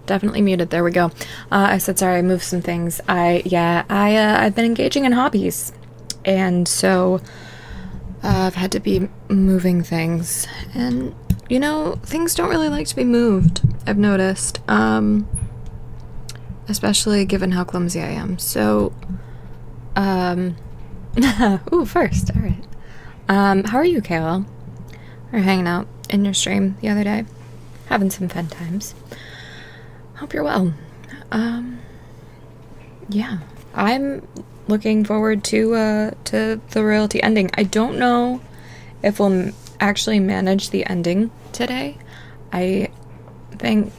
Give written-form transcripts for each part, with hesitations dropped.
Definitely muted. There we go. I said sorry. I moved some things. I've been engaging in hobbies, and so I've had to be moving things, and you know, things don't really like to be moved. I've noticed, especially given how clumsy I am. So, ooh, first, all right. How are you, Kayla? We were hanging out in your stream the other day, having some fun times. Hope you're well. Yeah, I'm looking forward to the royalty ending. I don't know if we'll actually manage the ending today. I think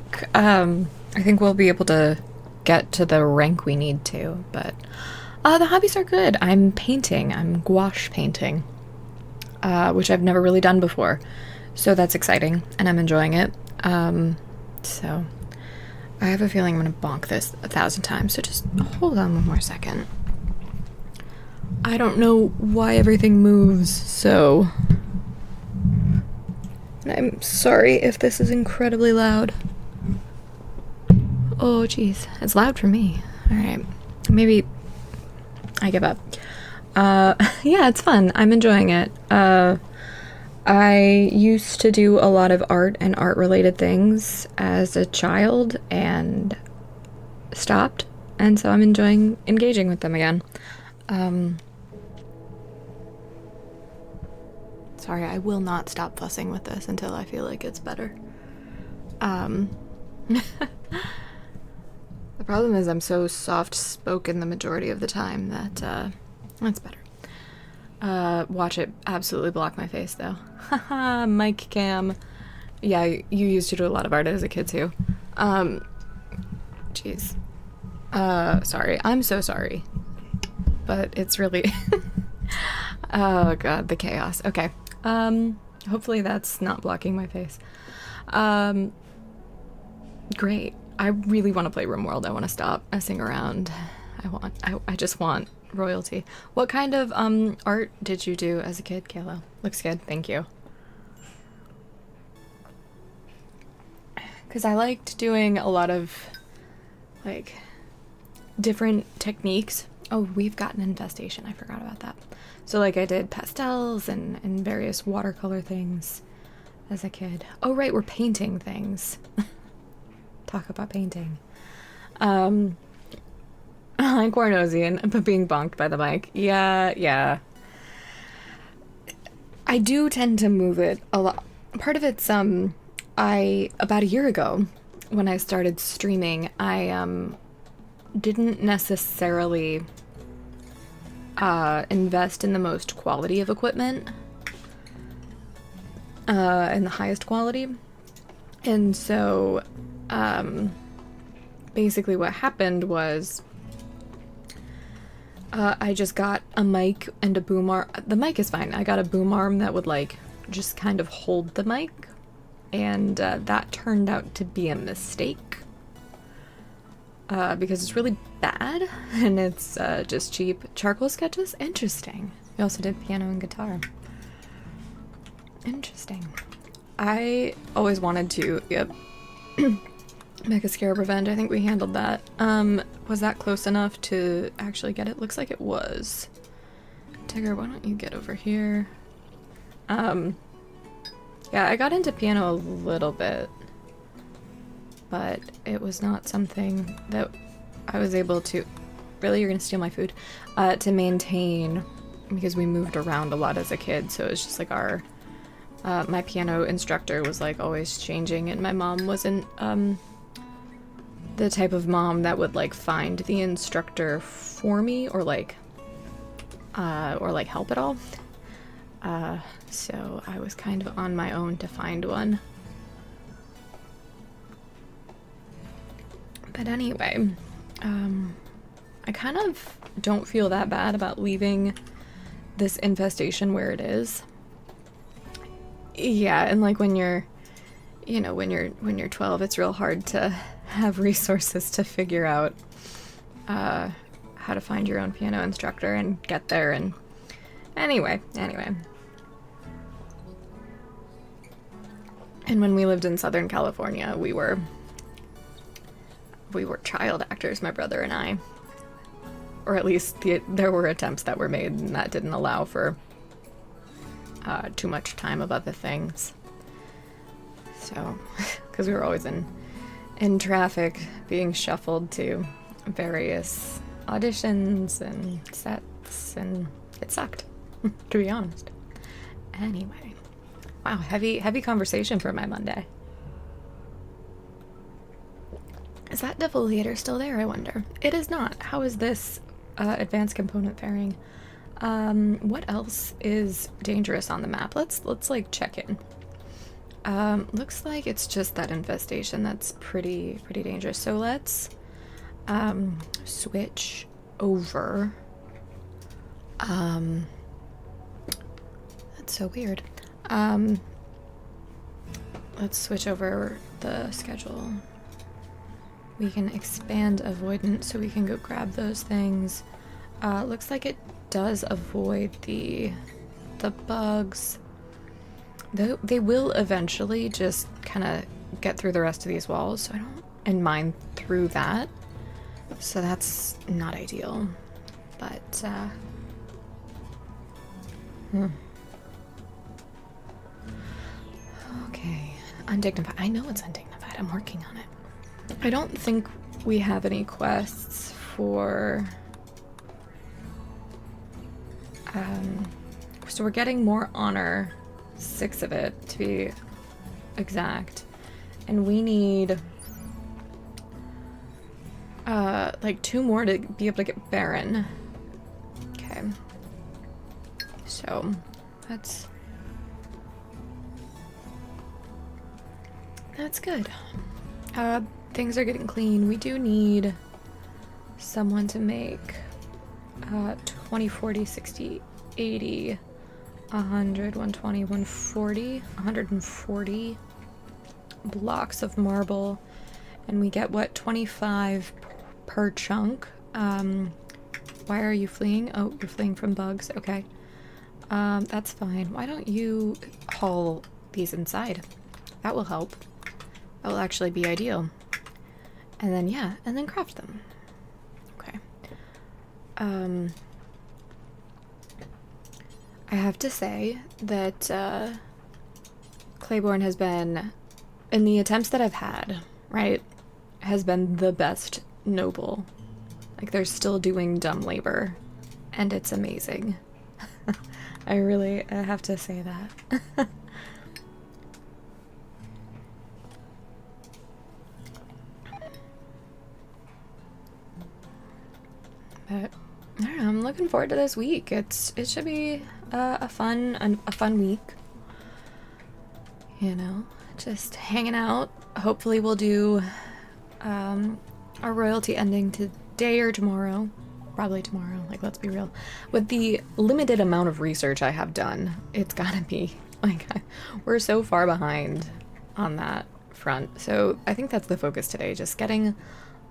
I think we'll be able to get to the rank we need to, but the hobbies are good. I'm painting. I'm gouache painting, which I've never really done before. So that's exciting, and I'm enjoying it. So I have a feeling I'm going to bonk this 1,000 times, so just hold on one more second. I don't know why everything moves, so I'm sorry if this is incredibly loud. Oh, jeez. It's loud for me. Alright. Maybe I give up. Yeah, it's fun. I'm enjoying it. I used to do a lot of art and art-related things as a child and stopped, and so I'm enjoying engaging with them again. Sorry, I will not stop fussing with this until I feel like it's better. The problem is I'm so soft-spoken the majority of the time that, that's better. Watch it absolutely block my face, though. Haha, mic cam. Yeah, you used to do a lot of art as a kid, too. Jeez. Sorry. I'm so sorry. But it's really... Oh, God, the chaos. Okay. Hopefully that's not blocking my face. Great. I really want to play Rimworld. I want to stop messing around. I just want royalty. What kind of art did you do as a kid, Kayla? Looks good, thank you. Because I liked doing a lot of like different techniques. Oh, we've got an infestation. I forgot about that. So like I did pastels and various watercolor things as a kid. Oh right, we're painting things. Talk about painting. I'm Quarnosian, but being bonked by the mic. Yeah. I do tend to move it a lot. Part of it's, about a year ago, when I started streaming, I, didn't necessarily, invest in the most quality of equipment, and the highest quality. And so, basically what happened was I just got a mic and a boom arm. The mic is fine. I got a boom arm that would like just kind of hold the mic, and that turned out to be a mistake because it's really bad and it's just cheap. Charcoal sketches? Interesting. We also did piano and guitar. Interesting. I always wanted to, Mega Scarab Revenge. I think we handled that. Was that close enough to actually get it? Looks like it was. Tigger, why don't you get over here? Yeah, I got into piano a little bit, but it was not something that I was able to... Really? You're gonna steal my food? To maintain, because we moved around a lot as a kid, so it was just like our... my piano instructor was like always changing, and my mom wasn't, the type of mom that would like find the instructor for me or like help at all. So I was kind of on my own to find one. But anyway, I kind of don't feel that bad about leaving this infestation where it is. Yeah, and like when you're, you know, when you're 12, it's real hard to have resources to figure out how to find your own piano instructor and get there. And anyway. And when we lived in Southern California, we were child actors, my brother and I. Or at least there were attempts that were made, and that didn't allow for too much time of other things. So, because we were always in traffic, being shuffled to various auditions and sets, and it sucked, to be honest. Anyway, wow, heavy conversation for my Monday. Is that defoliator still there, I wonder? It is not. How is this advanced component faring? What else is dangerous on the map? Let's like check in. Looks like it's just that infestation that's pretty dangerous. So let's switch over. That's so weird. Let's switch over the schedule. We can expand avoidance so we can go grab those things. Looks like it does avoid the bugs. They will eventually just kind of get through the rest of these walls, so I don't mine through that. So that's not ideal. But okay. Undignified. I know it's undignified. I'm working on it. I don't think we have any quests for so we're getting more honor, 6 of it to be exact, and we need like 2 more to be able to get Baron. Okay, so that's good. Things are getting clean. We do need someone to make 20, 40, 60, 80, 100, 120, 140, 140 blocks of marble, and we get what, 25 per chunk. Why are you fleeing? Oh, you're fleeing from bugs. Okay. That's fine. Why don't you haul these inside? That will help. That will actually be ideal. And then, yeah, and then craft them. Okay. I have to say that Claiborne has been, in the attempts that I've had, right, has been the best noble. Like, they're still doing dumb labor, and it's amazing. I have to say that. But I don't know, I'm looking forward to this week. It should be a fun week. You know, just hanging out. Hopefully we'll do our royalty ending today or tomorrow. Probably tomorrow, like, let's be real. With the limited amount of research I have done, it's gotta be, like, we're so far behind on that front. So I think that's the focus today, just getting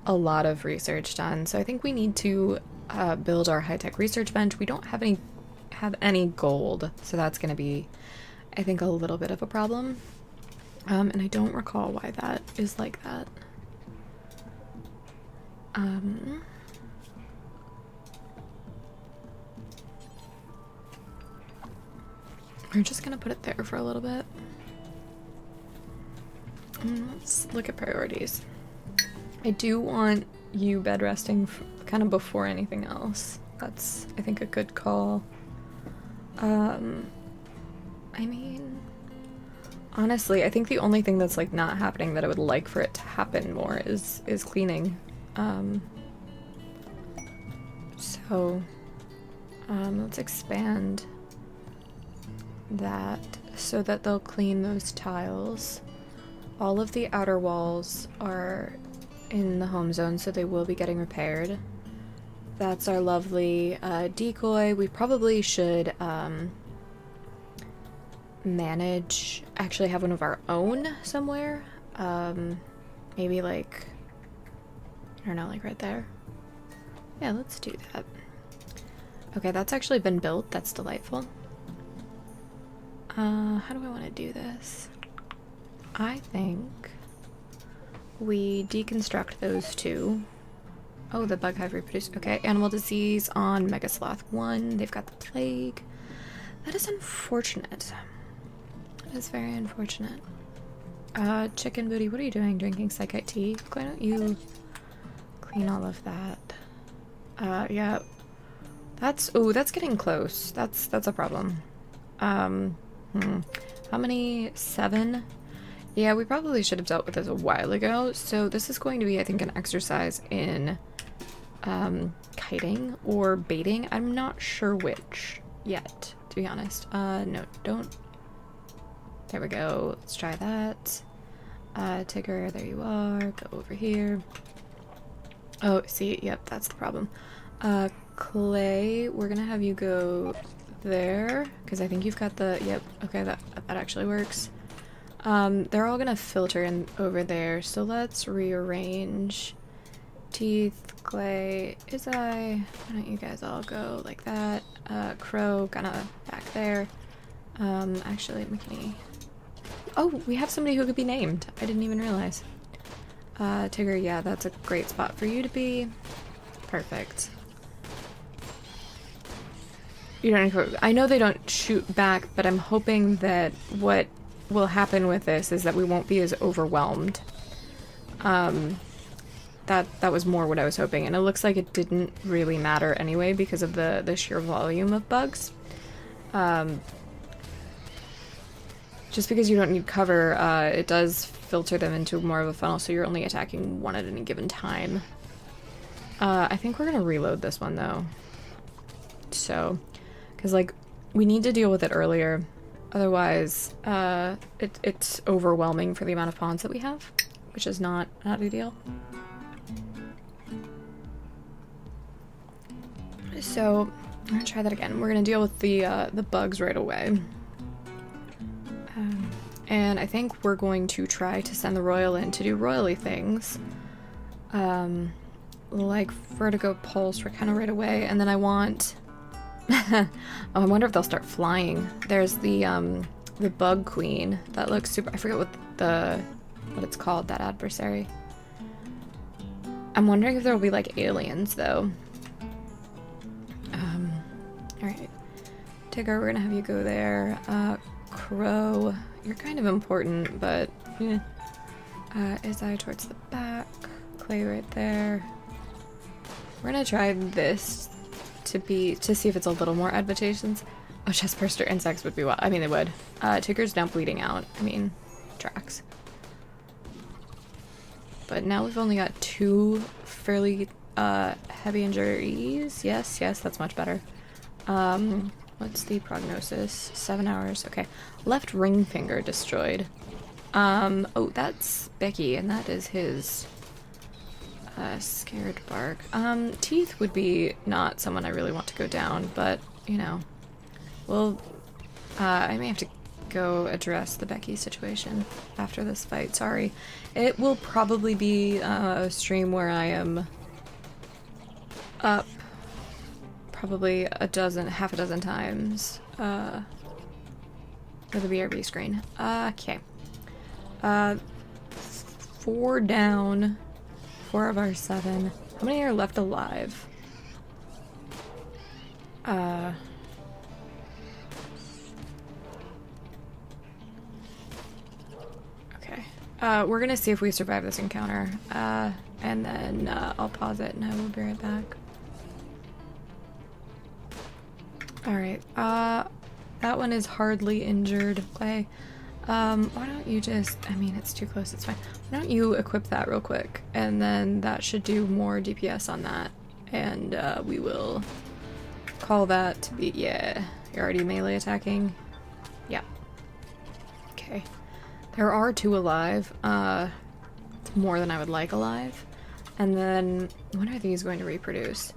a lot of research done. So I think we need to build our high-tech research bench. We don't have any gold, so that's gonna be, I think, a little bit of a problem. And I don't recall why that is like that. We're just gonna put it there for a little bit. Let's look at priorities. I do want you bed resting kind of before anything else. That's, I think, a good call. I mean, honestly, I think the only thing that's, like, not happening that I would like for it to happen more is cleaning. Let's expand that so that they'll clean those tiles. All of the outer walls are in the home zone, so they will be getting repaired. That's our lovely decoy. We probably should actually have one of our own somewhere. Maybe, like, I don't know, like right there. Yeah, let's do that. Okay, that's actually been built. That's delightful. How do I want to do this? I think we deconstruct those 2. Oh, the bug hive reproduced. Okay, animal disease on Mega Sloth 1. They've got the plague. That is unfortunate. That is very unfortunate. Chicken Booty, what are you doing? Drinking psychite tea? Why don't you clean all of that? Yeah. That's getting close. That's a problem. How many? 7? Yeah, we probably should have dealt with this a while ago. So this is going to be, I think, an exercise in kiting or baiting. I'm not sure which yet, to be honest. No, don't. There we go. Let's try that. Tigger, there you are. Go over here. Oh, see, yep, that's the problem. Clay, we're gonna have you go there, because I think you've got the, yep, okay, that actually works. They're all gonna filter in over there, so let's rearrange. Teeth, Clay, Izai, why don't you guys all go like that? Crow, kinda back there. Actually, McKinney. Oh, we have somebody who could be named. I didn't even realize. Tigger, yeah, that's a great spot for you to be. Perfect. You don't need to, I know they don't shoot back, but I'm hoping that what will happen with this is that we won't be as overwhelmed. That was more what I was hoping, and it looks like it didn't really matter anyway because of the sheer volume of bugs. Just because you don't need cover, it does filter them into more of a funnel, so you're only attacking one at any given time. I think we're gonna reload this one though. So, because like, we need to deal with it earlier. Otherwise, it's overwhelming for the amount of pawns that we have, which is not ideal. So, I'm gonna try that again. We're gonna deal with the bugs right away. And I think we're going to try to send the royal in to do royally things. Like vertigo pulse kind of right away, and then I want... oh, I wonder if they'll start flying. There's the bug queen. That looks super... I forget what it's called, that adversary. I'm wondering if there will be like aliens, though. Alright. Tigger, we're gonna have you go there. Crow, you're kind of important, but eh. Izai towards the back. Clay right there. We're gonna try this to see if it's a little more advantageous. Oh, chestburster insects would be well. I mean, they would. Tigger's now bleeding out. I mean, tracks. But now we've only got 2 fairly heavy injuries. Yes, that's much better. What's the prognosis? 7 hours. Okay. Left ring finger destroyed. Oh, that's Becky, and that is his scared bark. Teeth would be not someone I really want to go down, but, you know. Well, I may have to go address the Becky situation after this fight. Sorry. It will probably be a stream where I am up probably half a dozen times for the BRB screen. Okay. 4 down, 4 of our 7. How many are left alive? Okay. We're gonna see if we survive this encounter. And then I'll pause it and I will be right back. Alright, that one is hardly injured. Clay. Why don't you just, I mean, it's too close, it's fine. Why don't you equip that real quick, and then that should do more DPS on that, and we will call that to be, yeah, you're already melee attacking. Yeah. Okay. There are 2 alive. It's more than I would like alive. And then, when are these going to reproduce?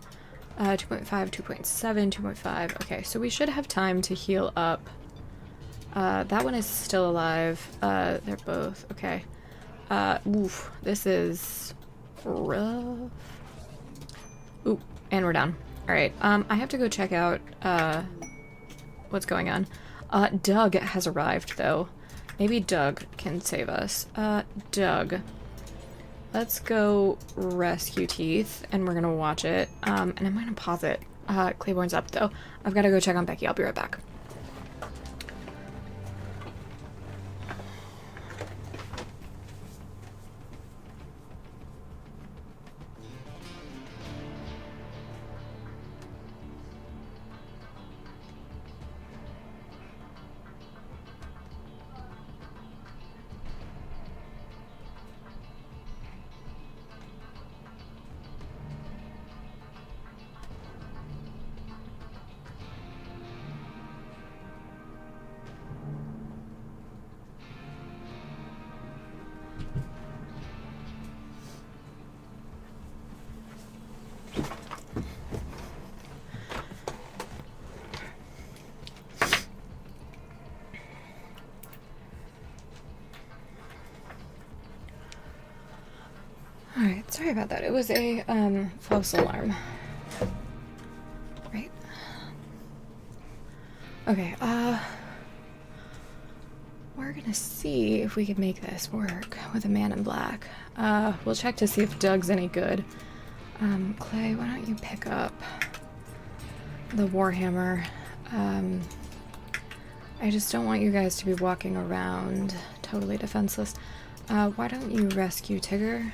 2.5, 2.7, 2.5. Okay, so we should have time to heal up. That one is still alive. They're both. Okay. Oof. This is rough. Ooh, and we're down. Alright, I have to go check out, what's going on. Doug has arrived, though. Maybe Doug can save us. Doug. Let's go rescue Teeth, and we're gonna watch it. And I'm gonna pause it. Claiborne's up, though. I've gotta go check on Becky. I'll be right back. Alright, sorry about that. It was a false alarm. Right. Okay, we're gonna see if we can make this work with a man in black. We'll check to see if Doug's any good. Clay, why don't you pick up the Warhammer? I just don't want you guys to be walking around totally defenseless. Why don't you rescue Tigger?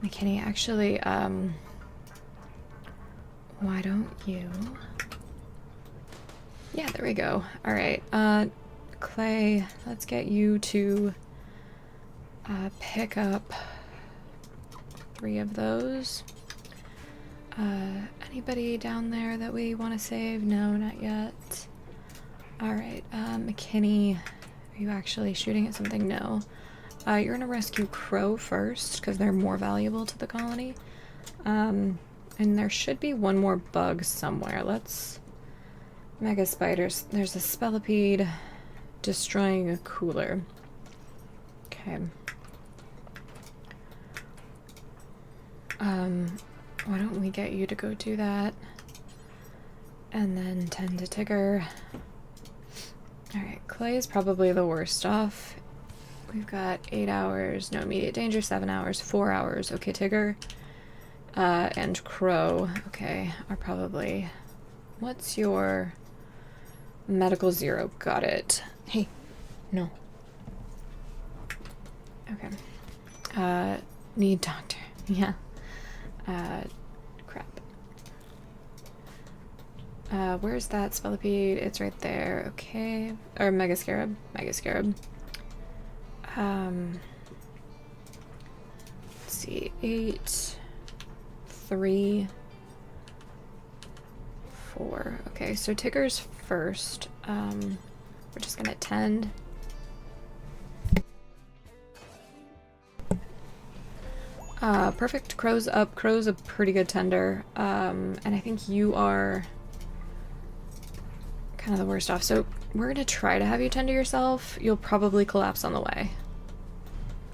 McKinney, actually, why don't you... Yeah, there we go. Alright, Clay, let's get you to pick up 3 of those. Anybody down there that we want to save? No, not yet. Alright, McKinney, are you actually shooting at something? No. You're gonna rescue Crow first, because they're more valuable to the colony. And there should be one more bug somewhere. Let's... Mega spiders. There's a spellipede destroying a cooler. Okay. Why don't we get you to go do that? And then tend to Tigger. Alright, Clay is probably the worst off. We've got 8 hours, no immediate danger, 7 hours, 4 hours. Okay, Tigger. And Crow, okay, are probably... What's your... Medical 0, got it. Hey, no. Okay. Need doctor, yeah. Crap. Where's that spellipede? It's right there, okay. Or Mega Scarab, Mega Scarab. Let's see, 8, 3, 4. Okay, so Tigger's first. We're just gonna tend. Perfect. Crow's up. Crow's a pretty good tender. And I think you are kind of the worst off. So we're gonna try to have you tend to yourself. You'll probably collapse on the way.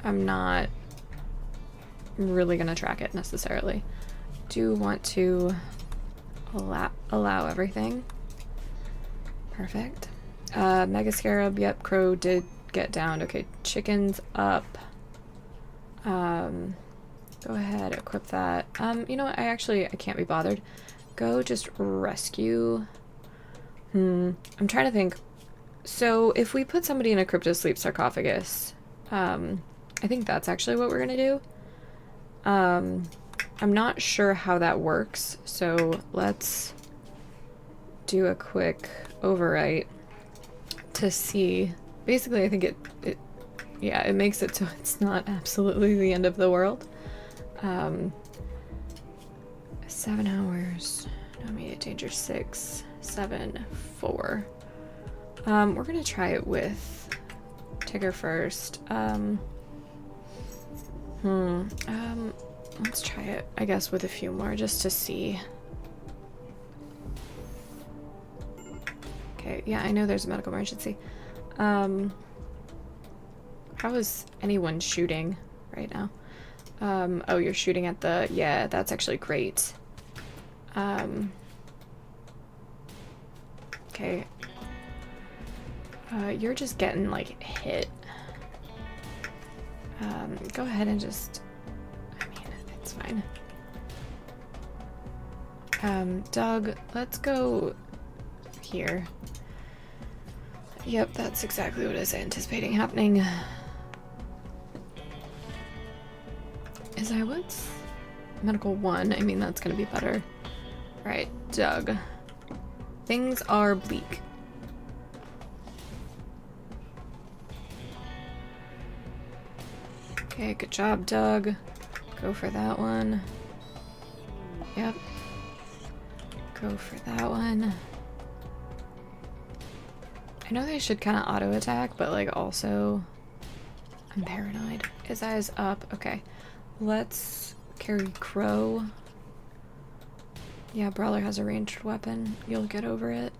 I'm not really gonna track it necessarily. Do want to allow everything. Perfect. Mega Scarab, yep, Crow did get downed. Okay, chicken's up. Go ahead, equip that. You know what, I can't be bothered. Go just rescue. I'm trying to think. So if we put somebody in a cryptosleep sarcophagus, I think that's actually what we're gonna do. I'm not sure how that works, so let's do a quick overwrite to see. Basically, I think it makes it so it's not absolutely the end of the world. 7 hours, no immediate danger, 6, 7, 4. We're gonna try it with Tigger first. Let's try it, I guess, with a few more just to see. Okay, yeah, I know there's a medical emergency. How is anyone shooting right now? Oh, you're shooting at the... Yeah, that's actually great. Okay. You're just getting, like, hit. Go ahead and just... I mean, it's fine. Doug, let's go here. Yep, that's exactly what I was anticipating happening. Is that what's... Medical 1, I mean, that's gonna be better. Right, Doug. Things are bleak. Okay, good job, Doug. Go for that one. Yep. Go for that one. I know they should kind of auto-attack, but, like, also... I'm paranoid. His eyes up. Okay. Let's carry Crow. Yeah, Brawler has a ranged weapon. You'll get over it.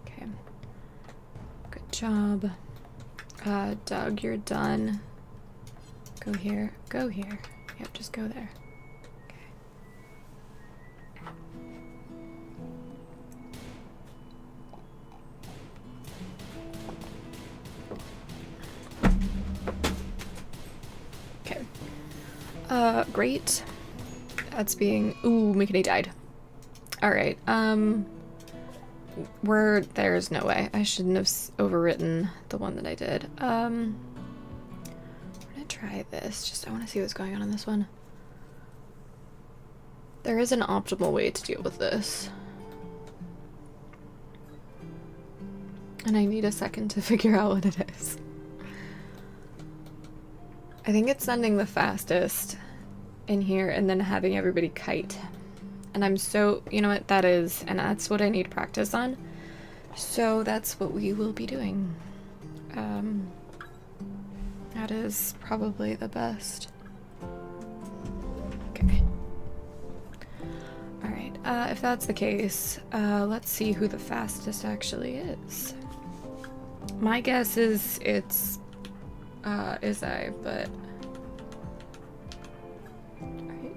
Okay. Good job. Doug, you're done. Go here. Go here. Yep, just go there. Okay. Great. That's being... Ooh, Mikini died. Alright, there's no way. I shouldn't have overwritten the one that I did. I'm gonna try this. I want to see what's going on in this one. There is an optimal way to deal with this. And I need a second to figure out what it is. I think it's sending the fastest in here and then having everybody kite. And I'm so, you know what, that is, and that's what I need practice on. So that's what we will be doing. That is probably the best. Okay. Alright, if that's the case, let's see who the fastest actually is. My guess is it's, Izai, but...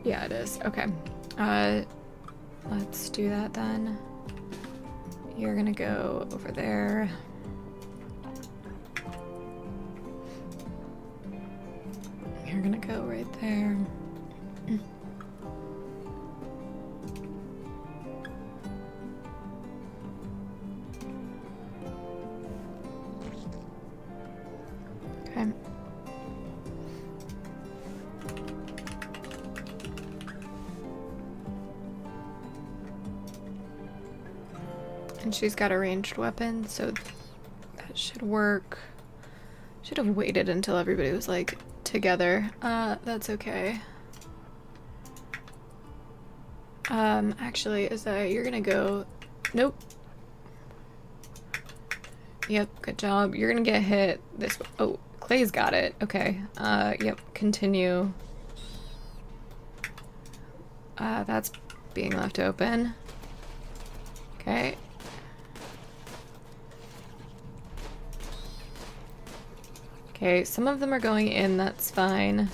yeah, it is. Okay. Let's do that then. You're gonna go over there. You're gonna go right there. Okay. And she's got a ranged weapon, so that should work. Should have waited until everybody was like together. That's okay. Actually, you're gonna go. Nope. Yep, good job. You're gonna get hit this way. Oh, Clay's got it. Okay. Yep, continue. That's being left open. Okay. Okay, some of them are going in, that's fine.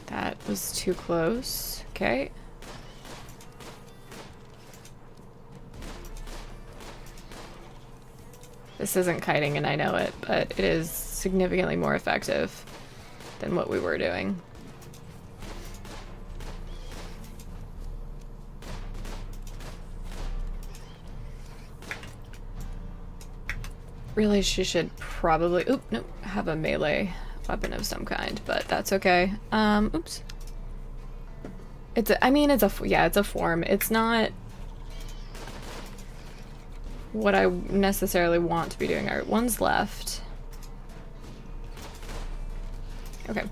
That was too close. Okay. This isn't kiting and I know it, but it is significantly more effective than what we were doing. Really, she should probably, oop, nope, have a melee weapon of some kind, but that's okay. Oops. It's a, I mean, it's a form. It's not what I necessarily want to be doing. Alright, one's left. Okay.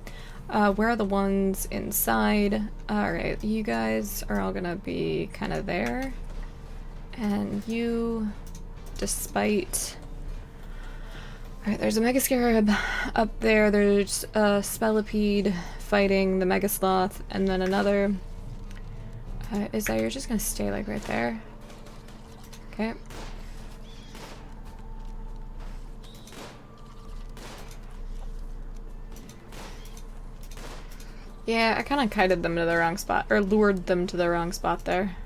Where are the ones inside? Alright, you guys are all gonna be kind of there. And you, despite... Alright, there's a Mega Scarab up there, there's a Spellipede fighting the Mega Sloth, and then another... you're just gonna stay like right there. Okay. Yeah, I kinda kited them to the wrong spot, or lured them to the wrong spot there.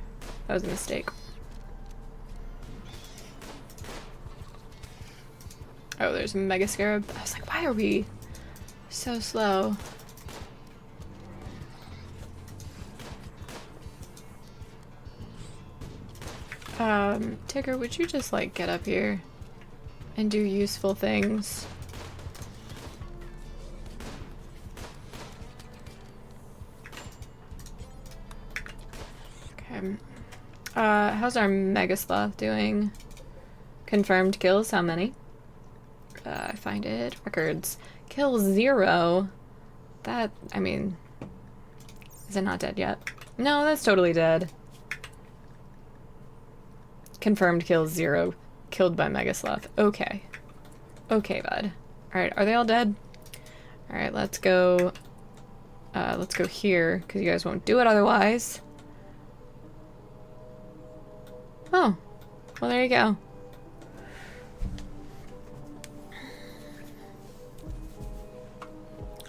That was a mistake. Oh, there's a Mega Scarab. I was like, why are we so slow? Tigger, would you just, like, get up here and do useful things? Okay. How's our Mega Sloth doing? Confirmed kills, how many? I find it. Records. Kill 0. That, I mean... Is it not dead yet? No, that's totally dead. Confirmed kill 0. Killed by Mega Sloth. Okay. Okay, bud. Alright, are they all dead? Alright, let's go Let's go here, because you guys won't do it otherwise. Oh, well, there you go.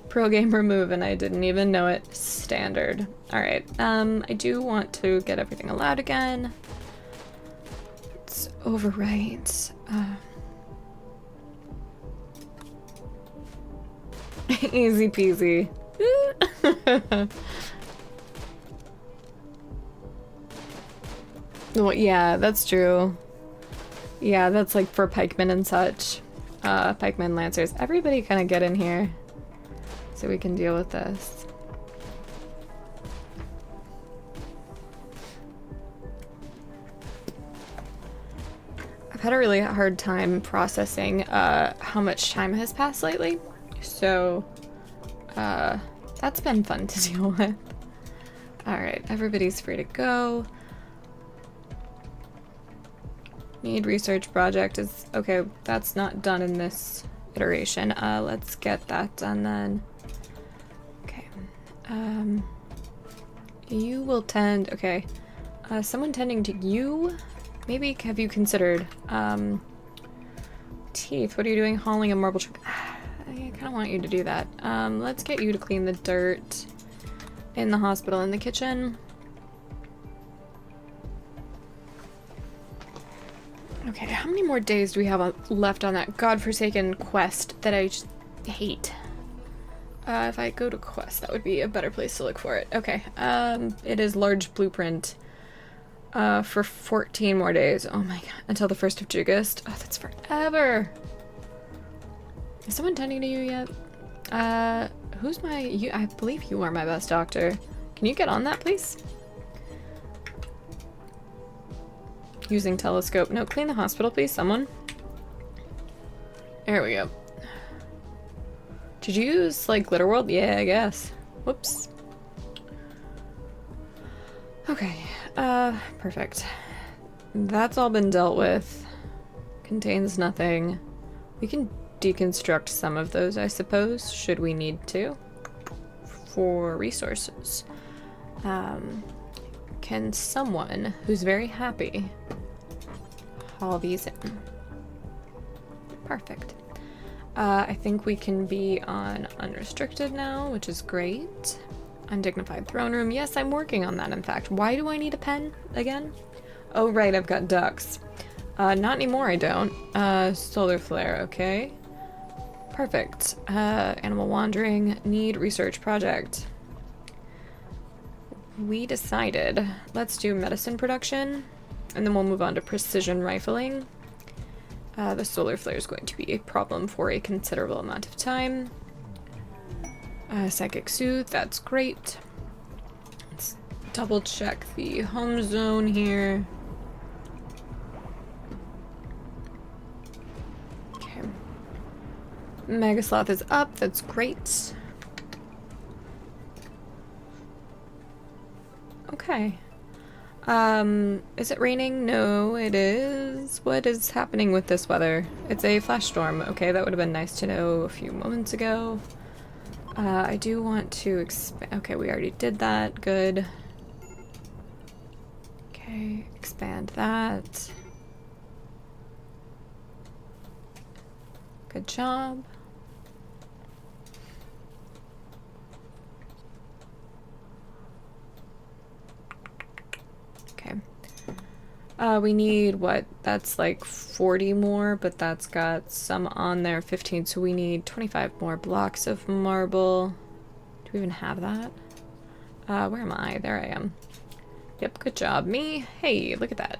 Pro game remove, and I didn't even know it. Standard. Alright, I do want to get everything allowed again. Let's overwrite. Easy peasy. Well, yeah, that's true. Yeah, that's like for pikemen and such. Pikemen, lancers. Everybody kind of get in here so we can deal with this. I've had a really hard time processing how much time has passed lately, so that's been fun to deal with. Alright, everybody's free to go. Need research project is okay, that's not done in this iteration. Let's get that done then. Okay. You will tend, okay. Someone tending to you? Maybe have you considered Teeth, what are you doing? Hauling a marble truck. I kind of want you to do that. Let's get you to clean the dirt in the hospital, in the kitchen. Okay, how many more days do we have left on that godforsaken quest that I just hate? If I go to quest, that would be a better place to look for it. Okay, it is large blueprint for 14 more days. Oh my god, until the 1st of August. Oh, that's forever. Is someone tending to you yet? Who's my, I believe you are my best doctor. Can you get on that, please? Using telescope. No, clean the hospital, please, someone. There we go. Did you use, like, Glitterworld? Yeah, I guess. Whoops. Okay, perfect. That's all been dealt with. Contains nothing. We can deconstruct some of those, I suppose, should we need to. For resources. Can someone who's very happy haul these in? Perfect. I think we can be on unrestricted now, which is great. Undignified throne room. Yes, I'm working on that, in fact. Why do I need a pen again? Oh, right, I've got ducks. Not anymore, I don't. Solar flare, okay. Perfect. Animal wandering. Need research project. We decided, let's do medicine production, and then we'll move on to precision rifling. The solar flare is going to be a problem for a considerable amount of time. Psychic soothe, that's great. Let's double check the home zone here. Okay. Mega sloth is up, that's great. Okay. Is it raining? No, it is. What is happening with this weather? It's a flash storm. Okay, that would have been nice to know a few moments ago. I do want to expand. Okay, we already did that. Good. Okay, expand that. Good job. Okay. We need what? That's like 40 more, but that's got some on there, 15, so we need 25 more blocks of marble. Do we even have that? Where am I? There I am. Yep, good job. Me? Hey, look at that.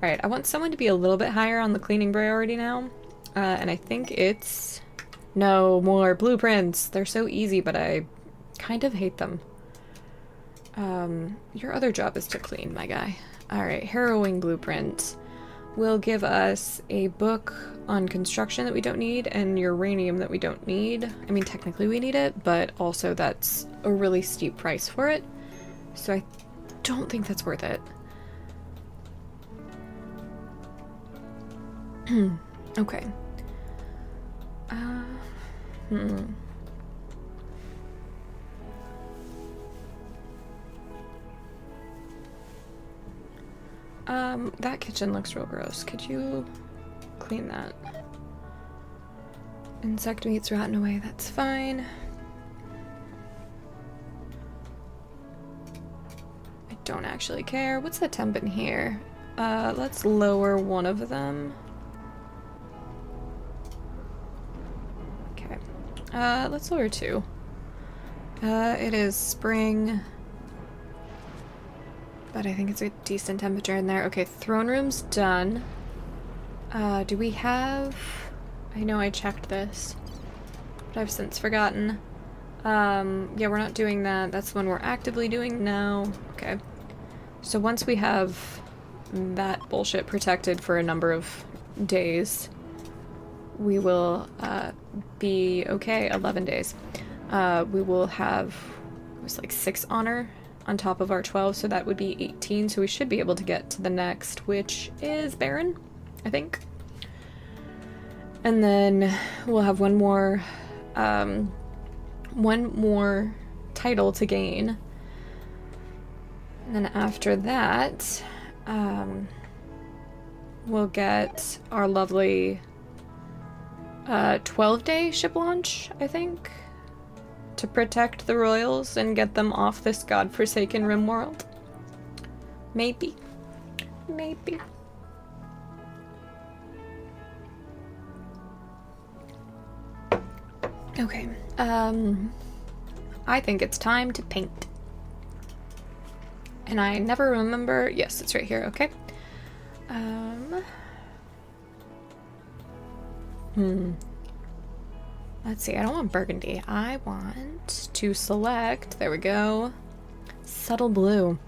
Alright, I want someone to be a little bit higher on the cleaning priority now. And I think it's... No more blueprints! They're so easy, but I kind of hate them. Your other job is to clean, my guy. Alright, harrowing blueprint will give us a book on construction that we don't need and uranium that we don't need. I mean, technically we need it, but also that's a really steep price for it. So I don't think that's worth it. Okay. That kitchen looks real gross. Could you clean that? Insect meat's rotten away, that's fine. I don't actually care. What's the temp in here? Let's lower one of them. Okay. Let's lower two. It is spring, but I think it's a decent temperature in there. Okay, throne room's done. Do we have... I know I checked this, but I've since forgotten. Yeah, we're not doing that. That's the one we're actively doing now. Okay. So once we have that bullshit protected for a number of days, we will be okay. 11 days. We will have, it was like 6 honor on top of our 12, so that would be 18. So we should be able to get to the next, which is Baron, I think. And then we'll have one more title to gain. And then after that, we'll get our lovely 12-day ship launch, I think, to protect the royals and get them off this godforsaken Rimworld. Maybe. Maybe. Okay, I think it's time to paint. And I never remember... Yes, it's right here, okay. Let's see, I don't want burgundy. I want to select... There we go. Subtle blue.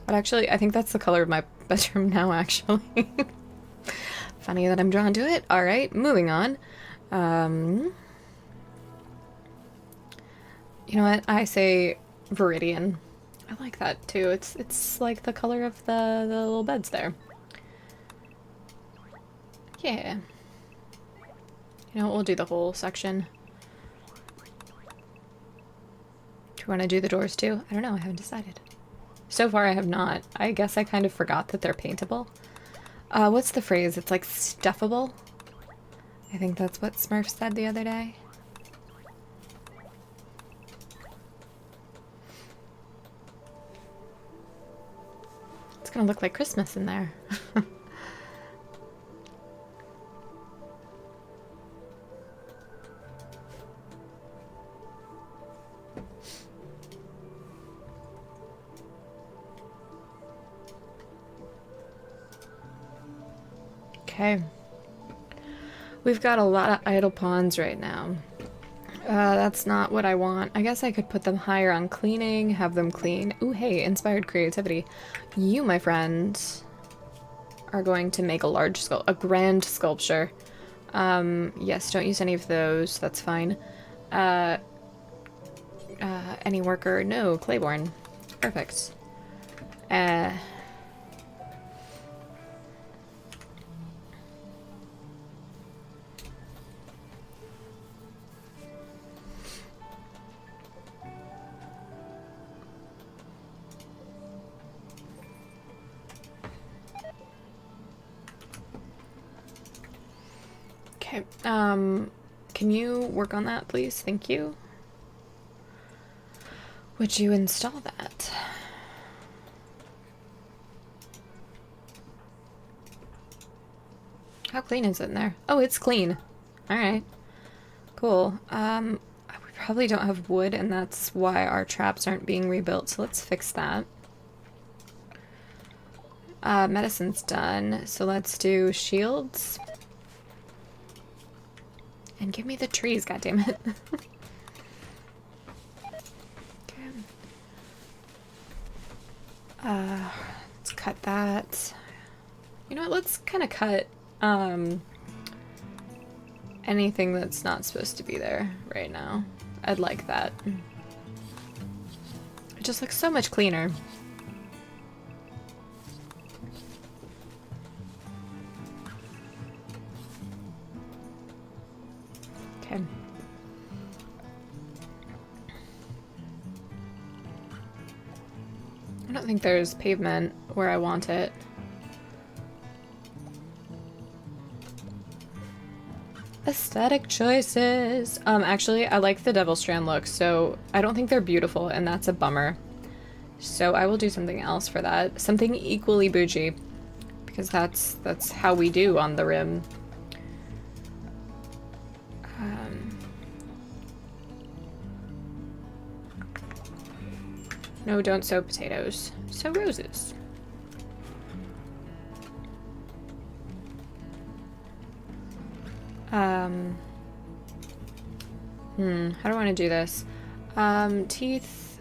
But actually, I think that's the color of my bedroom now, actually. Funny that I'm drawn to it. Alright, moving on. You know what? I say Viridian. I like that too. It's like the color of the little beds there. Yeah. You know what? We'll do the whole section. Do you want to do the doors too? I don't know. I haven't decided. So far, I have not. I guess I kind of forgot that they're paintable. What's the phrase? It's like stuffable? I think that's what Smurf said the other day. It's gonna look like Christmas in there. Okay. We've got a lot of idle pawns right now. That's not what I want. I guess I could put them higher on cleaning, have them clean. Ooh, hey, inspired creativity. You, my friend, are going to make a grand sculpture. Yes, don't use any of those. That's fine. Any worker? No, Claiborne. Perfect. Okay, can you work on that, please? Thank you. Would you install that? How clean is it in there? Oh, it's clean. Alright. Cool. We probably don't have wood, and that's why our traps aren't being rebuilt, so let's fix that. Medicine's done, so let's do shields. And give me the trees, goddammit. Okay. Let's cut that. You know what, let's kind of cut, anything that's not supposed to be there right now. I'd like that. It just looks so much cleaner. Okay. I don't think there's pavement where I want it. Aesthetic choices. Actually, I like the Devil Strand look, so I don't think they're beautiful, and that's a bummer. So I will do something else for that. Something equally bougie, because that's how we do on the Rim. No, don't sow potatoes. Sow roses. How do I want to do this? Teeth.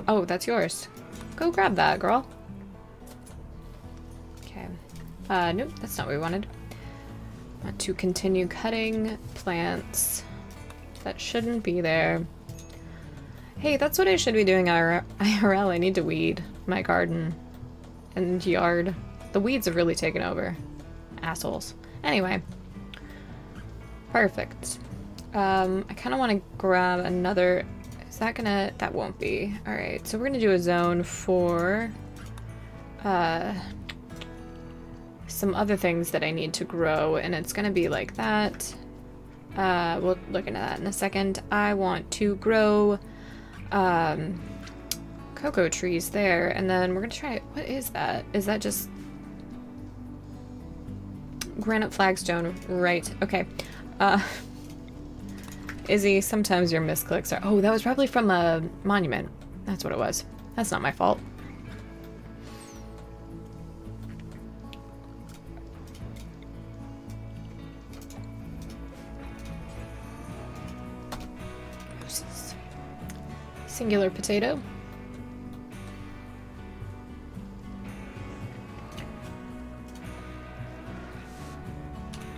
Oh, that's yours. Go grab that, girl. Okay. Nope, that's not what we wanted. Want to continue cutting plants that shouldn't be there. Hey, that's what I should be doing IRL. I need to weed my garden and yard. The weeds have really taken over. Assholes. Anyway. Perfect. I kind of want to grab another... Is that gonna... That won't be. Alright, so we're gonna do a zone for... some other things that I need to grow, and it's gonna be like that. We'll look into that in a second. I want to grow... cocoa trees there, and then we're gonna try... What is that? Is that just... Granite flagstone, right. Okay. Izzy, sometimes your misclicks are... Oh, that was probably from a monument. That's what it was. That's not my fault. Singular potato.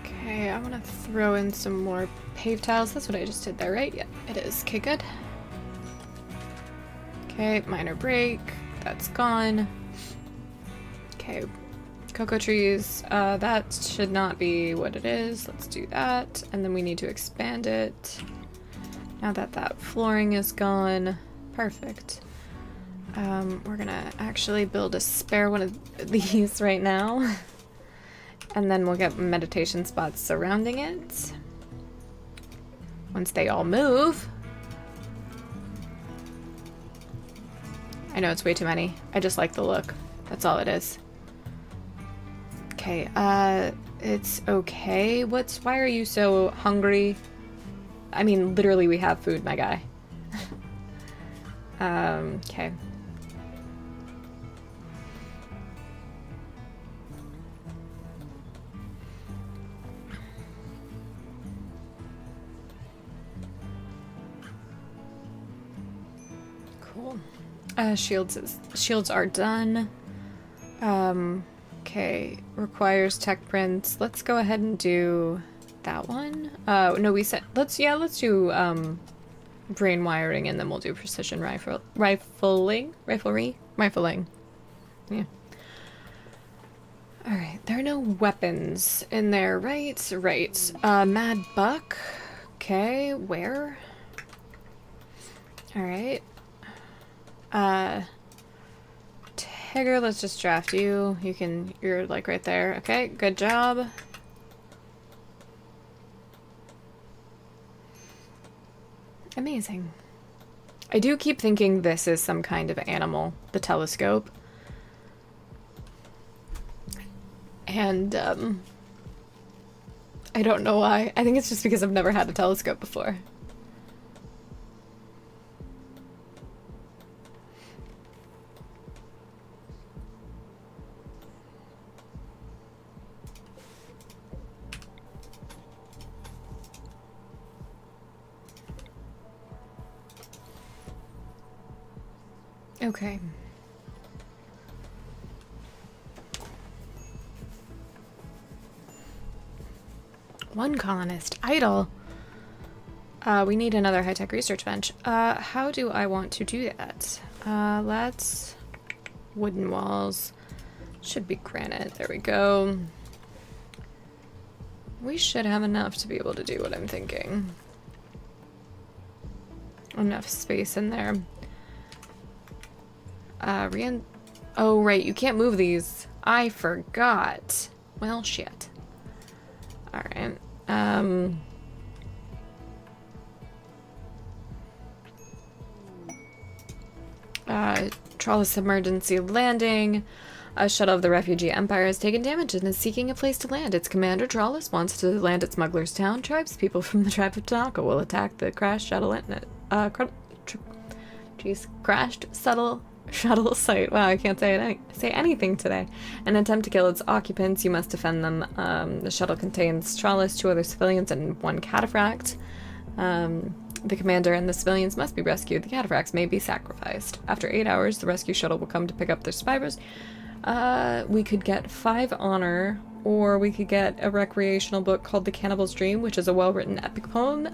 Okay, I want to throw in some more pave tiles. That's what I just did there, right? Yeah, it is. Okay, good. Okay, minor break. That's gone. Okay, cocoa trees. That should not be what it is. Let's do that. And then we need to expand it. Now that that flooring is gone. Perfect. We're gonna actually build a spare one of these right now. And then we'll get meditation spots surrounding it. Once they all move. I know it's way too many. I just like the look. That's all it is. Okay, it's okay. Why are you so hungry? I mean, literally we have food, my guy. Okay. Cool. Shields are done. Okay. Requires tech prints. Let's go ahead and do that one. No, we said let's do brain wiring, and then we'll do precision rifling. Yeah. All right. There are no weapons in there, right? Right. Mad Buck. Okay. Where? All right. Tigger, let's just draft you. You're like right there. Okay, good job. Amazing. I do keep thinking this is some kind of animal, the telescope. And, I don't know why. I think it's just because I've never had a telescope before. Okay. One colonist idle. We need another high-tech research bench. How do I want to do that? Let's... Wooden walls. Should be granite. There we go. We should have enough to be able to do what I'm thinking. Enough space in there. Oh, right, you can't move these. I forgot. Well, shit. Alright. Trawless emergency landing. A shuttle of the refugee empire has taken damage and is seeking a place to land. Its commander, Trawless, wants to land at Smuggler's Town. Tribespeople from the tribe of Tanaka will attack the crashed shuttle and crashed shuttle site. Wow, I can't say anything today. In an attempt to kill its occupants, you must defend them. The shuttle contains Trawless, 2 other civilians, and 1 cataphract. The commander and the civilians must be rescued. The cataphracts may be sacrificed. After 8 hours, the rescue shuttle will come to pick up their survivors. We could get 5 honor, or we could get a recreational book called The Cannibal's Dream, which is a well-written epic poem.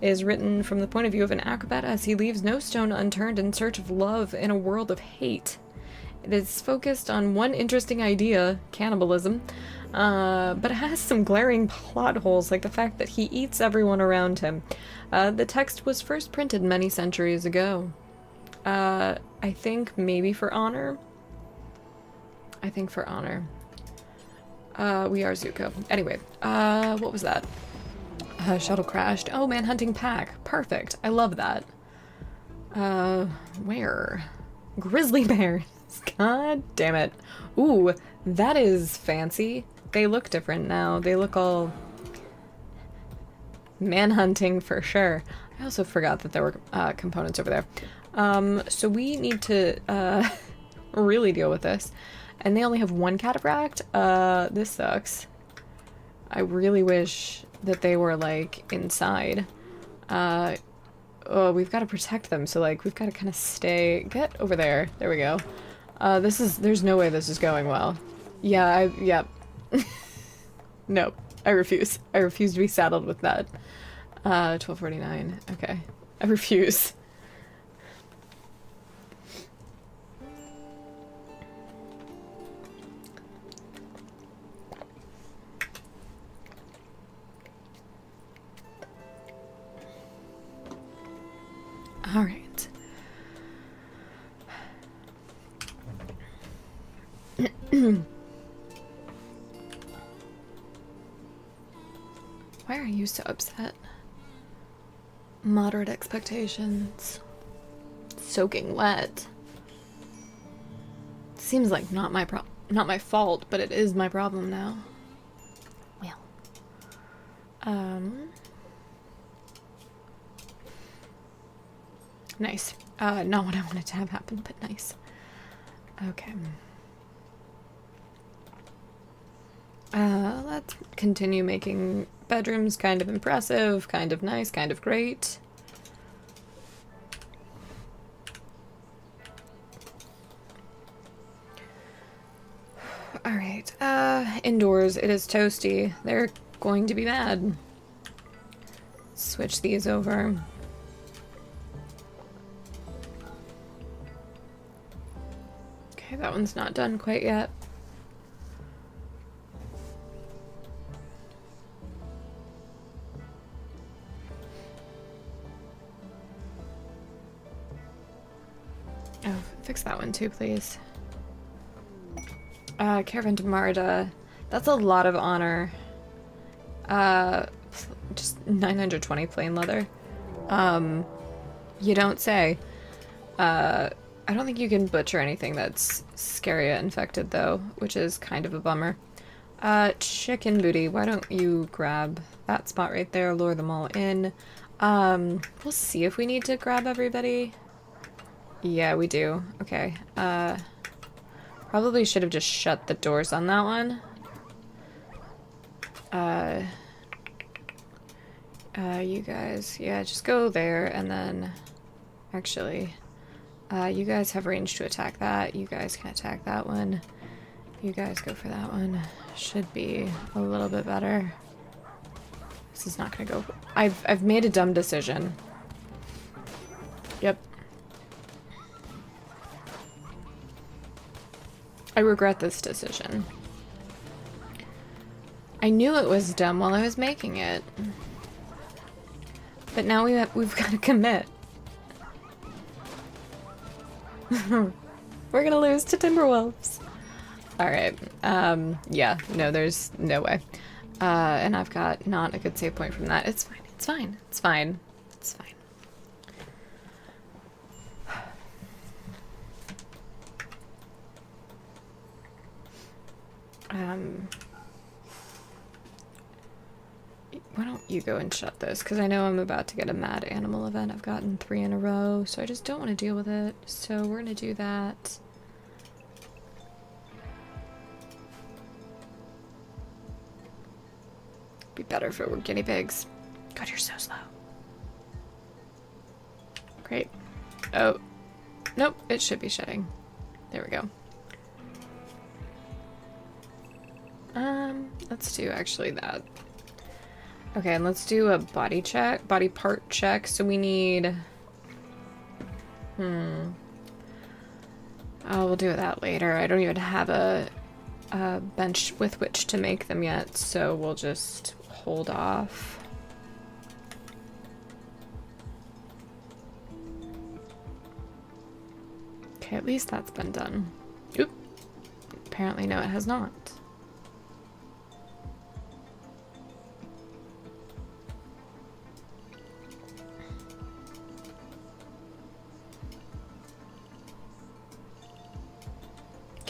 Is written from the point of view of an acrobat as he leaves no stone unturned in search of love in a world of hate. It is focused on one interesting idea, cannibalism, but it has some glaring plot holes, like the fact that he eats everyone around him. The text was first printed many centuries ago. I think maybe for honor. We are Zuko. Anyway, what was that? Shuttle crashed. Oh, manhunting pack. Perfect. I love that. Where? Grizzly bears. God damn it. Ooh, that is fancy. They look different now. They look all manhunting for sure. I also forgot that there were components over there. So we need to really deal with this. And they only have 1 cataphract. This sucks. I really wish that they were, like, inside. Oh, we've got to protect them, so, like, we've got to kind of stay... Get over there. There we go. There's no way this is going well. Yeah, yep. Nope. I refuse. I refuse to be saddled with that. 1249. Okay. I refuse. All right. Why are you so upset? Moderate expectations. Soaking wet. Seems like not my fault, but it is my problem now. Well. Nice. Not what I wanted to have happen, but nice. Okay. Let's continue making bedrooms kind of impressive, kind of nice, kind of great. Alright, indoors it is toasty. They're going to be mad. Switch these over. Okay, that one's not done quite yet. Oh, fix that one too, please. Caravan to Marda. That's a lot of honor. Just 920 plain leather. You don't say. I don't think you can butcher anything that's Scaria infected, though, which is kind of a bummer. Chicken booty, why don't you grab that spot right there, lure them all in. We'll see if we need to grab everybody. Yeah, we do. Okay. Probably should have just shut the doors on that one. You guys, yeah, just go there, and then, actually, you guys have range to attack that. You guys can attack that one. You guys go for that one. Should be a little bit better. This is not gonna go. I've made a dumb decision. Yep. I regret this decision. I knew it was dumb while I was making it. But now we've got to commit. We're gonna lose to Timberwolves. Alright, yeah, no, there's no way. And I've got not a good save point from that. It's fine. It's fine. It's fine. It's fine. Why don't you go and shut this? Because I know I'm about to get a mad animal event. I've gotten 3 in a row, so I just don't want to deal with it. So we're going to do that. Be better if it were guinea pigs. God, you're so slow. Great. Oh. Nope, it should be shedding. There we go. Let's do actually that. Okay, and let's do a body check, body part check. So we need... Oh, we'll do that later. I don't even have a bench with which to make them yet, so we'll just hold off. Okay, at least that's been done. Oop. Apparently, no, it has not.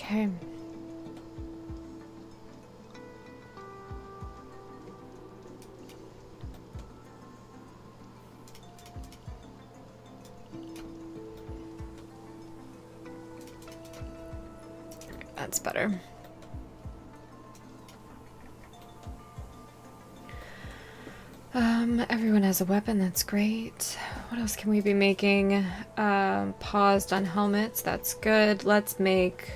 Okay. That's better. Everyone has a weapon, that's great. What else can we be making? Paused on helmets, that's good. Let's make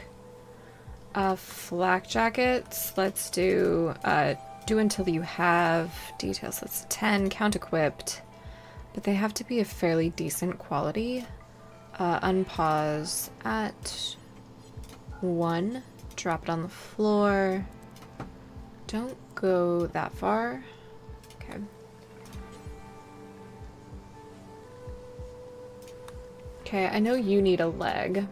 flak jackets. Let's do do until you have details. That's 10, count equipped. But they have to be a fairly decent quality. Unpause at 1. Drop it on the floor. Don't go that far. Okay. Okay, I know you need a leg.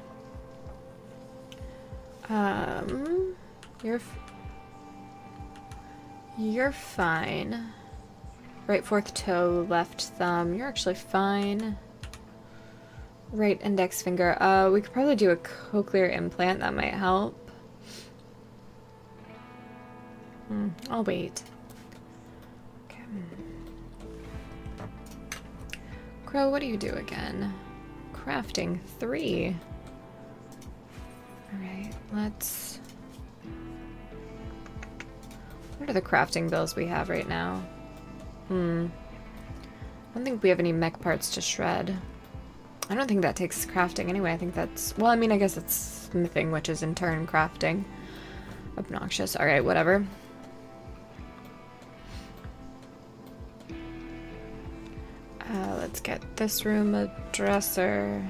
You're fine. Right fourth toe, left thumb. You're actually fine. Right index finger. We could probably do a cochlear implant. That might help. I'll wait. Okay. Crow, what do you do again? Crafting 3. Alright, let's... What are the crafting bills we have right now? I don't think we have any mech parts to shred. I don't think that takes crafting anyway. I think that's... Well, I mean, I guess it's smithing, which is in turn crafting. Obnoxious. Alright, whatever. Let's get this room a dresser.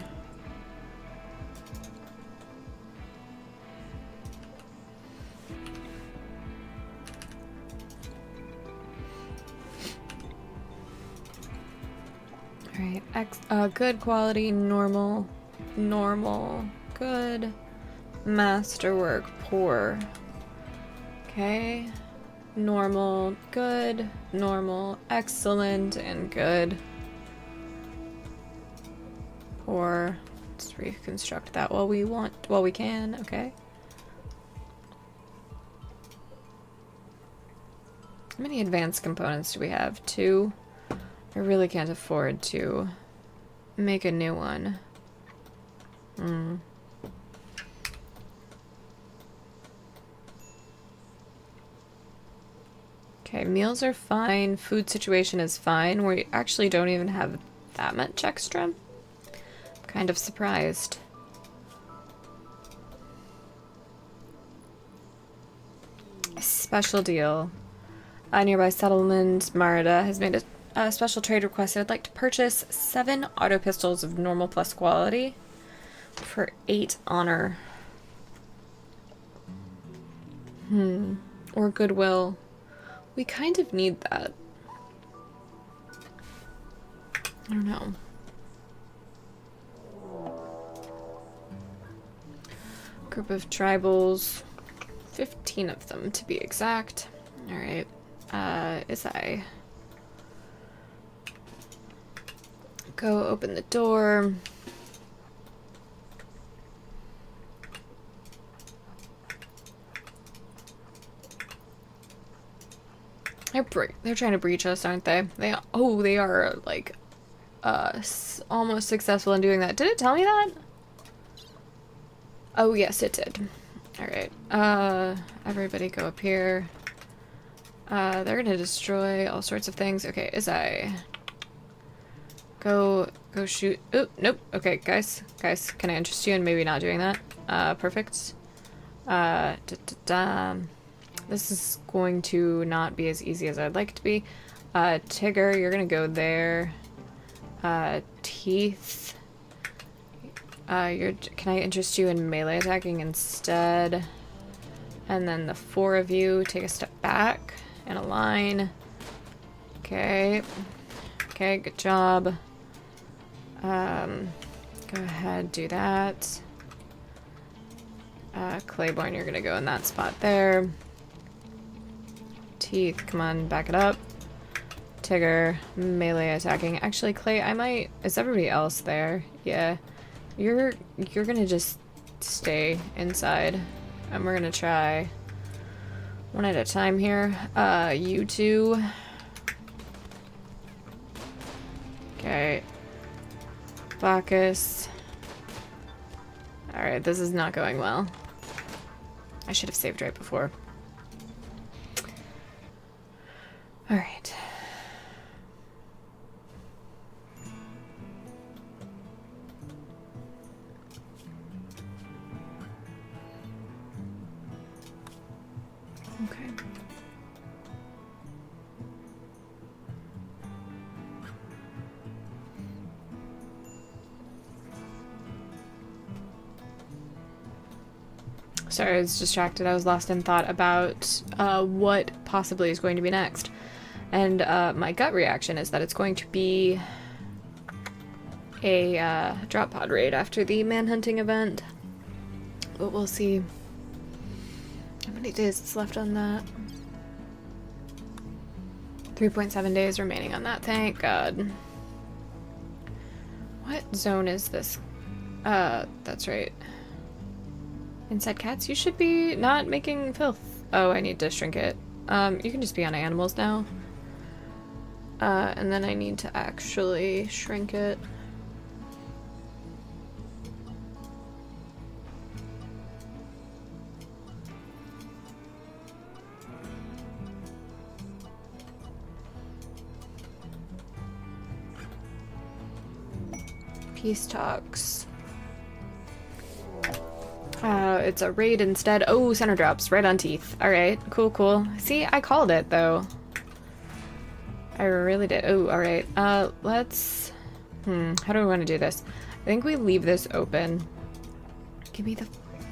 Alright, good quality, normal, good, masterwork, poor. Okay, normal, good, normal, excellent, and good. Poor. Let's reconstruct that while we can, okay. How many advanced components do we have? 2? I really can't afford to make a new one. Okay, meals are fine. Food situation is fine. We actually don't even have that much extra. I'm kind of surprised. A special deal. A nearby settlement, Marida, has made a special trade request. I'd like to purchase 7 auto pistols of normal plus quality for 8 honor. Or goodwill. We kind of need that. I don't know. Group of tribals. 15 of them to be exact. Alright. Is I go open the door. They're trying to breach us, aren't they? They are like almost successful in doing that. Did it tell me that? Oh yes, it did. All right. Everybody go up here. They're gonna destroy all sorts of things. Okay, as I go shoot. Oh, nope. Okay, guys, can I interest you in maybe not doing that? Perfect. This is going to not be as easy as I'd like it to be. Tigger, you're gonna go there. Teeth. Can I interest you in melee attacking instead? And then the four of you take a step back in a line. Okay. Okay, good job. Go ahead, do that. Claiborne, you're gonna go in that spot there. Teeth, come on, back it up. Tigger, melee attacking. Actually, Clay, I might... Is everybody else there? Yeah. You're gonna just stay inside. And we're gonna try one at a time here. You two. Okay. Bacchus. Alright, this is not going well. I should have saved right before. Alright. Okay. Sorry, I was distracted. I was lost in thought about what possibly is going to be next. And my gut reaction is that it's going to be a drop pod raid after the manhunting event. But we'll see. How many days is left on that? 3.7 days remaining on that, thank God. What zone is this? That's right. Inside cats, you should be not making filth. Oh, I need to shrink it. You can just be on animals now. And then I need to actually shrink it. Peace talks. It's a raid instead. Oh, center drops right on teeth. Alright, cool, cool. See, I called it though. I really did. Oh, alright. Let's... how do we want to do this? I think we leave this open. Give me the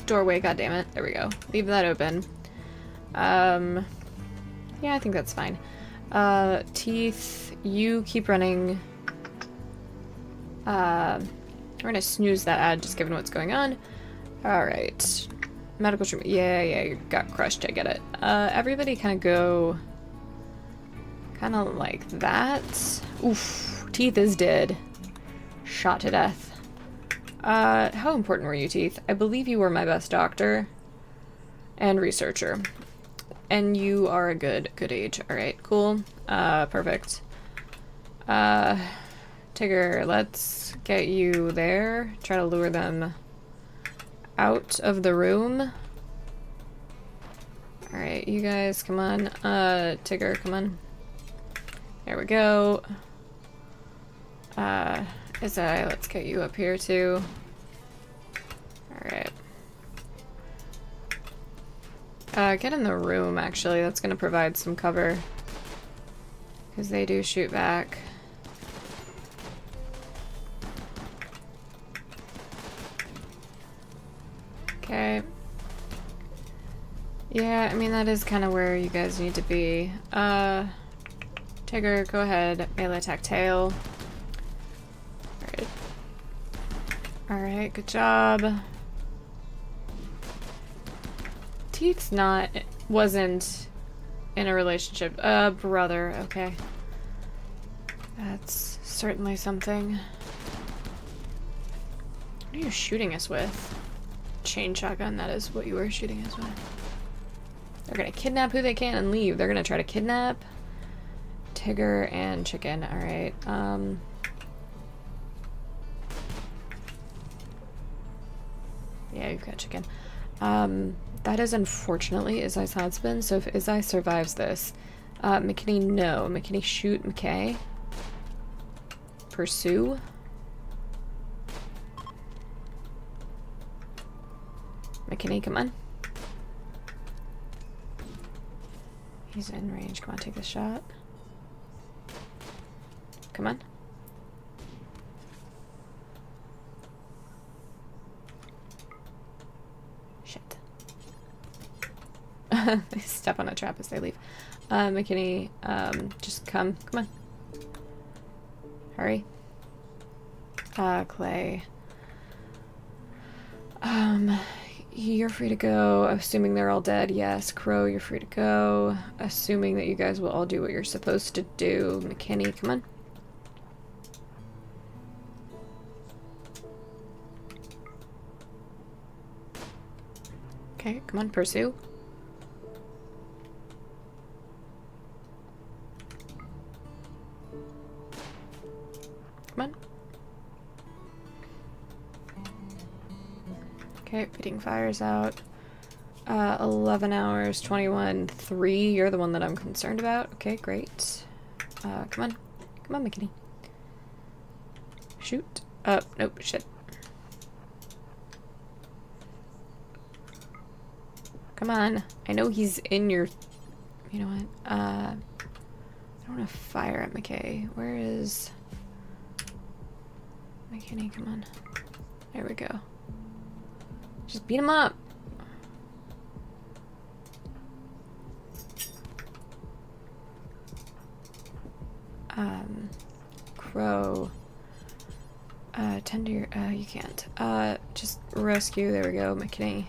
doorway, goddammit. There we go. Leave that open. Yeah, I think that's fine. Teeth, you keep running. We're gonna snooze that ad just given what's going on. Alright. Medical treatment. Yeah, you got crushed. I get it. Everybody kind of go... kind of like that. Oof. Teeth is dead. Shot to death. How important were you, Teeth? I believe you were my best doctor. And researcher. And you are a good age. Alright, cool. Perfect. Tigger, let's get you there. Try to lure them out of the room. Alright, you guys, come on. Tigger, come on. There we go. Izai, let's get you up here too. Alright. Get in the room, actually. That's gonna provide some cover. Because they do shoot back. Okay. Yeah, I mean, that is kind of where you guys need to be. Tigger, go ahead. Melee attack tail. Alright. Alright, good job. Teeth's wasn't in a relationship. Brother, okay. That's certainly something. What are you shooting us with? Chain shotgun, that is what you were shooting us with. They're gonna kidnap who they can and leave. They're gonna try to kidnap Tigger and Chicken. Alright, yeah, you've got Chicken. That is unfortunately Izai's husband, so if Izai survives this, McKinney, no. McKinney, shoot McKay. Pursue. McKinney, come on. He's in range. Come on, take the shot. Come on. Shit. They step on a trap as they leave. McKinney, just come. Come on. Hurry. Clay. You're free to go. Assuming they're all dead. Yes. Crow, you're free to go. Assuming that you guys will all do what you're supposed to do. McKinney, come on. Okay, come on, pursue. Come on. Okay, feeding fires out. 11 hours, 21, 3. You're the one that I'm concerned about. Okay, great. Come on. Come on, McKinney. Shoot. Nope, shit. Come on. I know he's in your... You know what? I don't want to fire at McKay. Where is... McKinney, come on. There we go. Just beat him up. Crow. Tend to your, you can't. Just rescue. There we go. McKinney.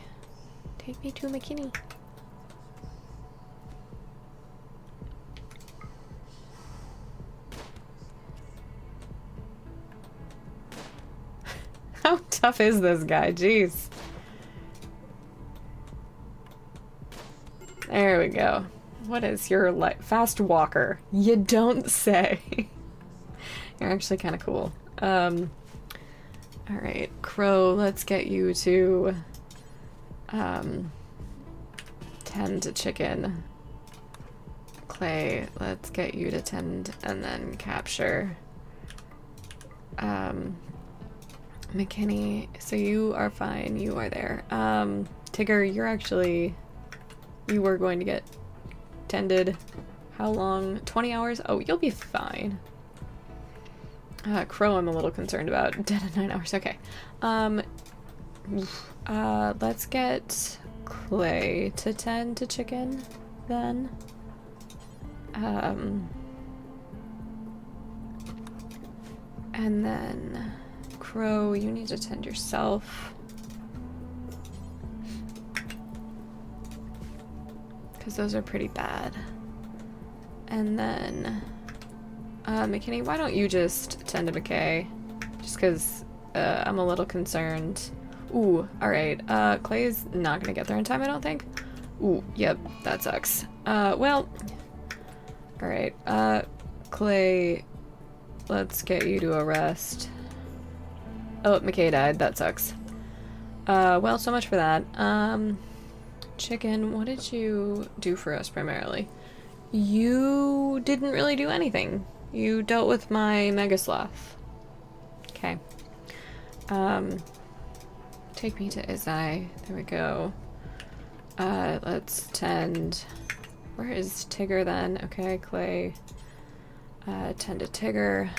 Take me to McKinney. How tough is this guy? Jeez. There we go. What is your fast walker? You don't say. You're actually kind of cool. Alright, Crow, let's get you to tend to Chicken. Clay, let's get you to tend and then capture. McKinney, so you are fine, you are there. Tigger, you're actually... You were going to get tended. How long? 20 hours? Oh, you'll be fine. Crow I'm a little concerned about. Dead at 9 hours. Okay. Let's get Clay to tend to Chicken, then. And then... Crow, you need to tend yourself. Because those are pretty bad. And then... McKinney, why don't you just tend to McKay? Just because I'm a little concerned. Ooh, alright. Clay's not gonna get there in time, I don't think. Ooh, yep, that sucks. Well... Alright, Clay... Let's get you to a rest. Oh, McKay died. That sucks. Well, so much for that. Chicken, what did you do for us primarily? You didn't really do anything. You dealt with my Mega Sloth. Okay. Take me to Izai. There we go. Let's tend... Where is Tigger then? Okay, Clay. Tend to Tigger.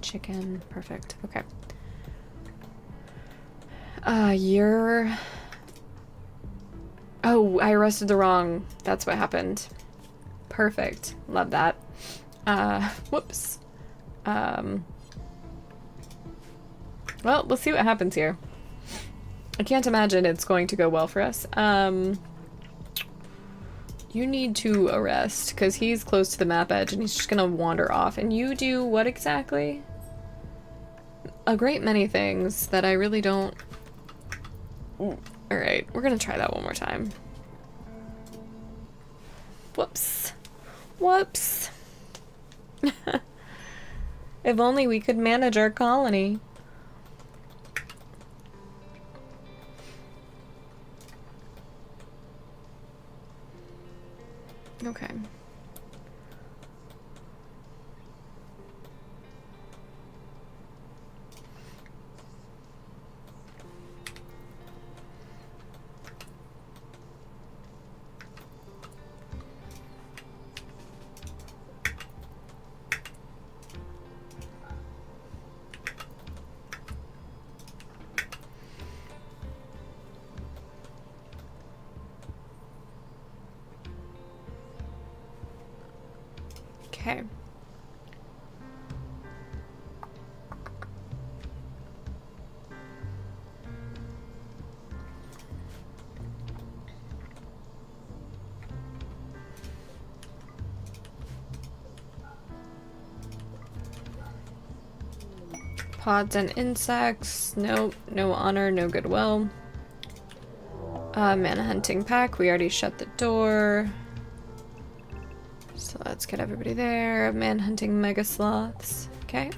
Chicken. Perfect. Okay. You're... Oh, I arrested the wrong... That's what happened. Perfect. Love that. Whoops. Well, we'll see what happens here. I can't imagine it's going to go well for us. You need to arrest, because he's close to the map edge and he's just gonna wander off. And you do what exactly? A great many things that I really don't... Alright, we're gonna try that one more time. Whoops. Whoops. If only we could manage our colony. Okay. Okay. Pods and insects. Nope. No honor, no goodwill. Manhunting pack. We already shut the door. So let's get everybody there. Manhunting mega sloths. Okay.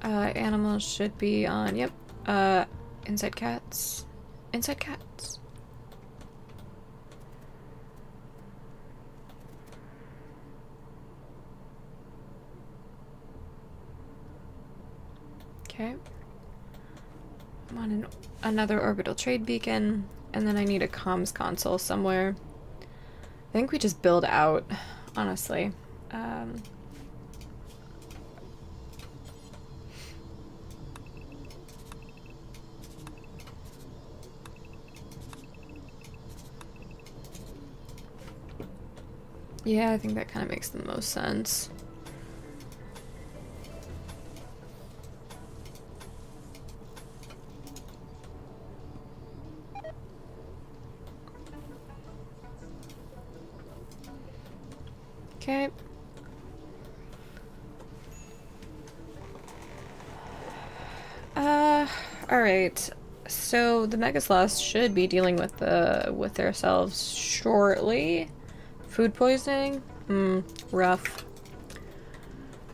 Animals should be on. Yep. Inside cats. Inside cats. Okay. I'm on another orbital trade beacon, and then I need a comms console somewhere. I think we just build out, honestly. Yeah, I think that kind of makes the most sense. Okay. Alright. So the Megasloths should be dealing with themselves shortly. Food poisoning? Rough.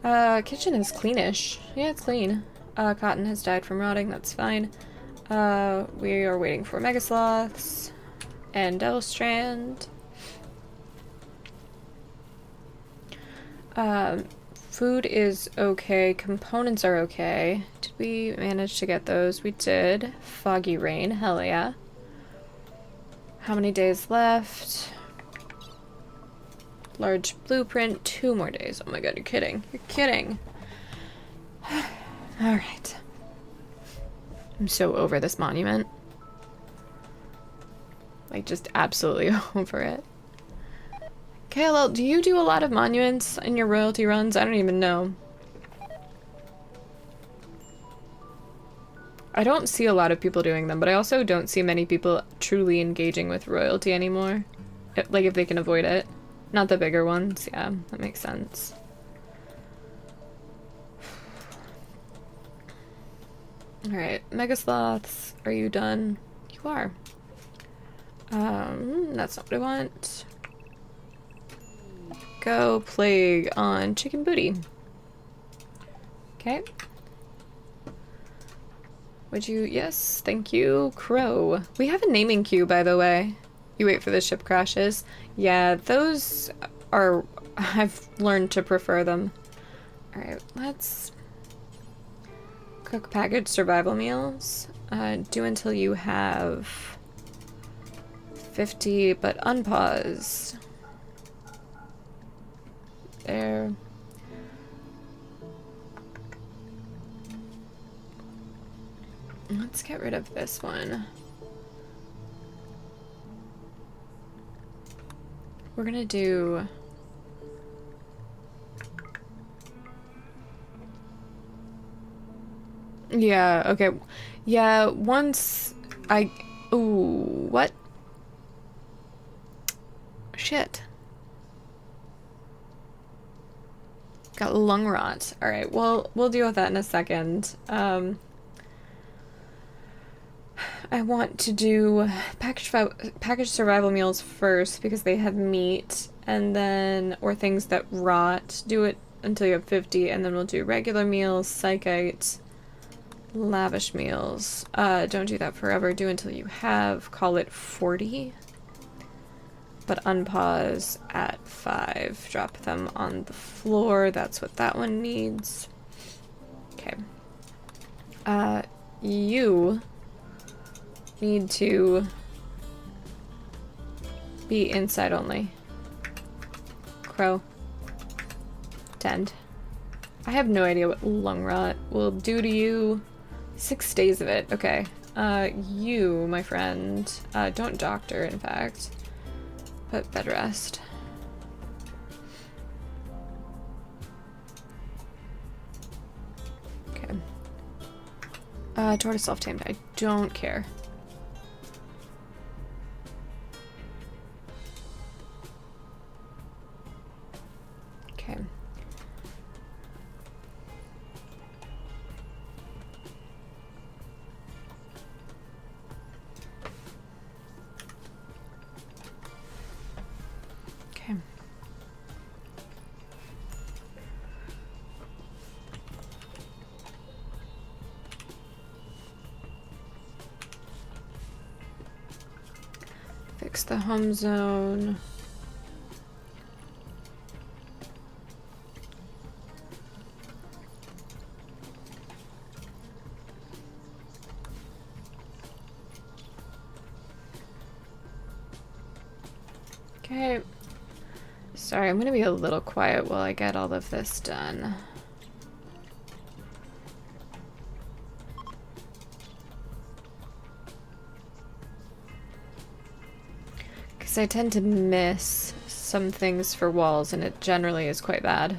Kitchen is cleanish. Yeah, it's clean. Cotton has died from rotting, that's fine. We are waiting for Megasloths and Devil Strand. Food is okay. Components are okay. Did we manage to get those? We did. Foggy rain. Hell yeah. How many days left? Large blueprint. 2 more days. Oh my god, you're kidding. You're kidding. Alright. I'm so over this monument. Like, just absolutely over it. KLL, do you do a lot of monuments in your royalty runs? I don't even know. I don't see a lot of people doing them, but I also don't see many people truly engaging with royalty anymore. Like, if they can avoid it. Not the bigger ones. Yeah, that makes sense. Alright, Megasloths, are you done? You are. That's not what I want. Go plague on chicken booty. Okay. Would you? Yes, thank you. Crow. We have a naming queue, by the way. You wait for the ship crashes. Yeah, those are... I've learned to prefer them. Alright, let's... cook packaged survival meals. Do until you have 50, but unpause. There. Let's get rid of this one. We're gonna do... Yeah, okay. Yeah, once I... Ooh, what? Shit. Got lung rot. Alright, well, we'll deal with that in a second. I want to do package survival meals first because they have meat, and then, or things that rot. Do it until you have 50, and then we'll do regular meals, psychite, lavish meals. Don't do that forever. Do until you have, call it 40. But unpause at 5. Drop them on the floor. That's what that one needs. Okay. You need to be inside only. Crow. Tend. I have no idea what lung rot will do to you. 6 days of it. Okay. You, my friend, don't doctor, in fact. But bed rest. Okay. Tortoise self-tamed. I don't care. Okay. Okay. Fix the home zone. Okay. Sorry, I'm gonna be a little quiet while I get all of this done. Because I tend to miss some things for walls, and it generally is quite bad.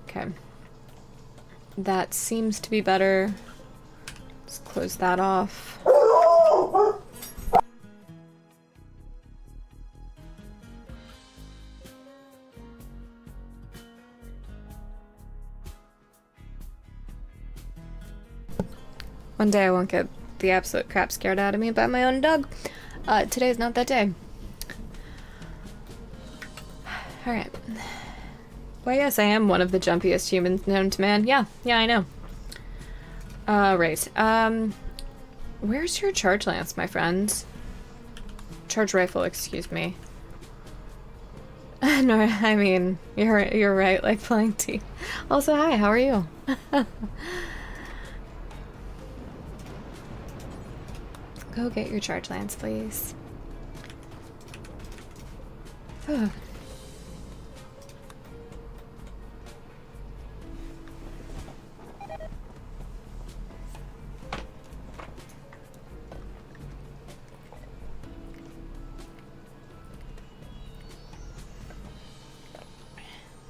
Okay. That seems to be better. Let's close that off. One day I won't get the absolute crap scared out of me by my own dog. Today's not that day. Alright. Well, yes, I am one of the jumpiest humans known to man. Yeah, I know. Right. Where's your charge lance, my friend? Charge rifle, excuse me. No, I mean, you're right, like flying T. Also, hi, how are you? Go get your charge lance, please. Oh.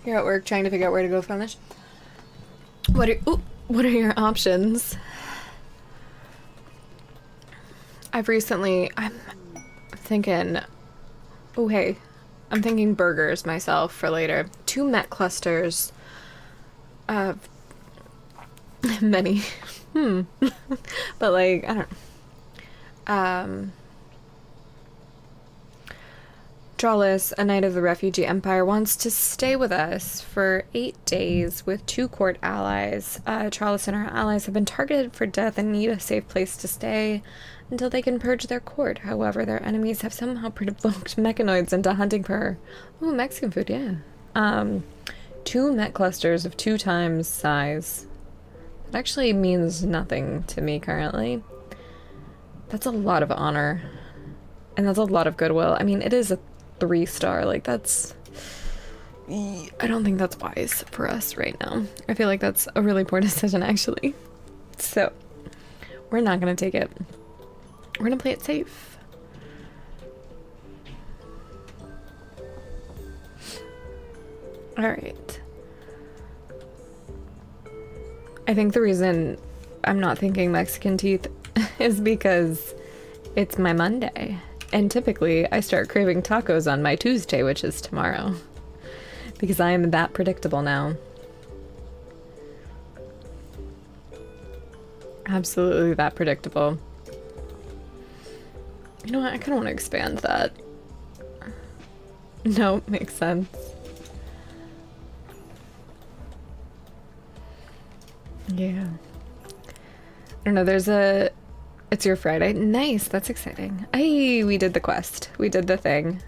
You're at work trying to figure out where to go from this. What are your options? I'm thinking, oh hey, I'm thinking burgers myself for later. 2 met clusters of many. But like, I don't Drawless, a knight of the Refugee Empire, wants to stay with us for 8 days with 2 court allies. Drawless and her allies have been targeted for death and need a safe place to stay until they can purge their court. However, their enemies have somehow provoked mechanoids into hunting for her. Ooh, Mexican food, yeah. 2 met clusters of 2 times size. It actually means nothing to me currently. That's a lot of honor. And that's a lot of goodwill. I mean, it is a 3-star, like that's... I don't think that's wise for us right now. I feel like that's a really poor decision, actually. So, we're not gonna take it. We're gonna play it safe. Alright. I think the reason I'm not thinking Mexican teeth is because it's my Monday. And typically I start craving tacos on my Tuesday, which is tomorrow. Because I am that predictable now. Absolutely that predictable. You know what? I kind of want to expand that. No, makes sense. Yeah. I don't know, there's a... It's your Friday. Nice, that's exciting. We did the quest. We did the thing.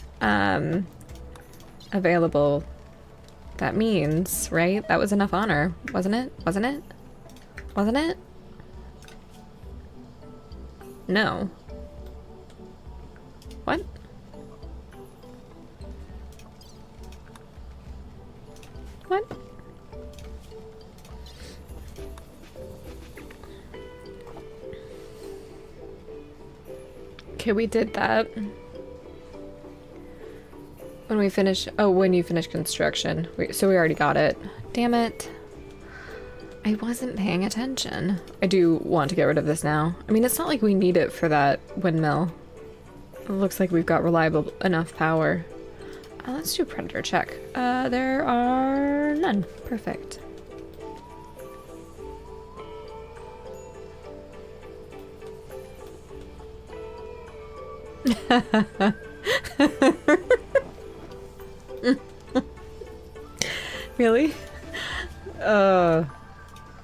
Available. That means, right? That was enough honor, wasn't it? Wasn't it? Wasn't it? No. What? What? Okay, we did that. When we finish... Oh, when you finish construction. So we already got it. Damn it. I wasn't paying attention. I do want to get rid of this now. I mean, it's not like we need it for that windmill. It looks like we've got reliable enough power. Let's do a predator check. There are none. Perfect. Really?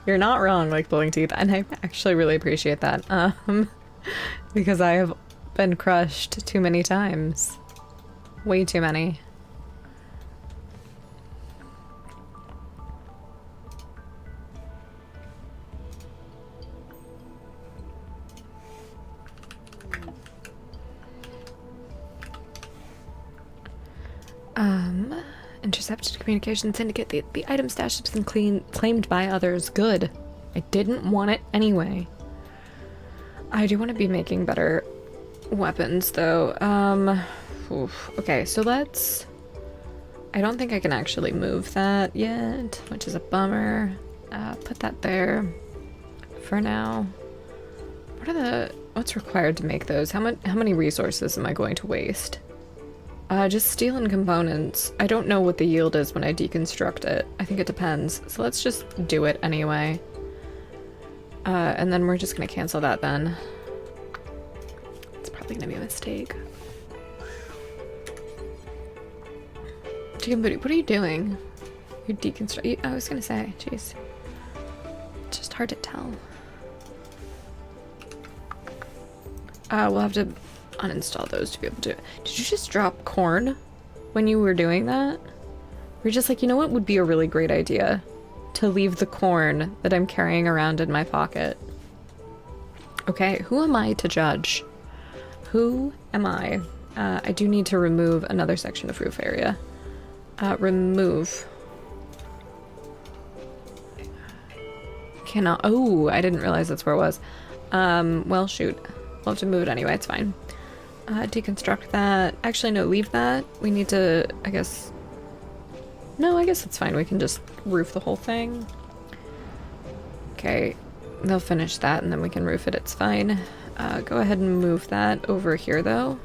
You're not wrong, like pulling teeth, and I actually really appreciate that. Because I have been crushed too many times. Way too many. Intercepted communications indicate the item stash has been claimed by others. Good. I didn't want it anyway. I do want to be making better weapons, though. Okay, so let's... I don't think I can actually move that yet, which is a bummer. Put that there for now. What's required to make those? How many resources am I going to waste? Just steel and components. I don't know what the yield is when I deconstruct it. I think it depends. So let's just do it anyway. And then we're just gonna cancel that then. It's probably gonna be a mistake. Chicken Booty, what are you doing? You're deconstructing. I was gonna say, jeez. It's just hard to tell. We'll have to uninstall those to be able to... Did you just drop corn when you were doing that? We're just like, you know what would be a really great idea? To leave the corn that I'm carrying around in my pocket. Okay, who am I to judge? Who am I? I do need to remove another section of roof area. Remove. Cannot... Oh, I didn't realize that's where it was. Well, shoot. We'll have to move it anyway, it's fine. Deconstruct that. Actually, no, leave that. We need to, I guess... No, I guess it's fine. We can just roof the whole thing. Okay, they'll finish that and then we can roof it. It's fine. Go ahead and move that over here, though.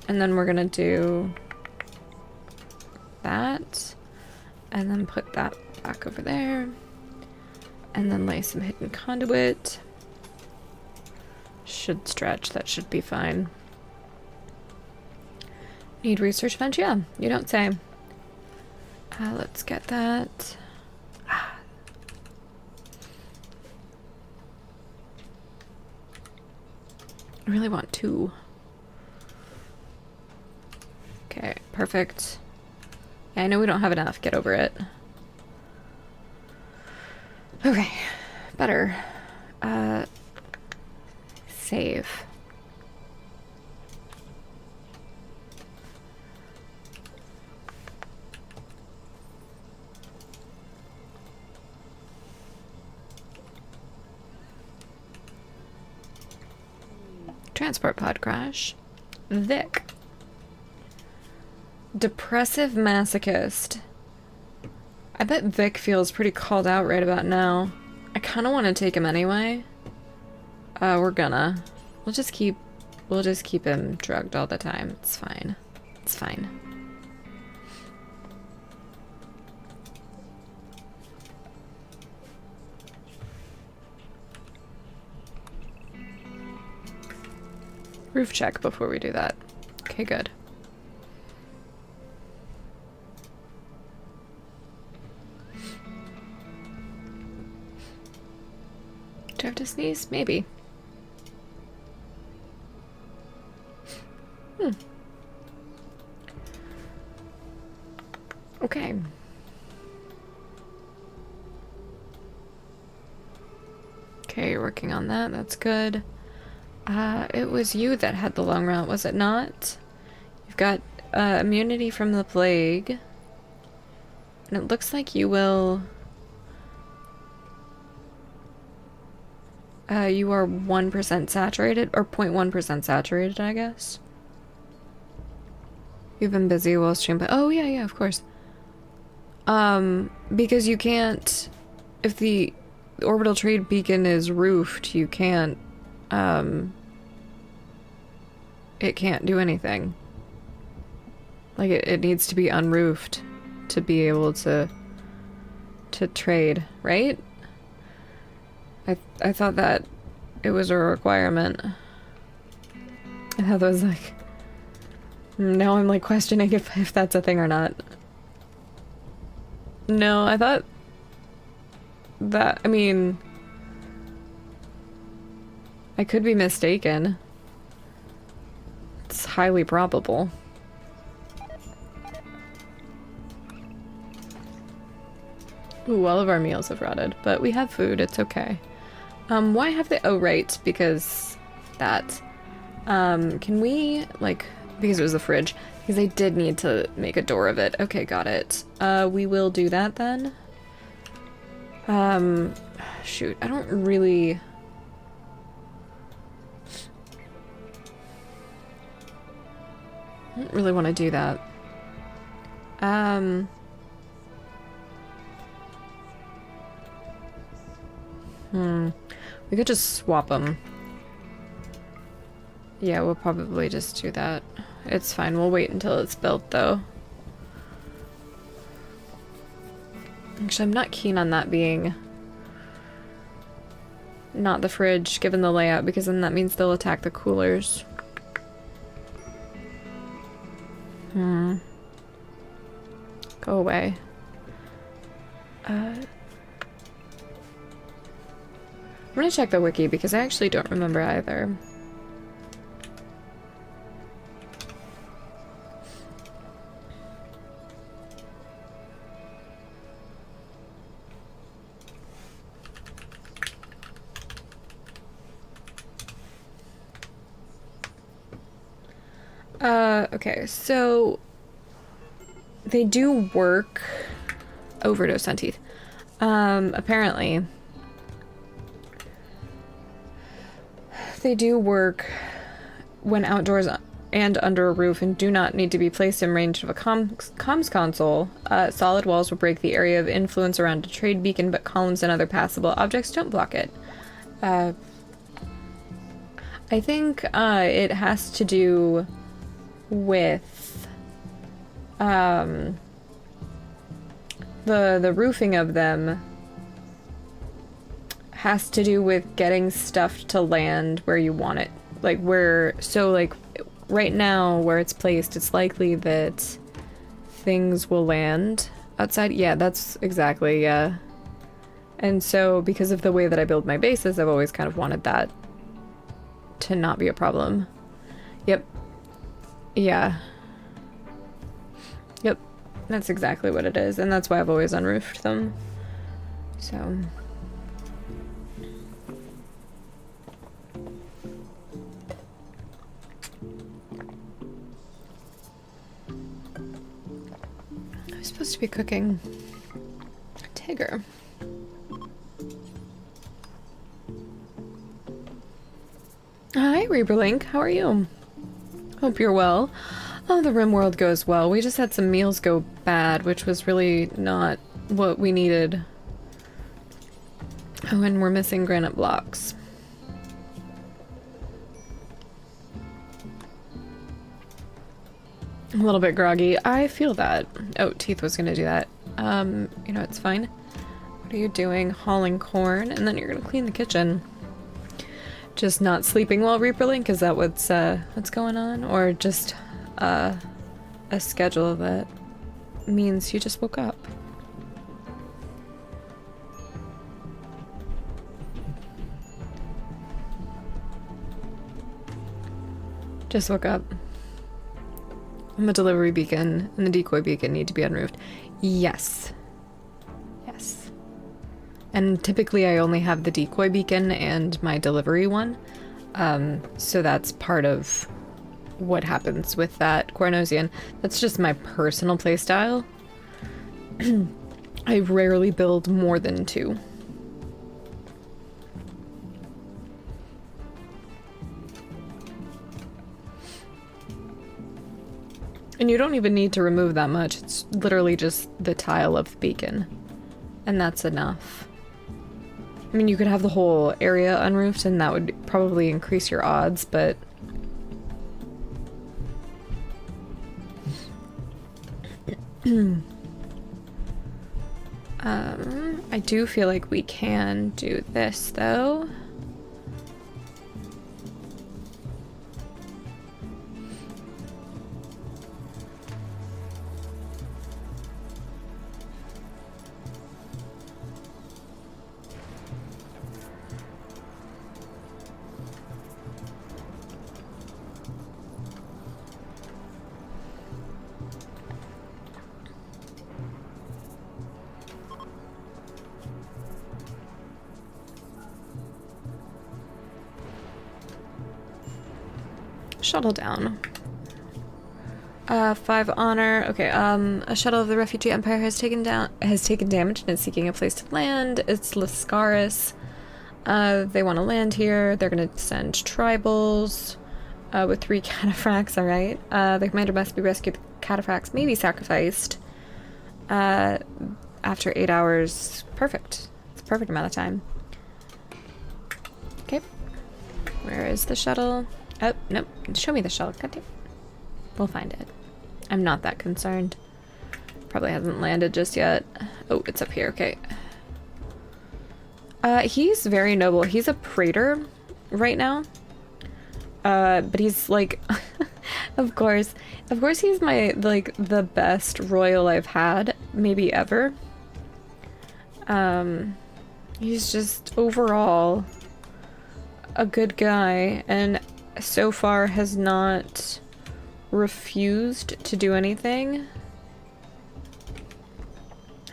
And then we're gonna do that. And then put that back over there. And then lay some hidden conduit. Should stretch, that should be fine. Need research bench? Yeah, you don't say. Let's get that. I really want 2. Okay, perfect. Yeah, I know we don't have enough, get over it. Okay, better. Save. Transport pod crash. Vic. Depressive masochist. I bet Vic feels pretty called out right about now. I kind of want to take him anyway. We're gonna. We'll just keep him drugged all the time. It's fine. It's fine. Roof check before we do that. Okay, good. Do I have to sneeze? Maybe. Okay. Okay, you're working on that. That's good. It was you that had the long route, was it not? You've got immunity from the plague. And it looks like you will... you are 1% saturated, or 0.1% saturated, I guess. You've been busy while stream... Oh, yeah, of course. Because you can't... If the orbital trade beacon is roofed, you can't, it can't do anything. Like, it needs to be unroofed to be able to trade, right? I thought that it was a requirement. I thought that was like... Now I'm like questioning if that's a thing or not. No, I thought that, I mean... I could be mistaken. It's highly probable. Ooh, all of our meals have rotted, but we have food, it's okay. Why have they- oh right, because that. Can we, like, because it was the fridge, because I did need to make a door of it. Okay, got it. We will do that then. Shoot, I don't really... I don't really want to do that. We could just swap them. Yeah, we'll probably just do that. It's fine, we'll wait until it's built, though. Actually, I'm not keen on that being... not the fridge, given the layout, because then that means they'll attack the coolers. Go away. I'm gonna check the wiki because I actually don't remember either. Okay, so they do work. Overdose on teeth. Apparently they do work when outdoors and under a roof and do not need to be placed in range of a comms console. Solid walls will break the area of influence around a trade beacon, but columns and other passable objects don't block it. I think it has to do with the roofing of them has to do with getting stuff to land where you want it. Like so like right now where it's placed, it's likely that things will land outside. Yeah, that's exactly, yeah. And so because of the way that I build my bases, I've always kind of wanted that to not be a problem. Yep. Yeah. Yep. That's exactly what it is, and that's why I've always unroofed them. So... I was supposed to be cooking Tigger. Hi, Reaperlink. How are you? Hope you're well. Oh, the Rimworld goes well. We just had some meals go bad, which was really not what we needed. Oh, and we're missing granite blocks. A little bit groggy. I feel that. Oh, Teeth was gonna do that. You know, it's fine. What are you doing? Hauling corn, and then you're gonna clean the kitchen. Just not sleeping while Reaper Link? Is that what's going on? Or just, a schedule that means you just woke up? Just woke up. The delivery beacon and the decoy beacon need to be unroofed. Yes. Yes. And typically I only have the decoy beacon and my delivery one. So that's part of what happens with that Cornosian. That's just my personal playstyle. I rarely build more than 2. And you don't even need to remove that much. It's literally just the tile of the beacon. And that's enough. I mean, you could have the whole area unroofed and that would probably increase your odds, but... I do feel like we can do this, though. Shuttle down. 5 honor. Okay, a shuttle of the refugee empire has taken damage and is seeking a place to land. It's Lascaris. They want to land here. They're gonna send tribals with 3 cataphracts. All right. The commander must be rescued. The cataphracts may be sacrificed after 8 hours. Perfect. It's a perfect amount of time. Okay. Where is the shuttle? Oh, nope. Show me the shuttle. Goddamn. We'll find it. I'm not that concerned. Probably hasn't landed just yet. Oh, it's up here. Okay. He's very noble. He's a praetor right now. But he's like, of course he's my, like, the best royal I've had, maybe ever. He's just overall a good guy and so far has not refused to do anything.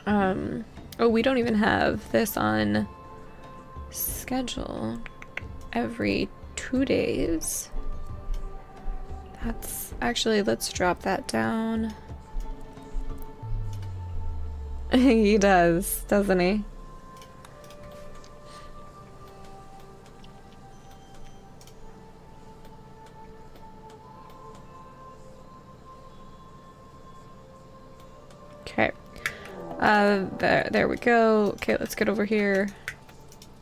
Oh, we don't even have this on schedule every 2 days. That's actually, let's drop that down. He does, doesn't he? Okay. There we go. Okay, let's get over here.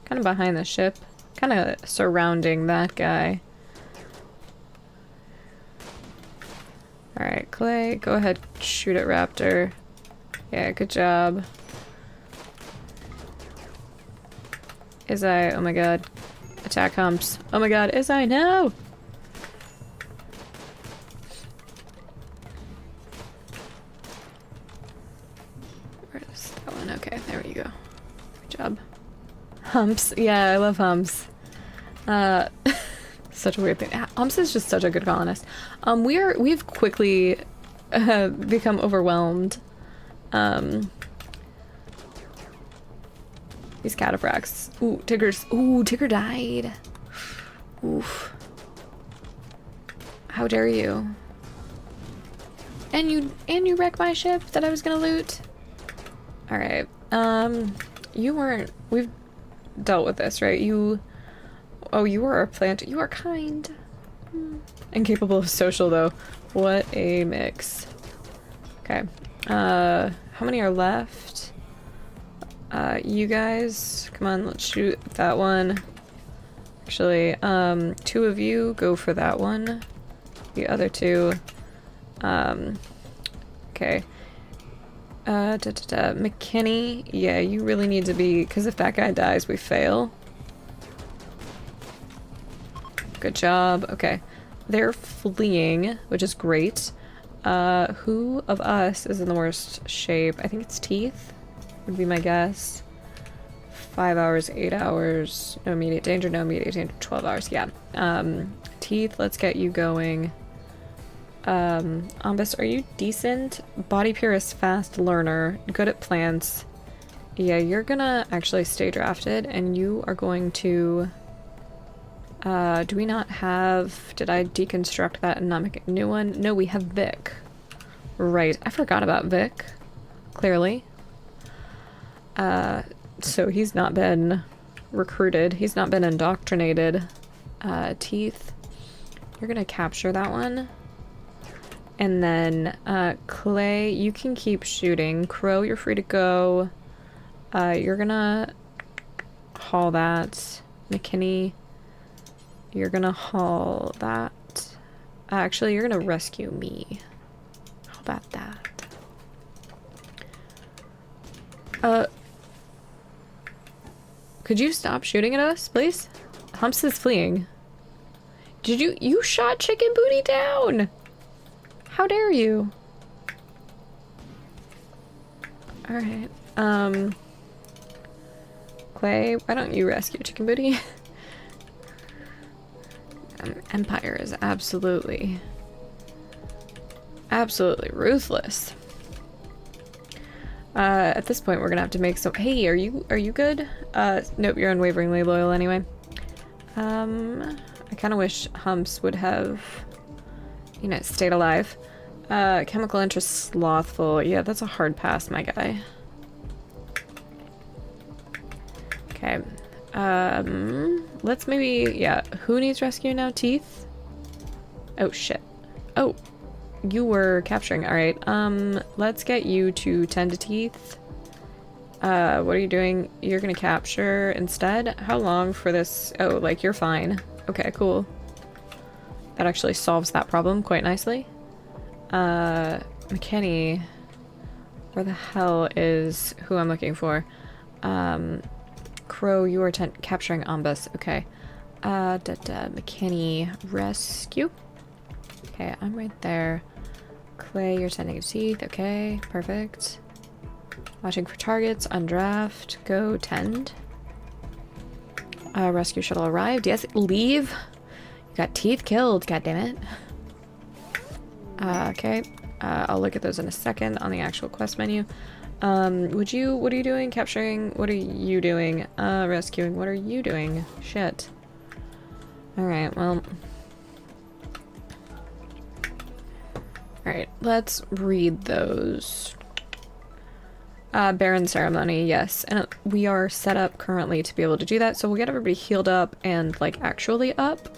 Kind of behind the ship. Kind of surrounding that guy. Alright, Clay, go ahead, shoot at Raptor. Yeah, good job. Izai, oh my god. Attack humps. Oh my god, Izai, no! Where's that one? Okay, there we go. Good job. Humps. Yeah, I love humps. Such a weird thing. Humps is just such a good colonist. We've quickly become overwhelmed. These cataphracts. Ooh, Tigger's. Ooh, Tigger died. Oof. How dare you? And you wreck my ship that I was gonna loot. All right. You weren't. We've dealt with this, right? You. Oh, you are a plant. You are kind. Incapable of social, though. What a mix. Okay. How many are left? You guys, come on, let's shoot that one. Actually, two of you go for that one. The other two, okay. McKinney, yeah, you really need to be, because if that guy dies, we fail. Good job. Okay. They're fleeing, which is great. Who of us is in the worst shape? I think it's Teeth, would be my guess. 5 hours, 8 hours, no immediate danger, 12 hours, yeah. Teeth, let's get you going. Ombus, are you decent? Body Purist, fast learner, good at plants. Yeah, you're gonna actually stay drafted, and you are going to... do we not have... Did I deconstruct that and not make a new one? No, we have Vic. Right, I forgot about Vic. Clearly. So he's not been recruited. He's not been indoctrinated. Teeth. You're gonna capture that one. And then, Clay, you can keep shooting. Crow, you're free to go. You're gonna haul that. McKinney, you're gonna haul that. Actually, you're gonna rescue me. How about that? Could you stop shooting at us, please? Humps is fleeing. Did you shot Chicken Booty down? How dare you? Alright, Clay, why don't you rescue Chicken Booty? Empire is absolutely ruthless. At this point, we're gonna have to make some. Hey, are you good? Nope, you're unwaveringly loyal anyway. I kind of wish Humps would have, you know, stayed alive. Chemical interest slothful. Yeah, that's a hard pass, my guy. Okay. Let's maybe, yeah. Who needs rescue now? Teeth? Oh, shit. Oh. You were capturing. Alright, let's get you to tend to Teeth. What are you doing? You're gonna capture instead? How long for this? Oh, like, you're fine. Okay, cool. That actually solves that problem quite nicely. McKinney. Where the hell is who I'm looking for? Crow, you are capturing Ombus. Okay. McKinney, rescue. Okay, I'm right there. Clay, you're tending to Teeth. Okay, perfect. Watching for targets. Undraft. Go tend. Rescue shuttle arrived. Yes, leave. You got Teeth killed. God damn it. Okay. I'll look at those in a second on the actual quest menu. What are you doing? Capturing? What are you doing? Rescuing? What are you doing? Shit. Alright, well... Alright, let's read those. Baron ceremony, yes. And we are set up currently to be able to do that, so we'll get everybody healed up and, like, actually up.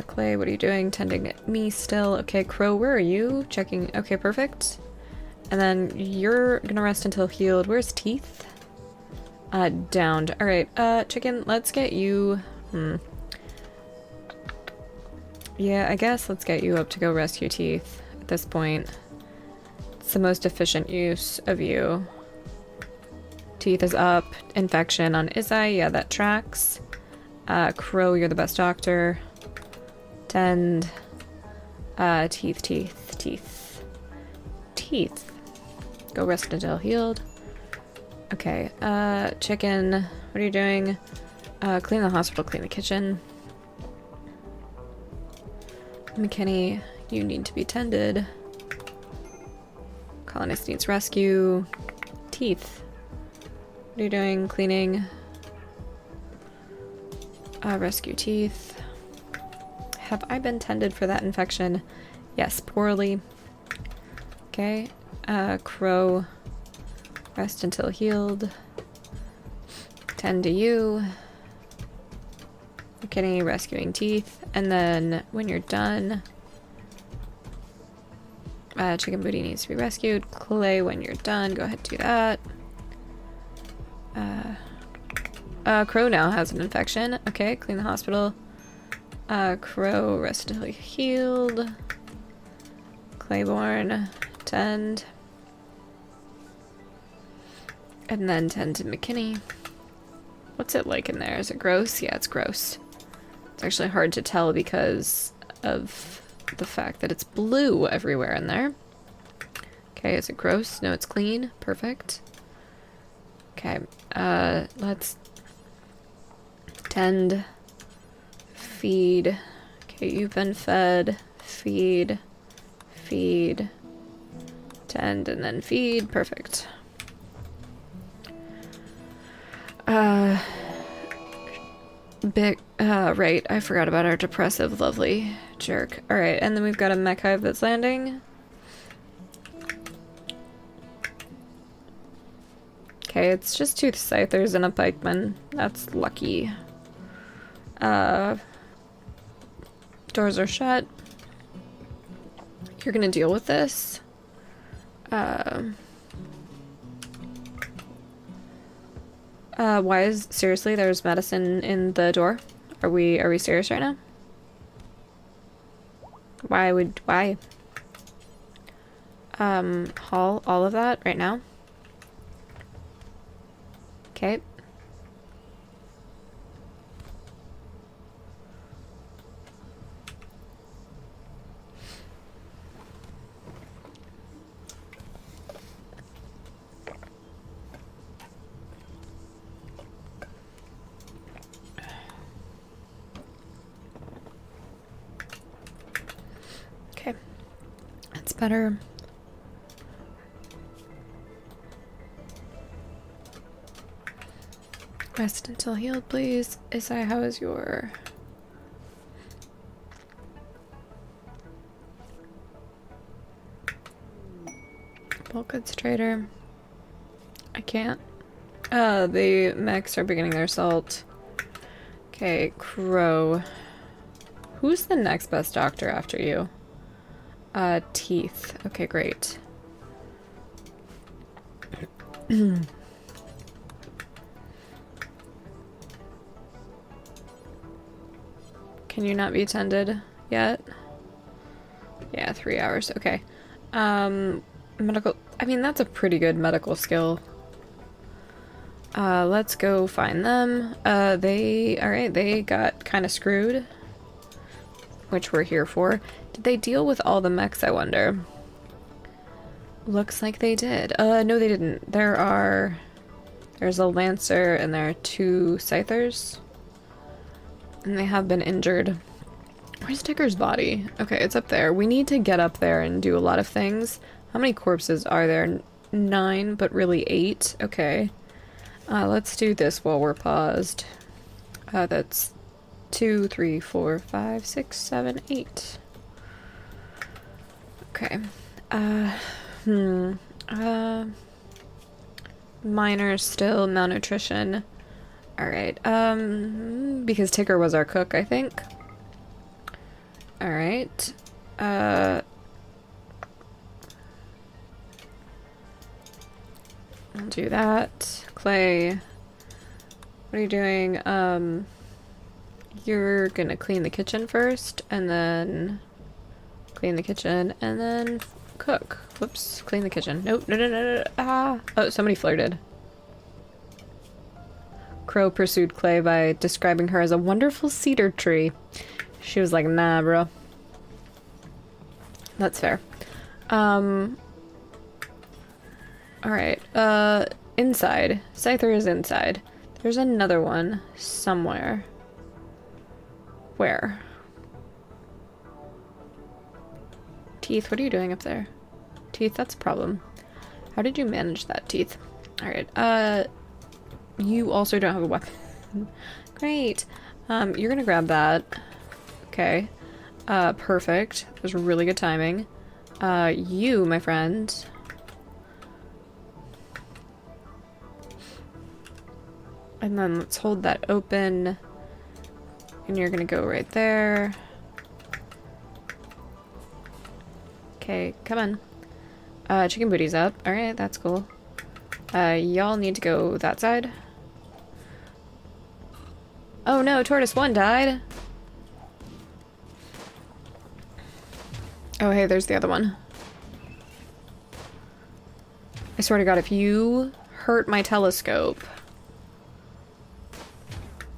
Clay, what are you doing? Tending at me still. Okay, Crow, where are you? Checking. Okay, perfect. And then you're gonna rest until healed. Where's Teeth? Downed. Alright, Chicken, let's get you... Yeah, I guess let's get you up to go rescue Teeth at this point. It's the most efficient use of you. Teeth is up. Infection on Izai. Yeah, that tracks. Crow, you're the best doctor. Tend. Teeth. Go rest until healed. Okay, Chicken, what are you doing? Clean the hospital, clean the kitchen. McKinney, you need to be tended. Colonist needs rescue. Teeth. What are you doing? Cleaning. Rescue Teeth. Have I been tended for that infection? Yes, poorly. Okay. Crow. Rest until healed. Tend to you. McKinney, rescuing Teeth. And then when you're done, Chicken Booty needs to be rescued. Clay, when you're done, go ahead and do that. Crow now has an infection. Okay, clean the hospital. Crow rest until healed. Claiborne, tend. And then tend to McKinney. What's it like in there? Is it gross? Yeah, it's gross. It's actually hard to tell because of the fact that it's blue everywhere in there. Okay, is it gross? No, it's clean. Perfect. Okay, let's tend, feed. Okay, you've been fed. Feed, feed, tend, and then feed. Perfect. Right, I forgot about our depressive, lovely jerk. Alright, and then we've got a mech hive that's landing. Okay, it's just two scythers and a pikeman. That's lucky. Doors are shut. You're gonna deal with this. Why is seriously there's medicine in the door? Are we serious right now? Why? Haul all of that right now. Okay. Okay. That's better. Rest until healed, please. Isai, how is your... bulk goods trader? I can't. The mechs are beginning their assault. Okay, Crow. Who's the next best doctor after you? Teeth. Okay, great. Can you not be tended yet? Yeah, 3 hours. Okay. Medical... I mean, that's a pretty good medical skill. Let's go find them. Alright, they got kind of screwed. Which we're here for. Did they deal with all the mechs, I wonder? Looks like they did. No they didn't. There's a lancer and there are 2 scythers. And they have been injured. Where's Ticker's body? Okay, it's up there. We need to get up there and do a lot of things. How many corpses are there? 9, but really 8. Okay. Let's do this while we're paused. That's 2, 3, 4, 5, 6, 7, 8. Okay. Minor still, malnutrition. Alright, because Ticker was our cook, I think. Alright. I'll do that. Clay, what are you doing? You're gonna clean the kitchen first, and then clean the kitchen, and then cook. Whoops, clean the kitchen. Nope, no. Ah! Oh, somebody flirted. Crow pursued Clay by describing her as a wonderful cedar tree. She was like, nah, bro. That's fair. Alright, inside. Scyther is inside. There's another one somewhere. Where? Teeth, what are you doing up there? Teeth, that's a problem. How did you manage that, Teeth? Alright, you also don't have a weapon. Great. You're gonna grab that. Okay. Perfect. That was really good timing. You, my friend. And then let's hold that open. And you're gonna go right there. Okay, come on. Chicken booty's up. Alright, that's cool. Y'all need to go that side. Oh no, Tortoise 1 died. Oh hey, there's the other one. I swear to God, if you hurt my telescope,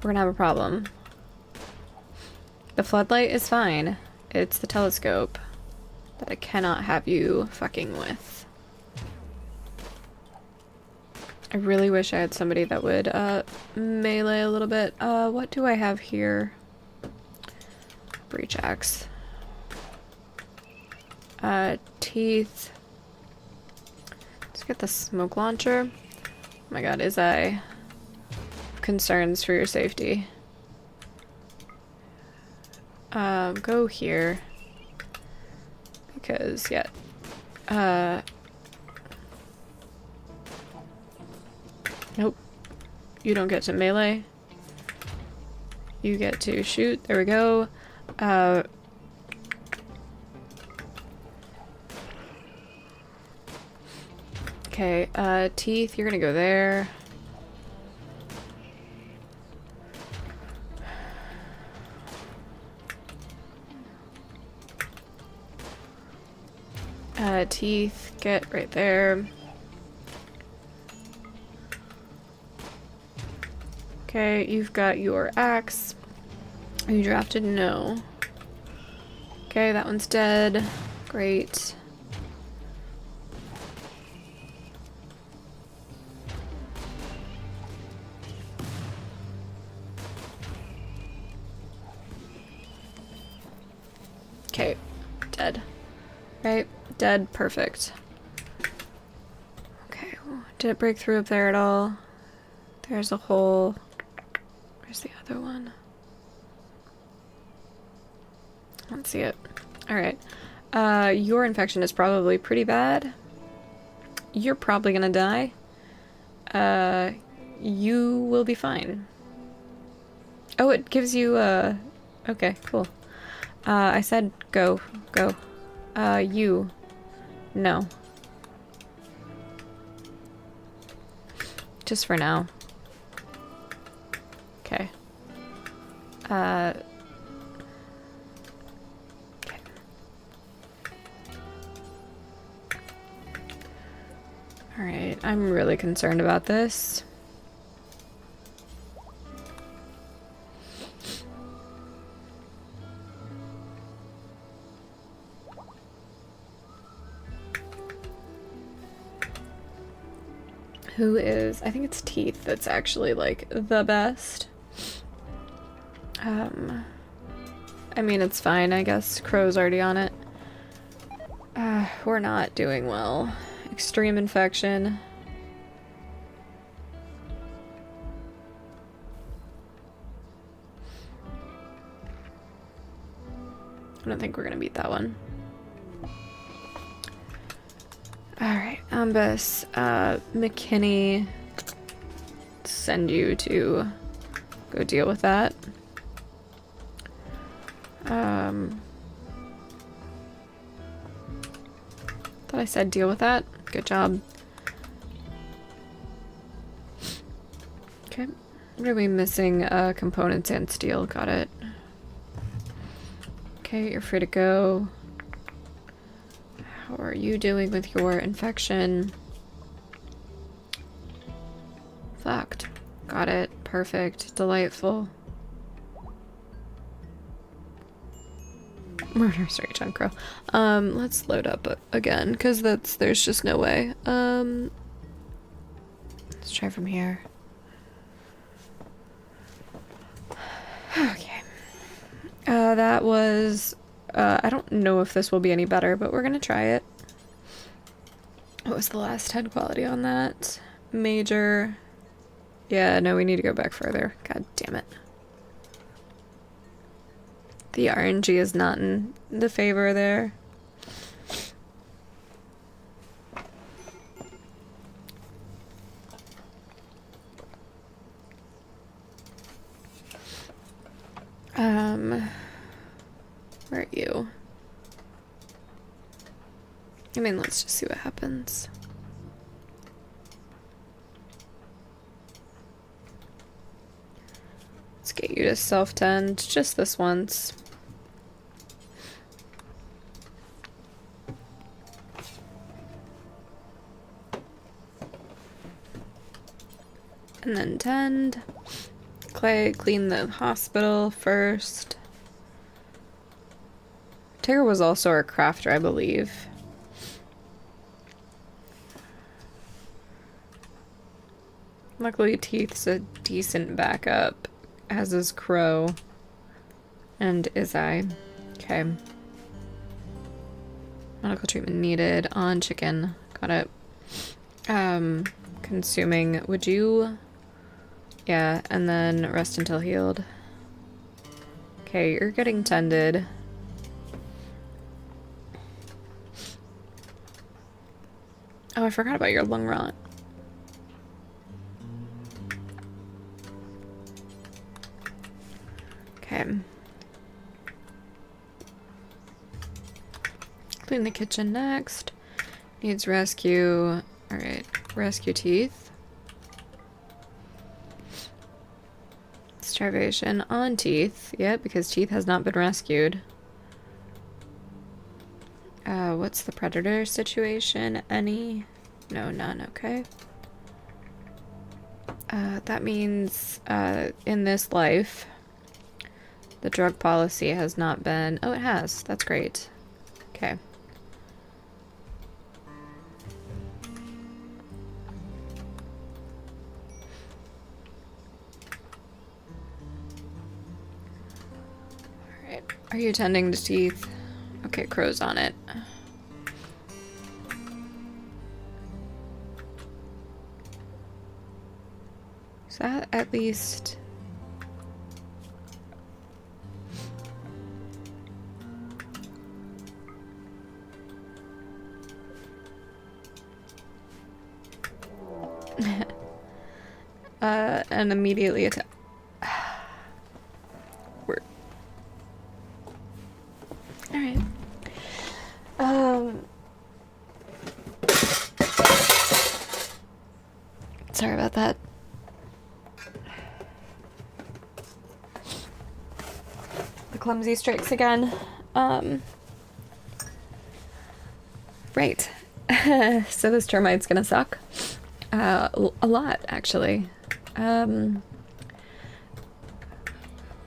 we're gonna have a problem. The floodlight is fine. It's the telescope that I cannot have you fucking with. I really wish I had somebody that would melee a little bit. What do I have here? Breach axe. Teeth. Let's get the smoke launcher. Oh my god, is I concerns for your safety. Go here. Because, yeah. Nope. You don't get to melee. You get to shoot. There we go. Okay, teeth, you're gonna go there. Teeth, get right there. Okay, you've got your axe. Are you drafted? No. Okay, that one's dead. Great. Okay, dead. Right, dead, perfect. Okay, did it break through up there at all? There's a hole. Where's the other one? I don't see it. Alright. Your infection is probably pretty bad. You're probably gonna die. You will be fine. Oh, it gives you, okay, cool. I said go. Go. You. No. Just for now. Okay. Okay. Alright, I'm really concerned about this. Who is... I think it's Teeth that's actually, like, the best. I mean, it's fine, I guess. Crow's already on it. We're not doing well. Extreme infection. I don't think we're gonna beat that one. Alright, Ambus, McKinney, send you to go deal with that. Thought I said deal with that. Good job. Okay, what are we missing? Components and steel, got it. Okay, you're free to go. How are you doing with your infection? Fucked. Got it. Perfect. Delightful. Murderous Rage on Crow. Let's load up again, because there's just no way. Let's try from here. Okay. That was... I don't know if this will be any better, but we're gonna try it. What was the last head quality on that? Major. Yeah, no, we need to go back further. God damn it. The RNG is not in the favor there. Where are you? I mean, let's just see what happens. Let's get you to self-tend just this once. And then tend. Clay, clean the hospital first. Tigger was also our crafter, I believe. Luckily, Teeth's a decent backup, as is Crow. And Izai. Okay. Medical treatment needed on chicken. Got it. Consuming. Would you... Yeah, and then rest until healed. Okay, you're getting tended. Oh, I forgot about your lung rot. Okay. Clean the kitchen next. Needs rescue. Alright, rescue Teeth. Starvation on Teeth. Yeah, because Teeth has not been rescued. What's the predator situation? Any? No, none. Okay. That means, in this life, the drug policy has not been... Oh, it has. That's great. Okay. Alright. Are you tending to Teeth? Okay, Crow's on it. Is that at least... and immediately attack. Word. Alright. Sorry about that. The clumsy strikes again. Right. So this termite's gonna suck. A lot, actually.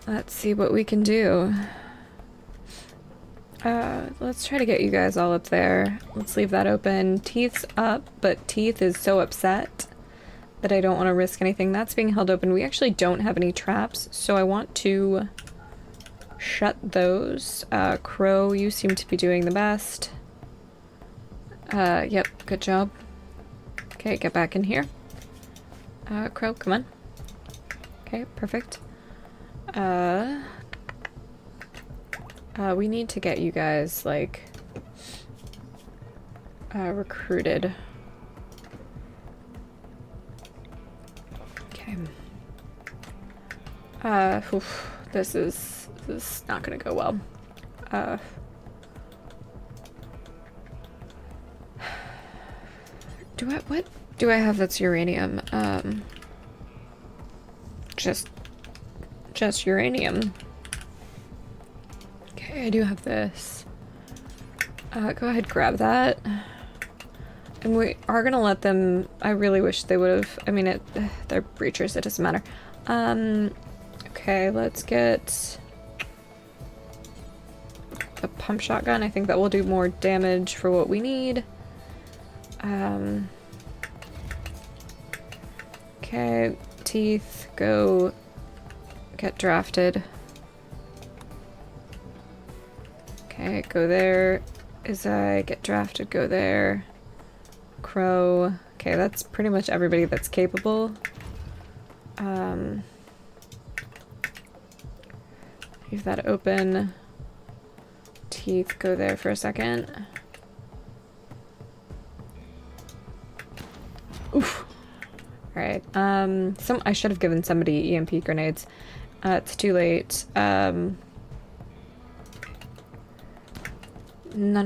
Let's see what we can do. Let's try to get you guys all up there. Let's leave that open. Teeth's up, but Teeth is so upset that I don't want to risk anything. That's being held open. We actually don't have any traps, so I want to shut those. Crow, you seem to be doing the best. Yep, good job. Okay, get back in here. Crow, come on. Okay, perfect. We need to get you guys, like, recruited. Okay. Oof, this is not gonna go well. What do I have that's uranium? Just uranium. Okay, I do have this. Go ahead, grab that. And we are gonna let them... I really wish they would have... I mean, they're breachers, it doesn't matter. Okay, let's get a pump shotgun. I think that will do more damage for what we need. Okay, Teeth, go get drafted. Okay, go there. Izai, get drafted, go there. Crow. Okay, that's pretty much everybody that's capable. Leave that open. Teeth, go there for a second. Oof. Alright, I should have given somebody EMP grenades. It's too late. None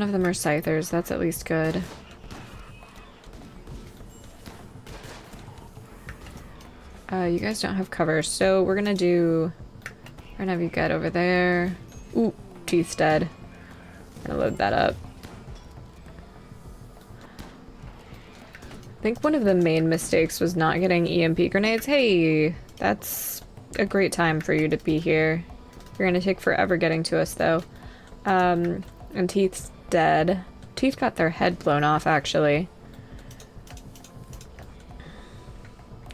of them are scythers, that's at least good. You guys don't have cover, so we're gonna do We're gonna have you get over there. Ooh, teeth's dead. I'm gonna load that up. I think one of the main mistakes was not getting EMP grenades. Hey, that's a great time for you to be here. You're gonna take forever getting to us, though. And Teeth's dead. Teeth got their head blown off, actually.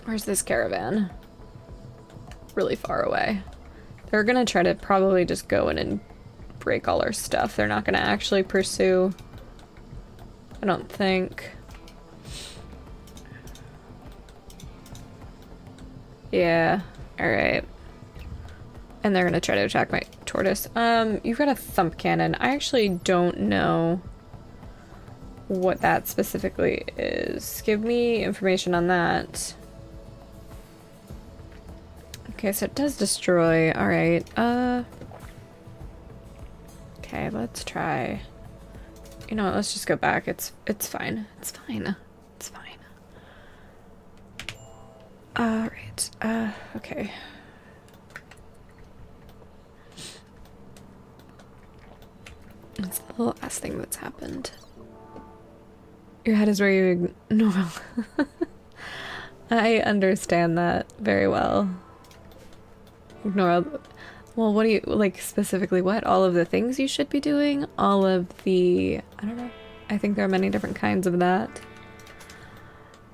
Where's this caravan? Really far away. They're gonna try to probably just go in and break all our stuff. They're not gonna actually pursue. I don't think. Yeah, alright. And they're gonna try to attack my tortoise. You've got a thump cannon. I actually don't know what that specifically is. Give me information on that. Okay, so it does destroy. Alright, okay, let's try. You know what, let's just go back. It's fine. It's fine. It's fine. Alright, okay. That's the last thing that's happened. Your head is where you ignore. I understand that very well. Ignore. Well, what do you like specifically? What? All of the things you should be doing? All of the. I don't know. I think there are many different kinds of that.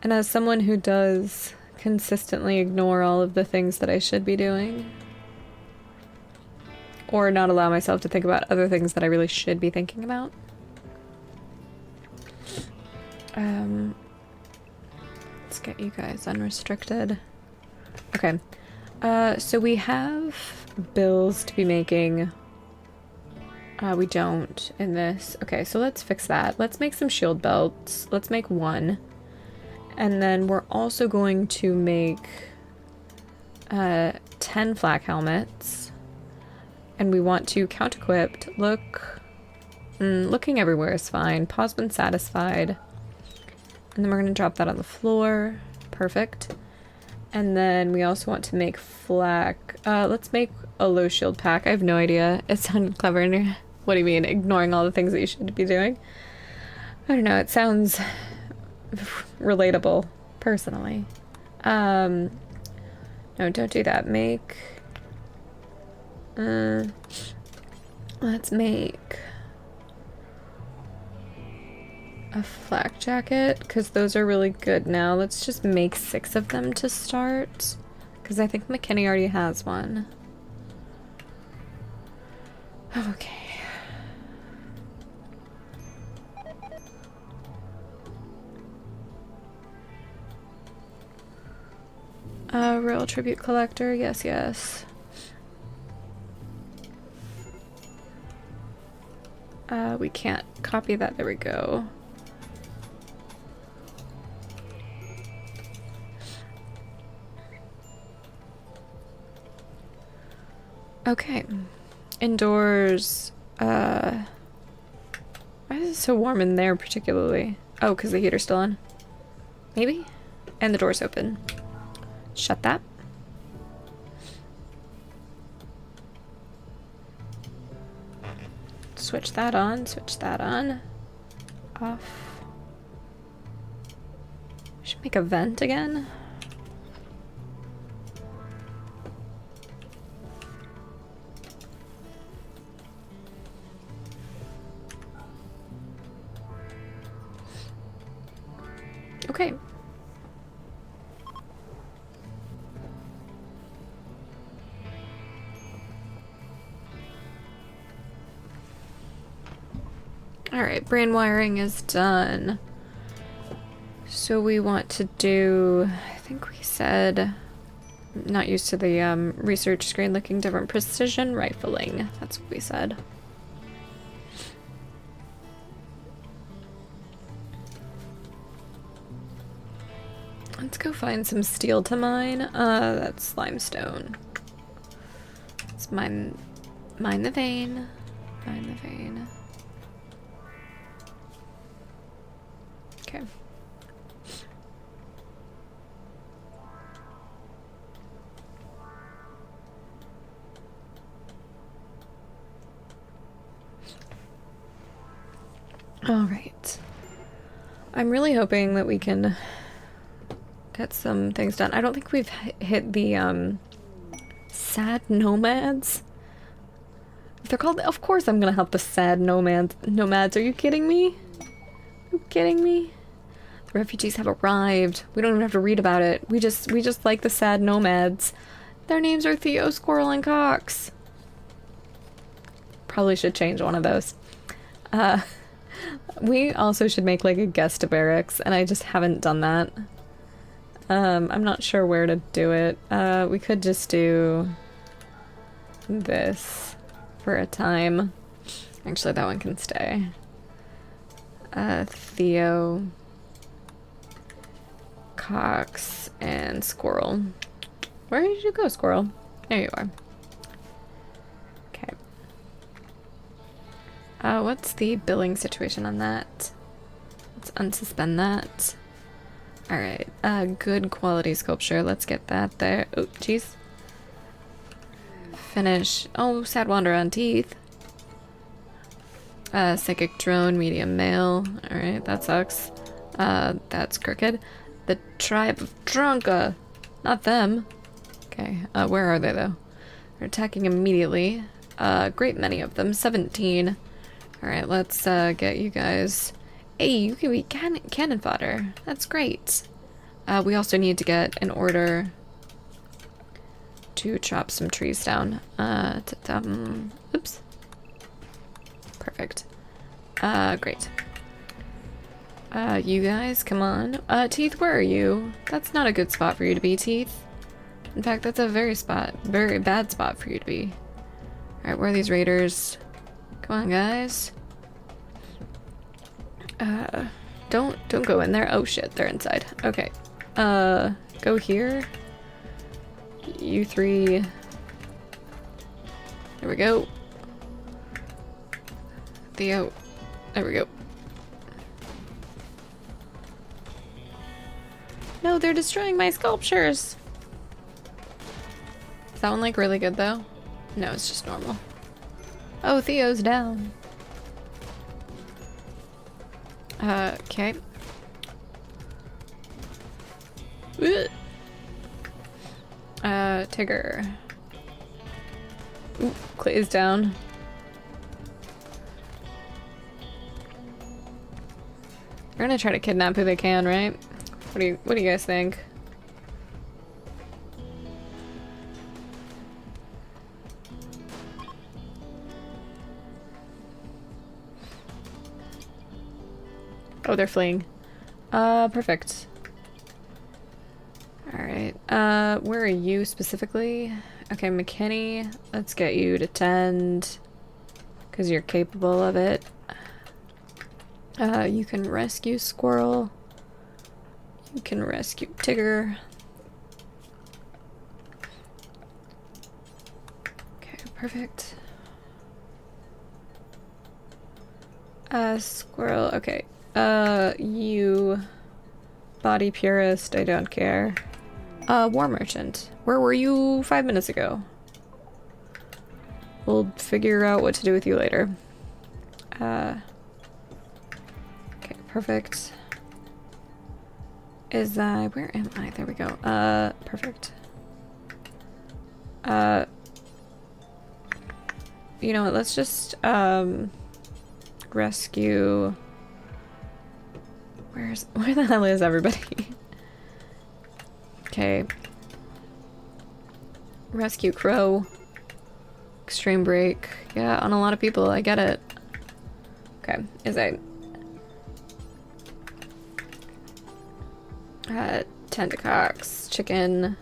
And as someone who does consistently ignore all of the things that I should be doing, or not allow myself to think about other things that I really should be thinking about. Let's get you guys unrestricted. Okay. So we have bills to be making. We don't in this. Okay, so let's fix that. Let's make some shield belts. Let's make one. And then we're also going to make 10 flak helmets. And we want to count equipped. Looking everywhere is fine. Pause when satisfied. And then we're going to drop that on the floor. Perfect. And then we also want to make flak. Let's make a low shield pack. I have no idea. It sounded clever. What do you mean? Ignoring all the things that you should be doing? I don't know. It sounds relatable, personally. No, don't do that. Make... let's make a flak jacket, because those are really good now. Let's just make 6 of them to start, because I think McKinney already has one. Okay. Royal Tribute Collector, yes, yes. We can't copy that. There we go. Okay. Indoors, why is it so warm in there particularly? Oh, because the heater's still on? Maybe? And the door's open. Shut that. Switch that on, switch that on. Off. Should make a vent again. Okay. Alright, brain wiring is done. So we want to do, I think we said, not used to the research screen looking different, precision rifling. That's what we said. Let's go find some steel to mine. That's limestone. Let's mine the vein. Mine the vein. Okay. Alright. I'm really hoping that we can get some things done. I don't think we've hit the, sad nomads. If they're called— of course I'm gonna help the sad nomads. Are you kidding me? Are you kidding me? The refugees have arrived. We don't even have to read about it. We just like the sad nomads. Their names are Theo, Squirrel, and Cox. Probably should change one of those. We also should make like a guest barracks, and I just haven't done that. I'm not sure where to do it. We could just do this for a time. Actually, that one can stay. Theo, Cox, and Squirrel. Where did you go, Squirrel? There you are. Okay. What's the billing situation on that? Let's unsuspend that. Alright, good quality sculpture. Let's get that there. Oh, jeez. Finish. Oh, sad wander on teeth. Psychic drone, medium male. Alright, that sucks. That's crooked. The tribe of Drunka. Not them. Okay, where are they though? They're attacking immediately. Great many of them. 17. Alright, let's get you guys. Hey, you can be cannon fodder. That's great. We also need to get an order to chop some trees down. Oops. Perfect. Great. You guys, come on. Teeth, where are you? That's not a good spot for you to be, Teeth. In fact, that's a very bad spot for you to be. Alright, where are these raiders? Come on, guys. Don't go in there. Oh shit, they're inside. Okay. Go here. You three. There we go. Theo. There we go. No, they're destroying my sculptures. Is that one like really good though? No, it's just normal. Oh, Theo's down. Okay. Tigger. Ooh, Clay's down. They're gonna try to kidnap who they can, right? What do you guys think? Oh, they're fleeing. Perfect. Alright, where are you specifically? Okay, McKinney, let's get you to tend, because you're capable of it. You can rescue Squirrel. You can rescue Tigger. Okay, perfect. Squirrel, okay. You body purist, I don't care. War merchant. Where were you 5 minutes ago? We'll figure out what to do with you later. Okay, perfect. Where am I? There we go. Perfect. You know what, let's just, rescue... Where the hell is everybody? Okay. Rescue Crow. Extreme break. Yeah, on a lot of people, I get it. Okay, tend to Cox. Chicken.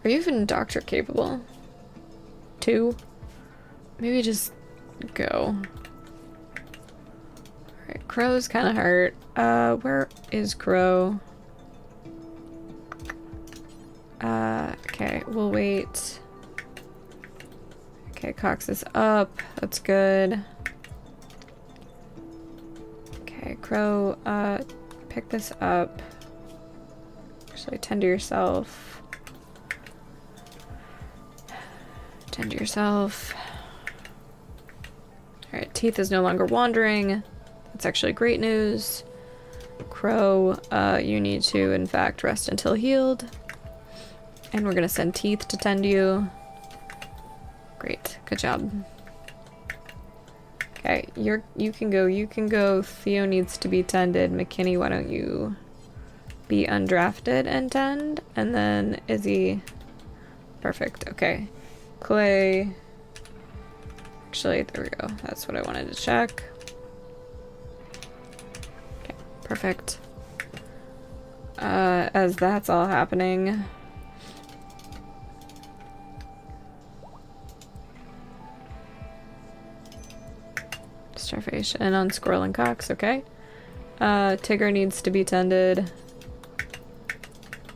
Are you even doctor capable? 2? Maybe just go. Alright, Crow's kinda hurt. Where is Crow? Okay, we'll wait. Okay, Cox is up. That's good. Okay, Crow, pick this up. Actually, tend to yourself. Tend to yourself. Alright, Teeth is no longer wandering. That's actually great news. Crow, you need to, in fact, rest until healed. And we're gonna send Teeth to tend you. Great, good job. Okay, you can go. Theo needs to be tended. McKinney, why don't you be undrafted and tend? And then Izzy. Perfect, okay. Clay. Actually, there we go. That's what I wanted to check. Okay, perfect. As that's all happening. Starvation on Squirrel and Cox, okay. Tigger needs to be tended.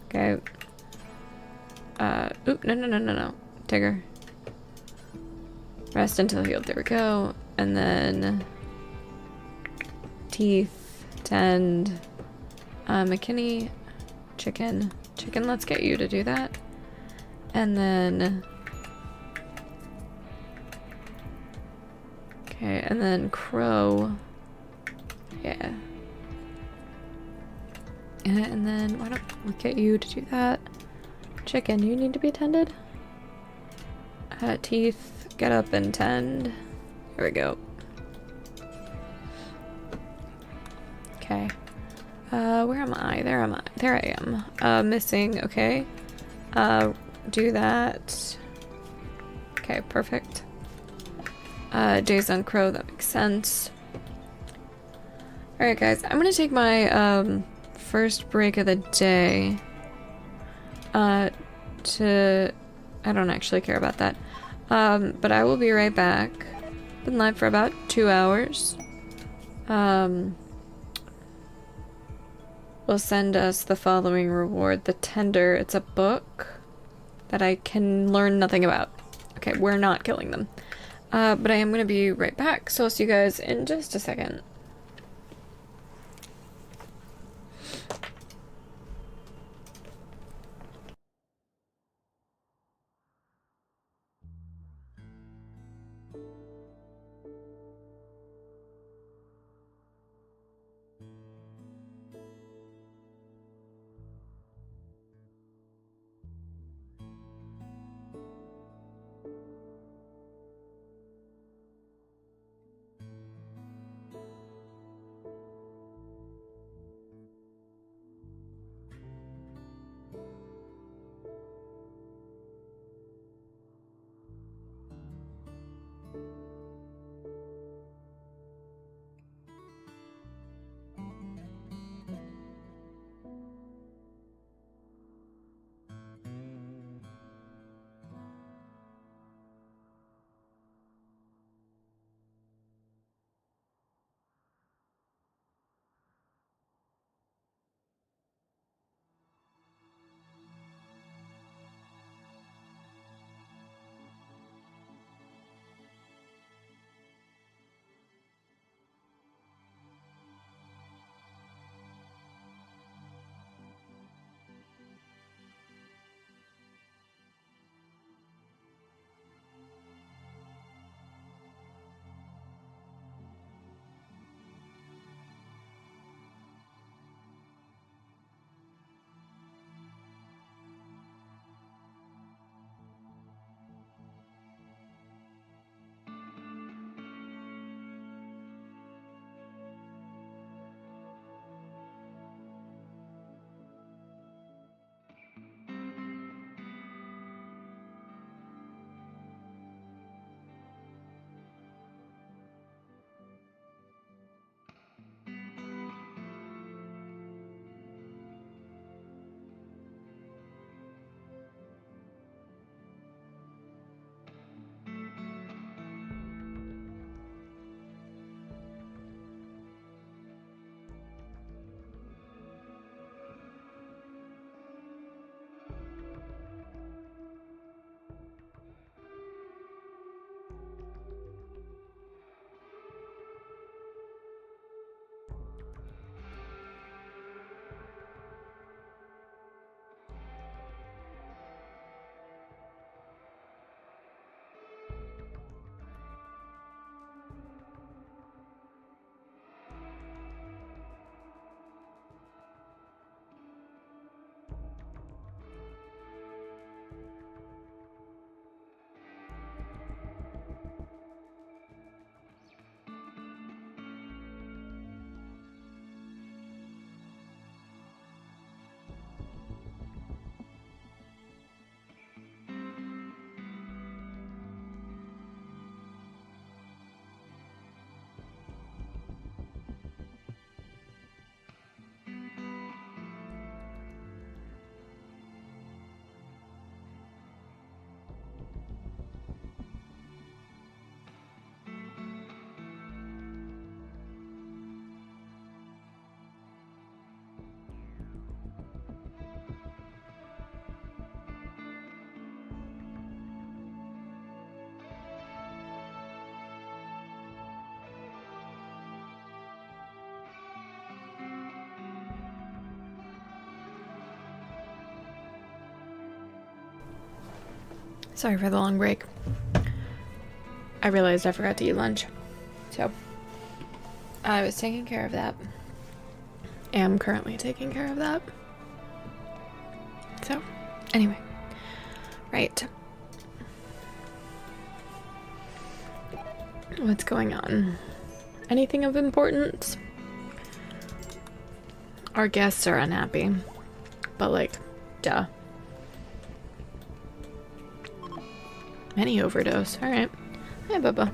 Okay. Oop, no. Tigger. Rest until healed, there we go. And then... Teeth, tend... McKinney, Chicken. Chicken, let's get you to do that. And then... Okay, and then Crow. Yeah. And then why don't we get you to do that? Chicken, you need to be tended. Teeth, get up and tend. Here we go. Okay. Where am I? There am I. There I am. Missing, okay. Do that. Okay, perfect. Days on Crow, that makes sense. Alright guys, I'm gonna take my first break of the day I don't actually care about that. But I will be right back. Been live for about 2 hours. Will send us the following reward. The Tender. It's a book that I can learn nothing about. Okay, we're not killing them. But I am going to be right back, so I'll see you guys in just a second. Sorry for the long break. I realized I forgot to eat lunch. So, I was taking care of that. Am currently taking care of that. So, anyway. Right. What's going on? Anything of importance? Our guests are unhappy. But like, duh. Many overdose. Alright. Hi, Bubba.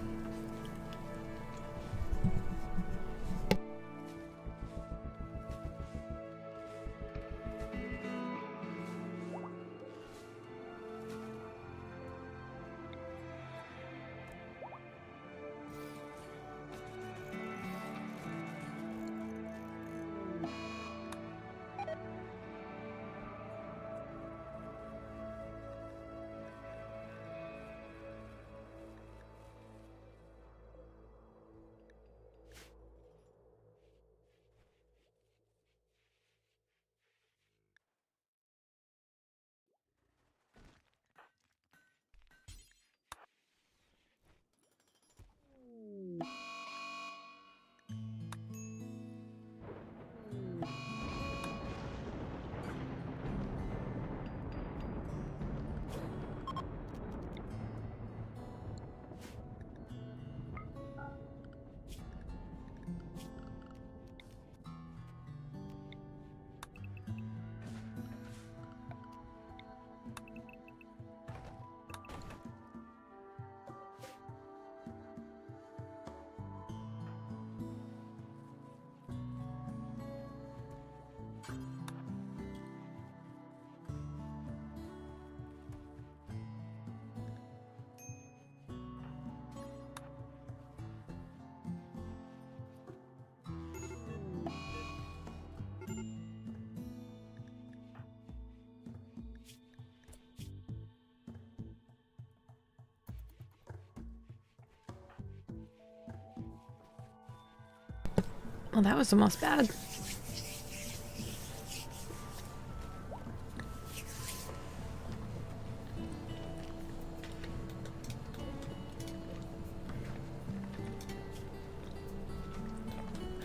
Well, that was almost bad.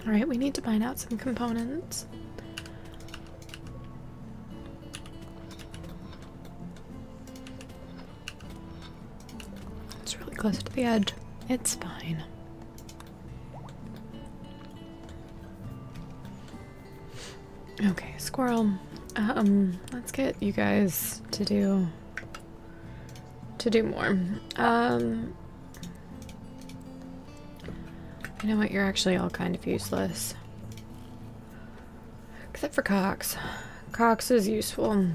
Alright, we need to find out some components. It's really close to the edge. It's fine. Okay, squirrel. Let's get you guys to do more. You know what? You're actually all kind of useless. Except for Cox. Cox is useful.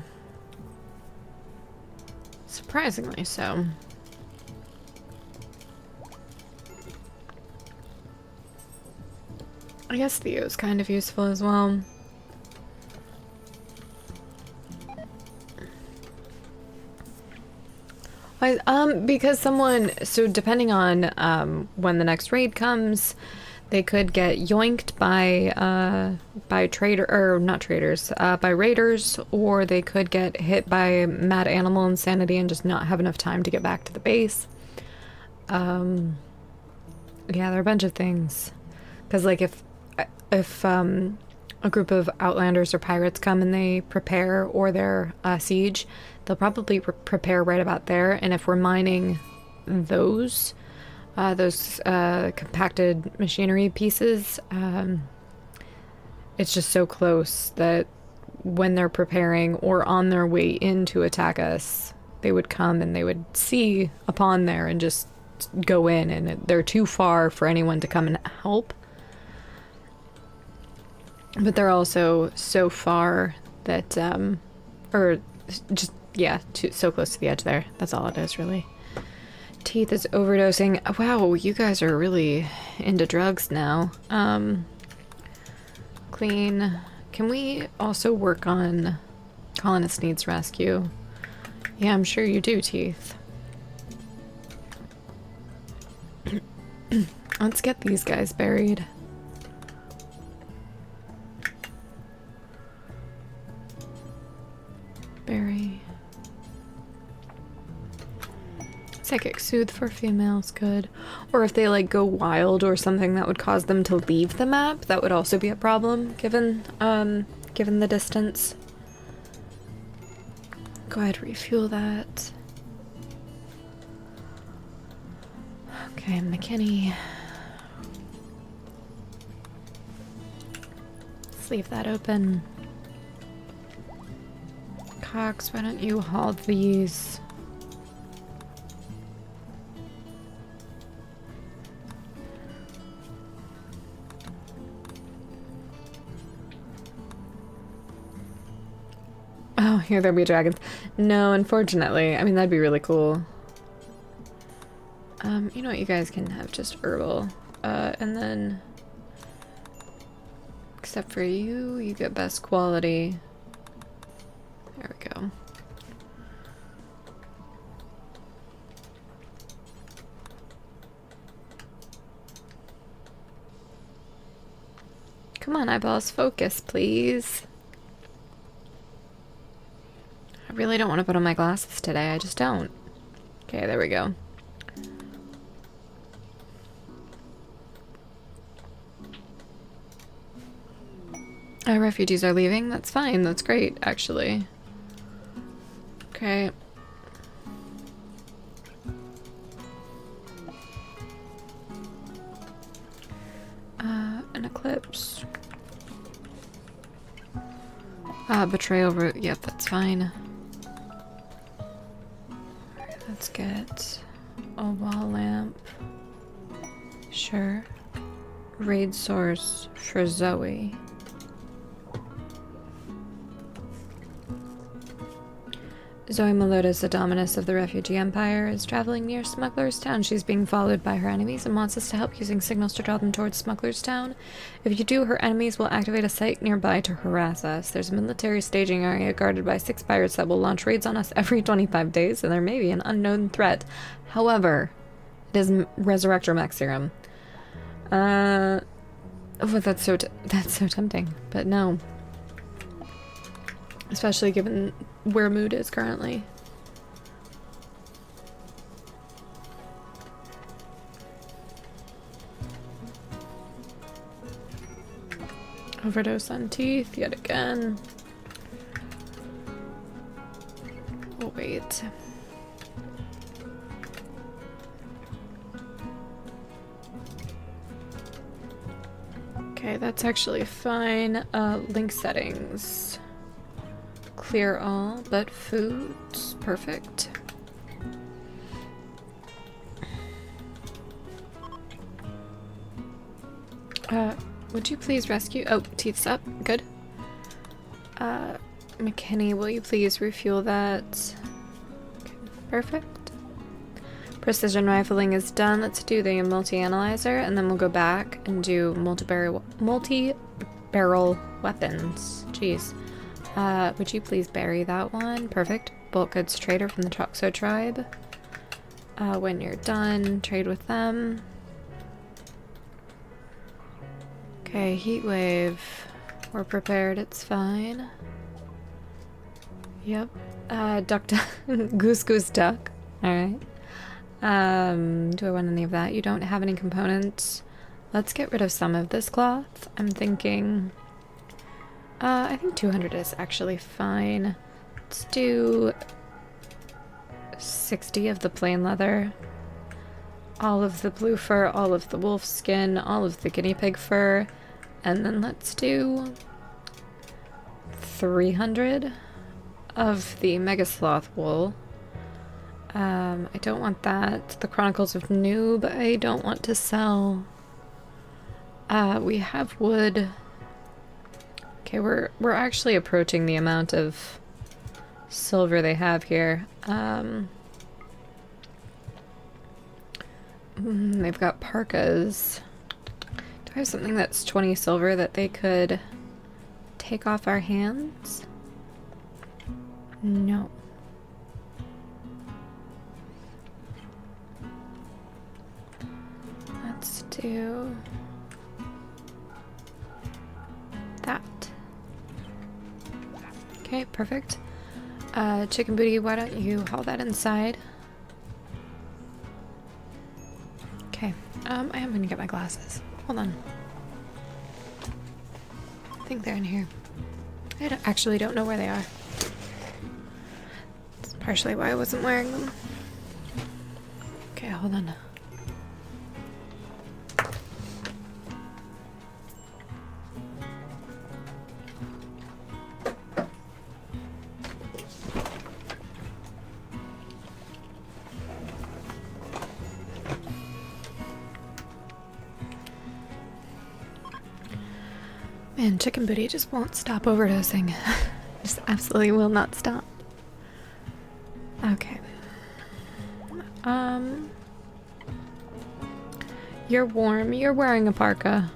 Surprisingly so. I guess Theo's kind of useful as well. Because someone, so depending on when the next raid comes, they could get yoinked by trader, or not traders, by raiders, or they could get hit by mad animal insanity and just not have enough time to get back to the base. Yeah, there are a bunch of things. Because like if a group of outlanders or pirates come and they prepare, or they're siege, they'll probably prepare right about there. And if we're mining those compacted machinery pieces, it's just so close that when they're preparing or on their way in to attack us, they would come and they would see a pond there and just go in, and they're too far for anyone to come and help. But they're also so far that, or just, yeah, so close to the edge there. That's all it is, really. Teeth is overdosing. Wow, you guys are really into drugs now. Clean. Can we also work on Colonist Needs Rescue? Yeah, I'm sure you do, Teeth. Let's get these guys buried. Bury. Psychic soothe for females, good. Or if they like go wild or something that would cause them to leave the map, that would also be a problem given given the distance. Go ahead, refuel that. Okay, McKinney. Let's leave that open. Cox, why don't you haul these? Oh, here there be dragons. No, unfortunately. I mean, that'd be really cool. You know what? You guys can have just herbal. And then... Except for you, you get best quality. There we go. Come on, eyeballs, focus, please. I really don't want to put on my glasses today. I just don't. Okay, there we go. Refugees are leaving. That's fine. That's great, actually. Okay. An eclipse. Betrayal route. Yep, that's fine. Alright, let's get a wall lamp. Sure. Raid source for Zoe. Zoe Melotus, the dominus of the refugee empire, is traveling near Smuggler's Town. She's being followed by her enemies and wants us to help using signals to draw them towards Smuggler's Town. If you do, her enemies will activate a site nearby to harass us. There's a military staging area guarded by 6 pirates that will launch raids on us every 25 days, and there may be an unknown threat. However, it is Resurrector Mech Serum. Oh, that's so tempting, but no. Especially given where mood is currently. Overdose on teeth yet again. Oh, wait. Okay, that's actually fine. Link settings. Clear all but foods. Perfect. Would you please rescue? Oh, teeth's up. Good. McKinney, will you please refuel that? Okay, perfect. Precision rifling is done. Let's do the multi-analyzer, and then we'll go back and do multi-barrel weapons. Jeez. Would you please bury that one? Perfect. Bulk goods trader from the Troxo tribe. When you're done, trade with them. Okay, heat wave. We're prepared, it's fine. Yep. Duck goose goose duck. Alright. Do I want any of that? You don't have any components. Let's get rid of some of this cloth. I'm thinking... I think 200 is actually fine. Let's do 60 of the plain leather. All of the blue fur, all of the wolf skin, all of the guinea pig fur. And then let's do 300 of the mega sloth wool. I don't want that. The Chronicles of Noob, I don't want to sell. We have wood. Okay, we're actually approaching the amount of silver they have here. They've got parkas. Do I have something that's 20 silver that they could take off our hands? No. Let's do that. Okay, perfect. Chicken booty, why don't you haul that inside? Okay, I am gonna get my glasses. Hold on. I think they're in here. Actually don't know where they are. That's partially why I wasn't wearing them. Okay, hold on. Man, Chicken Booty just won't stop overdosing. Just absolutely will not stop. Okay. You're warm. You're wearing a parka.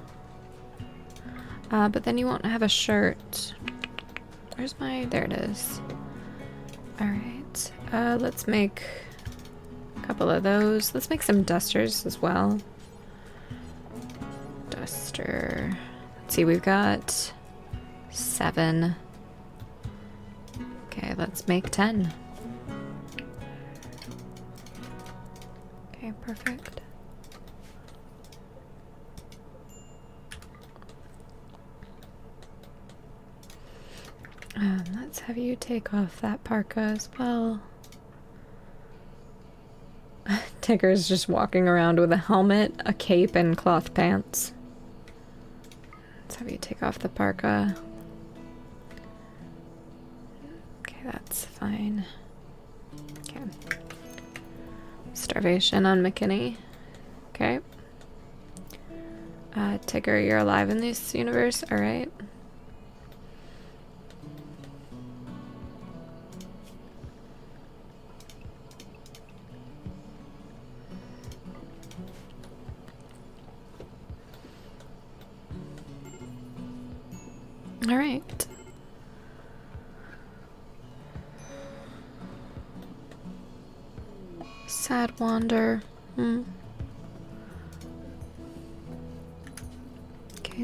But then you won't have a shirt. Where's my... There it is. Alright. Let's make a couple of those. Let's make some dusters as well. Duster. Let's see, we've got 7. Okay, let's make 10. Okay, perfect. Let's have you take off that parka as well. Tigger's just walking around with a helmet, a cape, and cloth pants. Let's have you take off the parka. Okay, that's fine. Okay. Starvation on McKinney. Okay. Tigger, you're alive in this universe? Alright. Alright. Sad wander. Okay,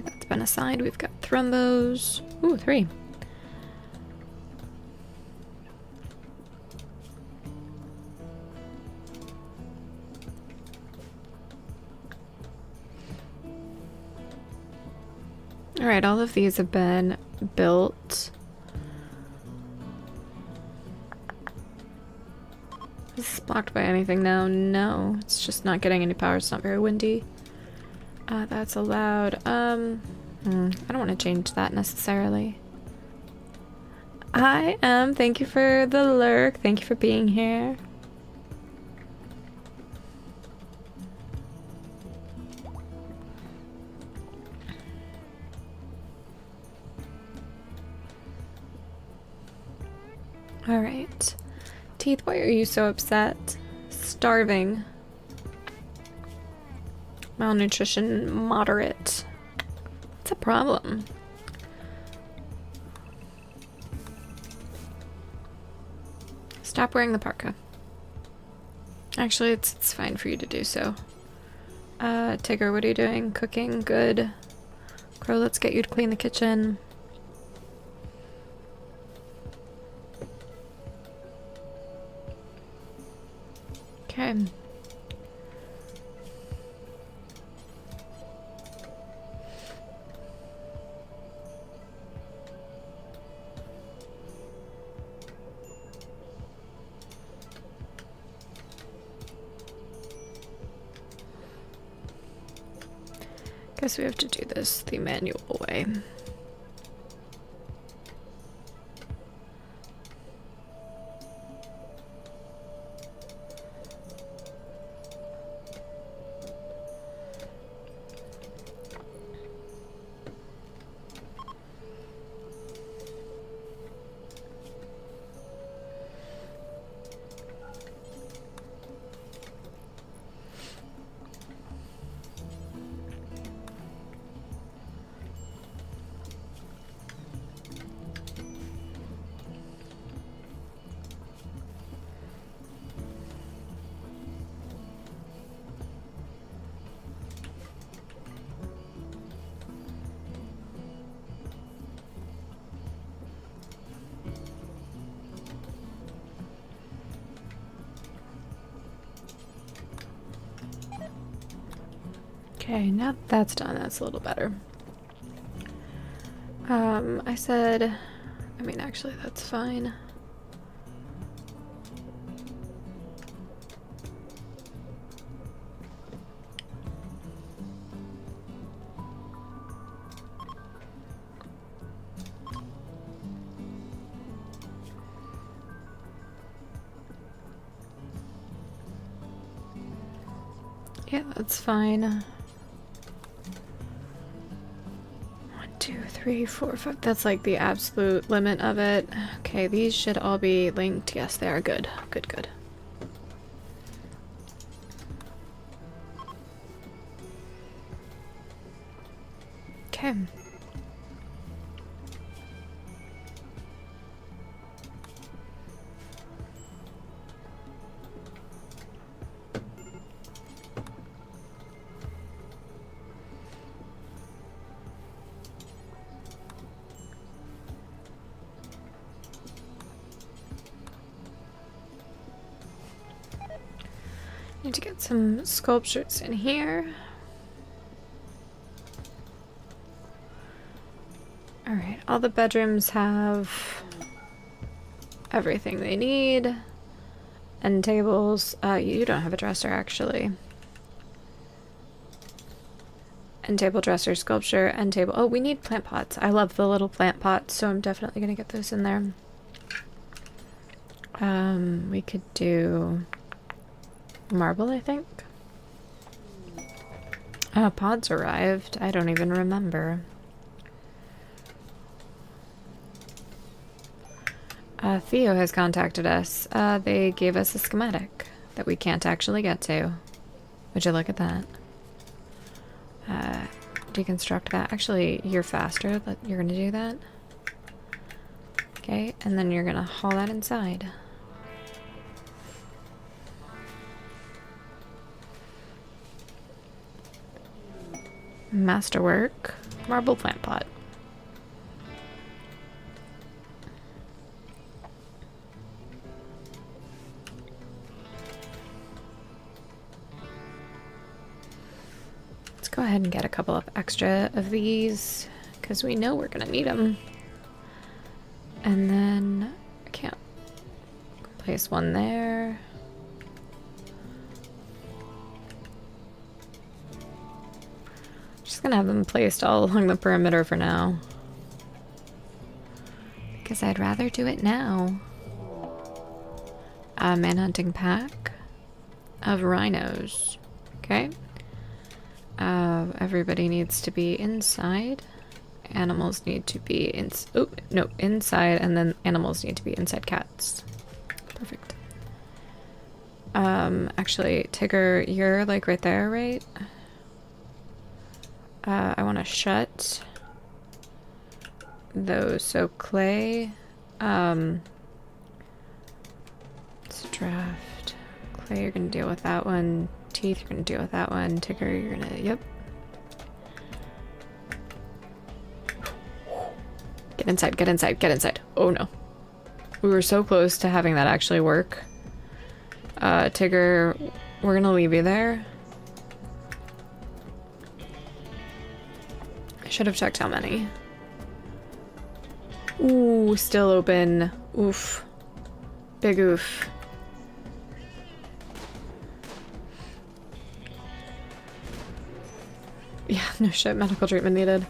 that's been assigned. We've got thrombos. Ooh, 3. Alright, all of these have been built. Is this blocked by anything now? No, it's just not getting any power. It's not very windy. That's allowed. I don't want to change that necessarily. Hi, thank you for the lurk. Thank you for being here. Alright. Teeth, why are you so upset? Starving. Malnutrition, moderate. What's a problem? Stop wearing the parka. Actually, it's fine for you to do so. Tigger, what are you doing? Cooking? Good. Crow, let's get you to clean the kitchen. Okay. Guess we have to do this the manual way. Okay, now that that's done, that's a little better. I said, I mean, actually, that's fine. Yeah, that's fine. 1, 2, 3, 4, 5. That's like the absolute limit of it. Okay, these should all be linked. Yes, they are good. Good, good. Okay. Need to get some sculptures in here. Alright, all the bedrooms have everything they need. End tables. You don't have a dresser, actually. End table, dresser, sculpture, end table. Oh, we need plant pots. I love the little plant pots, so I'm definitely gonna get those in there. We could do marble, I think. Pods arrived. I don't even remember. Theo has contacted us. They gave us a schematic that we can't actually get to. Would you look at that? Deconstruct that. Actually, you're faster. You're gonna do that. Okay, and then you're gonna haul that inside. Masterwork. Marble plant pot. Let's go ahead and get a couple of extra of these because we know we're gonna need them. And then I can't place one there. Just gonna have them placed all along the perimeter for now. Because I'd rather do it now. A manhunting pack of rhinos. Okay. Everybody needs to be inside. Animals need to be inside, and then animals need to be inside cats. Perfect. Actually, Tigger, you're like right there, right? I want to shut those. So Clay, let's draft. Clay, you're gonna deal with that one. Teeth, you're gonna deal with that one. Tigger, you're gonna, yep. Get inside, get inside, get inside. Oh no. We were so close to having that actually work. Tigger, we're gonna leave you there. I should have checked how many. Ooh, still open. Oof. Big oof. Yeah, no shit, medical treatment needed.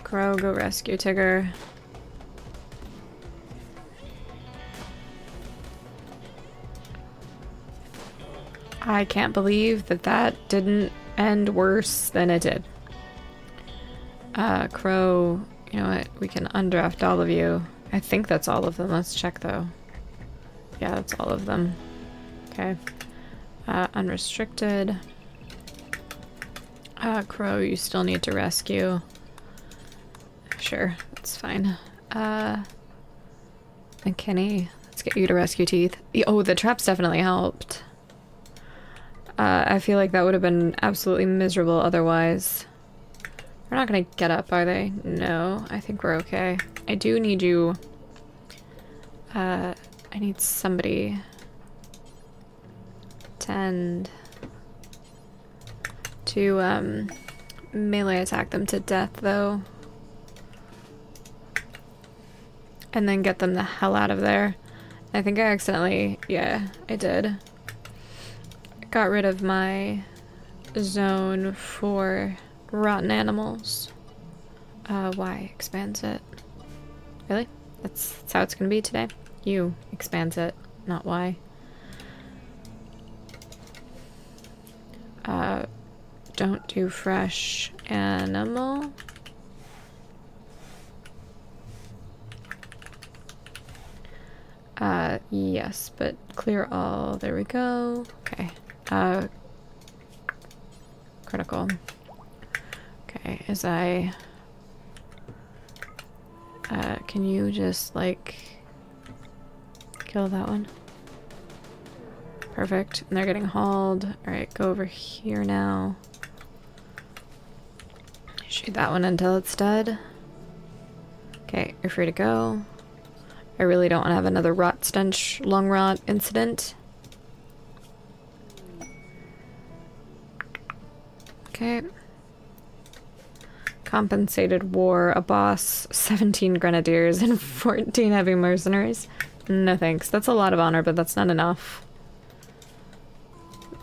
Crow, go rescue Tigger. I can't believe that that didn't end worse than it did. Crow, you know what? We can undraft all of you. I think that's all of them. Let's check though. Yeah, that's all of them. Okay. Unrestricted. Crow, you still need to rescue. Sure, that's fine. McKinney, let's get you to rescue Teeth. Oh, the traps definitely helped. I feel like that would have been absolutely miserable otherwise. They're not gonna get up, are they? No, I think we're okay. I do need you I need somebody to melee attack them to death, though. And then get them the hell out of there. I think I accidentally... yeah, I did. Got rid of my zone for rotten animals. Y expands it. Really? That's how it's gonna be today? U expands it, not Y. Don't do fresh animal. Yes, but clear all. There we go. Okay. Critical. Okay, as I... can you just, like... kill that one? Perfect. And they're getting hauled. Alright, go over here now. Shoot that one until it's dead. Okay, you're free to go. I really don't want to have another rot stench long rot incident. Okay. Compensated war, a boss, 17 grenadiers, and 14 heavy mercenaries. No thanks. That's a lot of honor, but that's not enough.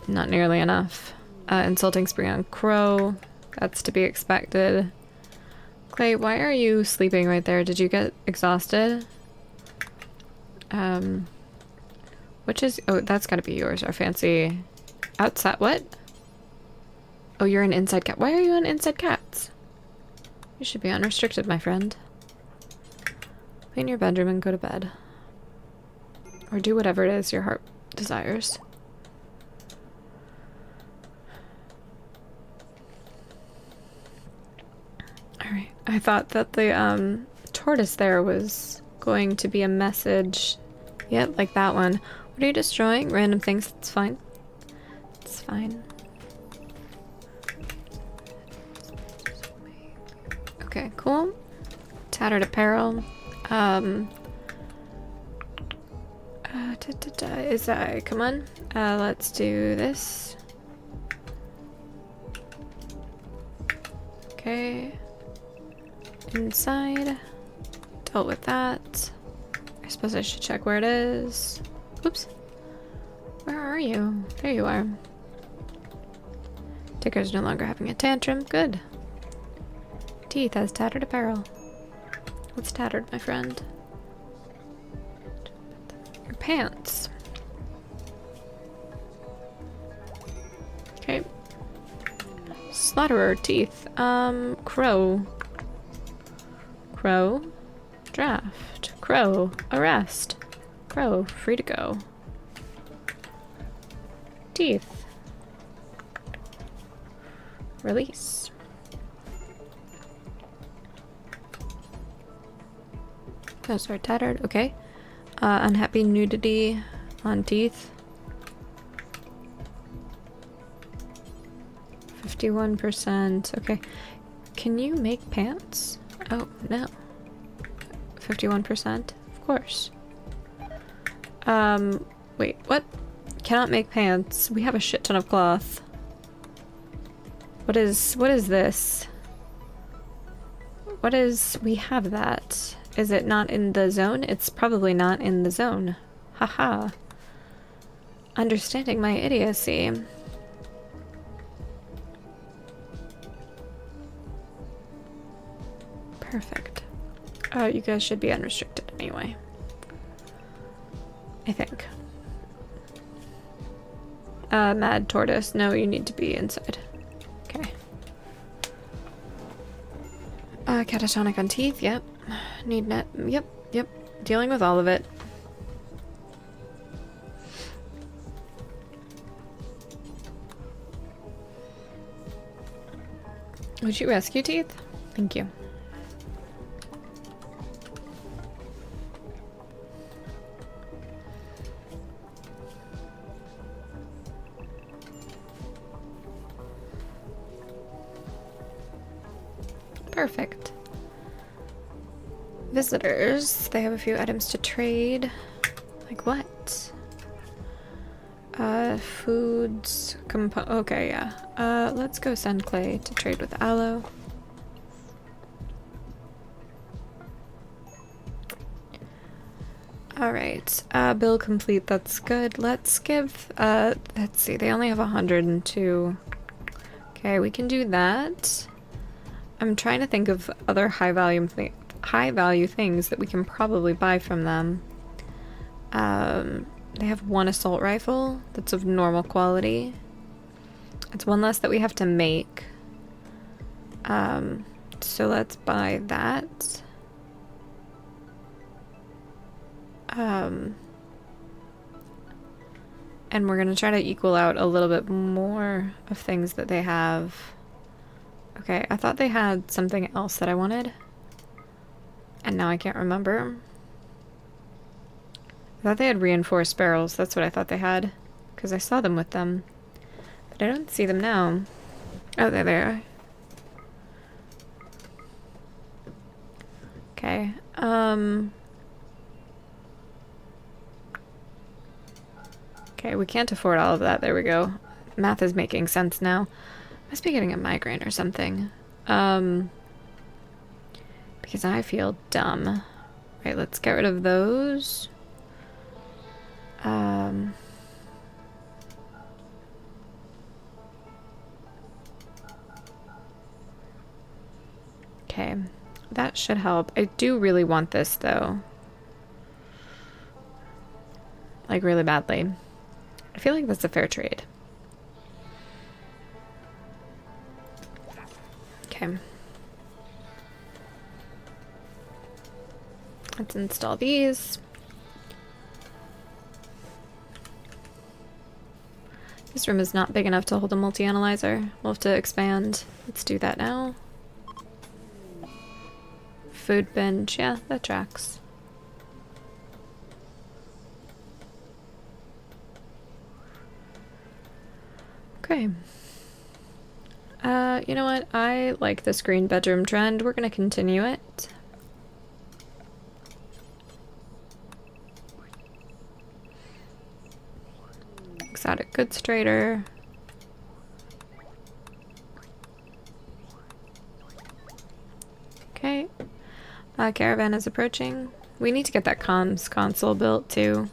Not nearly enough. Insulting spree on Crow. That's to be expected. Clay, why are you sleeping right there? Did you get exhausted? Which is... oh, that's gotta be yours. Our fancy... outside... what? Oh, you're an inside cat. Why are you on inside cats? You should be unrestricted, my friend. Clean your bedroom and go to bed. Or do whatever it is your heart desires. Alright. I thought that the, tortoise there was going to be a message. Yep, like that one. What are you destroying? Random things. It's fine. It's fine. Okay, cool. Tattered apparel. Come on. Let's do this. Okay. Inside. Dealt with that. I suppose I should check where it is. Oops. Where are you? There you are. Ticker's no longer having a tantrum. Good. Teeth has tattered apparel. What's tattered, my friend? Your pants. Okay. Slaughterer teeth. Crow. Crow. Draft. Crow. Arrest. Crow. Free to go. Teeth. Release. Those are tattered. Okay. Unhappy nudity on teeth. 51%. Okay. Can you make pants? Oh, no. 51%? Of course. Wait, what? Cannot make pants. We have a shit ton of cloth. What is this? What is... we have that. Is it not in the zone? It's probably not in the zone. Haha. Understanding my idiocy. Perfect. You guys should be unrestricted anyway. I think. Mad tortoise. No, you need to be inside. Okay. Catatonic on teeth. Yep. Need net. Yep. Yep. Dealing with all of it. Would you rescue teeth? Thank you. Perfect. Visitors. They have a few items to trade. Like what? Foods. Okay, yeah. Let's go send Clay to trade with Aloe. Alright, bill complete, that's good. Let's give, let's see, they only have 102. Okay, we can do that. I'm trying to think of other high value things that we can probably buy from them. They have one assault rifle that's of normal quality. It's one less that we have to make. So let's buy that. And we're gonna try to equal out a little bit more of things that they have. Okay, I thought they had something else that I wanted. And now I can't remember. I thought they had reinforced barrels. That's what I thought they had. Because I saw them with them. But I don't see them now. Oh, there they are. Okay, okay, we can't afford all of that. There we go. Math is making sense now. I must be getting a migraine or something. Because I feel dumb. Right, let's get rid of those. Okay, that should help. I do really want this though. Like really badly. I feel like that's a fair trade. Okay. Let's install these. This room is not big enough to hold a multi-analyzer. We'll have to expand. Let's do that now. Food binge. Yeah, that tracks. Okay. You know what? I like this green bedroom trend. We're gonna continue it. Exotic goods trader. Okay. Caravan is approaching. We need to get that comms console built too.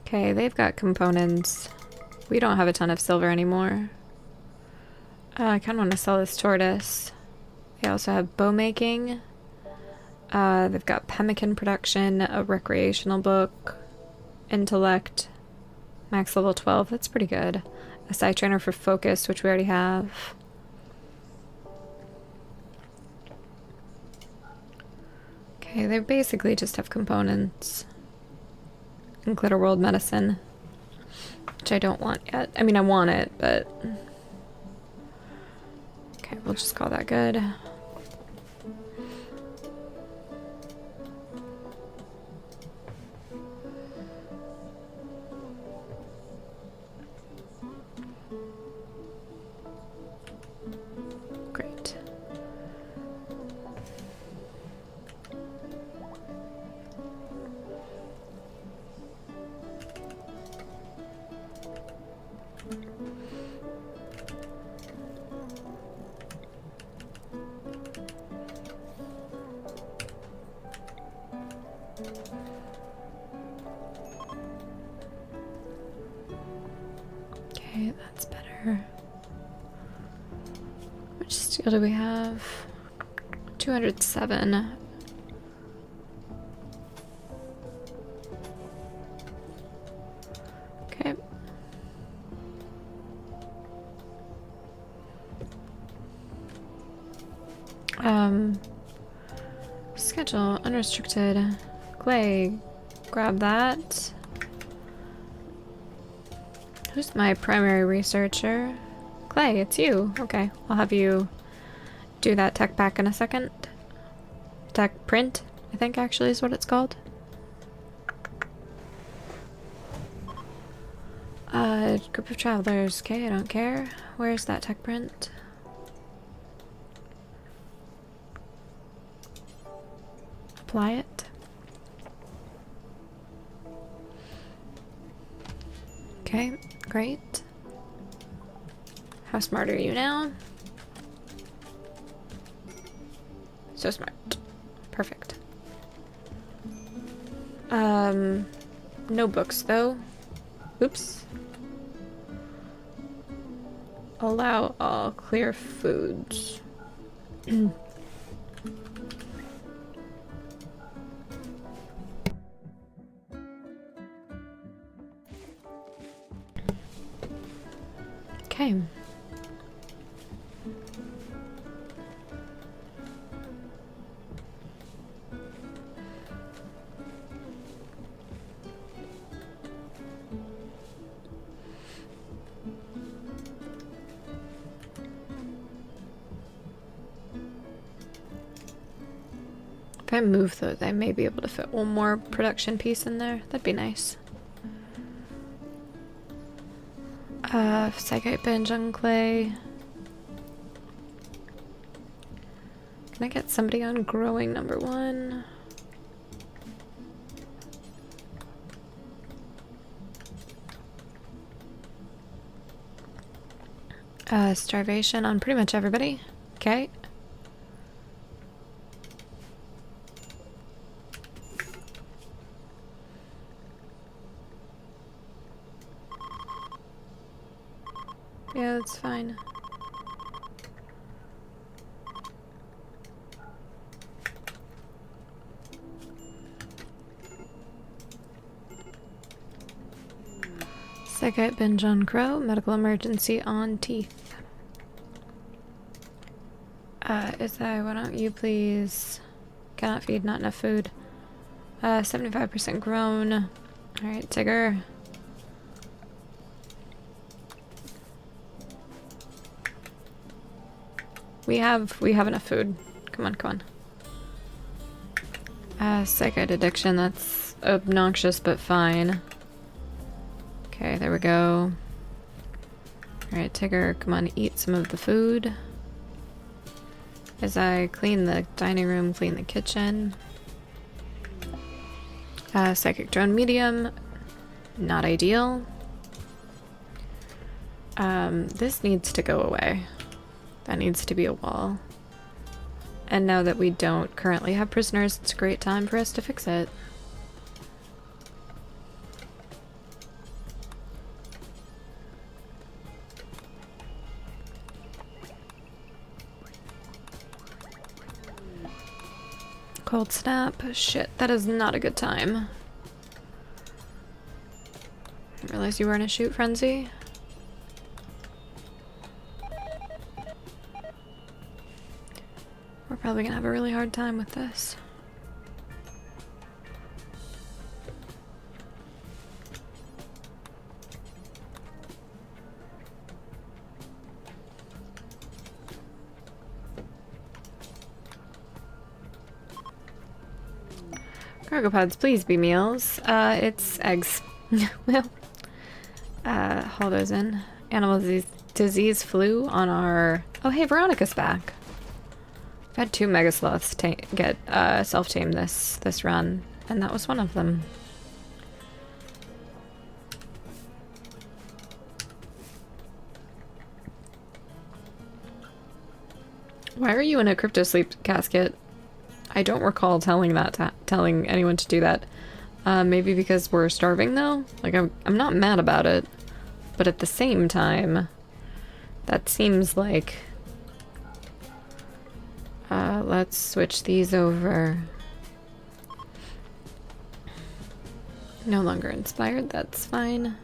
Okay, they've got components. We don't have a ton of silver anymore. I kind of want to sell this tortoise. They also have bow making. They've got pemmican production, a recreational book, intellect, max level 12. That's pretty good. A side trainer for focus, which we already have. Okay, they basically just have components. And Glitter World medicine, which I don't want yet. I mean, I want it, but... Okay, we'll just call that good. Great. Okay, that's better. Which steel do we have? 207. Okay. Schedule unrestricted. Clay, grab that. Who's my primary researcher? Clay, it's you. Okay, I'll have you do that tech pack in a second. Tech print, I think actually is what it's Group of travelers. Okay, I don't care. Where's that tech print? Apply it. Okay, great. How smart are you now? So smart. Perfect. No books though. Oops. Allow all clear foods. Okay. If I move those, I may be able to fit one more production piece in there. That'd be nice. Psychite bench on clay. Can I get somebody on growing number 1? Starvation on pretty much everybody. Okay. Yeah, that's fine. Psychite binge on crow, medical emergency on teeth. Why don't you please... Cannot feed, not enough food. 75% grown. Alright, Tigger. We have enough food. Come on, come on. Psychite addiction, that's obnoxious but fine. Okay, there we go. Alright, Tigger, come on, eat some of the food. As I clean the dining room, clean the kitchen. Psychic drone medium, not ideal. This needs to go away. That needs to be a wall. And now that we don't currently have prisoners, it's a great time for us to fix it. Cold snap. Shit, that is not a good time. Didn't realize you were in a shoot frenzy. We're probably gonna have a really hard time with this. Cargo pods, please be meals. It's eggs. Well, haul those in. Animal disease flu on our... Oh, hey, Veronica's back. I've had 2 mega sloths get self-tame this run, and that was one of them. Why are you in a crypto sleep casket? I don't recall telling anyone to do that. Maybe because we're starving though? Like, I'm not mad about it, but at the same time, that seems like... let's switch these over. No longer inspired, that's fine.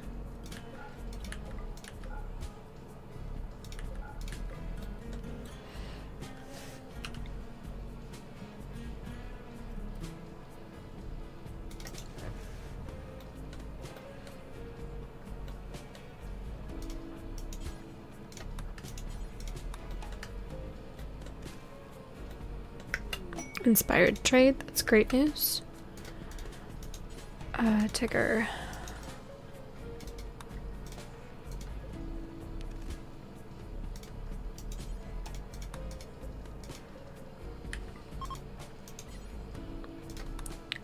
Inspired trade, that's great news. Tigger.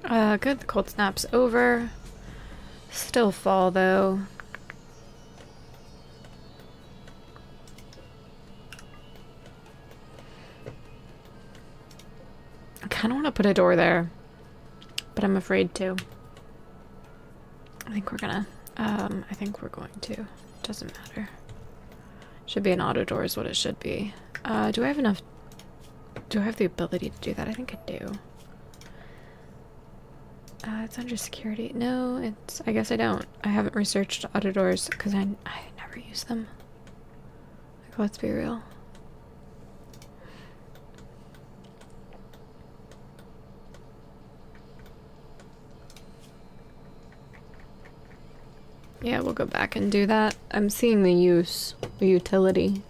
Good, the cold snap's over. Still fall, though. I kind of want to put a door there, but I'm afraid to. I think we're gonna. I think we're going to. Doesn't matter. Should be an auto door is what it should be. Do I have enough? Do I have the ability to do that? I think I do. It's under security. No, it's. I guess I don't. I haven't researched auto doors because I never use them. Like, let's be real. Yeah, we'll go back and do that. I'm seeing the use, the utility.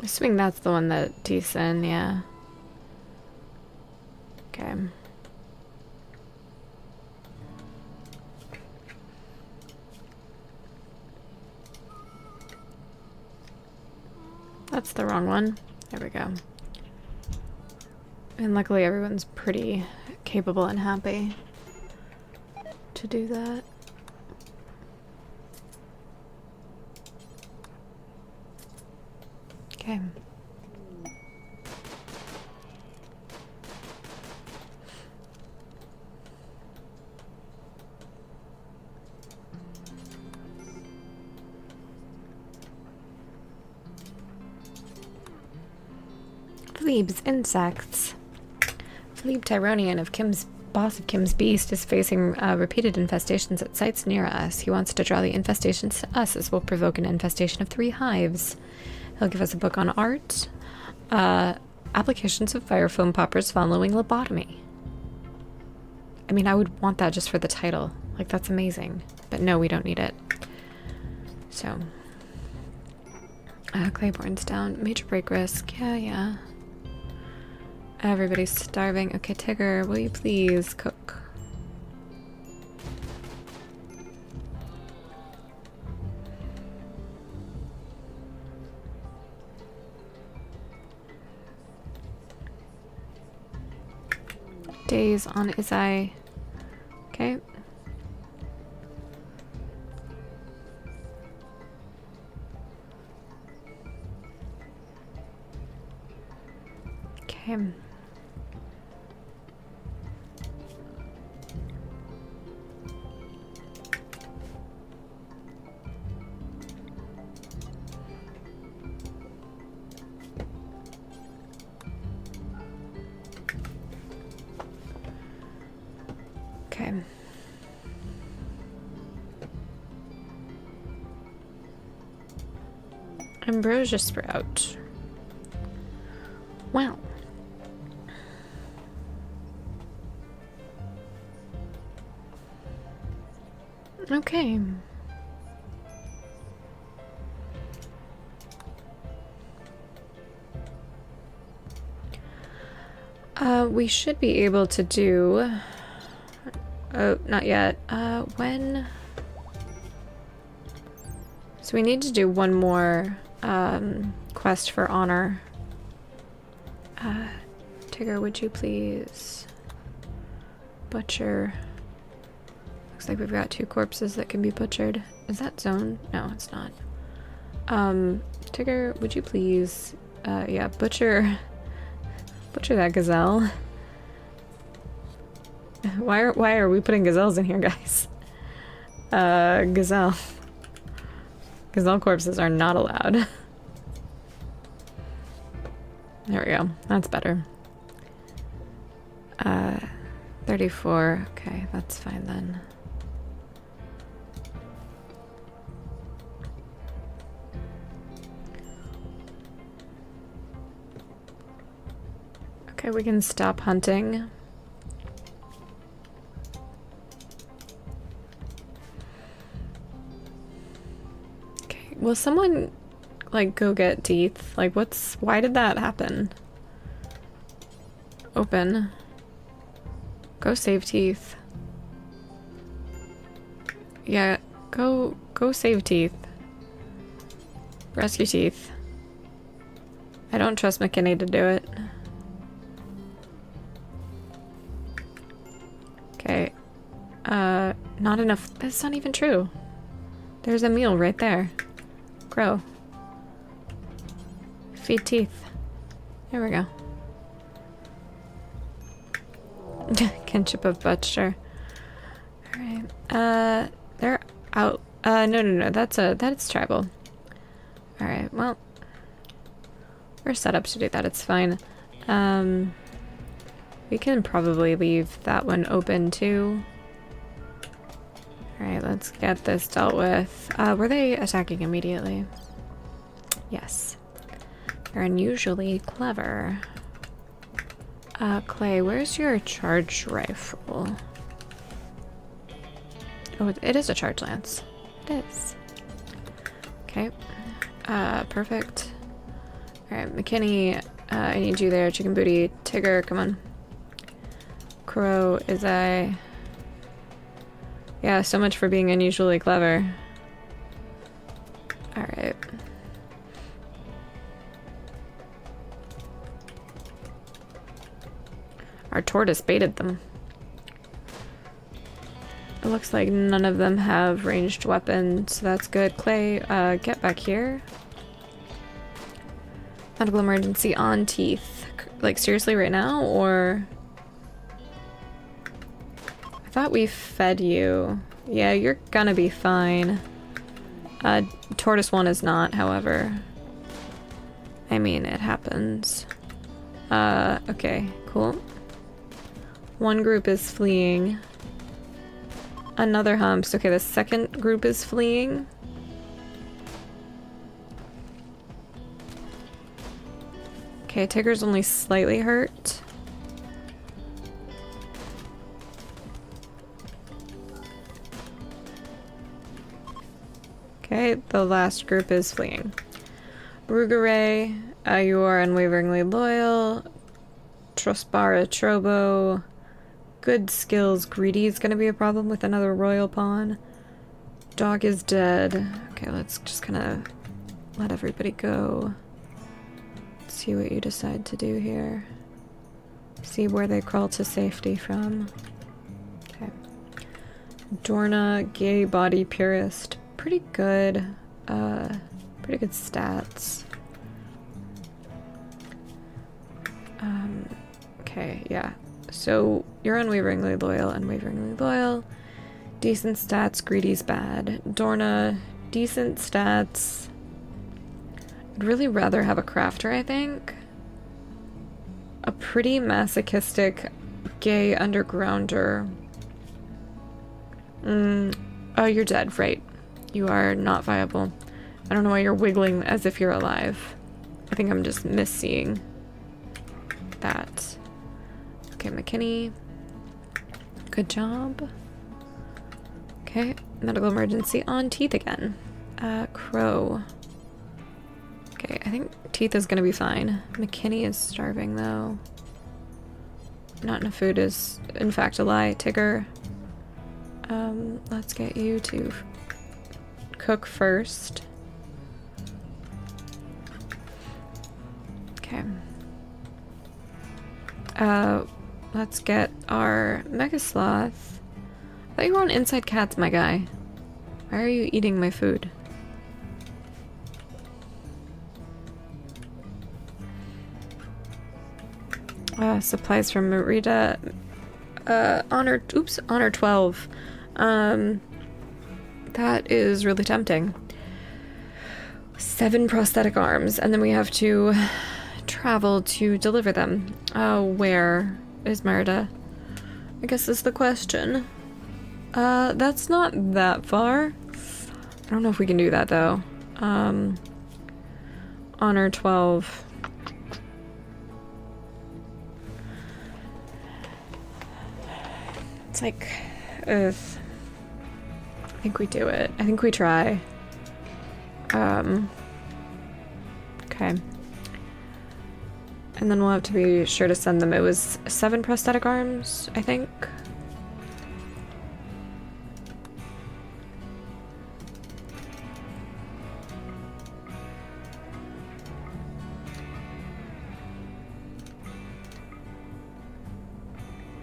Assuming that's the one that T's in, yeah. Okay. That's the wrong one. There we go. And luckily everyone's pretty capable and happy to do that. Okay. Phlebes, insects. Phlebe Tyronian of Kim's boss of Kim's Beast is facing repeated infestations at sites near us. He wants to draw the infestations to us, as will provoke an infestation of 3 hives. He'll give us a book on art, applications of fire foam poppers following lobotomy. I mean, I would want that just for the title. Like, that's amazing. But no, we don't need it. So, Claiborne's down. Major break risk. Yeah. Everybody's starving. Okay, Tigger, will you please cook? Days on Izai. Okay. Okay. Okay. Ambrosia sprout. Wow. Okay. We should be able to do... Oh, not yet. When? So we need to do one more quest for honor. Tigger, would you please butcher? Looks like we've got 2 corpses that can be butchered. Is that zone? No, it's not. Tigger, would you please, yeah, butcher that gazelle. Why are we putting gazelles in here, guys? Gazelle corpses are not allowed. There we go. That's better. 34. Okay, that's fine then. Okay, we can stop hunting. will someone, like, go get teeth? Like, why did that happen? Open. Go save teeth. Yeah, go save teeth. Rescue teeth. I don't trust McKinney to do it. Okay. Not enough. That's not even true. There's a meal right there. Grow. Feed teeth. There we go. Kinship of butcher. Alright. They're out. No. That's tribal. Alright, well. We're set up to do that. It's fine. We can probably leave that one open too. Alright, let's get this dealt with. Were they attacking immediately? Yes. They're unusually clever. Clay, where's your charge rifle? Oh, it is a charge lance. It is. Okay. Perfect. Alright, McKinney, I need you there. Chicken Booty. Tigger, come on. Crow, is I... Yeah, so much for being unusually clever. Alright. Our tortoise baited them. It looks like none of them have ranged weapons, so that's good. Clay, get back here. Medical emergency on teeth. Like, seriously right now, or... I thought we fed you. Yeah, you're gonna be fine. Tortoise 1 is not, however. I mean, it happens. Okay, cool. One group is fleeing. Another humps. Okay, the second group is fleeing. Okay, Tigger's only slightly hurt. Okay, the last group is fleeing. Rugare, you are unwaveringly loyal. Trospara Trobo. Good skills. Greedy is going to be a problem with another royal pawn. Dog is dead. Okay, let's just kind of let everybody go. See what you decide to do here. See where they crawl to safety from. Okay. Dorna, gay body purist. Pretty good. Pretty good stats. Okay, yeah. So you're unwaveringly loyal, unwaveringly loyal. Decent stats, greedy's bad. Dorna, decent stats. I'd really rather have a crafter, I think. A pretty masochistic gay undergrounder. Oh, you're dead, right. You are not viable. I don't know why you're wiggling as if you're alive. I think I'm just misseeing that. Okay, McKinney. Good job. Okay, medical emergency on teeth again. Crow. Okay, I think teeth is gonna be fine. McKinney is starving though. Not enough food is in fact a lie. Tigger. Let's get you to cook first. Okay. Let's get our Mega Sloth. I thought you were on Inside Cats, my guy. Why are you eating my food? Supplies from Marita. Honor 12. That is really tempting. 7 prosthetic arms, and then we have to travel to deliver them. Where is Merida? I guess is the question. That's not that far. I don't know if we can do that though. Honor 12. It's like, I think we do it. I think we try. Okay. And then we'll have to be sure to send them. It was 7 prosthetic arms, I think.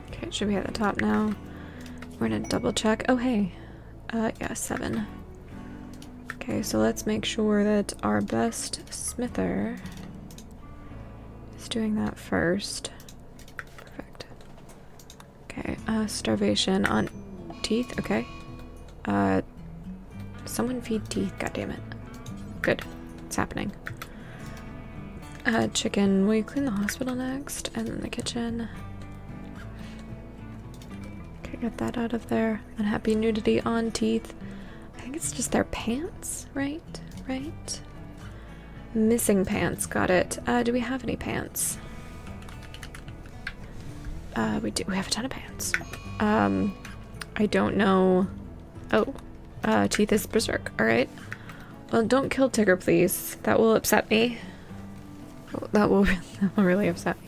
Okay, it should be at the top now. We're gonna double check. Oh, hey. Yeah, 7. Okay, so let's make sure that our best smither is doing that first. Perfect. Okay, starvation on teeth. Okay. Someone feed teeth, goddammit. Good. It's happening. Chicken. Will you clean the hospital next? And then the kitchen. Okay, get that out of there. Unhappy nudity on teeth. I think it's just their pants, right? Right? Missing pants, got it. Do we have any pants? We do. We have a ton of pants. I don't know. Oh, teeth is berserk. Alright. Well, don't kill Tigger, please. That will upset me. Oh, that will really upset me.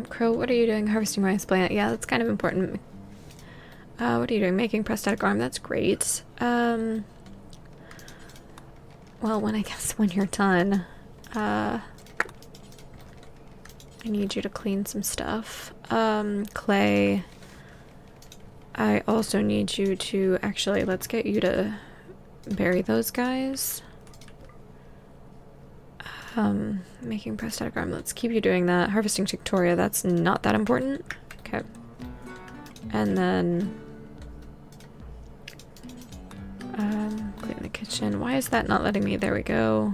Crow, what are you doing? Harvesting rice plant. Yeah, that's kind of important. What are you doing? Making prosthetic arm. That's great. Well, when you're done, I need you to clean some stuff. Clay. I also need you to, actually, let's get you to bury those guys. Making prosthetic arm. Let's keep you doing that. Harvesting Victoria. That's not that important. Okay. And then clean the kitchen. Why is that not letting me? There we go.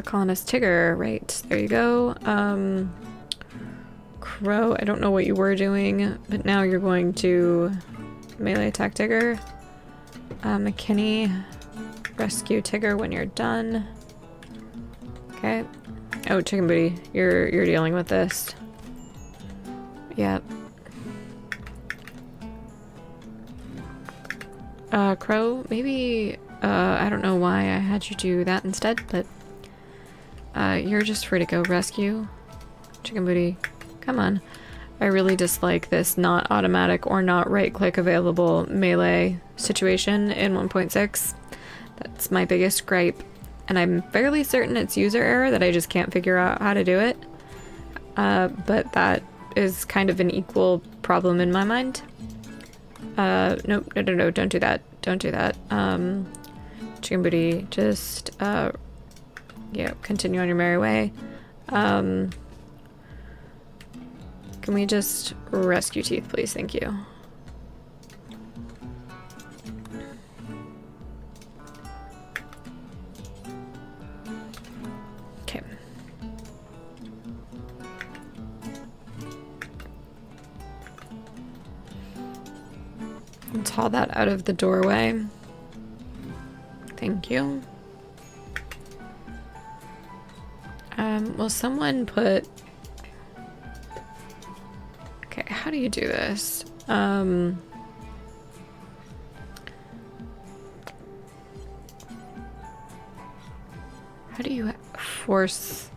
Colonist Tigger. Right. There you go. Crow. I don't know what you were doing, but now you're going to melee attack Tigger. McKinney. Rescue Tigger when you're done. Okay. Oh, Chicken Booty, you're dealing with this. Yep. Crow, maybe, I don't know why I had you do that instead, but, you're just free to go rescue. Chicken Booty, come on. I really dislike this not automatic or not right-click available melee situation in 1.6. That's my biggest gripe, and I'm fairly certain it's user error that I just can't figure out how to do it. But that is kind of an equal problem in my mind. Nope, no, don't do that. Don't do that. Chicken Booty, just, yeah, continue on your merry way. Can we just rescue Teeth, please? Thank you. Okay. Let's haul that out of the doorway. Thank you. Will someone put... Okay, how do you do this? How do you force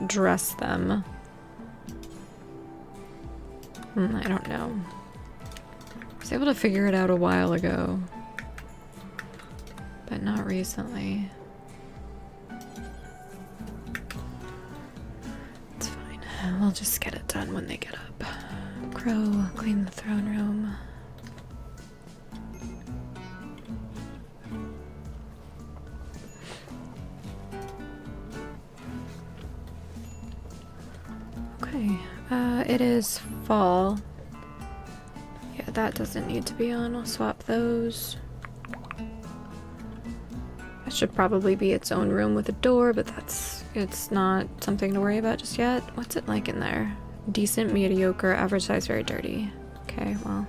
dress them? I don't know. I was able to figure it out a while ago, but not recently. It's fine. We'll just get it done when they get up. Crow, clean the throne room. Okay, it is fall. Yeah, that doesn't need to be on. I'll swap those. That should probably be its own room with a door, but it's not something to worry about just yet. What's it like in there? Decent, mediocre, average size, very dirty. Okay, well.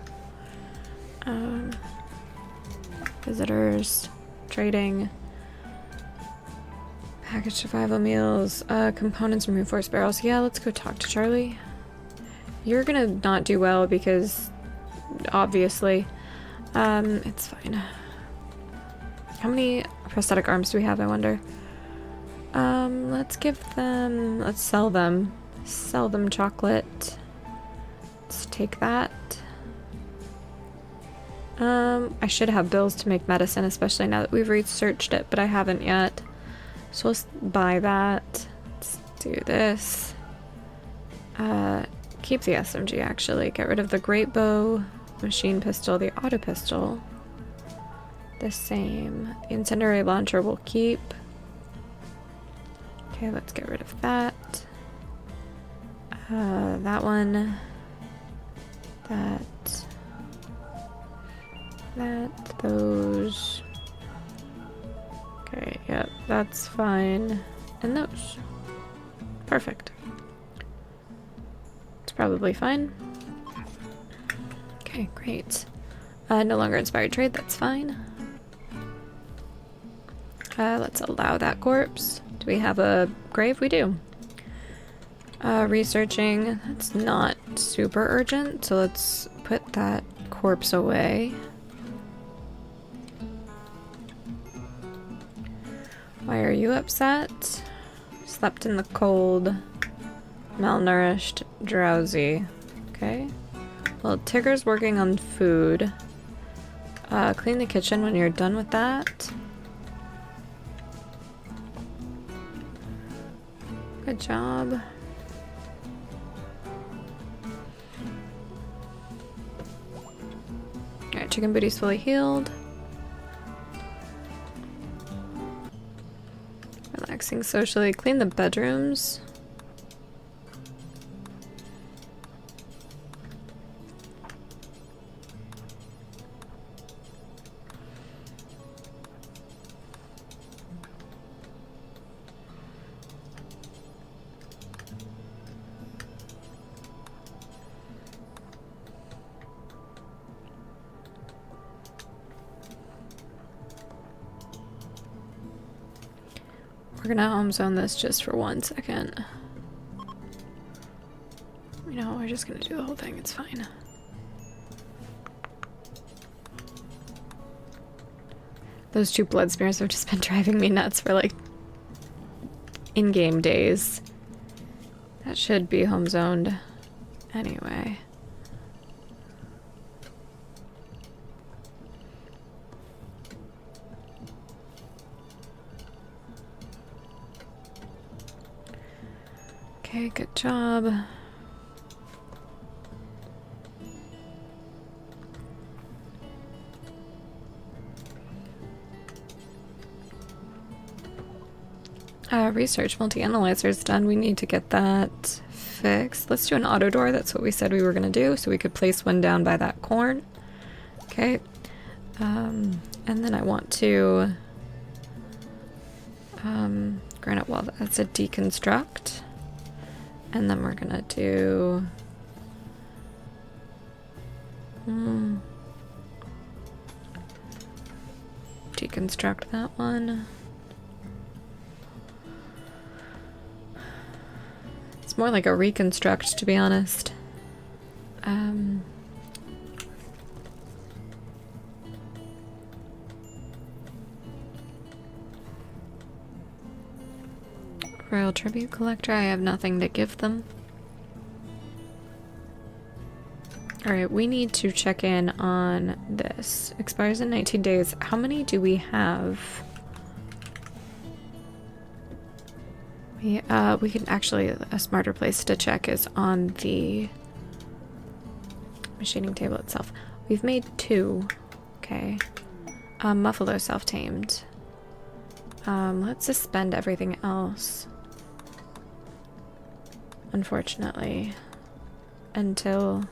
Visitors, trading, package survival meals, components from reinforced barrels. Yeah, let's go talk to Charlie. You're gonna not do well because, obviously, it's fine. How many prosthetic arms do we have, I wonder? Let's give them... Let's sell them. Sell them chocolate. Let's take that. I should have bills to make medicine, especially now that we've researched it, but I haven't yet. So let's buy that. Let's do this. Keep the SMG, actually. Get rid of the great bow, machine pistol, the auto pistol. The same. The incendiary launcher we'll keep. Okay, let's get rid of that. That one. That. Those. Okay, yep, that's fine. And those. Perfect. It's probably fine. Okay, great. No longer inspired trade, that's fine. Let's allow that corpse. Do we have a grave? We do. Researching. That's not super urgent, so let's put that corpse away. Why are you upset? Slept in the cold. Malnourished. Drowsy. Okay. Well, Tigger's working on food. Clean the kitchen when you're done with that. Good job. Alright, Chicken Booty's fully healed. Relaxing socially. Clean the bedrooms. We're gonna home zone this just for 1 second. You know, we're just gonna do the whole thing, it's fine. Those 2 blood smears have just been driving me nuts for like in-game days. That should be home zoned anyway. Okay, good job. Research multi-analyzer is done. We need to get that fixed. Let's do an auto door. That's what we said we were going to do, so we could place one down by that corn. Okay. And then I want to... granite wall. That's a deconstruct. And then we're gonna do... deconstruct that one. It's more like a reconstruct, to be honest. Royal Tribute Collector, I have nothing to give them. Alright, we need to check in on this. Expires in 19 days. How many do we have? We can actually, a smarter place to check is on the machining table itself. We've made 2. Okay. Muffalo self-tamed. Let's suspend everything else. Unfortunately. Until...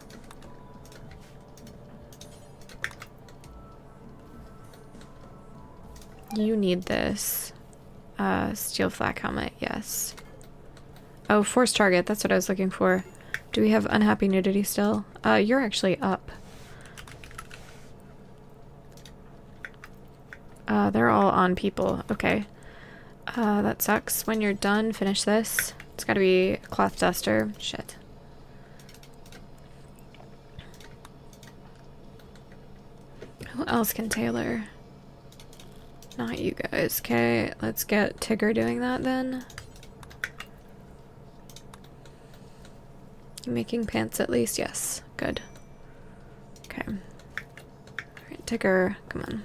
you need this. Steel flak helmet, yes. Oh, force target, that's what I was looking for. Do we have unhappy nudity still? You're actually up. They're all on people. Okay. That sucks. When you're done, finish this. It's gotta be a cloth duster. Shit. else can tailor? Not you guys. Okay, let's get Tigger doing that then. You making pants at least? Yes. Good. Okay. Alright, Tigger, come on.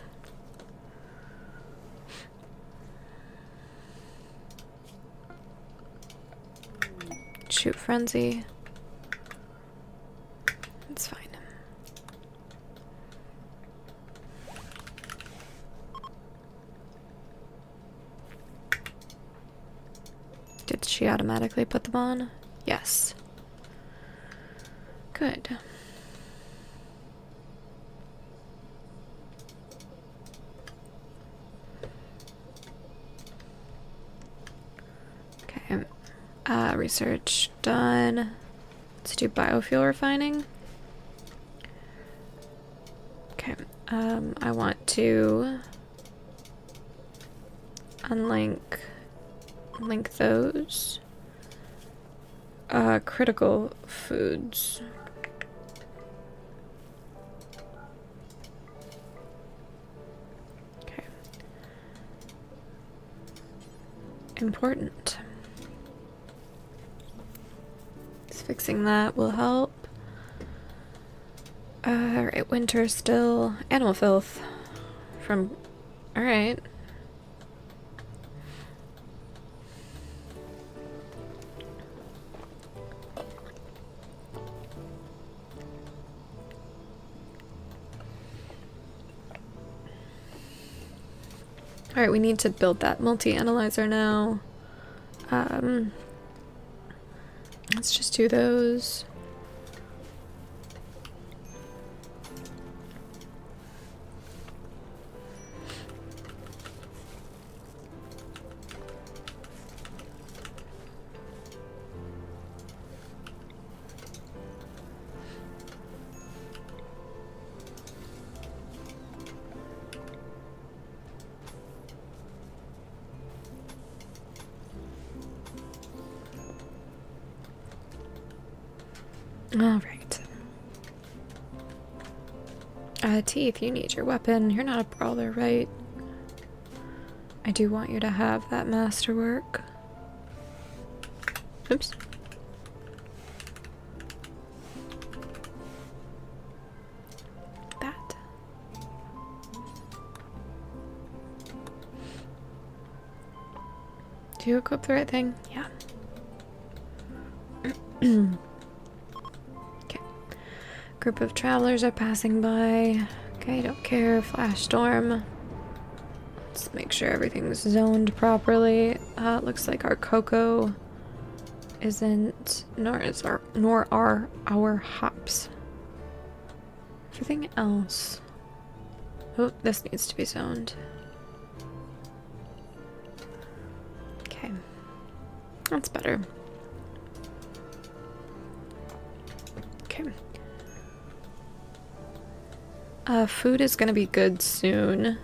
Shoot frenzy. It's fine. Did she automatically put them on? Yes. Good. Okay. Research done. Let's do biofuel refining. Okay. I want to link those. Critical foods. Okay. Important. Fixing that will help. Alright, winter still. Animal filth. From. Alright. Alright, we need to build that multi-analyzer now. Let's just do those. Alright. Teeth, you need your weapon. You're not a brawler, right? I do want you to have that masterwork. Oops. That. Do you equip the right thing? Yeah. Group of travelers are passing by. Okay, don't care. Flash storm. Let's make sure everything's zoned properly. Looks like our cocoa isn't, nor are our hops. Everything else. Oh, this needs to be zoned. Okay, that's better. Okay. Food is gonna be good soon.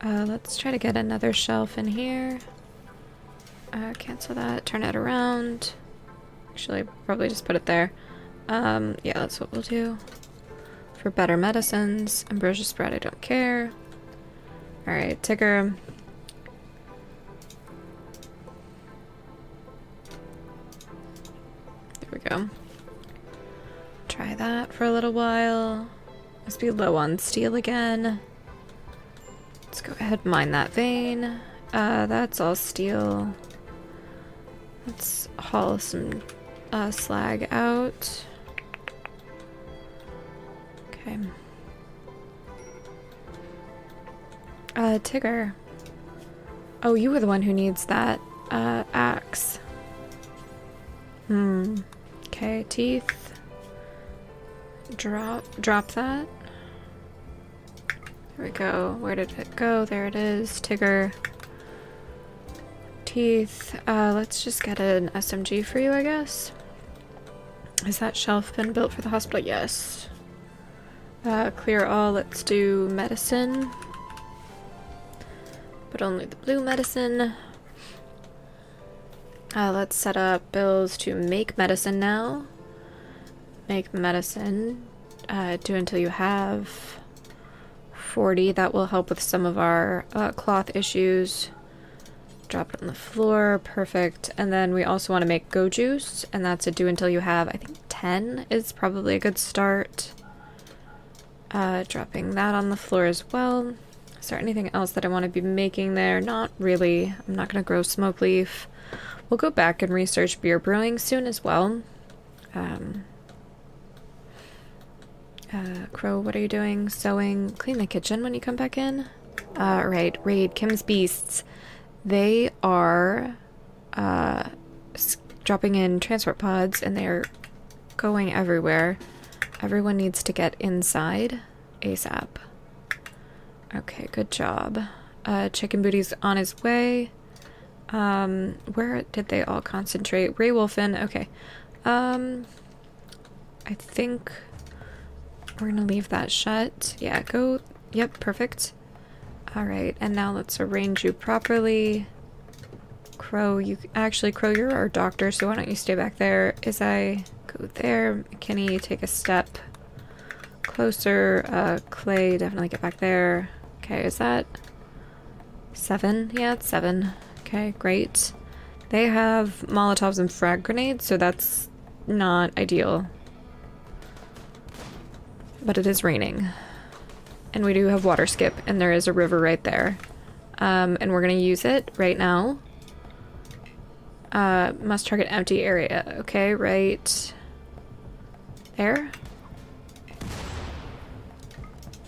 Let's try to get another shelf in here. Cancel that, turn it around. Actually, probably just put it there. Yeah, that's what we'll do. For better medicines, ambrosia spread, I don't care. Alright, Tigger. There we go. Try that for a little while. Must be low on steel again. Let's go ahead and mine that vein. That's all steel. Let's haul some slag out. Okay. Tigger. Oh, you were the one who needs that axe. Okay, teeth. Drop that. There we go. Where did it go? There it is. Tigger. Teeth. Let's just get an SMG for you, I guess. Has that shelf been built for the hospital? Yes. Clear all. Let's do medicine. But only the blue medicine. Let's set up bills to make medicine now. Make medicine. Do until you have 40. That will help with some of our cloth issues. Drop it on the floor. Perfect. And then we also want to make go juice, and that's a do until you have, I think 10 is probably a good start. Dropping that on the floor as well. Is there anything else that I want to be making there? Not really. I'm not going to grow smoke leaf. We'll go back and research beer brewing soon as well. Crow, what are you doing? Sewing. Clean the kitchen when you come back in. Right. Raid. Kim's Beasts. They are dropping in transport pods, and they're going everywhere. Everyone needs to get inside ASAP. Okay, good job. Chicken Booty's on his way. Where did they all concentrate? Ray Wolfen, okay. I think we're gonna leave that shut. Yeah, go. Yep, perfect. Alright, and now let's arrange you properly. Crow, Crow, you're our doctor, so why don't you stay back there as I go there. McKinney, take a step closer. Clay, definitely get back there. Okay, is that 7? Yeah, it's 7. Okay, great. They have Molotovs and frag grenades, so that's not ideal. But it is raining. And we do have water skip, and there is a river right there. And we're gonna use it right now. Must target empty area. Okay, right there.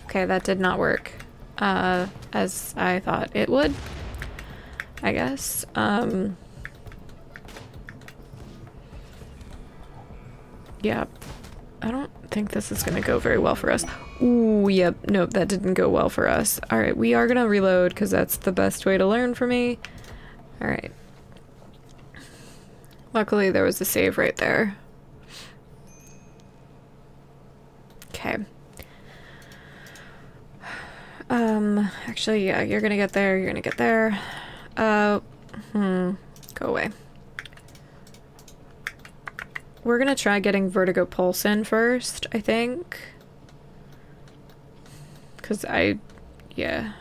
Okay, that did not work. As I thought it would, I guess. Yeah, I don't think this is gonna go very well for us. Ooh, yep, nope, that didn't go well for us. Alright, we are gonna reload, because that's the best way to learn for me. Alright. Luckily, there was a save right there. Okay. Actually, yeah, you're gonna get there, you're gonna get there. Go away. We're gonna try getting Vertigo Pulse in first, I think. Because yeah.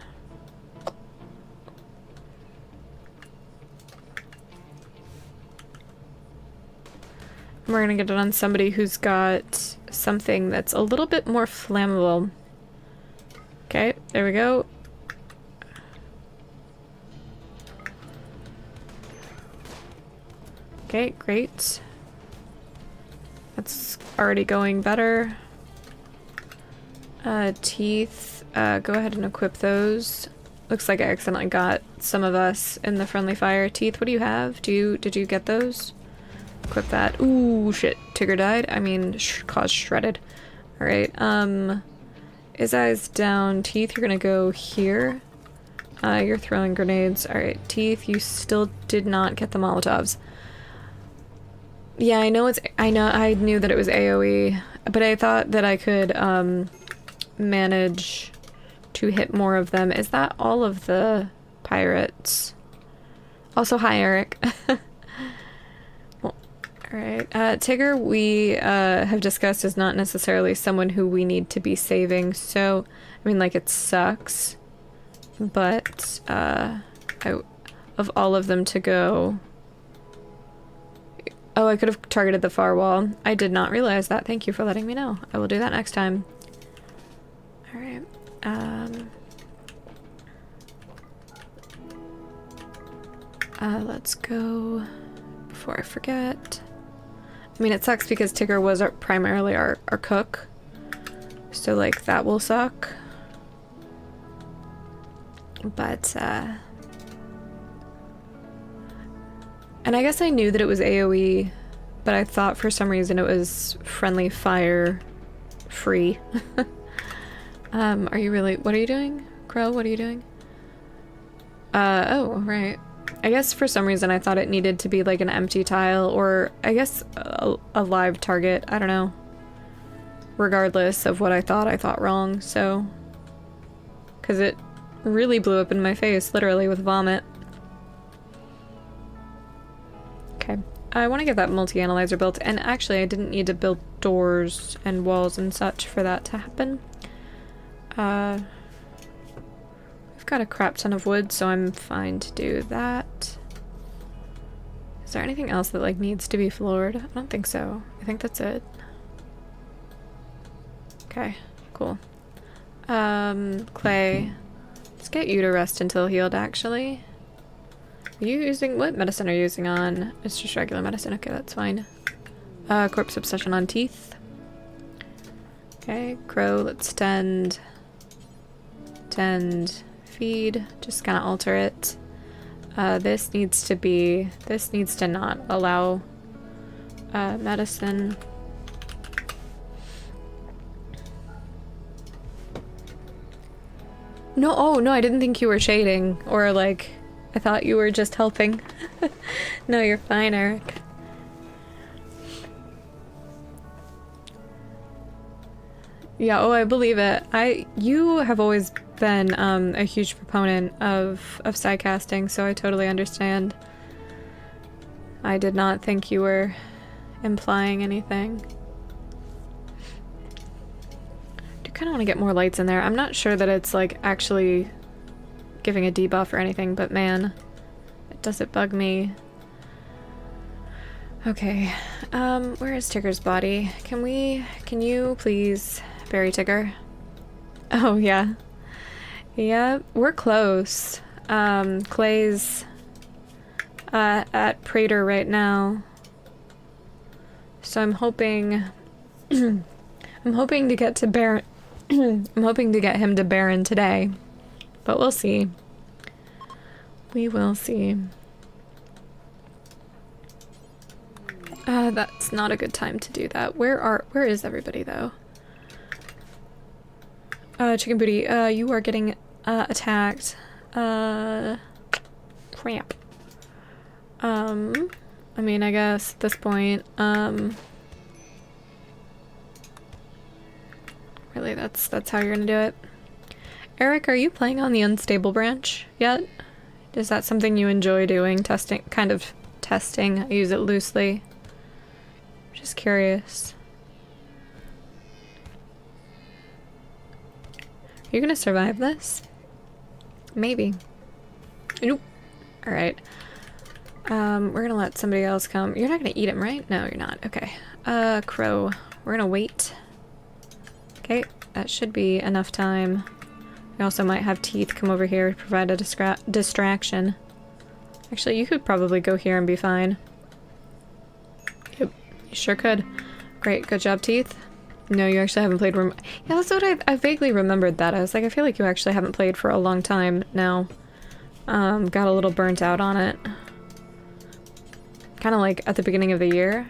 We're gonna get it on somebody who's got something that's a little bit more flammable. Okay, there we go. Okay, great. That's already going better. Teeth. Go ahead and equip those. Looks like I accidentally got some of us in the friendly fire. Teeth, what do you have? Did you get those? Equip that. Ooh, shit. Tigger died. I mean, cause shredded. Alright, his eyes down. Teeth, you're gonna go here. You're throwing grenades. Alright, Teeth, you still did not get the Molotovs. Yeah, I knew that it was AoE, but I thought that I could, manage to hit more of them. Is that all of the pirates? Also, hi, Eric. Well, alright. Tigger, we, have discussed is not necessarily someone who we need to be saving, so, I mean, like, it sucks, but, of all of them to go... Oh, I could have targeted the far wall. I did not realize that. Thank you for letting me know. I will do that next time. Alright. Let's go before I forget. I mean, it sucks because Tigger was primarily our cook. So, like, that will suck. But, and I guess I knew that it was AoE, but I thought for some reason it was friendly fire free. Are you really- what are you doing? Crow, what are you doing? Oh, right. I guess for some reason I thought it needed to be like an empty tile, or I guess a live target, I don't know. Regardless of what I thought wrong, so. 'Cause it really blew up in my face, literally, with vomit. I want to get that multi-analyzer built, and actually I didn't need to build doors and walls and such for that to happen. We've got a crap ton of wood, so I'm fine to do that. Is there anything else that, like, needs to be floored? I don't think so. I think that's it. Okay, cool. Clay. Let's get you to rest until healed, actually. Are you using... what medicine are you using on? It's just regular medicine. Okay, that's fine. Corpse obsession on teeth. Okay, crow, let's tend. Tend. Feed. Just kind of alter it. This needs to be... this needs to not allow medicine. No, oh, no, I didn't think you were shading. Or, like, I thought you were just helping. No, you're fine, Eric. Yeah, oh, I believe it. You have always been a huge proponent of sidecasting, so I totally understand. I did not think you were implying anything. I do kind of want to get more lights in there. I'm not sure that it's like actually giving a debuff or anything, but man, does it bug me. Okay, where is Tigger's body? Can you please bury Tigger? Oh, yeah. Yeah, we're close. Clay's at Prater right now. So I'm hoping I'm hoping to get to Baron I'm hoping to get him to Baron today. But we'll see. We will see. That's not a good time to do that. Where is everybody though? Chicken Booty, you are getting attacked. Cramp. I mean, I guess at this point, really, that's how you're gonna do it. Eric, are you playing on the unstable branch yet? Is that something you enjoy doing? Kind of testing. I use it loosely. Just curious. Are you gonna survive this? Maybe. Nope. Alright. We're gonna let somebody else come. You're not gonna eat him, right? No, you're not. Okay. Crow. We're gonna wait. Okay, that should be enough time. We also might have Teeth come over here to provide a distraction. Actually, you could probably go here and be fine. Yep, you sure could. Great, good job, Teeth. No, you actually haven't played Yeah, that's what I vaguely remembered that. I was like, I feel like you actually haven't played for a long time now. Got a little burnt out on it. Kind of like at the beginning of the year.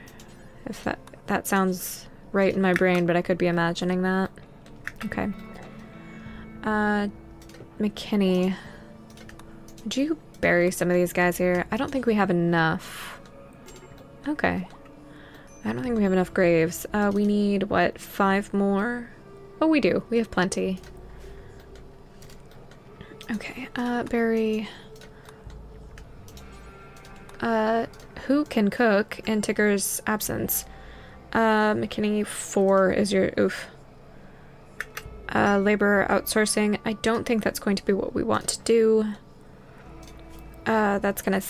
If that sounds right in my brain, but I could be imagining that. Okay. McKinney. Would you bury some of these guys here? I don't think we have enough. Okay. I don't think we have enough graves. We need, what, 5 more? Oh, we do. We have plenty. Okay, bury... who can cook in Tigger's absence? McKinney, 4 is your... oof. Labor outsourcing. I don't think that's going to be what we want to do. That's gonna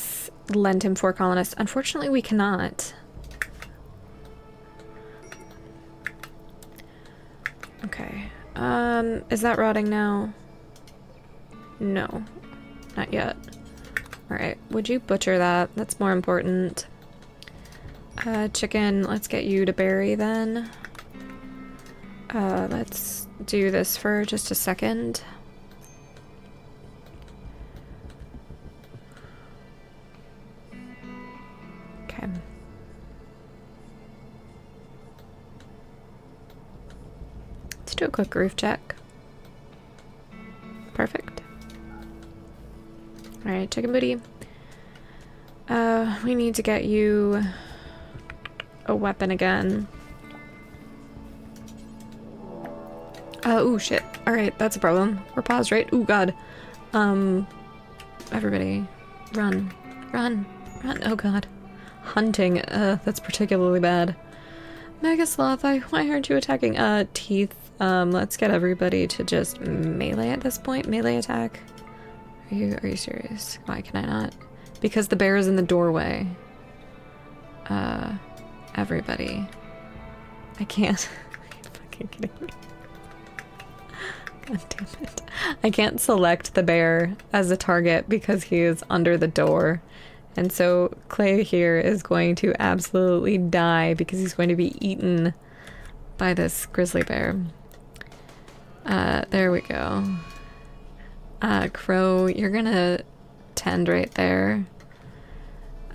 lend him 4 colonists. Unfortunately, we cannot. Okay. Is that rotting now? No. Not yet. Alright, would you butcher that? That's more important. Chicken, let's get you to bury then. Let's do this for just a second. Okay. Let's do a quick roof check. Perfect. Alright, Chicken Booty. We need to get you a weapon again. Ooh, shit. Alright, that's a problem. We're paused, right? Ooh, God. Everybody, run. Run. Run. Oh, God. hunting. That's particularly bad. Mega Sloth, why aren't you attacking? Teeth. Let's get everybody to just melee at this point. Melee attack. Are you serious? Why can I not? Because the bear is in the doorway. Everybody. I can't. Are you fucking kidding me? God damn it. I can't select the bear as a target because he is under the door. And so Clay here is going to absolutely die because he's going to be eaten by this grizzly bear. There we go. Crow, you're gonna tend right there.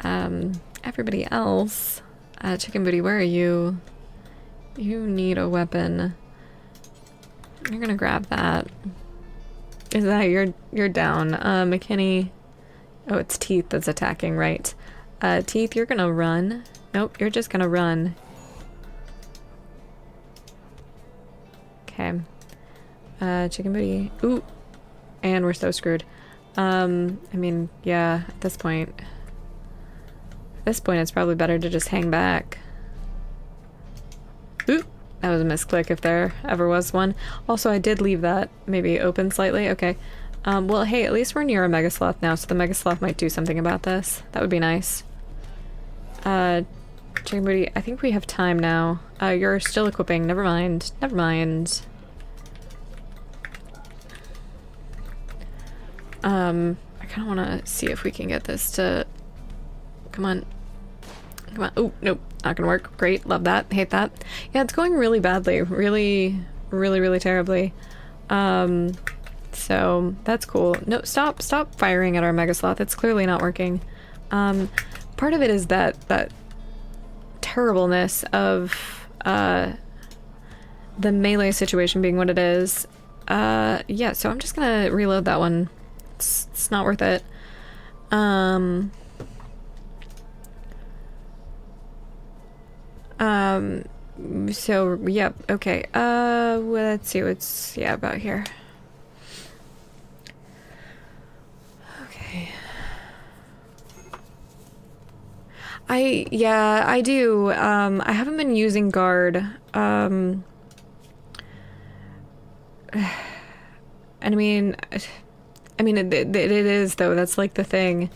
Everybody else. Chicken Booty, where are you? You need a weapon. You're gonna grab that. Is that you're down. McKinney. Oh, it's Teeth that's attacking, right? Teeth, you're gonna run. Nope, you're just gonna run. Okay. Chicken Booty. Ooh. And we're so screwed. I mean, yeah, at this point it's probably better to just hang back. Ooh. That was a misclick if there ever was one. Also, I did leave that maybe open slightly. Okay. Well, hey, at least we're near a Mega Sloth now, so the Mega Sloth might do something about this. That would be nice. Chicken Booty, I think we have time now. You're still equipping. Never mind. Never mind. I kind of want to see if we can get this to... Come on. Come on. Oh, nope. Not gonna work. Great. Love that. Hate that. Yeah, it's going really badly. Really, really, really terribly. So that's cool. No, stop firing at our Mega Sloth. It's clearly not working. Part of it is that terribleness of the melee situation being what it is. Yeah, so I'm just gonna reload that one. It's not worth it. So, yep, okay. Well, let's see what's, yeah, about here. Okay. Yeah, I do. I haven't been using guard. And I mean, it is, though. That's like the thing.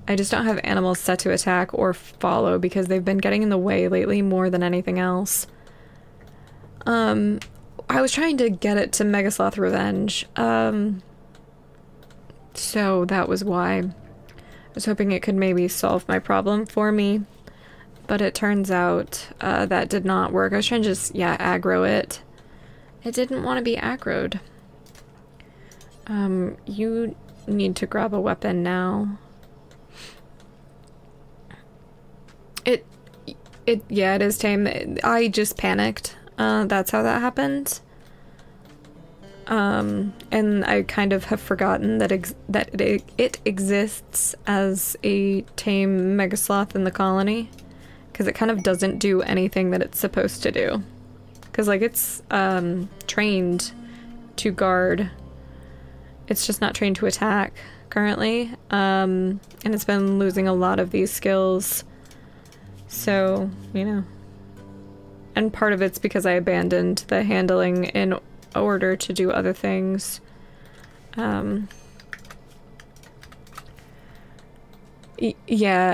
I just don't have animals set to attack or follow because they've been getting in the way lately more than anything else. I was trying to get it to Mega Sloth Revenge. So that was why. I was hoping it could maybe solve my problem for me. But it turns out that did not work. I was trying to just, yeah, aggro it. It didn't want to be aggroed. You need to grab a weapon now. Yeah, it is tame. I just panicked. That's how that happened. And I kind of have forgotten that it exists as a tame Mega Sloth in the colony. Because it kind of doesn't do anything that it's supposed to do. Because, like, it's trained to guard. It's just not trained to attack currently. And it's been losing a lot of these skills. So, you know. And part of it's because I abandoned the handling in order to do other things. Yeah,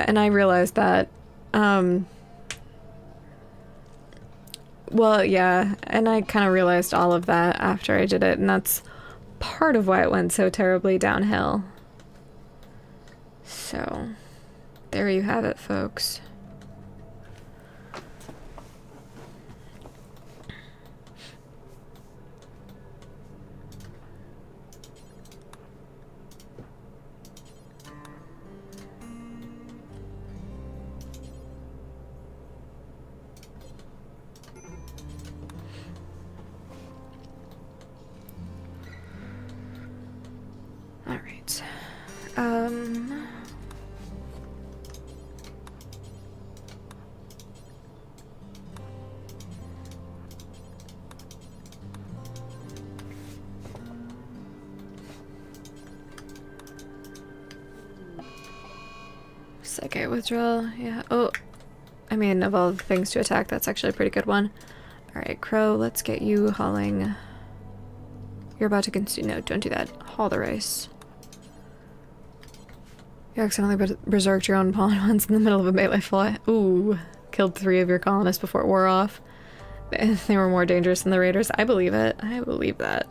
and I realized that. Well, yeah, and I kind of realized all of that after I did it, and that's part of why it went so terribly downhill. So, there you have it, folks. Alright. this. Okay, withdrawal. Yeah. Oh, I mean, of all the things to attack, that's actually a pretty good one. Alright, Crow, let's get you hauling. You're about to consume. No, don't do that. Haul the rice. You accidentally berserked your own pawn once in the middle of a melee fight. Ooh. Killed 3 of your colonists before it wore off. They were more dangerous than the raiders. I believe it. I believe that.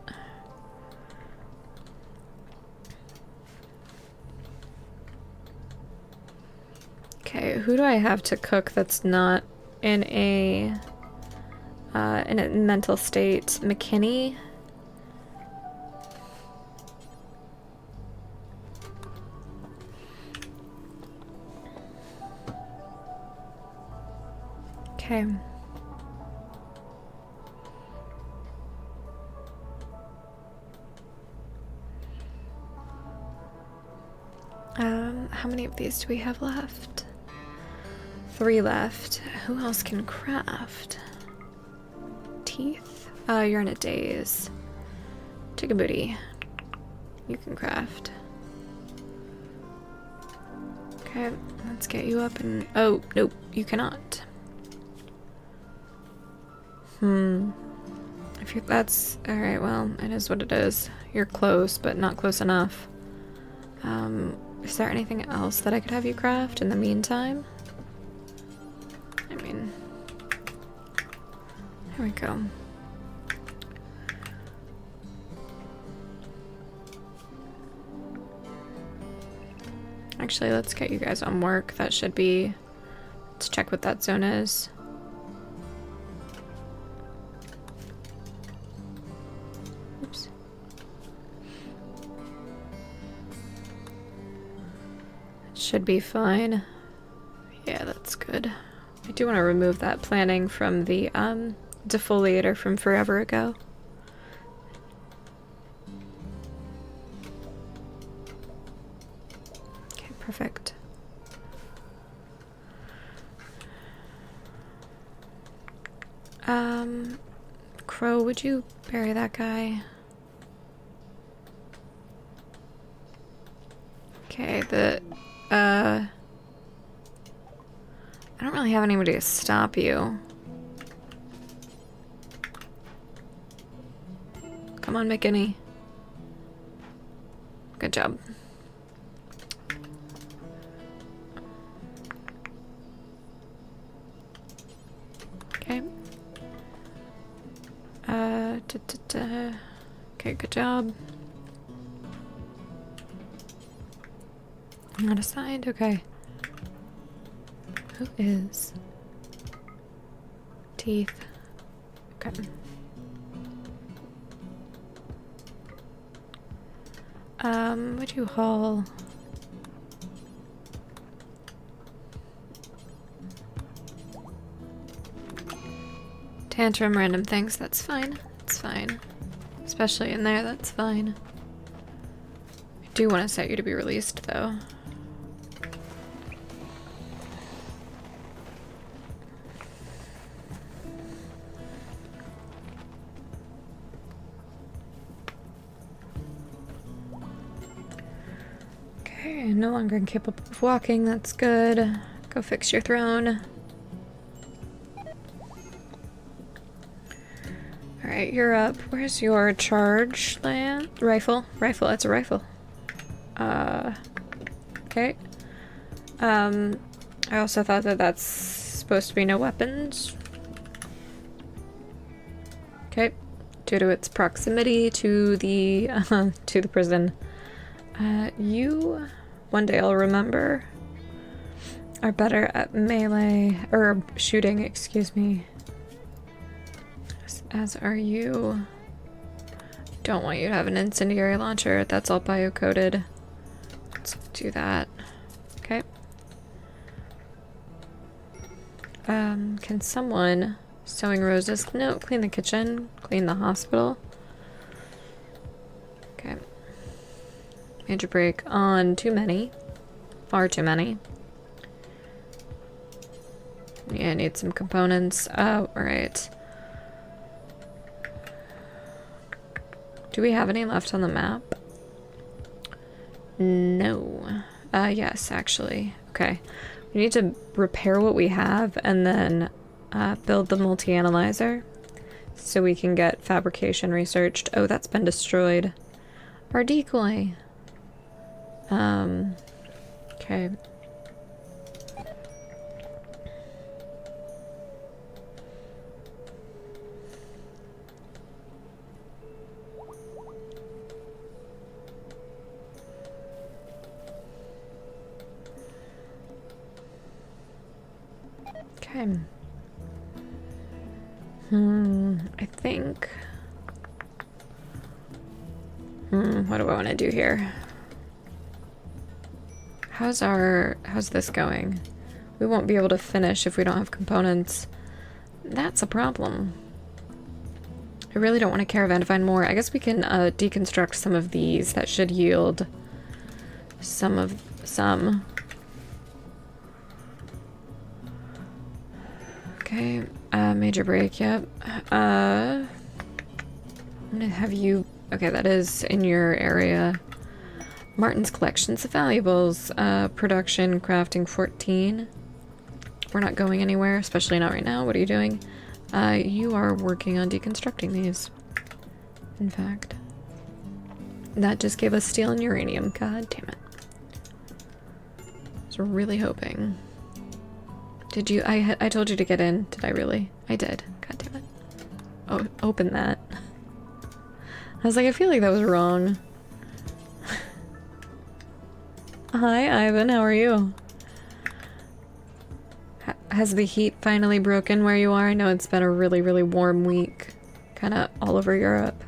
Okay, who do I have to cook that's not in a mental state? McKinney? Okay. How many of these do we have left? 3 left. Who else can craft? Teeth? You're in a daze. Chicken booty. You can craft. Okay, let's get you up and... Oh, nope, you cannot. If you're... That's... Alright, well, it is what it is. You're close, but not close enough. Is there anything else that I could have you craft in the meantime? I mean... There we go. Actually, let's get you guys on work. That should be... Let's check what that zone is. Oops. Should be fine. Yeah, that's good. I do want to remove that planning from the defoliator from forever ago. Okay, perfect. Crow, would you bury that guy? Okay, I don't really have anybody to stop you. Come on, McKinney. Good job. Okay. Okay, good job. Not assigned, okay. Who is? Teeth. Okay. Would you haul? Tantrum, random things, that's fine. That's fine. Especially in there, that's fine. I do want to set you to be released, though. Okay, no longer incapable of walking, that's good. Go fix your throne. Alright, you're up. Where's your charge land? Rifle? Rifle, that's a rifle. Okay. I also thought that that's supposed to be no weapons. Okay. Due to its proximity to the prison. You, one day I'll remember, are better at melee, or shooting, excuse me. As are you. Don't want you to have an incendiary launcher. That's all bio-coded. Let's do that. Okay. Can someone... Sewing roses? No, clean the kitchen. Clean the hospital. Okay. Major break on too many. Far too many. Yeah, I need some components. Oh, alright. Do we have any left on the map? No. Yes, actually. Okay. We need to repair what we have and then build the multi-analyzer so we can get fabrication researched. Oh, that's been destroyed. Our decoy. Okay. Okay. I think... what do I want to do here? How's this going? We won't be able to finish if we don't have components. That's a problem. I really don't want to caravan to find more. I guess we can deconstruct some of these. That should yield some. Okay, major break, yep. I'm gonna have you... Okay, that is in your area. Martin's collections of valuables. Production, crafting 14. We're not going anywhere, especially not right now. What are you doing? You are working on deconstructing these. In fact. That just gave us steel and uranium. God damn it. I was really hoping. Did you? I told you to get in. Did I really? I did. God damn it. Oh, open that. I was like, I feel like that was wrong. Hi, Ivan. How are you? Has the heat finally broken where you are? I know it's been a really, really warm week. Kind of all over Europe.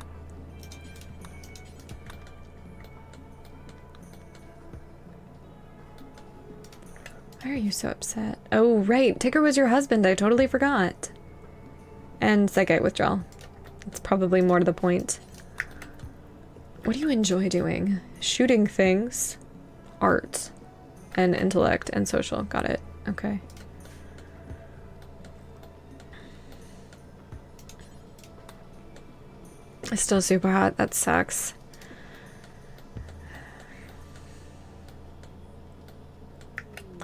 Why are you so upset? Oh, right. Tigger was your husband. I totally forgot. And Psychite withdrawal. That's probably more to the point. What do you enjoy doing? Shooting things, art, and intellect, and social. Got it. Okay. It's still super hot. That sucks.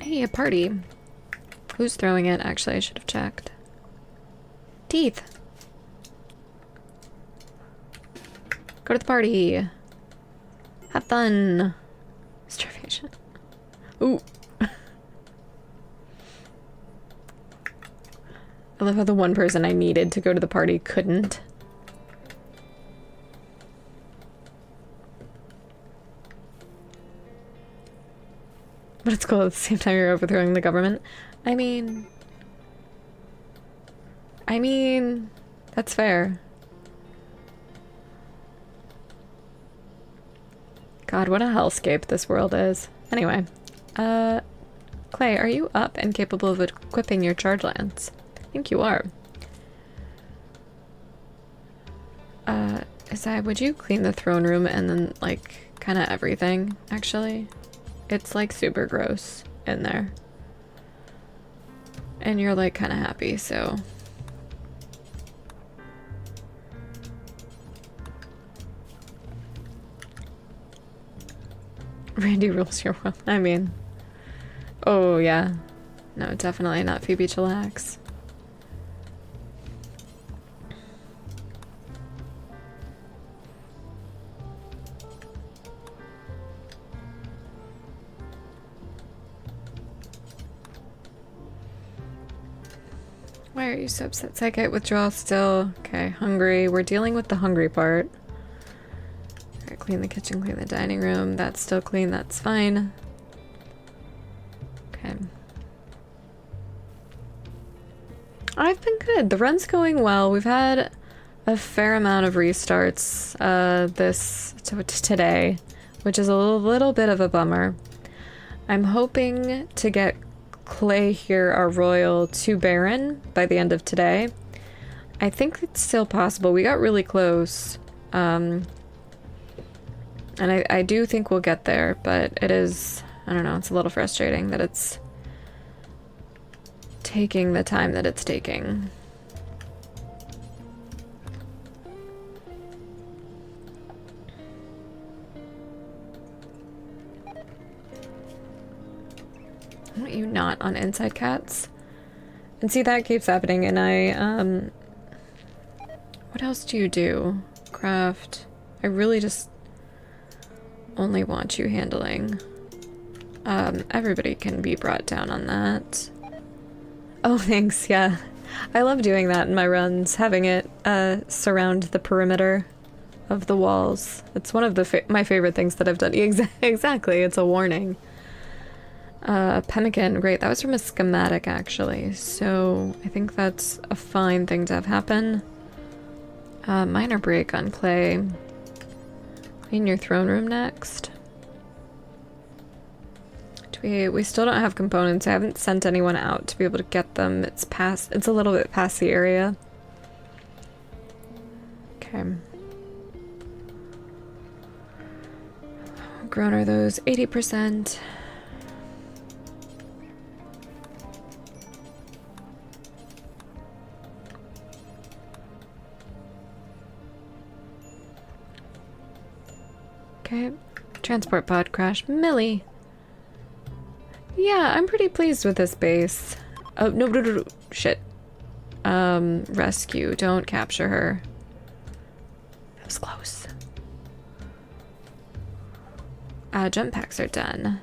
Hey, a party. Who's throwing it? Actually, I should have checked. Teeth. Go to the party. Have fun. Starvation. Ooh. I love how the one person I needed to go to the party couldn't. But it's cool at the same time you're overthrowing the government. I mean, that's fair. God, what a hellscape this world is. Anyway, Clay, are you up and capable of equipping your charge lance? I think you are. Would you clean the throne room and then, like, kind of everything, actually? It's, like, super gross in there. And you're, like, kind of happy, so... Randy rules your world. I mean... Oh, yeah. No, definitely not Phoebe Chillax. Why are you so upset? Psychite withdrawal still. Okay, hungry. We're dealing with the hungry part. Alright, clean the kitchen, clean the dining room. That's still clean, that's fine. Okay. I've been good. The run's going well. We've had a fair amount of restarts today, which is a little bit of a bummer. I'm hoping to get Clay here, our royal, to Baron by the end of today. I think it's still possible. We got really close. And I do think we'll get there, but it is, I don't know, it's a little frustrating that it's taking the time that it's taking. Why don't you not on inside cats? And see, that keeps happening, and I, what else do you do? Craft. I really just only want you handling. Everybody can be brought down on that. Oh, thanks, yeah. I love doing that in my runs, having it, surround the perimeter of the walls. It's one of the my favorite things that I've done. Exactly, it's a warning. Pemmican, great. That was from a schematic, actually. So I think that's a fine thing to have happen. Minor break on clay. Clean your throne room next. We still don't have components. I haven't sent anyone out to be able to get them. It's a little bit past the area. Okay. Grown are those 80%. Okay. Transport pod crash. Millie. Yeah, I'm pretty pleased with this base. Oh, no. Shit. Rescue. Don't capture her. That was close. Jump packs are done.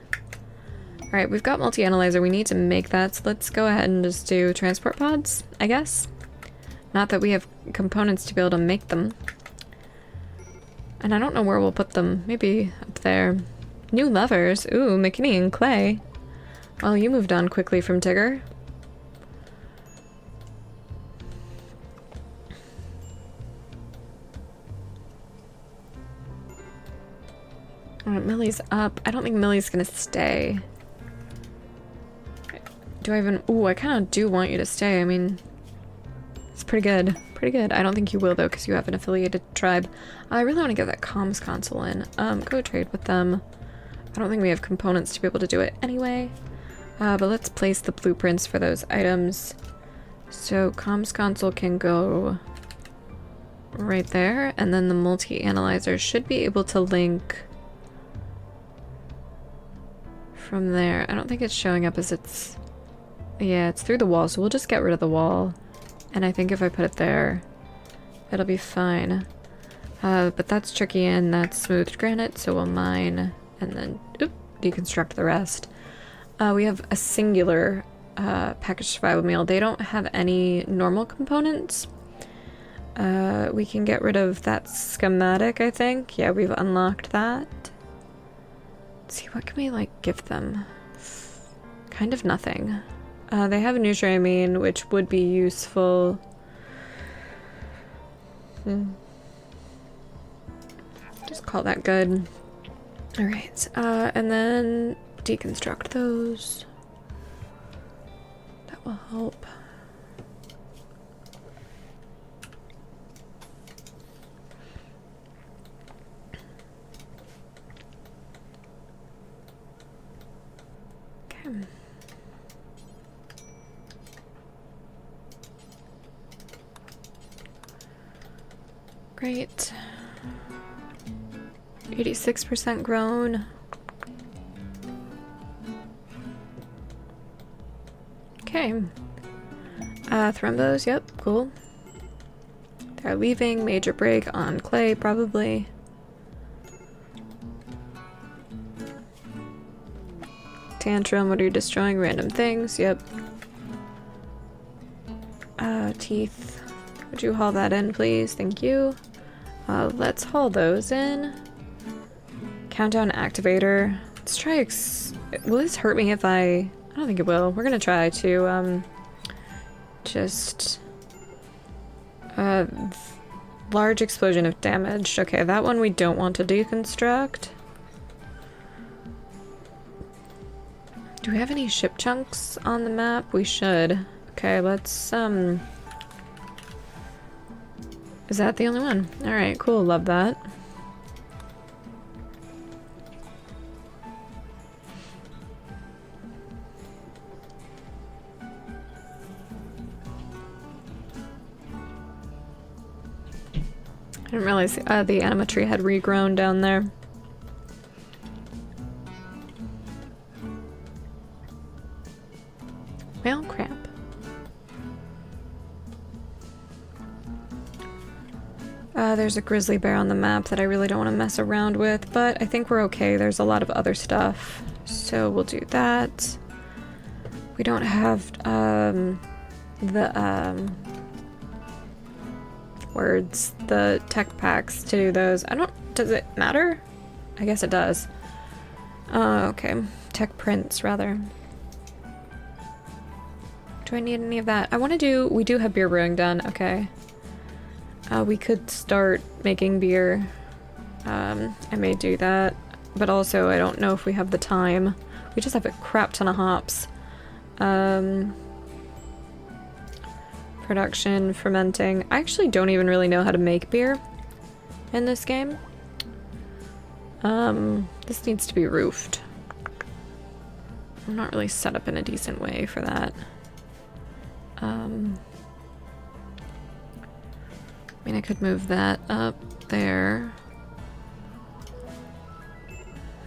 Alright, we've got multi-analyzer. We need to make that, so let's go ahead and just do transport pods, I guess. Not that we have components to be able to make them. And I don't know where we'll put them. Maybe up there. New levers. Ooh, McKinney and Clay. Well, you moved on quickly from Tigger. Alright, Millie's up. I don't think Millie's gonna stay. Do I even... Ooh, I kind of do want you to stay. I mean, it's pretty good. Pretty good. I don't think you will, though, because you have an affiliated tribe. I really want to get that comms console in. Go trade with them. I don't think we have components to be able to do it anyway. But let's place the blueprints for those items. So comms console can go right there, and then the multi-analyzer should be able to link from there. I don't think it's showing up as it's... Yeah, it's through the wall, so we'll just get rid of the wall. And I think if I put it there, it'll be fine. But that's tricky and that's smoothed granite, so we'll mine and then deconstruct the rest. We have a singular packaged survival meal. They don't have any normal components. We can get rid of that schematic, I think. Yeah, we've unlocked that. Let's see, what can we, like, give them? Kind of nothing. They have nutramine, which would be useful. Just call that good. Alright, and then deconstruct those. That will help. Okay. Great. 86% grown. Okay. Thrombos, yep, cool. They're leaving. Major break on clay, probably. Tantrum, what are you destroying? Random things, yep. Teeth. Would you haul that in, please? Thank you. Let's haul those in. Countdown activator. Let's try will this hurt me if I don't think it will. We're gonna try to, just... large explosion of damage. Okay, that one we don't want to deconstruct. Do we have any ship chunks on the map? We should. Okay, let's, Is that the only one? Alright, cool. Love that. I didn't realize the animatree had regrown down there. there's a grizzly bear on the map that I really don't want to mess around with, but I think we're okay. There's a lot of other stuff, so we'll do that. We don't have the tech packs to do those. Does it matter? I guess it does. Okay. Tech prints, rather. Do I need any of that? We do have beer brewing done, okay. We could start making beer. I may do that, but also I don't know if we have the time. We just have a crap ton of hops. Production, fermenting. I actually don't even really know how to make beer in this game. This needs to be roofed. I'm not really set up in a decent way for that. I mean, I could move that up there.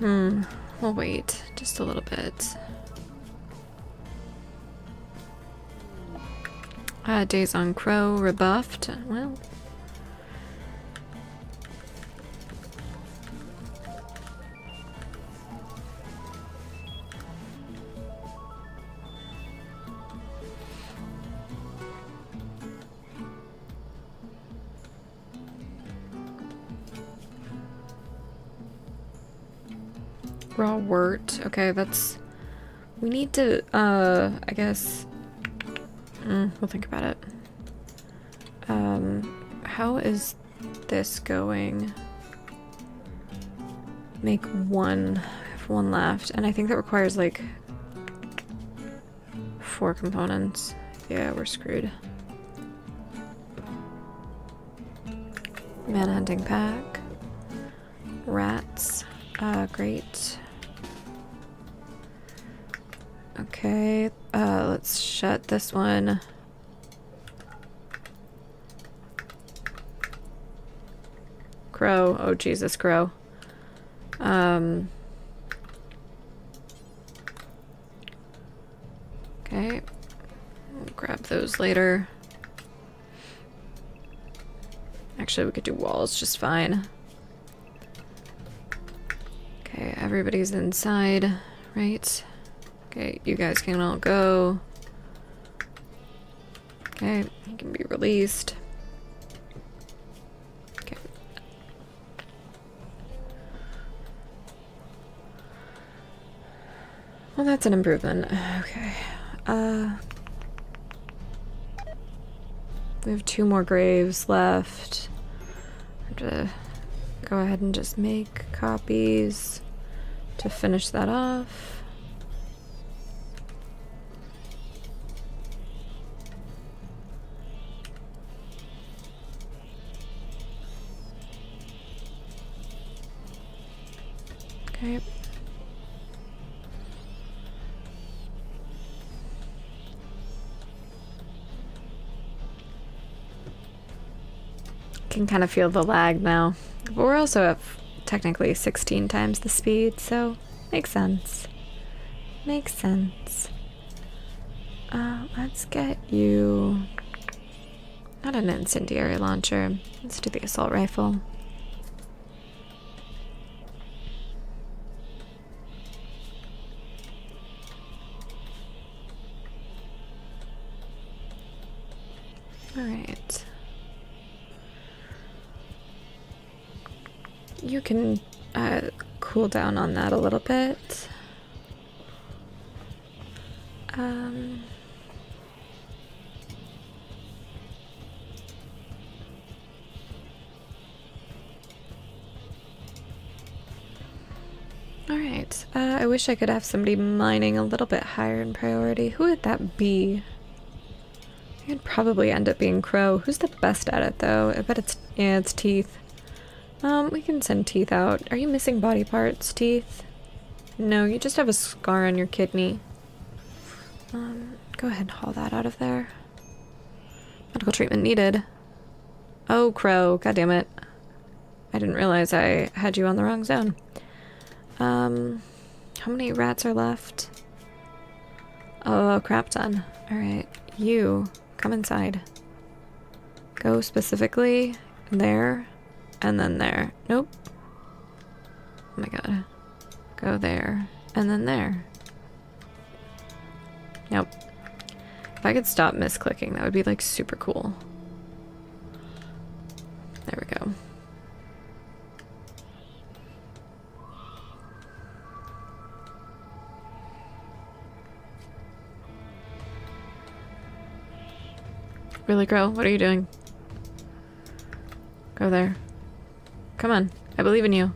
We'll wait just a little bit. Days on Crow rebuffed. Well. Raw wort. Okay, that's... We need to, I guess... we'll think about it. How is this going? Make one. I have one left. And I think that requires, like, 4 components. Yeah, we're screwed. Manhunting pack. Rats. Great. Okay, let's shut this one. Crow. Oh, Jesus, crow. Okay. We'll grab those later. Actually, we could do walls just fine. Okay, everybody's inside, right? Okay, you guys can all go. Okay, you can be released. Okay. Well, that's an improvement. Okay. We have 2 more graves left. I have to go ahead and just make copies to finish that off. Okay. Can kind of feel the lag now. But we're also at technically 16 times the speed, so makes sense. Makes sense. Let's get you... Not an incendiary launcher. Let's do the assault rifle. Alright. You can cool down on that a little bit. Alright, I wish I could have somebody mining a little bit higher in priority. Who would that be? It'd probably end up being Crow. Who's the best at it, though? I bet it's... Yeah, it's Teeth. We can send Teeth out. Are you missing body parts, Teeth? No, you just have a scar on your kidney. Go ahead and haul that out of there. Medical treatment needed. Oh, Crow. God damn it. I didn't realize I had you on the wrong zone. How many rats are left? Oh, crap ton. Alright. You, come inside. Go specifically there. and then there. Nope. Oh my god. Go there, and then there. Nope. If I could stop misclicking, that would be like super cool. There we go. Really, girl? What are you doing? Go there. Come on. I believe in you.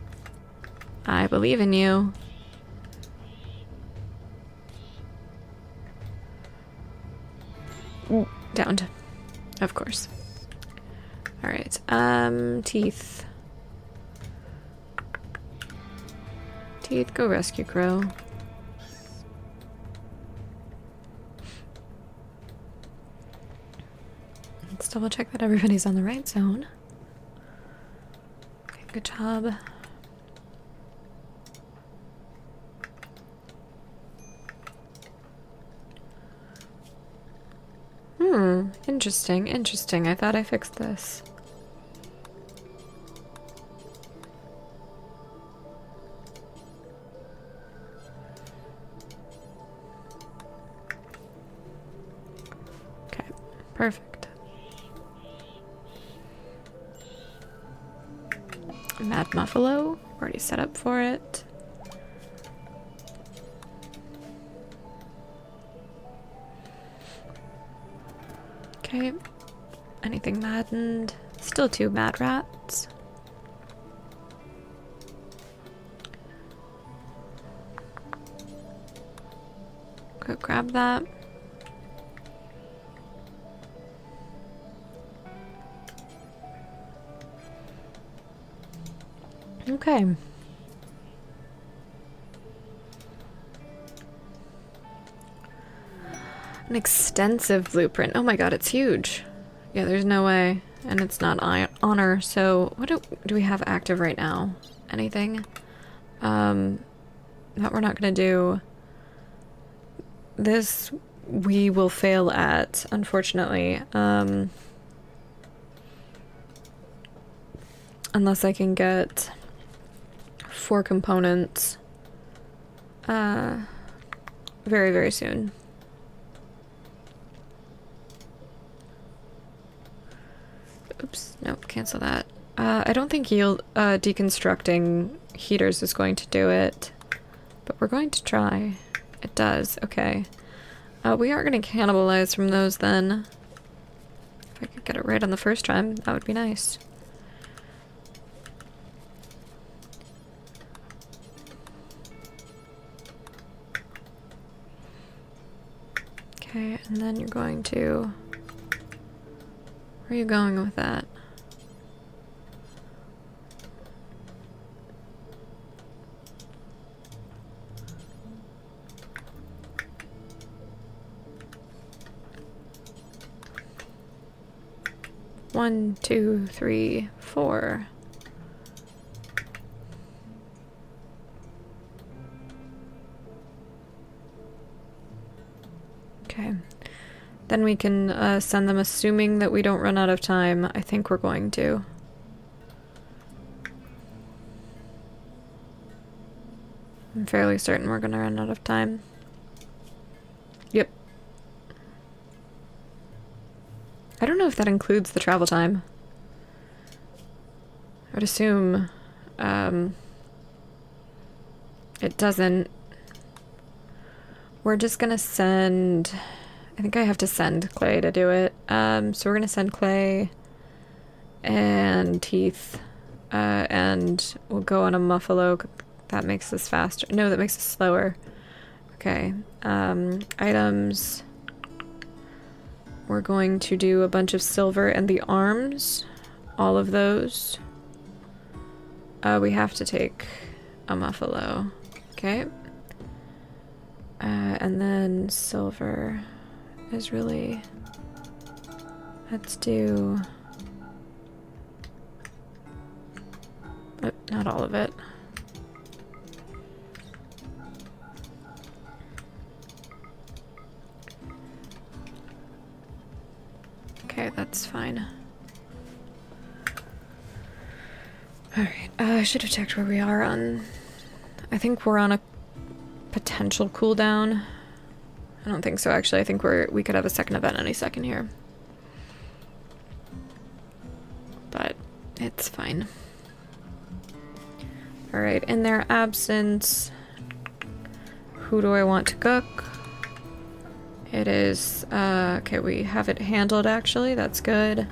I believe in you. Downed. Of course. Alright. Teeth. Teeth, go rescue Crow. Let's double check that everybody's on the right zone. Okay, good job. Interesting, interesting. I thought I fixed this. Okay, perfect. Mad Muffalo, already set up for it. Okay, anything maddened? Still 2 mad rats. Go grab that. Okay. An extensive blueprint. Oh my god, it's huge. Yeah, there's no way. And it's not honor, so what do we have active right now? Anything? That we're not gonna do. This we will fail at, unfortunately. Unless I can get 4 components very, very soon. Oops, nope, cancel that. I don't think deconstructing heaters is going to do it, but we're going to try. It does, okay. We are going to cannibalize from those then. If I could get it right on the first time, that would be nice. Okay, and then you're going to... Where are you going with that? One, two, three, four. Okay. Then we can send them, assuming that we don't run out of time. I think we're going to. I'm fairly certain we're going to run out of time. Yep. I don't know if that includes the travel time. I would assume it doesn't. We're just gonna send... I think I have to send Clay to do it. So we're gonna send Clay and Teeth, and we'll go on a Muffalo. That makes us faster. No, that makes us slower. Okay. Items. We're going to do a bunch of silver and the arms. All of those. We have to take a Muffalo. Okay. And then silver is really... Let's do... not all of it. Okay, that's fine. Alright, I should have checked where we are on... I think we're on a potential cooldown. I don't think so, actually. I think we could have a second event any second here. But it's fine. Alright, in their absence, who do I want to cook? It is, okay, we have it handled actually, that's good.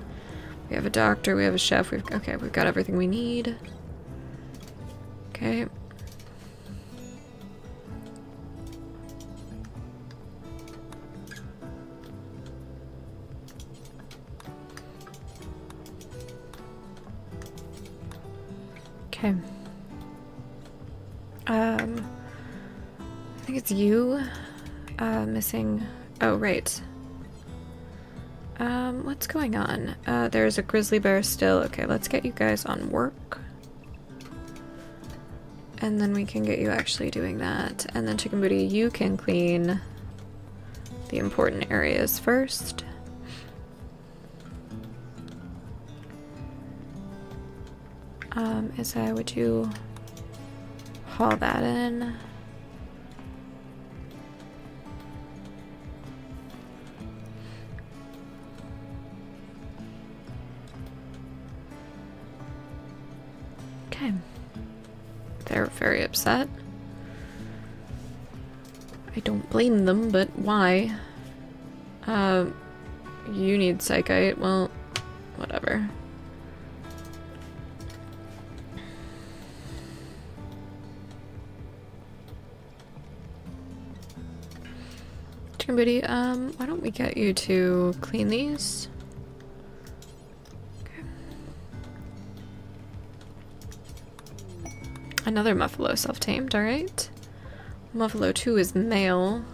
We have a doctor, we have a chef, we've got everything we need. Okay. Okay. I think it's you. Missing. Oh, right. What's going on? There's a grizzly bear still. Okay, let's get you guys on work. And then we can get you actually doing that. And then Chicken Booty, you can clean the important areas first. Isai, would you haul that in? Okay. They're very upset. I don't blame them, but why? You need psychite. Well, whatever. Chicken Booty, why don't we get you to clean these? Okay. Another Muffalo self-tamed, alright. Muffalo 2 is male.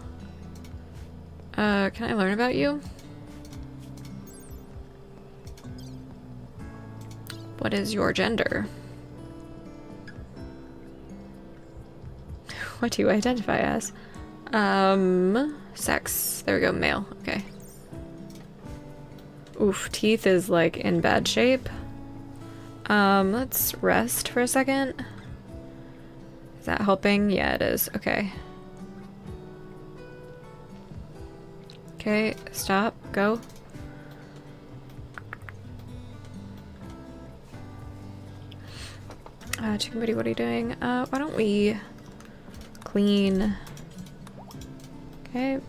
Can I learn about you? What is your gender? What do you identify as? Sex. There we go, male. Okay. Oof, teeth is like in bad shape. Let's rest for a second. Is that helping? Yeah, it is. Okay. Okay, stop. Go. Chicken Booty, what are you doing? Why don't we clean... Okay.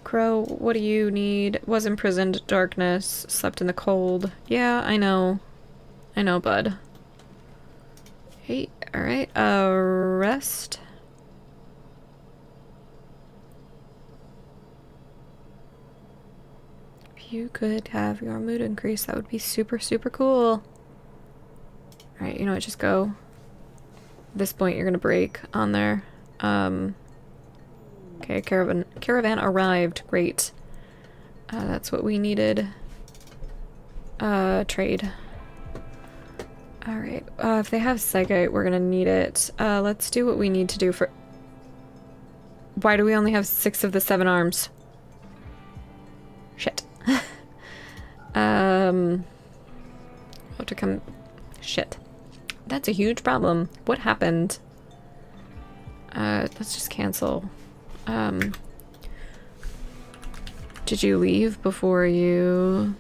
Crow, what do you need? Was imprisoned, darkness, slept in the cold. Yeah, I know. I know, bud. Hey, alright, rest. If you could have your mood increase, that would be super, super cool. Alright, you know what, just go. At this point, you're gonna break on there. Okay, caravan arrived. Great. That's what we needed. Trade. Alright, if they have Psychite, we're gonna need it. Let's do what we need to do for... Why do we only have 6 of the 7 arms? Shit. We'll have to come... Shit. That's a huge problem. What happened? Let's just cancel. Did you leave before you...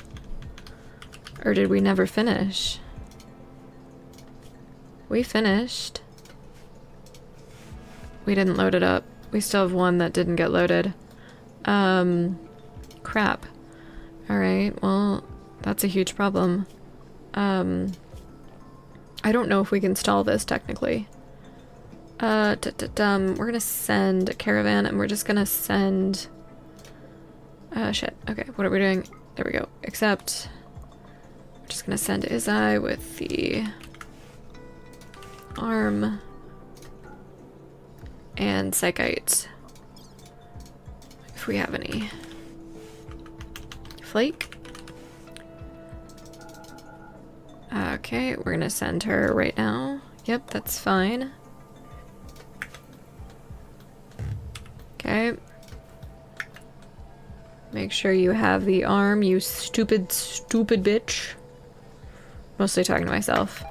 Or did we never finish? We finished. We didn't load it up. We still have one that didn't get loaded. Crap. Alright, well, that's a huge problem. I don't know if we can stall this, technically. We're gonna send a caravan, and we're just gonna send... shit. Okay, what are we doing? There we go. Except... We're just gonna send Izai with the... arm... and Psychite. If we have any. Flake? Okay, we're gonna send her right now. Yep, that's fine. Okay. Make sure you have the arm, you stupid, stupid bitch. Mostly talking to myself.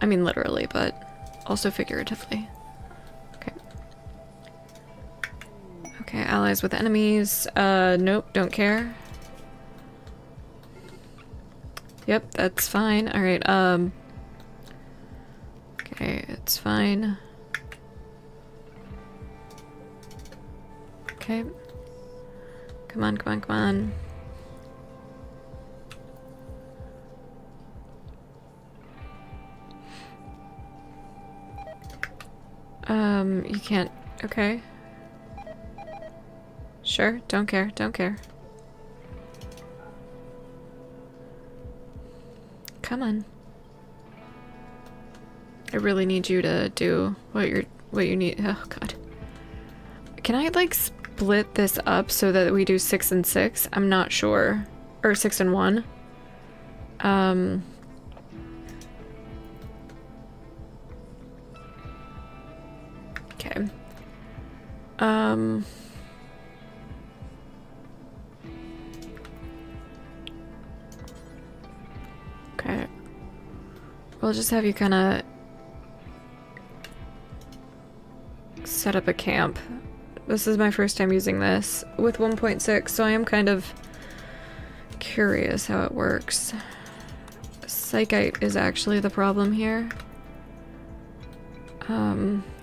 I mean literally, but also figuratively. Okay. Okay, allies with enemies. Nope, don't care. Yep, that's fine. Alright, okay, it's fine. Okay. Come on, come on, come on. You can't. Okay. Sure, don't care, don't care. Come on. I really need you to do what you need. Oh god. Can I like split this up so that we do 6 and 6? I'm not sure. Or 6 and 1. Okay. Okay. We'll just have you kind of set up a camp. This is my first time using this with 1.6, so I am kind of curious how it works. Psychite is actually the problem here.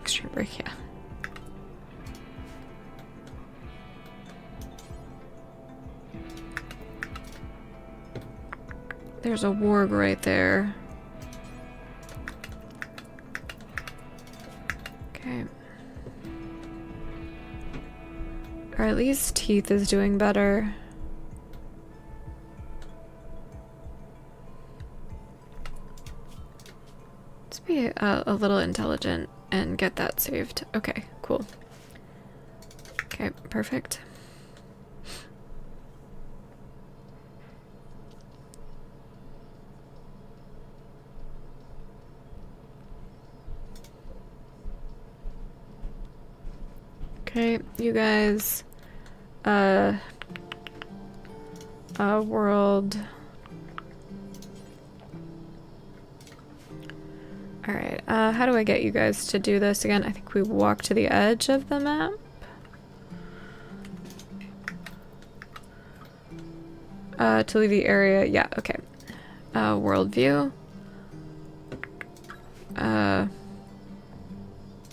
Extreme break, yeah. There's a warg right there. Okay. Or at least Teeth is doing better. Let's be a little intelligent and get that saved. Okay, cool. Okay, perfect. Okay, you guys, world. Alright, how do I get you guys to do this again? I think we walk to the edge of the map. To leave the area, yeah, okay. World view.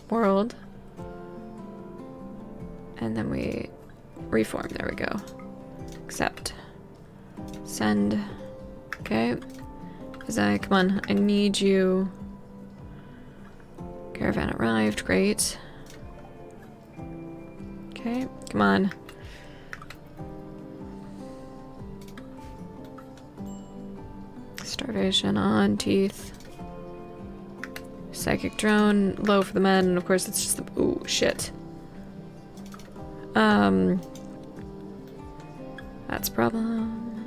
World. And then we reform, there we go. Accept. Send. Okay. Come on, I need you. Caravan arrived, great. Okay, come on. Starvation on, Teeth. Psychic drone, low for the men, and of course it's just the— ooh, shit. That's a problem.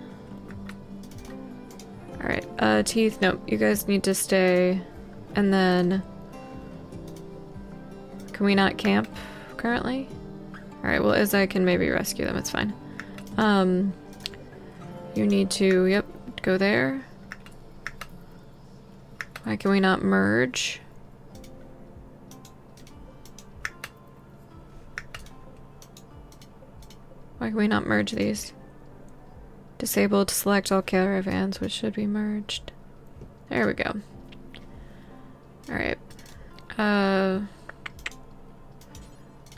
Alright, Teeth, no, you guys need to stay. And then... can we not camp currently? Alright, well, Izai can maybe rescue them, it's fine. You need to, yep, go there. Why can we not merge? Why can we not merge these? Disable to select all caravans, which should be merged. There we go. Alright.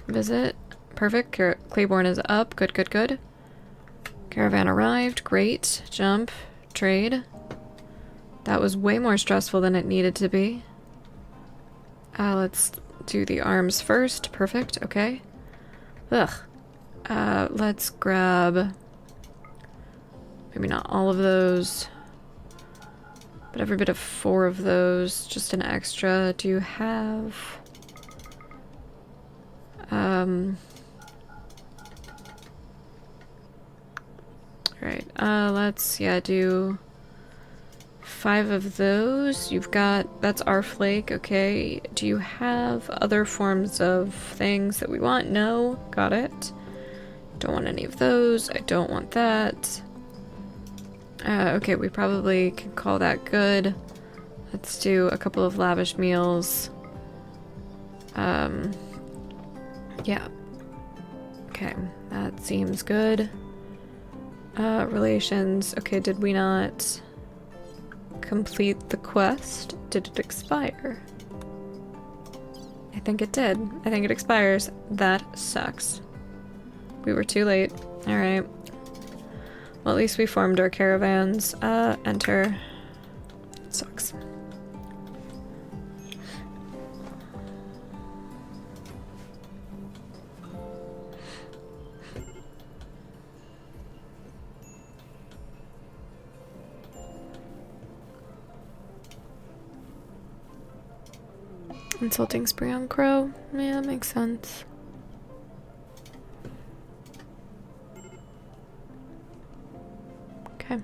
Visit. Perfect. Claiborne is up. Good, good, good. Caravan arrived. Great. Jump. Trade. That was way more stressful than it needed to be. Let's do the arms first. Perfect. Okay. Ugh. Let's grab... maybe not all of those, but every bit of 4 of those. Just an extra. Do you have... Alright, let's, yeah, do 5 of those. You've got, that's our flake, okay. Do you have other forms of things that we want? No, got it. Don't want any of those. I don't want that. Okay, we probably can call that good. Let's do a couple of lavish meals. Yeah. Okay, that seems good. Relations. Okay, did we not complete the quest? Did it expire? I think it did. I think it expires. That sucks. We were too late. Alright. Well, at least we formed our caravans. Enter. Sucks. Insulting spree on Crow. Yeah, that makes sense. Okay.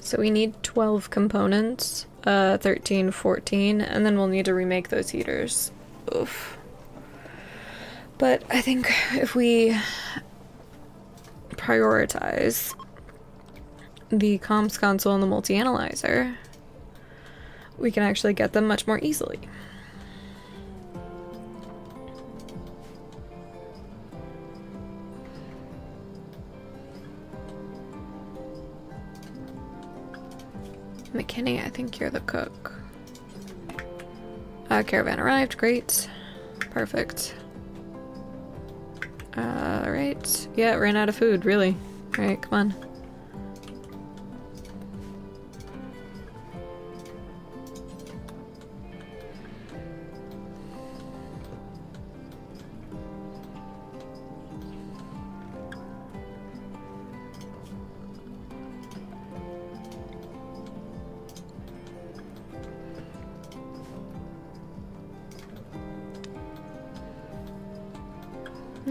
So we need 12 components, 13, 14, and then we'll need to remake those heaters. Oof. But I think if we prioritize the comms console and the multi-analyzer, we can actually get them much more easily. McKinney, I think you're the cook. Caravan arrived, great. Perfect. Alright. Yeah, ran out of food, really. Alright, come on.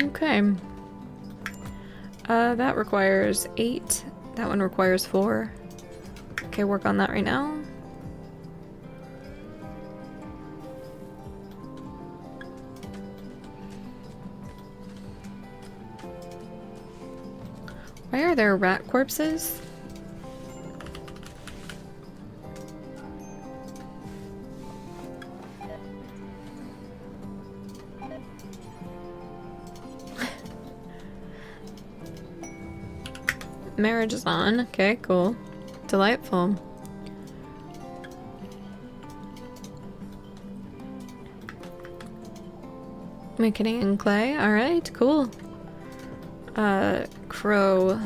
Okay. That requires 8. That one requires 4. Okay, work on that right now. Why are there rat corpses? Marriage is on. Okay, cool. Delightful. McKinney and Clay. Alright, cool. Crow.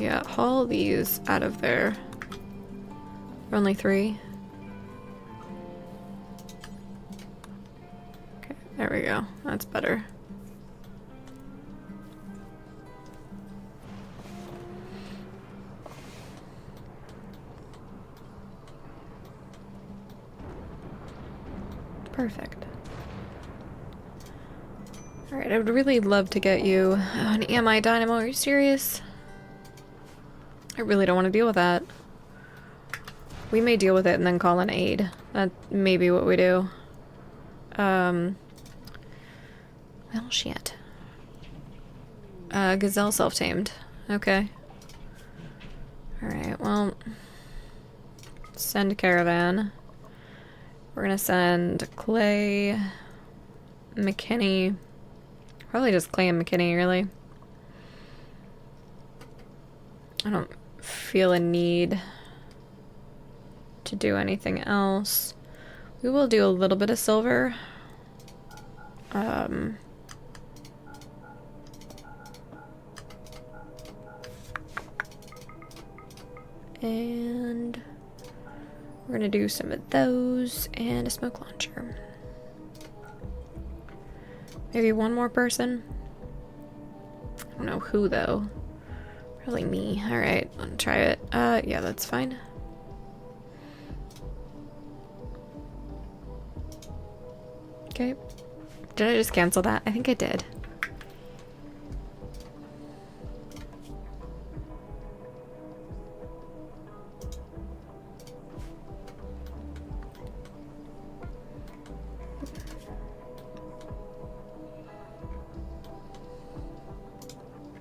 Yeah, haul these out of there. We're only 3. Okay, there we go. That's better. Perfect. Alright, I would really love to get you an EMI Dynamo. Are you serious? I really don't want to deal with that. We may deal with it and then call an aid. That may be what we do. Well, shit. Gazelle self-tamed. Okay. Alright, well... Send a caravan. We're gonna send Clay, McKinney, probably just Clay and McKinney, really. I don't feel a need to do anything else. We will do a little bit of silver. And we're gonna do some of those and a smoke launcher. Maybe one more person? I don't know who though. Probably me. Alright, I'll try it. Yeah, that's fine. Okay. Did I just cancel that? I think I did.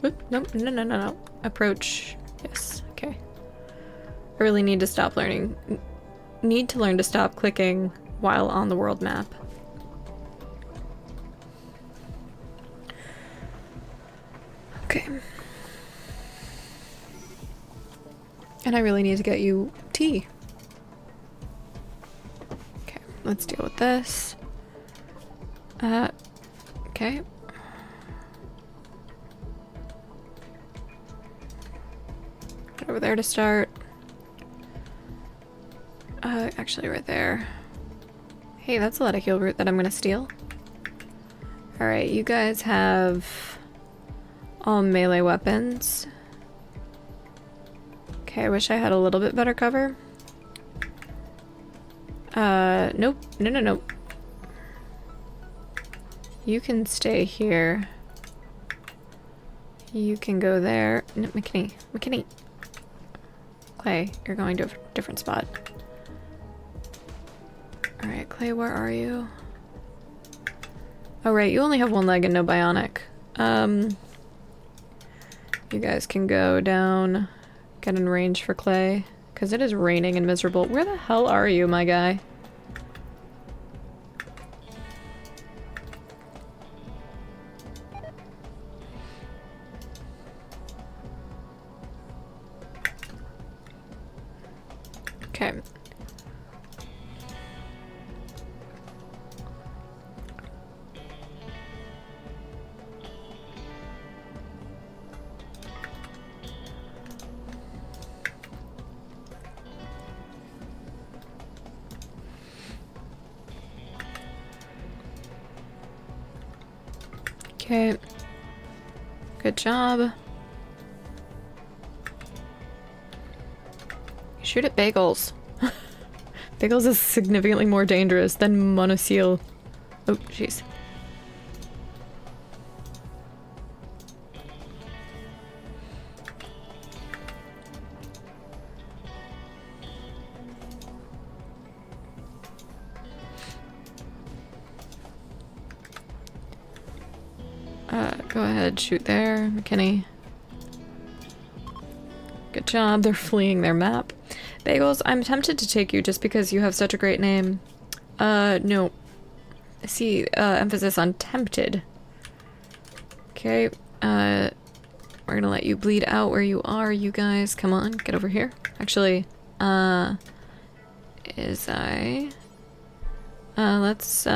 Oop, nope, no. Approach. Yes, okay. I really need to stop learning. Need to learn to stop clicking while on the world map. Okay. And I really need to get you tea. Okay, let's deal with this. Okay. Get over there to start. Actually right there. Hey, that's a lot of heal root that I'm gonna steal. Alright, you guys have all melee weapons. Okay, I wish I had a little bit better cover. Nope. No. You can stay here. You can go there. No, McKinney. Clay, you're going to a different spot. Alright, Clay, where are you? Oh, right, you only have one leg and no bionic. You guys can go down, get in range for Clay, because it is raining and miserable. Where the hell are you, my guy? Okay. Okay. Good job. Shoot at bagels. Bagels is significantly more dangerous than monoceal. Oh, jeez. Go ahead, shoot there, McKinney. Good job, they're fleeing their map. Bagels, I'm tempted to take you just because you have such a great name. No. See, emphasis on tempted. Okay, we're gonna let you bleed out where you are, you guys. Come on, get over here. Actually, let's,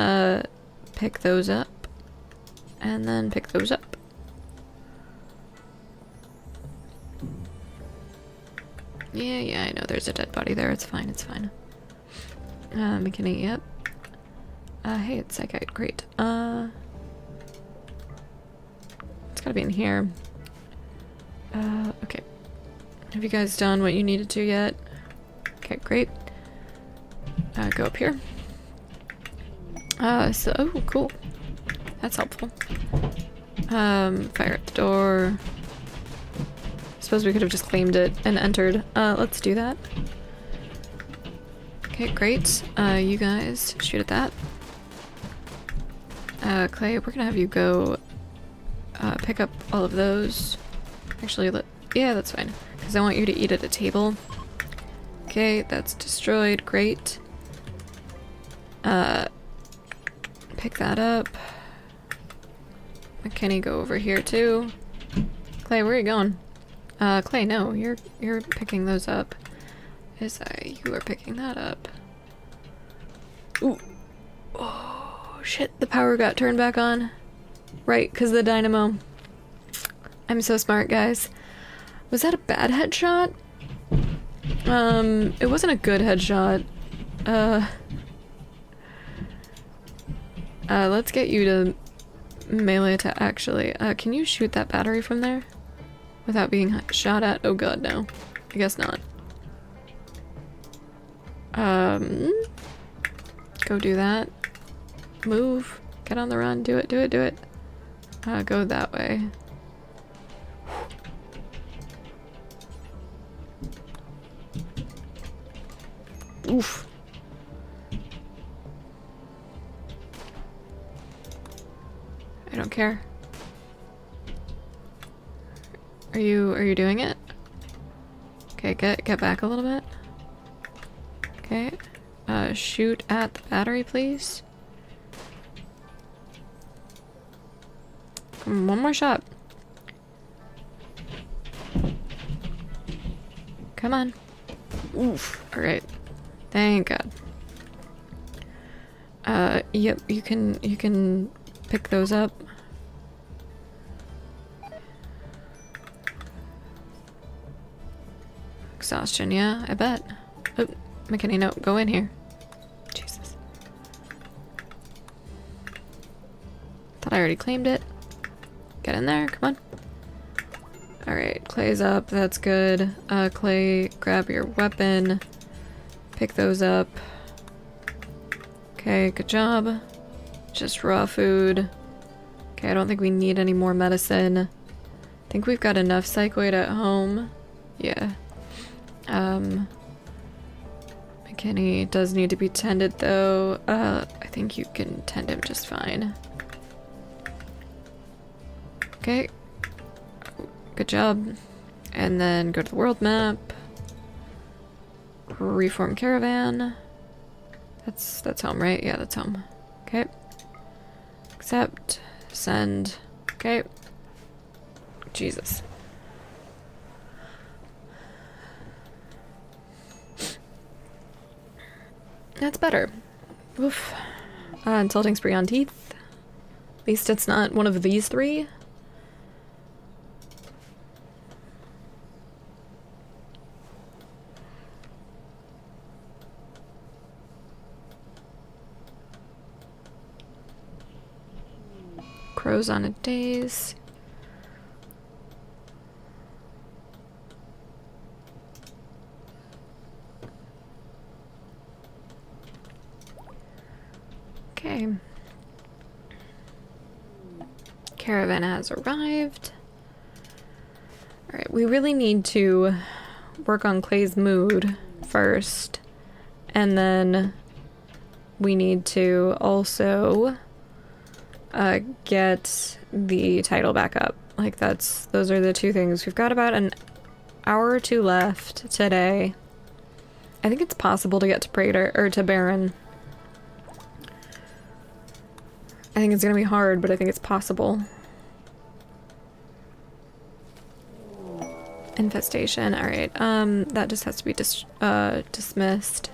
pick those up. And then pick those up. Yeah, I know there's a dead body there. It's fine, it's fine. McKinney, yep. Hey, it's Psychite, great. It's gotta be in here. Okay. Have you guys done what you needed to yet? Okay, great. Go up here. Oh, cool. That's helpful. Fire at the door. Suppose we could have just claimed it and entered. Let's do that. Okay, great. You guys shoot at that. Clay, we're gonna have you go pick up all of those. Actually, yeah, that's fine. Because I want you to eat at a table. Okay, that's destroyed. Great. Pick that up. McKinney, go over here too. Clay, where are you going? Clay, no, you're picking those up. You are picking that up. Ooh. Oh, shit, the power got turned back on. Right, because of the dynamo. I'm so smart, guys. Was that a bad headshot? It wasn't a good headshot. Let's get you to melee attack. Actually, can you shoot that battery from there? Without being shot at? Oh god, no. I guess not. Go do that. Move. Get on the run. Do it, do it, do it. Go that way. Oof. I don't care. Are you doing it? Okay, get back a little bit. Okay. Shoot at the battery, please. Come on, one more shot. Come on. Oof. Alright. Thank God. Yep, you can pick those up. Exhaustion, yeah, I bet. Oh, McKinney, no, go in here. Jesus. Thought I already claimed it. Get in there, come on. Alright, Clay's up, that's good. Clay, grab your weapon. Pick those up. Okay, good job. Just raw food. Okay, I don't think we need any more medicine. I think we've got enough psychoid at home. Yeah. McKinney does need to be tended though. I think you can tend him just fine. Okay. Good job. And then go to the world map. Reform caravan. That's home, right? Yeah, that's home. Okay. Accept. Send. Okay. Jesus. That's better. Oof. Insulting spree on teeth. At least it's not one of these three. Crows on a daze. Okay. Caravan has arrived. Alright, we really need to work on Clay's mood first. And then we need to also get the title back up. Like those are the two things. We've got about an hour or two left today. I think it's possible to get to Praetor, or to Baron. I think it's gonna be hard, but I think it's possible. Infestation, alright. That just has to be dismissed.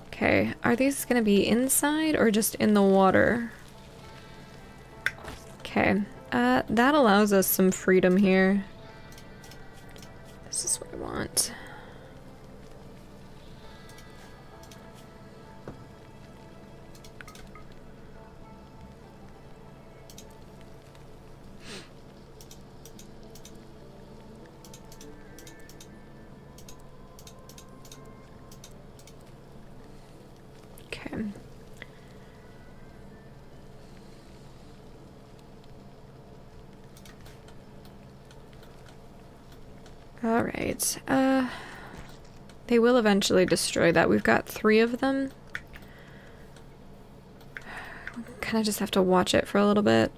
Okay, are these gonna be inside or just in the water? Okay, that allows us some freedom here. This is what I want. Okay. Alright, they will eventually destroy that. We've got 3 of them. Kinda just have to watch it for a little bit.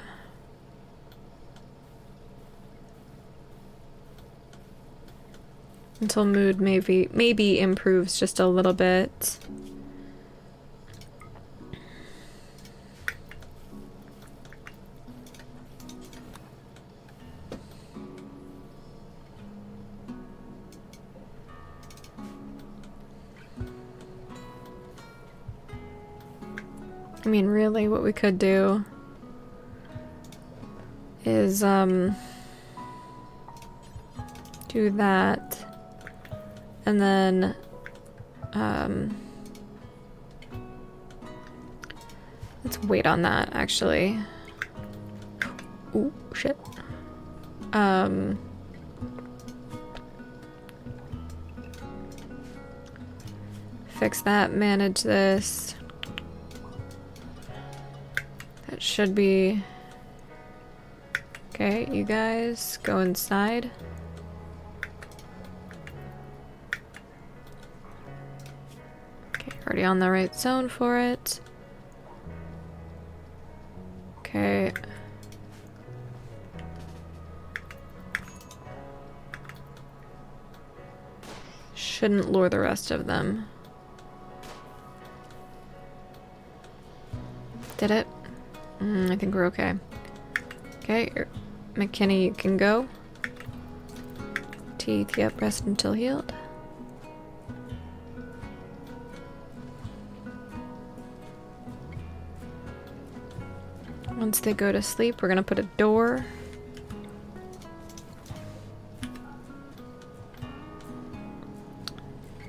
Until mood maybe improves just a little bit. I mean, really, what we could do is, do that, and then, let's wait on that, actually. Ooh, shit. Fix that, manage this. It should be... Okay, you guys go inside. Okay, already on the right zone for it. Okay. Shouldn't lure the rest of them. Did it? I think we're okay. Okay, McKinney, you can go. Teeth, yep, rest until healed. Once they go to sleep, we're gonna put a door.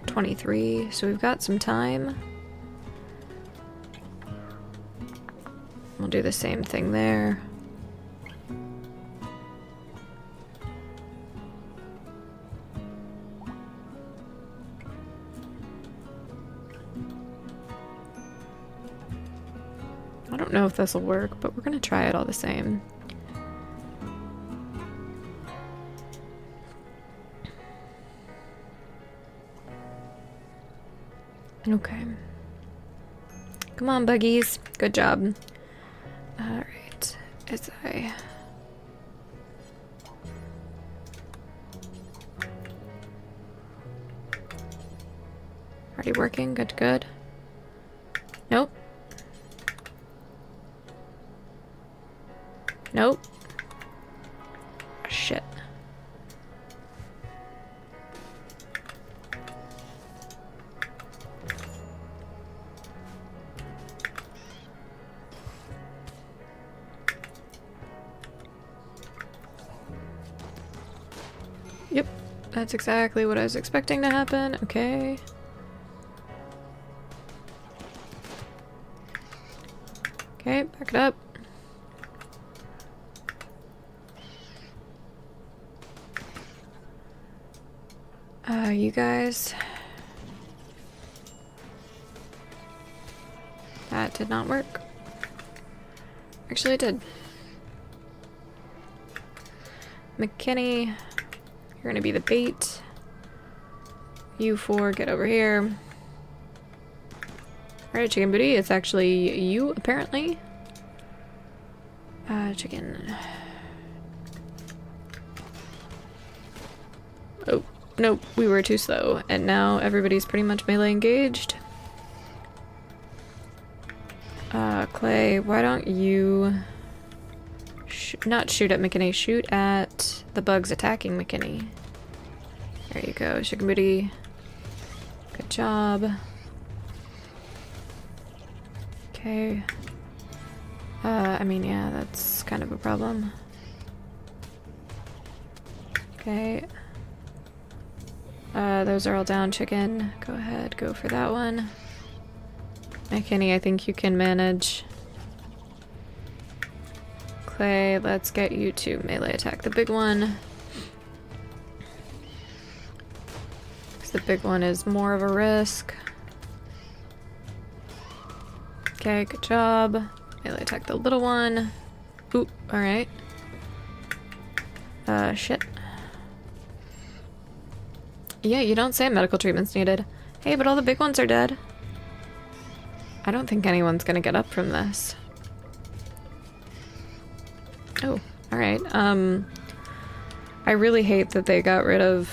$23, so we've got some time. We'll do the same thing there. I don't know if this will work, but we're gonna try it all the same. Okay. Come on, buggies. Good job. Alright. As I... Already working? Good, good. Nope. Nope. Oh, shit. Yep, that's exactly what I was expecting to happen. Okay. Okay, back it up. You guys. That did not work. Actually, it did. McKinney, you're gonna be the bait. You four, get over here. Alright, Chicken Booty, it's actually you, apparently. Chicken. Oh, nope, we were too slow. And now everybody's pretty much melee engaged. Clay, why don't you... not shoot at McKinney, shoot at the bugs attacking McKinney. There you go, Chicken Booty. Good job. Okay. I mean, yeah, that's kind of a problem. Okay. Those are all down, Chicken. Go ahead, go for that one. McKinney, I think you can manage. Clay, let's get you to melee attack the big one. Because the big one is more of a risk. Okay, good job. Melee attack the little one. Ooh, alright. Shit. Yeah, you don't say medical treatment's needed. Hey, but all the big ones are dead. I don't think anyone's gonna get up from this. Oh, alright. I really hate that they got rid of...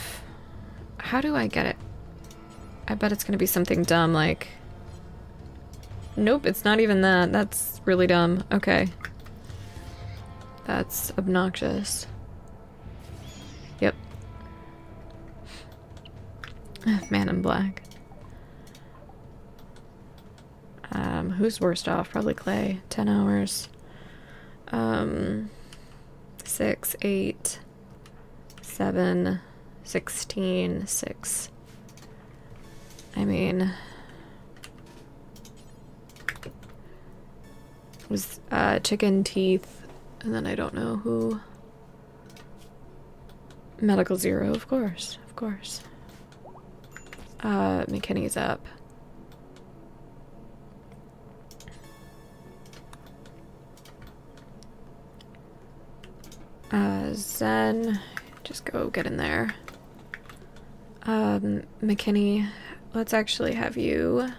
How do I get it? I bet it's gonna be something dumb like... Nope, it's not even that. That's really dumb. Okay. That's obnoxious. Yep. Man in black. Who's worst off? Probably Clay. 10 hours. 6, 8, 7, 16, 6. I mean... It was Chicken, Teeth, and then I don't know who. Medical 0, of course, of course. McKinney's up. Zen, just go get in there. McKinney, let's actually have you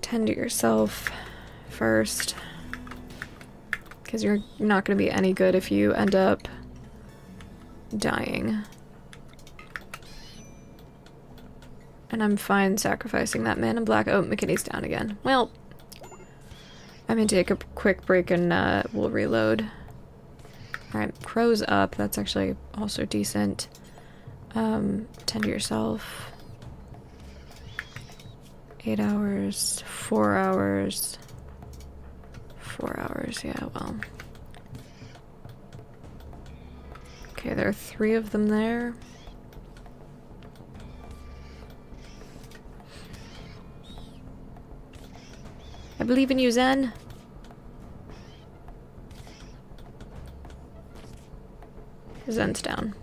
tend to yourself first, because you're not going to be any good if you end up dying. And I'm fine sacrificing that man in black. Oh, McKinney's down again. Well, I'm gonna take a quick break and we'll reload. Alright, Crow's up. That's actually also decent. Tend to yourself. 8 hours. 4 hours. 4 hours, yeah, well. Okay, there are 3 of them there. I believe in you, Zen. Zen's down.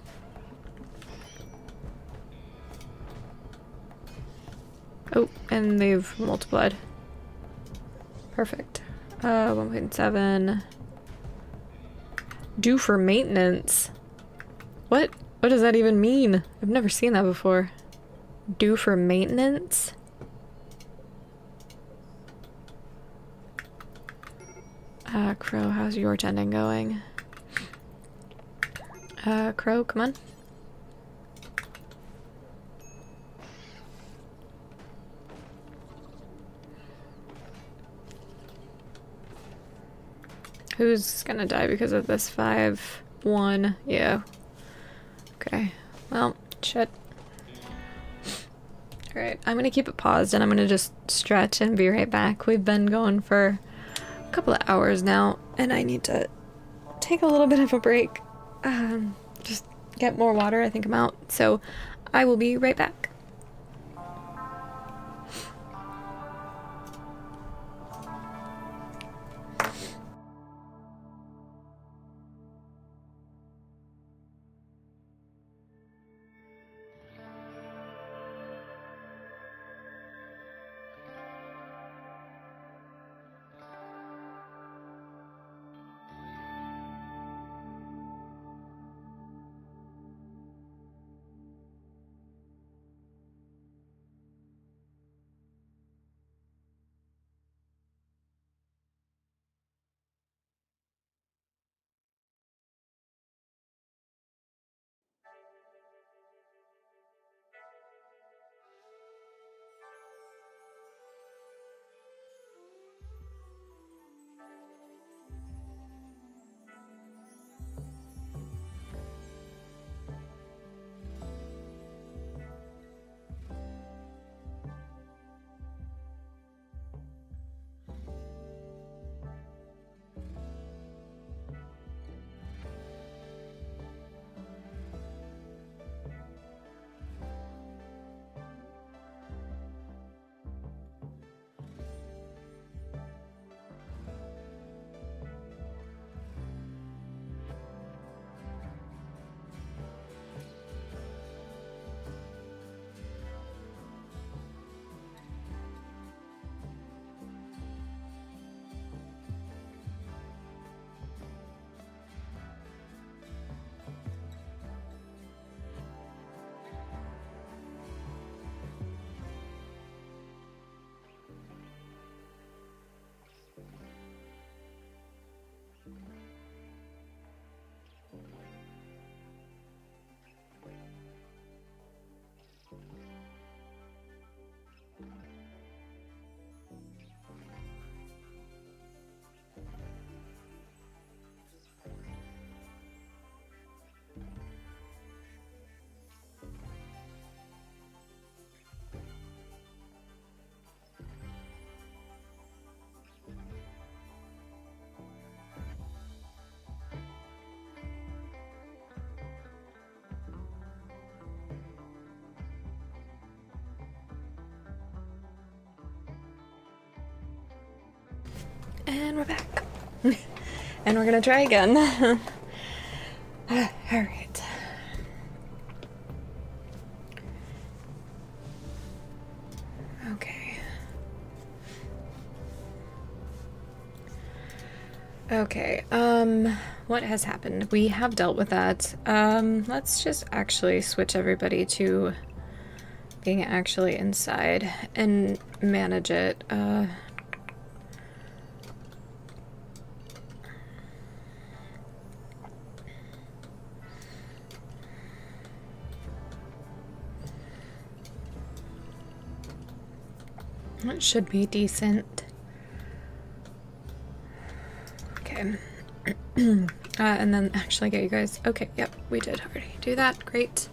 Oh, and they've multiplied. Perfect. 1.7. Due for maintenance. What? What does that even mean? I've never seen that before. Due for maintenance? Crow, how's your tending going? Crow, come on. Who's gonna die because of this 5-1? Yeah. Okay. Well, shit. Alright, I'm gonna keep it paused and I'm gonna just stretch and be right back. We've been going for a couple of hours now and I need to take a little bit of a break. Just get more water. I think I'm out. So I will be right back. And we're back. And we're gonna try again. Alright. Okay. Okay, what has happened? We have dealt with that. Let's just actually switch everybody to being actually inside and manage it. It should be decent. Okay. And then actually get you guys. Okay, yep, we did already do that. Great.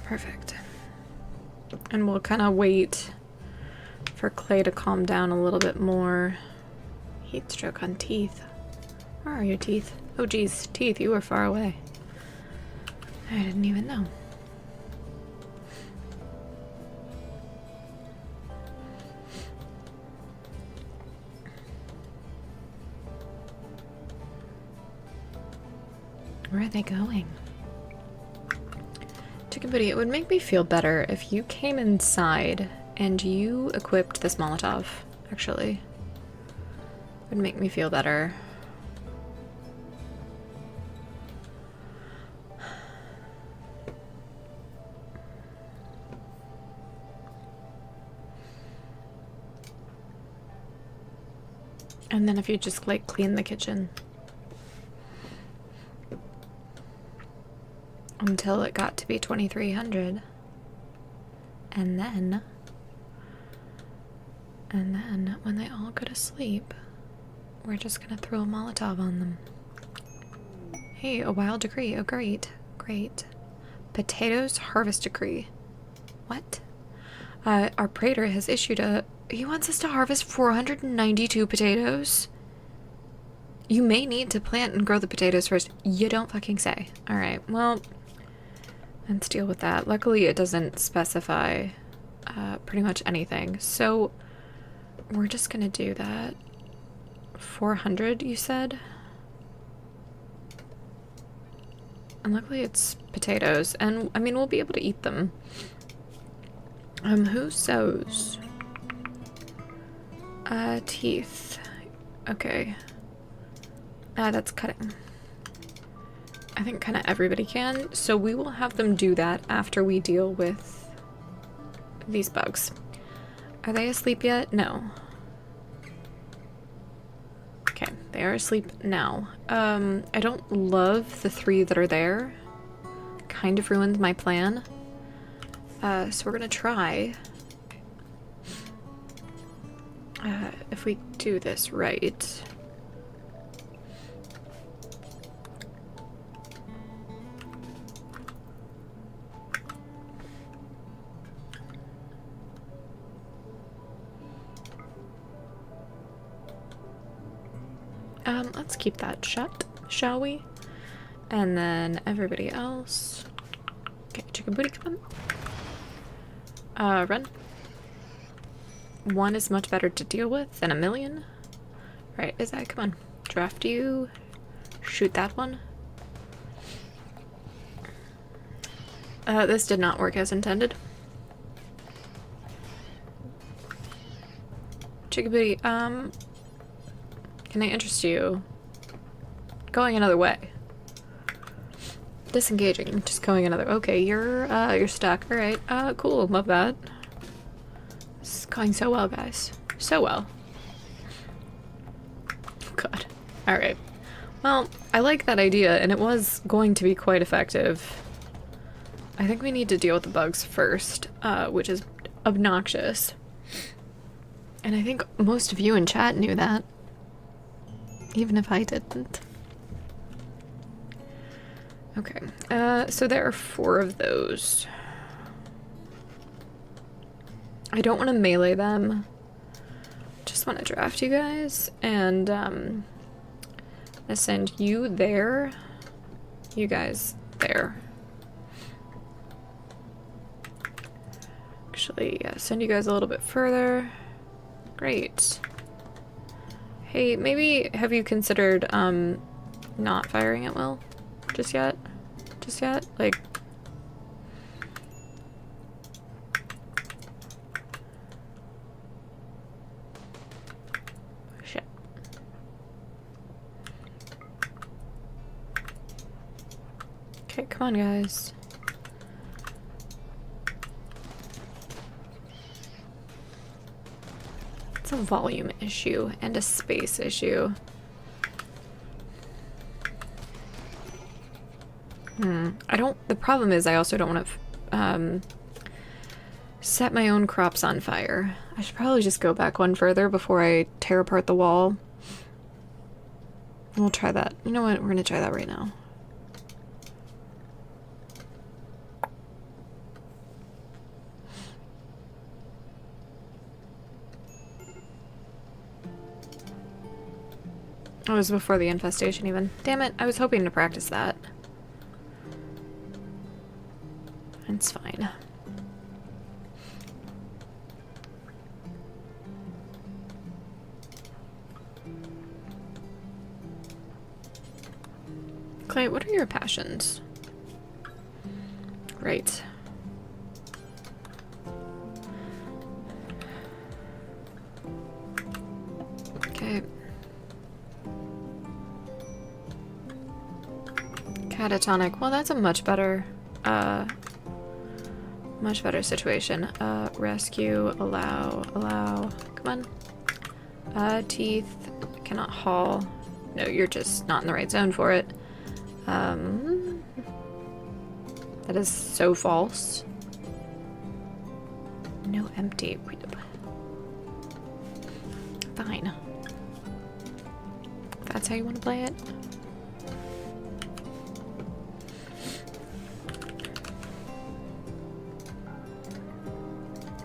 Perfect. And we'll kind of wait for Clay to calm down a little bit more. Heat stroke on teeth. Where are your teeth? Oh geez, teeth, you were far away. I didn't even know. Where are they going? Chicken Booty, it would make me feel better if you came inside and you equipped this Molotov, actually. It would make me feel better. And then if you just, like, clean the kitchen. Until it got to be 2300. And then when they all go to sleep, we're just gonna throw a Molotov on them. Hey, a wild decree. Oh, great. Great. Potatoes harvest decree. What? Our praetor has issued a... He wants us to harvest 492 potatoes? You may need to plant and grow the potatoes first. You don't fucking say. Alright, well... Let's deal with that. Luckily, it doesn't specify pretty much anything. So, we're just gonna do that. 400, you said? And luckily it's potatoes. And, I mean, we'll be able to eat them. Who sews? Teeth. Okay. That's cutting. I think kind of everybody can, so we will have them do that after we deal with these bugs. Are they asleep yet? No. Okay, they are asleep now. I don't love the 3 that are there. Kind of ruined my plan. So we're gonna try. If we do this right. Let's keep that shut, shall we? And then everybody else. Okay, Chicken Booty, come on. Run. 1 is much better to deal with than 1,000,000. Right, is that? Come on. Draft you. Shoot that one. This did not work as intended. Chicken Booty, can I interest you? Going another way. Disengaging, just going another. Okay, you're stuck. All right. Cool. Love that. This is going so well, guys. So well. God. All right. Well, I like that idea, and it was going to be quite effective. I think we need to deal with the bugs first, which is obnoxious. And I think most of you in chat knew that. Even if I didn't. Okay, so there are 4 of those. I don't want to melee them. Just want to draft you guys, and I'm gonna send you there, you guys there. Actually, yeah, send you guys a little bit further. Great. Hey, maybe have you considered not firing at will? Just yet? Just yet? Like... Okay, come on, guys. It's a volume issue and a space issue. The problem is I also don't want to set my own crops on fire. I should probably just go back one further before I tear apart the wall. We'll try that. You know what? We're gonna try that right now. Oh, it was before the infestation even. Damn it, I was hoping to practice that. It's fine. Clay, what are your passions? Great. Okay. Catatonic. Well, that's a much better situation. Rescue, allow. Come on. Teeth. Cannot haul. No, you're just not in the right zone for it. That is so false. No empty. Fine. If that's how you want to play it.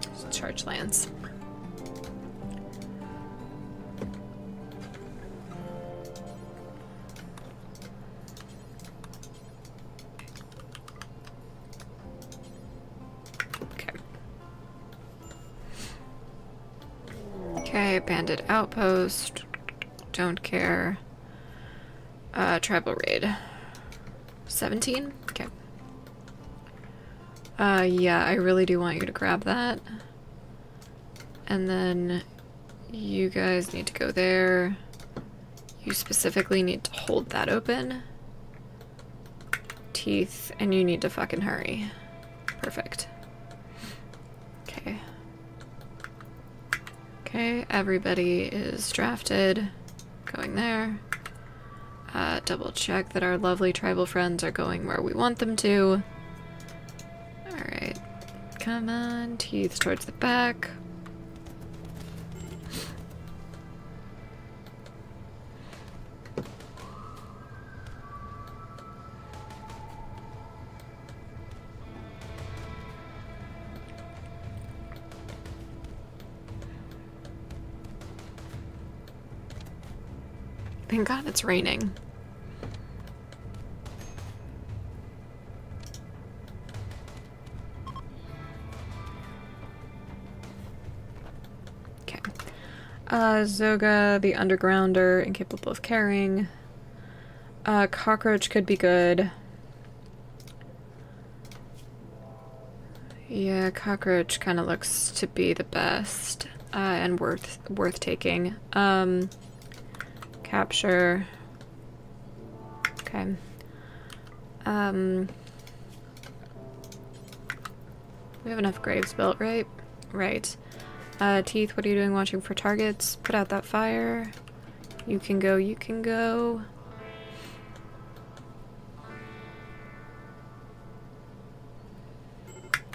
Just charge lands. Okay, bandit outpost. Don't care. Tribal raid. 17? Okay. Yeah, I really do want you to grab that. And then you guys need to go there. You specifically need to hold that open. Teeth, and you need to fucking hurry. Perfect. Okay. Okay, everybody is drafted. Going there. Double check that our lovely tribal friends are going where we want them to. Alright. Come on, teeth towards the back. Thank God it's raining. Okay. Zoga, the undergrounder, incapable of caring. Cockroach could be good. Yeah, cockroach kind of looks to be the best. And worth taking. Capture. Okay. We have enough graves built, right? Right. Teeth, what are you doing watching for targets? Put out that fire. You can go, you can go.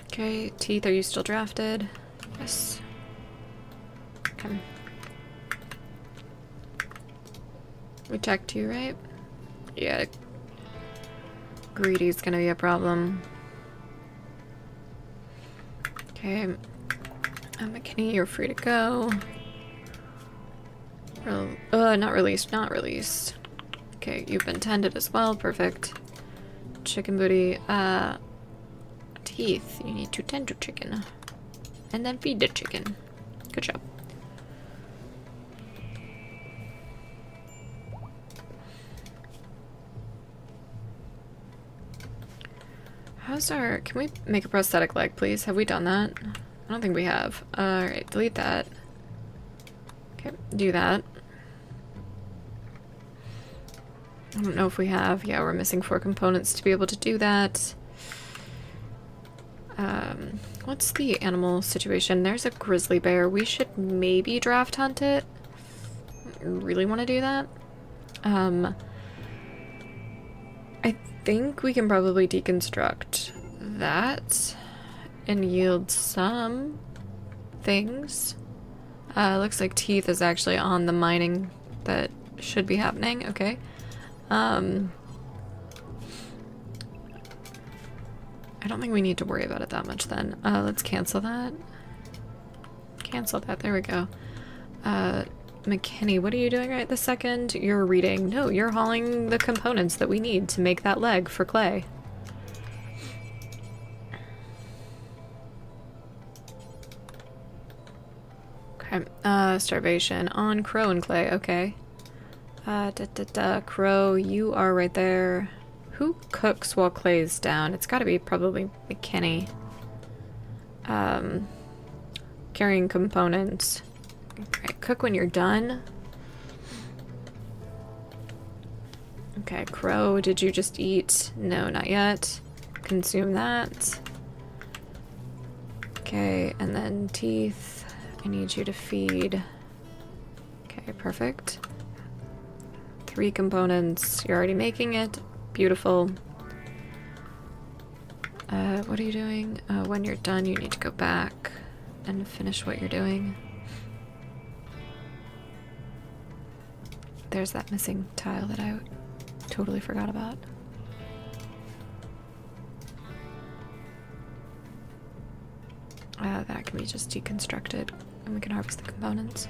Okay, Teeth, are you still drafted? Yes. Okay. We checked you, right? Yeah. Greedy's gonna be a problem. Okay. McKinney, you're free to go. Not released, not released. Okay, you've been tended as well, perfect. Chicken booty, Teeth, you need to tend to chicken. And then feed the chicken. Good job. How's our... Can we make a prosthetic leg, please? Have we done that? I don't think we have. Alright, delete that. Okay, do that. I don't know if we have. Yeah, we're missing 4 components to be able to do that. What's the animal situation? There's a grizzly bear. We should maybe draft hunt it. Really want to do that. I think we can probably deconstruct that and yield some things. Looks like teeth is actually on the mining that should be happening. Okay. I don't think we need to worry about it that much then. Let's cancel that. Cancel that. There we go. McKinney, what are you doing right this second? You're reading. No, you're hauling the components that we need to make that leg for Clay. Okay. Starvation on Crow and Clay. Okay. Crow, you are right there. Who cooks while Clay's down? It's gotta be probably McKinney. Carrying components. Alright, cook when you're done. Okay, Crow, did you just eat? No, not yet. Consume that. Okay, and then teeth. I need you to feed. Okay, perfect. 3 components. You're already making it. Beautiful. What are you doing? When you're done, you need to go back and finish what you're doing. There's that missing tile that I totally forgot about. That can be just deconstructed and we can harvest the components.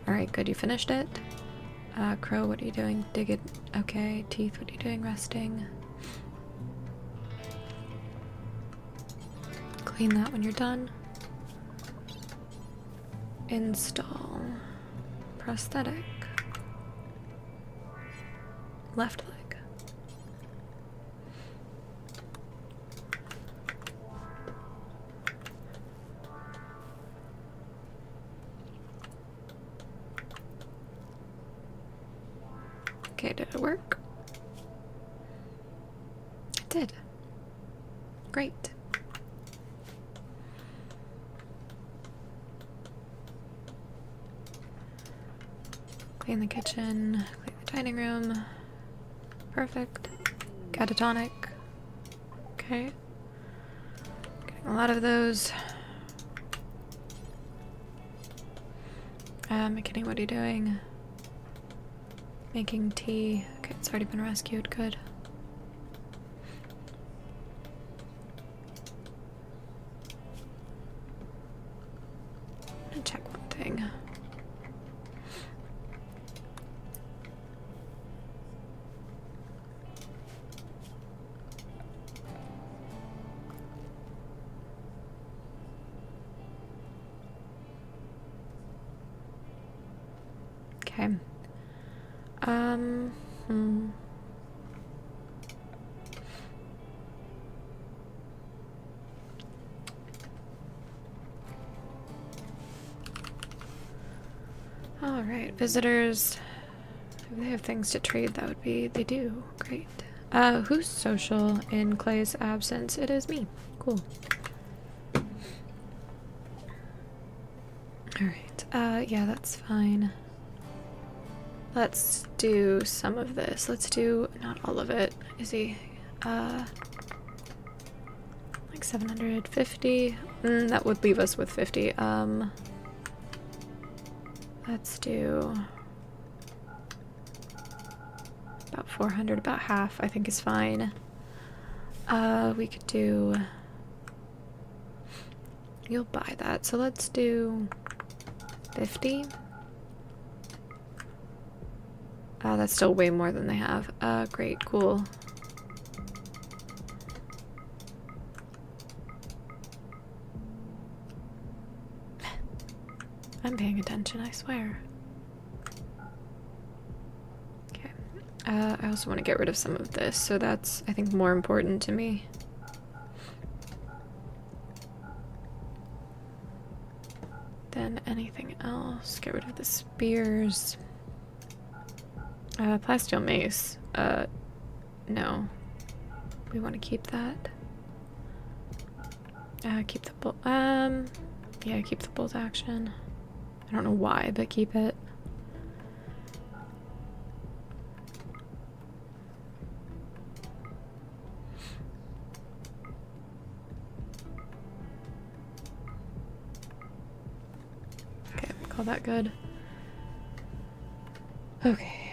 Alright, good, you finished it. Crow, what are you doing? Dig it. Okay, teeth, what are you doing? Resting. Clean that when you're done. Install. Prosthetic. Left leg. Okay, did it work? It did. Great. Clean the kitchen, clean the dining room. Perfect. Catatonic. Okay. Getting a lot of those. McKinney, what are you doing? Making tea. Okay, it's already been rescued. Good. I'm gonna check one thing. Okay. Alright, visitors. If they have things to trade, that would be... They do. Great. Who's social in Clay's absence? It is me. Cool. Alright. Yeah, that's fine. Let's do some of this. Let's do... Not all of it. Is he... like 750? That would leave us with 50. Let's do... about 400, about half, I think is fine. We could do... You'll buy that, so let's do 50. That's still way more than they have. Great, cool. I'm paying attention, I swear. Okay. I also want to get rid of some of this, so that's, I think, more important to me. Than anything else. Get rid of the spears. Plasteel mace. No. We want to keep that. Keep the bolt, yeah, keep the bolt action. I don't know why, but keep it. Okay, call that good. Okay.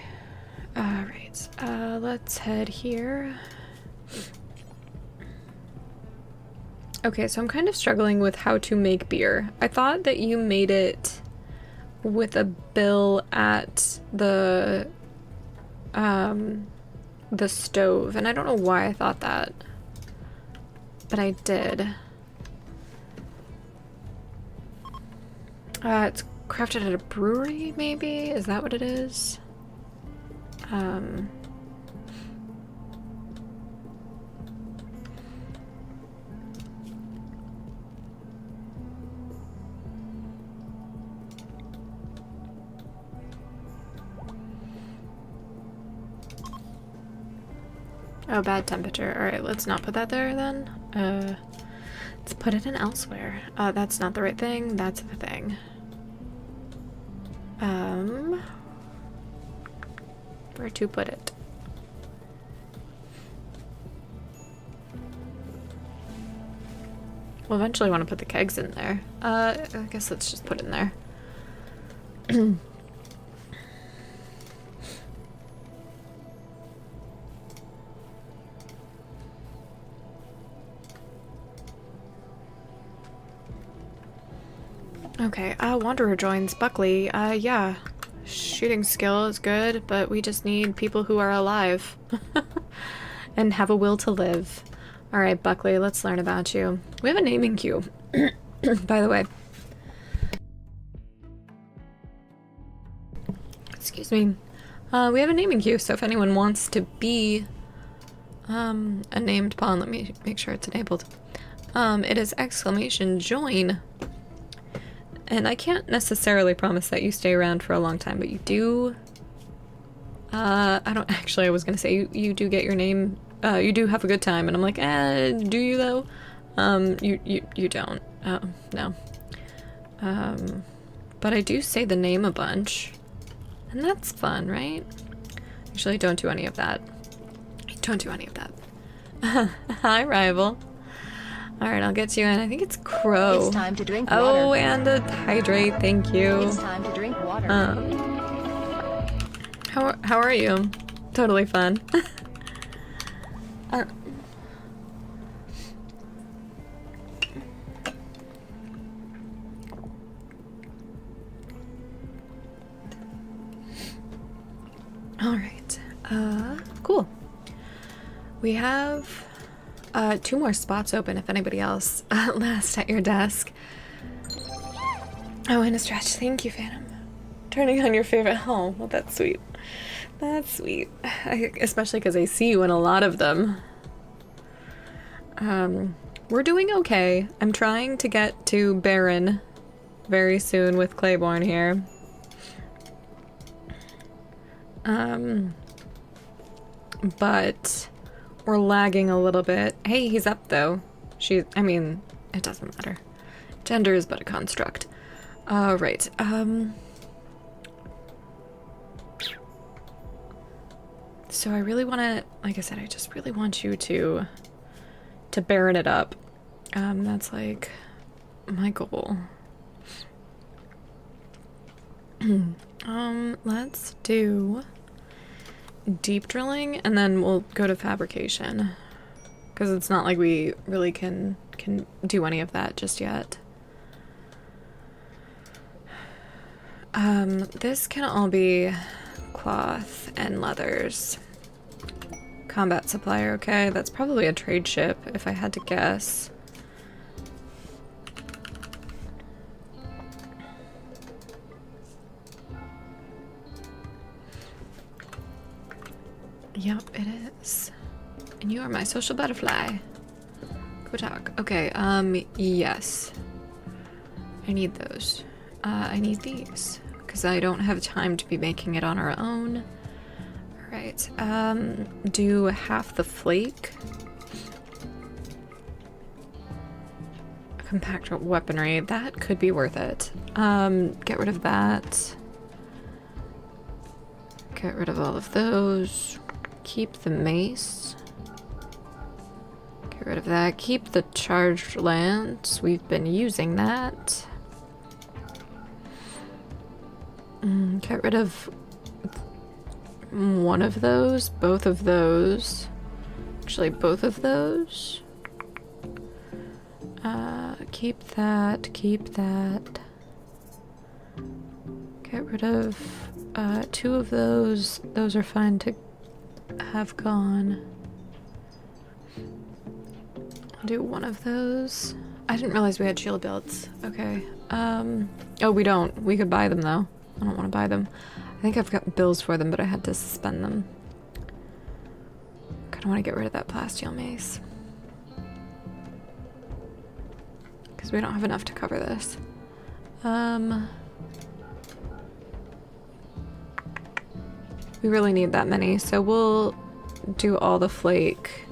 Alright, let's head here. Okay, so I'm kind of struggling with how to make beer. I thought that you made it with a bill at the stove, and I don't know why I thought that, but I did. It's crafted at a brewery, maybe? Is that what it is? Oh, bad temperature. Alright, let's not put that there then. Let's put it in elsewhere. That's not the right thing. That's the thing. Where to put it? We'll eventually want to put the kegs in there. I guess let's just put it in there. Okay, Wanderer joins. Buckley, yeah. Shooting skill is good, but we just need people who are alive. And have a will to live. Alright, Buckley, let's learn about you. We have a naming queue, by the way. Excuse me. We have a naming queue, so if anyone wants to be a named pawn, let me make sure it's enabled. It is !join. And I can't necessarily promise that you stay around for a long time, but you do. I don't actually, I was gonna say you do get your name, you do have a good time, and I'm like, do you though? You don't. No. But I do say the name a bunch, and that's fun, right? Actually, don't do any of that. Don't do any of that. Hi, rival. Alright, I'll get you in. I think it's Crow. It's time to drink water. Oh, and a hydrate, thank you. It's time to drink water. How are you? Totally fun. Alright. Cool. We have 2 more spots open if anybody else last at your desk. Oh, and a stretch. Thank you, Phantom. Turning on your favorite. Oh, well, that's sweet. That's sweet. Especially because I see you in a lot of them. We're doing okay. I'm trying to get to Baron very soon with Claiborne here. But we're lagging a little bit. Hey, he's up though. I mean, it doesn't matter. Gender is but a construct. Right. So I really want to, like I said, I just really want you to Baron it up. That's like my goal. Let's do deep drilling and then we'll go to fabrication, because it's not like we really can do any of that just yet. This can all be cloth and leathers. Combat supplier, okay, that's probably a trade ship if I had to guess. Yep, it is. And you are my social butterfly. Go talk. Okay, yes. I need those. I need these, because I don't have time to be making it on our own. Alright. Alright, do half the flake. Compact weaponry, that could be worth it. Get rid of that. Get rid of all of those. Keep the mace. Get rid of that. Keep the charged lance. We've been using that. Get rid of one of those. Both of those. Actually, both of those. Keep that. Keep that. Get rid of two of those. Those are fine to have gone. I'll do one of those. I didn't realize we had shield belts. Okay. Oh, we don't. We could buy them though. I don't want to buy them. I think I've got bills for them, but I had to suspend them. Kind of want to get rid of that plasteel mace. Because we don't have enough to cover this. We really need that many, so we'll do all the flake.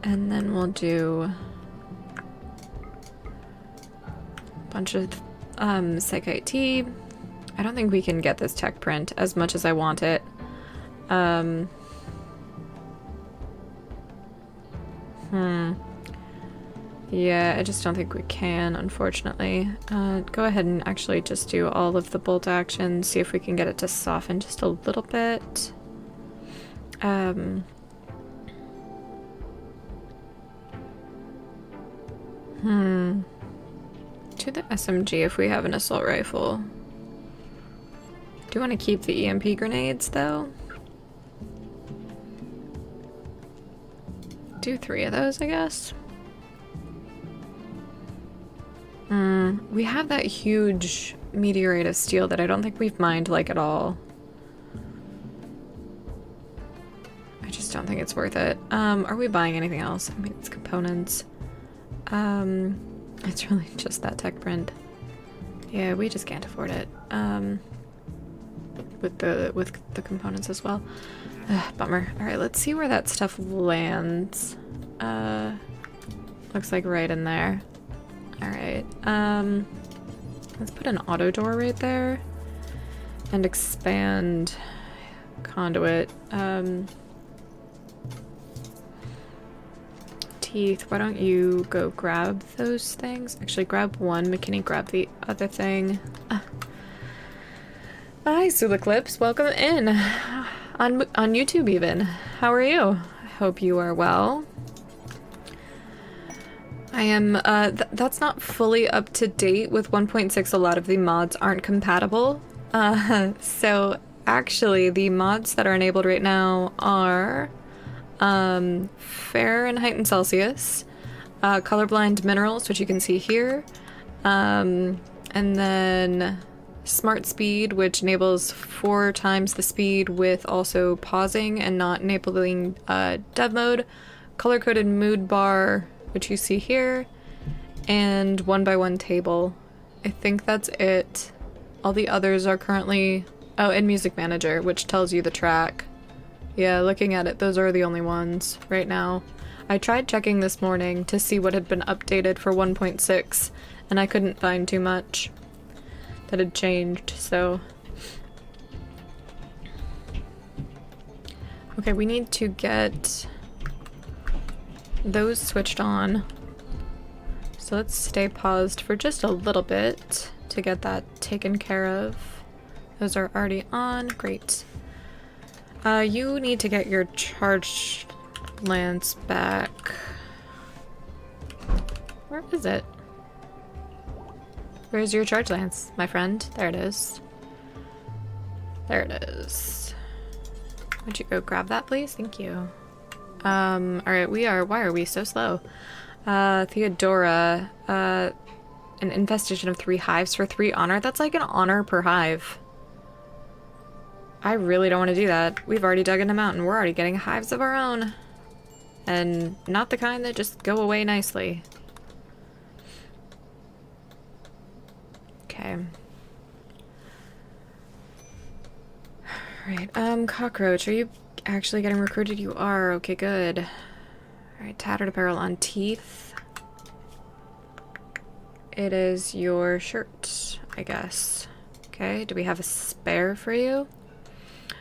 And then we'll do a bunch of Psychite tea. I don't think we can get this tech print as much as I want it. Yeah, I just don't think we can, unfortunately. Go ahead and actually just do all of the bolt actions, see if we can get it to soften just a little bit. To the SMG if we have an assault rifle. Do you want to keep the EMP grenades, though? Do 3 of those, I guess. We have that huge meteorite of steel that I don't think we've mined, like, at all. I just don't think it's worth it. Are we buying anything else? I mean, it's components. It's really just that tech print. Yeah, we just can't afford it. With the components as well. Bummer. Alright, let's see where that stuff lands. Looks like right in there. Alright, let's put an auto door right there and expand conduit. Teeth, why don't you go grab those things? Actually, grab one. McKinney, grab the other thing. Hi, Sulaclips. Welcome in. On YouTube even. How are you? I hope you are well. I am, that's not fully up to date with 1.6. A lot of the mods aren't compatible. So actually the mods that are enabled right now are Fahrenheit and Celsius, colorblind minerals, which you can see here, and then smart speed, which enables 4 times the speed with also pausing and not enabling dev mode, color-coded mood bar, which you see here, and 1x1 table. I think that's it. All the others are currently... Oh, and music manager, which tells you the track. Yeah, looking at it, those are the only ones right now. I tried checking this morning to see what had been updated for 1.6, and I couldn't find too much that had changed, so... Okay, we need to get those switched on. So let's stay paused for just a little bit to get that taken care of. Those are already on. Great. You need to get your charged lance back. Where is it? Where's your charge lance, my friend? There it is. There it is. Would you go grab that, please? Thank you. Alright, why are we so slow? Theodora, an infestation of 3 hives for 3 honor? That's like an honor per hive. I really don't want to do that. We've already dug in a mountain. We're already getting hives of our own. And not the kind that just go away nicely. Okay. Alright, Cockroach, are you actually getting recruited? You are. Okay, good. Alright, tattered apparel on teeth. It is your shirt, I guess. Okay, do we have a spare for you?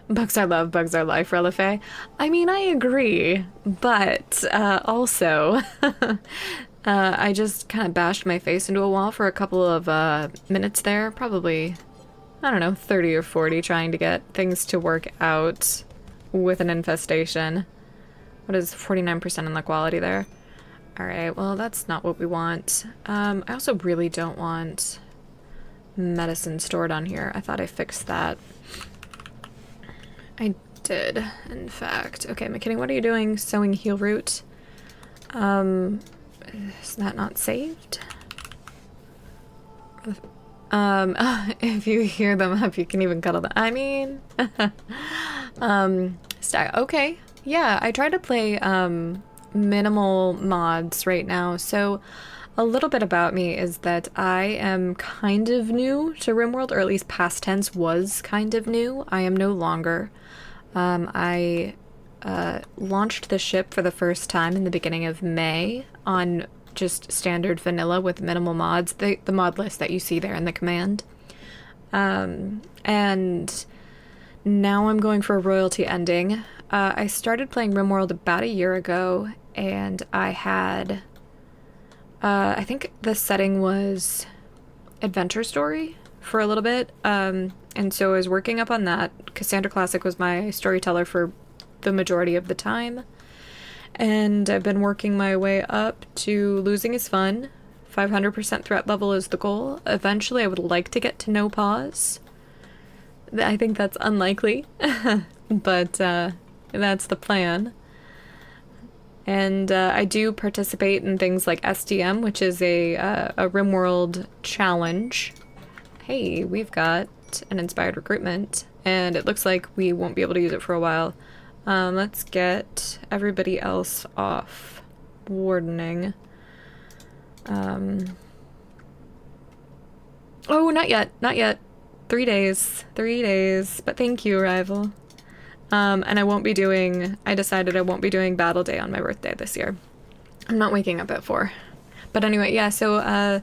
Bugs are love, bugs are life, Relife. I mean, I agree, but also, I just kind of bashed my face into a wall for a couple of minutes there, probably, I don't know, 30 or 40, trying to get things to work out with an infestation. What is 49% inequality there? Alright, well, that's not what we want. I also really don't want medicine stored on here. I thought I fixed that. I did, in fact. Okay, McKinney, what are you doing? Sewing heel root. Is that not saved? If you hear them up, you can even cuddle them. I mean, okay. Yeah, I try to play, minimal mods right now. So a little bit about me is that I am kind of new to Rimworld, or at least past tense was kind of new. I am no longer. I launched the ship for the first time in the beginning of May on just standard vanilla with minimal mods, the mod list that you see there in the command. And now I'm going for a royalty ending. I started playing Rimworld about a year ago, and I had, I think the setting was Adventure Story for a little bit, and so I was working up on that. Cassandra Classic was my storyteller for the majority of the time, and I've been working my way up to Losing is Fun. 500% threat level is the goal. Eventually I would like to get to No Pause. I think that's unlikely, but that's the plan. And I do participate in things like SDM, which is a Rimworld challenge. Hey, we've got an inspired recruitment, and it looks like we won't be able to use it for a while. Let's get everybody else off wardening. Oh, not yet, not yet. 3 days, but thank you, Rival. And I decided I won't be doing Battle Day on my birthday this year. I'm not waking up at 4. But anyway, yeah, so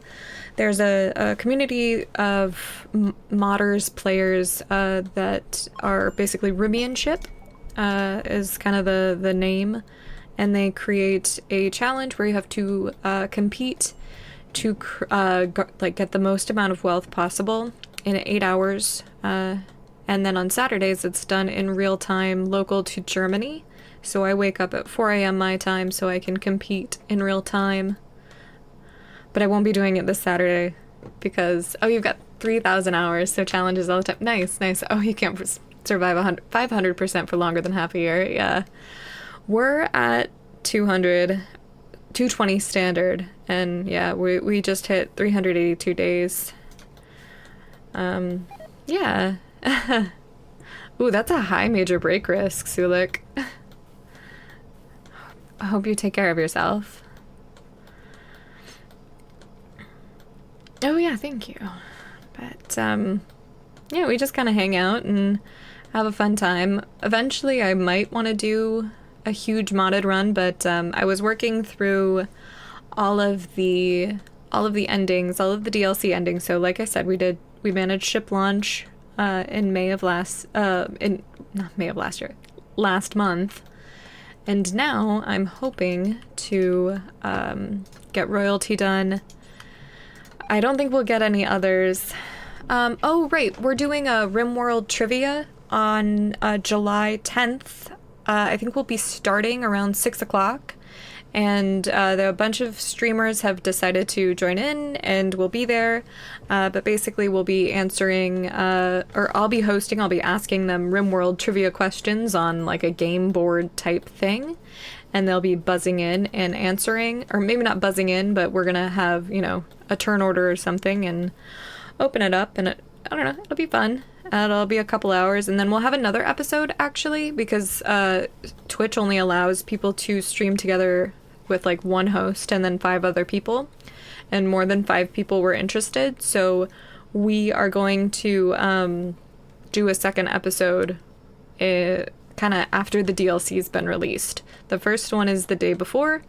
there's a community of modders, players that are basically Rimian ship, is kind of the name. And they create a challenge where you have to compete to get the most amount of wealth possible in 8 hours. And then on Saturdays, it's done in real time, local to Germany. So I wake up at 4 a.m. my time so I can compete in real time. But I won't be doing it this Saturday because, oh, you've got 3,000 hours, so challenges all the time. Nice, nice. Oh, you can't survive 500% for longer than half a year. Yeah. We're at 220 standard, and yeah, we just hit 382 days. Yeah. Ooh, that's a high major break risk, Sulik. I hope you take care of yourself. Oh yeah, thank you. But, yeah, we just kind of hang out and have a fun time. Eventually, I might want to do a huge modded run, but I was working through all of the endings, all of the DLC endings. So like I said, we managed ship launch in May of last month. And now I'm hoping to get royalty done. I don't think we'll get any others. Oh, right. We're doing a Rimworld trivia on July 10th. I think we'll be starting around 6 o'clock. And a bunch of streamers have decided to join in, and we'll be there. But basically, we'll be answering, or I'll be hosting, I'll be asking them Rimworld trivia questions on like a game board type thing. And they'll be buzzing in and answering, or maybe not buzzing in, but we're gonna have, you know, a turn order or something and open it up, and I don't know, it'll be fun. It'll be a couple hours, and then we'll have another episode, actually, because Twitch only allows people to stream together with like one host and then 5 other people, and more than 5 people were interested, so we are going to do a second episode kind of after the DLC's been released. The first one is the day before,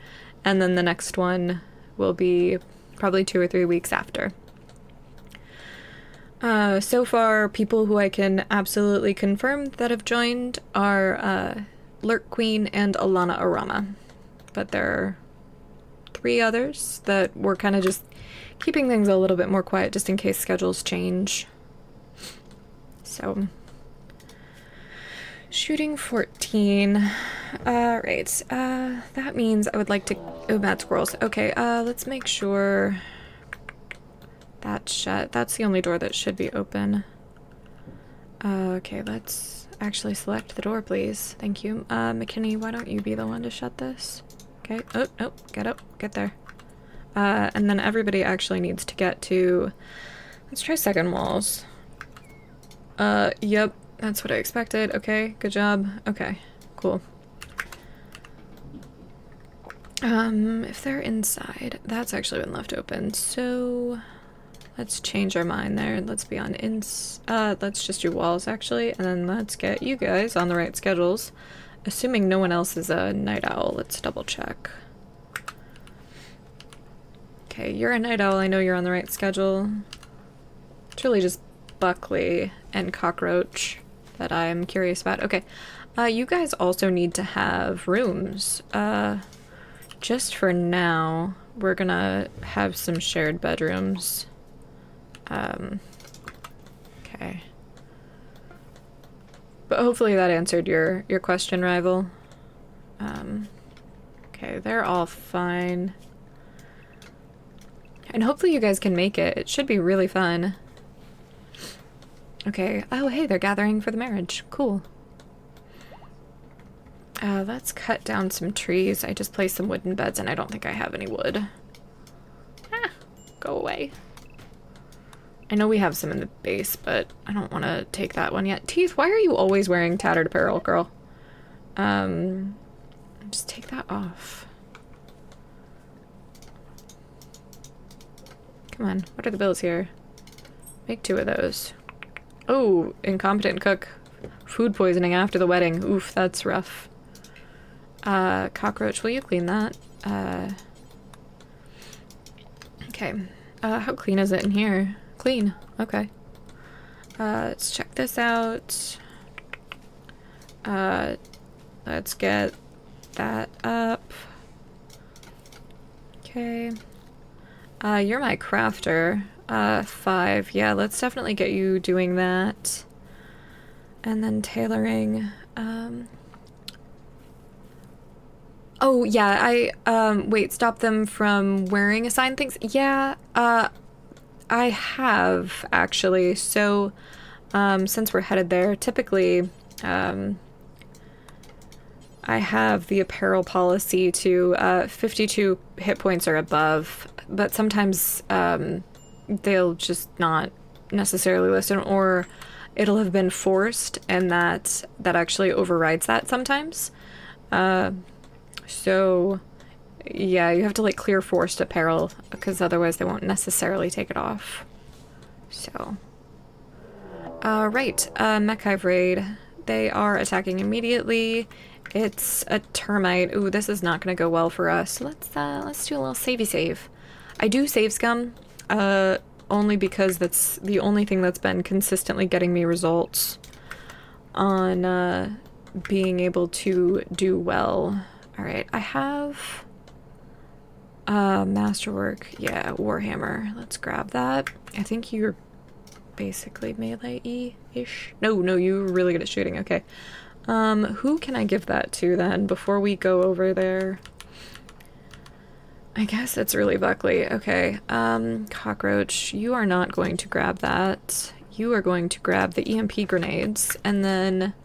and then the next one will be probably 2 or 3 weeks after. So far, people who I can absolutely confirm that have joined are Lurk Queen and Alana Arama. But there are 3 others that we're kind of just keeping things a little bit more quiet just in case schedules change. So, shooting 14. Right. That means I would like to... Oh, mad squirrels. Okay, let's make sure... That's shut. That's the only door that should be open. Okay, let's actually select the door, please. Thank you. McKinney, why don't you be the one to shut this? Okay. Oh, no. Get up. Get there. And then everybody actually needs to get to... Let's try second walls. Yep. That's what I expected. Okay, good job. Okay, cool. If they're inside, that's actually been left open, so... Let's change our mind there. Let's be on let's just do walls, actually, and then let's get you guys on the right schedules. Assuming no one else is a night owl, let's double check. Okay, you're a night owl. I know you're on the right schedule. It's really just Buckley and Cockroach that I'm curious about. Okay, you guys also need to have rooms. Just for now, we're gonna have some shared bedrooms. Okay. But hopefully that answered your question, Rival. Okay, they're all fine. And hopefully you guys can make it. It should be really fun. Okay. Oh, hey, they're gathering for the marriage. Cool. Let's cut down some trees. I just placed some wooden beds and I don't think I have any wood. Ah, go away. I know we have some in the base, but I don't want to take that one yet. Teeth, why are you always wearing tattered apparel, girl? Just take that off. Come on, what are the bills here? Make 2 of those. Oh, incompetent cook. Food poisoning after the wedding. Oof, that's rough. Cockroach, will you clean that? Okay. How clean is it in here? Clean. Okay. Let's check this out. Let's get that up. Okay. You're my crafter. 5. Yeah, let's definitely get you doing that. And then tailoring. Oh, yeah, wait, stop them from wearing assigned things? Yeah, I have, actually. So, since we're headed there, typically, I have the apparel policy to 52 hit points or above, but sometimes they'll just not necessarily listen, or it'll have been forced, and that actually overrides that sometimes. So, yeah, you have to, like, clear forced apparel, because otherwise they won't necessarily take it off. So. Right, Mechhive raid. They are attacking immediately. It's a termite. Ooh, this is not gonna go well for us. Let's do a little savey save. I do save scum, only because that's the only thing that's been consistently getting me results on, being able to do well. Alright, I have masterwork. Yeah, Warhammer. Let's grab that. I think you're basically melee-y-ish. No, you're really good at shooting. Okay. Who can I give that to then before we go over there? I guess it's really Buckley. Okay. Cockroach, you are not going to grab that. You are going to grab the EMP grenades, and then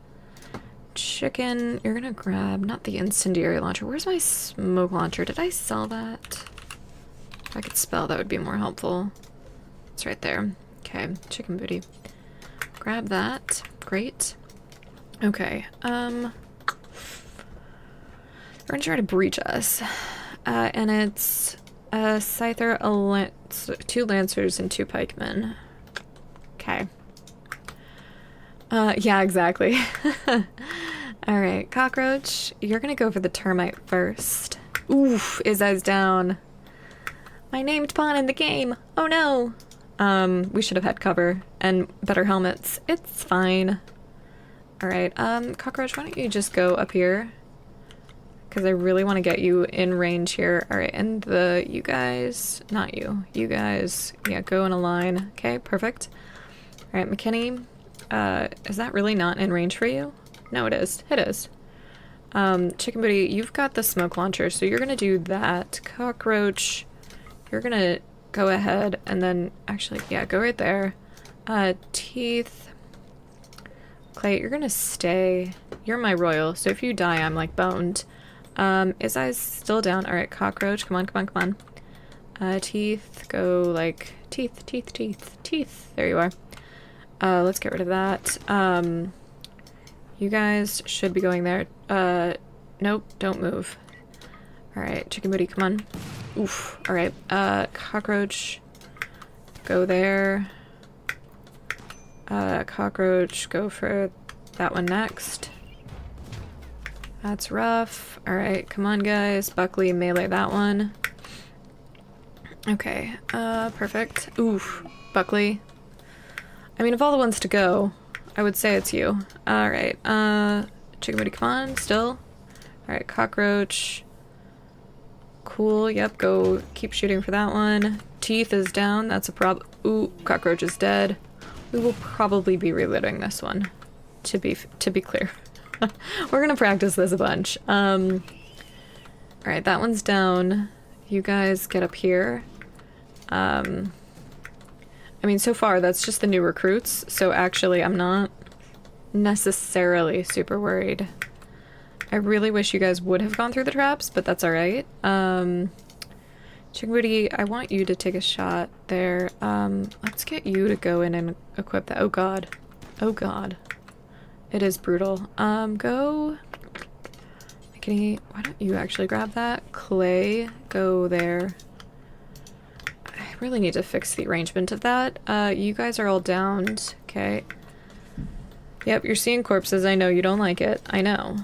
Chicken, you're gonna grab, not the incendiary launcher. Where's my smoke launcher? Did I sell that? If I could spell, that would be more helpful. It's right there. Okay, chicken booty. Grab that. Great. Okay, we're gonna try to breach us. And it's a Scyther, 2 Lancers, and 2 Pikemen. Okay. Yeah, exactly. Alright, cockroach, you're gonna go for the termite first. Oof, his eyes down. My named pawn in the game! Oh no! We should have had cover and better helmets. It's fine. Alright, cockroach, why don't you just go up here? Because I really want to get you in range here. Alright, and you guys, not you, you guys, yeah, go in a line. Okay, perfect. Alright, McKinney, is that really not in range for you? No, it is. It is. Chicken Booty, you've got the smoke launcher, so you're gonna do that. Cockroach, you're gonna go ahead and then, actually, yeah, go right there. Teeth. Clay, you're gonna stay. You're my royal, so if you die, I'm like boned. His eyes still down. Alright, cockroach, come on, come on, come on. Teeth, go like, teeth, teeth, teeth, teeth. There you are. Let's get rid of that. You guys should be going there. Nope, don't move. Alright, chicken booty, come on. Oof. Alright, cockroach, go there. Cockroach, go for that one next. That's rough. Alright, come on guys. Buckley, melee that one. Okay, perfect. Oof. Buckley. I mean, of all the ones to go, I would say it's you. Alright, chicken booty, come on, still. Alright, cockroach. Cool, yep, go keep shooting for that one. Teeth is down, that's a prob- Ooh, cockroach is dead. We will probably be reloading this one, to be clear. We're gonna practice this a bunch. Alright, that one's down. You guys get up here. I mean, so far, that's just the new recruits, so actually I'm not necessarily super worried. I really wish you guys would have gone through the traps, but that's alright. Chicken Booty, I want you to take a shot there. Let's get you to go in and equip that. Oh god. Oh god. It is brutal. Go... why don't you actually grab that? Clay, go there. I really need to fix the arrangement of that. You guys are all downed. Okay. Yep, you're seeing corpses. I know you don't like it. I know.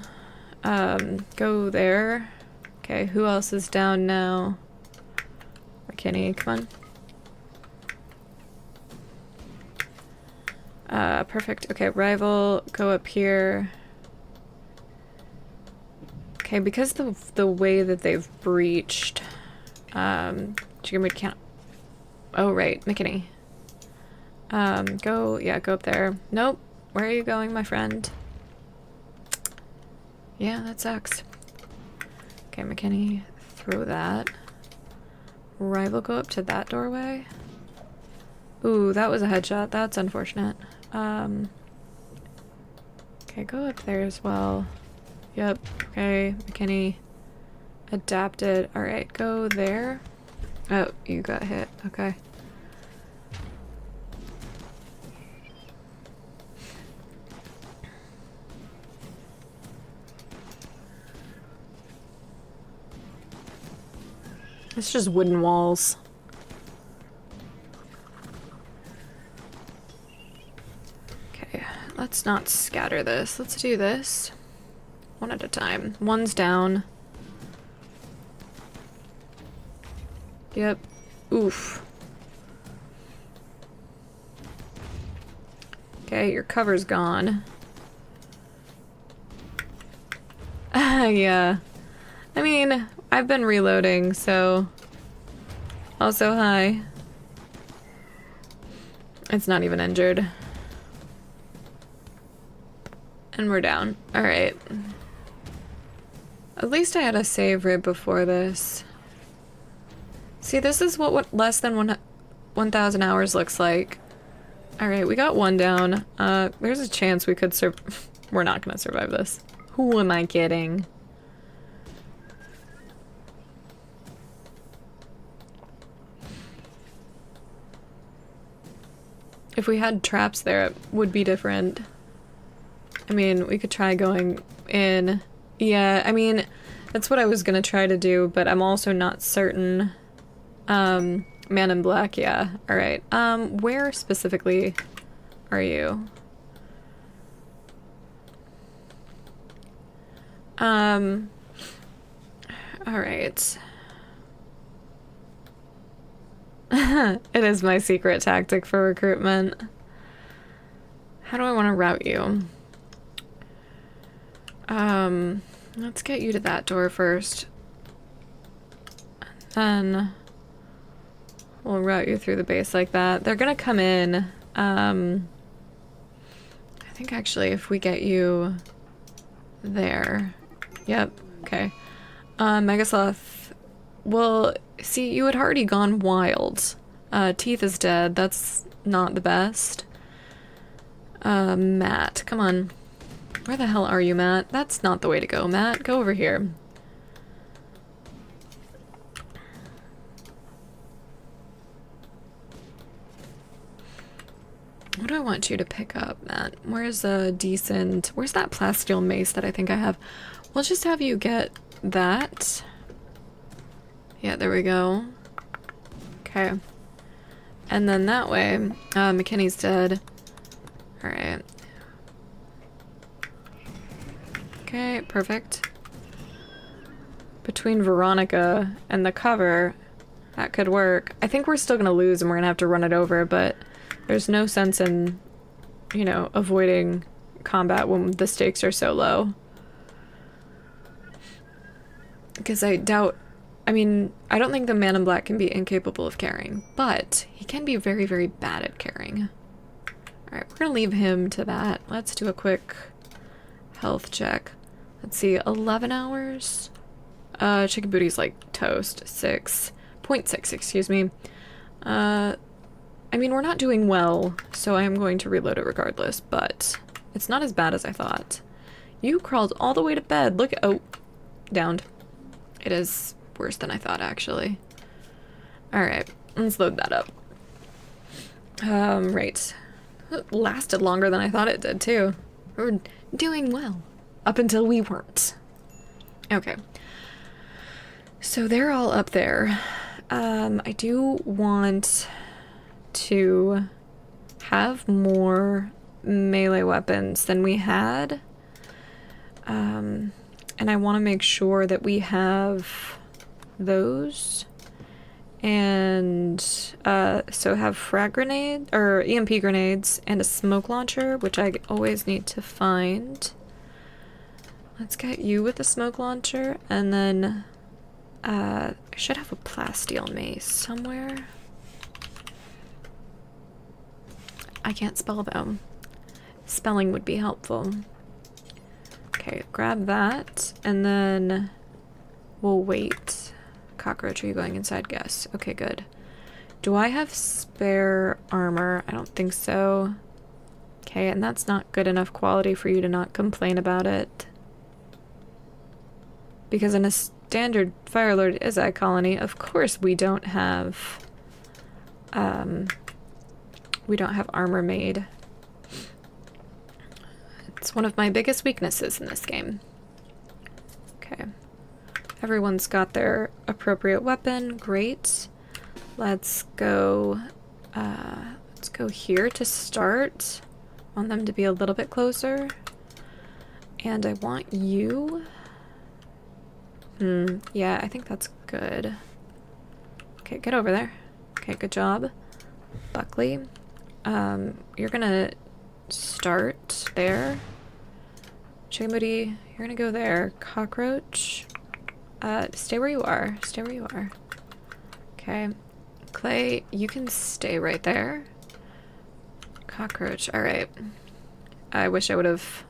Go there. Okay, who else is down now? McKinney, come on. Perfect. Okay, rival, go up here. Okay, because the way that they've breached, Chicken Booty can't. Oh right, McKinney. Go up there. Nope. Where are you going, my friend? Yeah, that sucks. Okay, McKinney, throw that. Rival, go up to that doorway. Ooh, that was a headshot. That's unfortunate. Okay, go up there as well. Yep. Okay, McKinney. Adapted. Alright, go there. Oh, you got hit. Okay. It's just wooden walls. Okay, let's not scatter this. Let's do this. One at a time. One's down. Yep. Oof. Okay, your cover's gone. Yeah. I mean, I've been reloading, so... Also, hi. It's not even injured. And we're down. Alright. At least I had a save right before this. See, this is what less than 1,000 hours looks like. Alright, we got one down. There's a chance we could we're not gonna survive this. Who am I kidding? If we had traps there, it would be different. I mean, we could try going in. Yeah, I mean, that's what I was gonna try to do, but I'm also not certain. Man in black, yeah. Alright, where specifically are you? Alright. It is my secret tactic for recruitment. How do I want to route you? Let's get you to that door first. Then we'll route you through the base like that. They're gonna come in. I think actually if we get you there. Yep, okay. Megasloth. Well, see, you had already gone wild. Teeth is dead. That's not the best. Matt, come on. Where the hell are you, Matt? That's not the way to go, Matt. Go over here. What do I want you to pick up, Matt? Where's a decent... Where's that plasteel mace that I think I have? We'll just have you get that. Yeah, there we go. Okay. And then that way, McKinney's dead. Alright. Okay, perfect. Between Veronica and the cover, that could work. I think we're still gonna lose and we're gonna have to run it over, but there's no sense in, you know, avoiding combat when the stakes are so low. Because I doubt... I mean, I don't think the man in black can be incapable of carrying, but he can be very, very bad at carrying. Alright, we're gonna leave him to that. Let's do a quick health check. Let's see, 11 hours? Chicken booty's like toast. 6.6, excuse me. I mean, we're not doing well, so I am going to reload it regardless, but it's not as bad as I thought. You crawled all the way to bed. Look at... Oh, downed. It is worse than I thought, actually. Alright, let's load that up. Right. It lasted longer than I thought it did, too. We're doing well. Up until we weren't. Okay. So they're all up there. I do want to have more melee weapons than we had. And I want to make sure that we have those. And so have frag grenade or EMP grenades and a smoke launcher, which I always need to find. Let's get you with the smoke launcher, and then I should have a plasteel mace somewhere. I can't spell though. Spelling would be helpful. Okay, grab that, and then we'll wait. Cockroach, are you going inside? Guess. Okay, good. Do I have spare armor? I don't think so. Okay, and that's not good enough quality for you to not complain about it. Because in a standard Fire Lord Izai colony, of course we don't have armor made. It's one of my biggest weaknesses in this game. Okay. Everyone's got their appropriate weapon. Great. Let's go here to start. I want them to be a little bit closer. And I want you. Yeah, I think that's good. Okay, get over there. Okay, good job. Buckley. You're gonna start there. Chicken booty, you're gonna go there. Cockroach. Stay where you are. Stay where you are. Okay. Clay, you can stay right there. Cockroach, alright. I wish I would have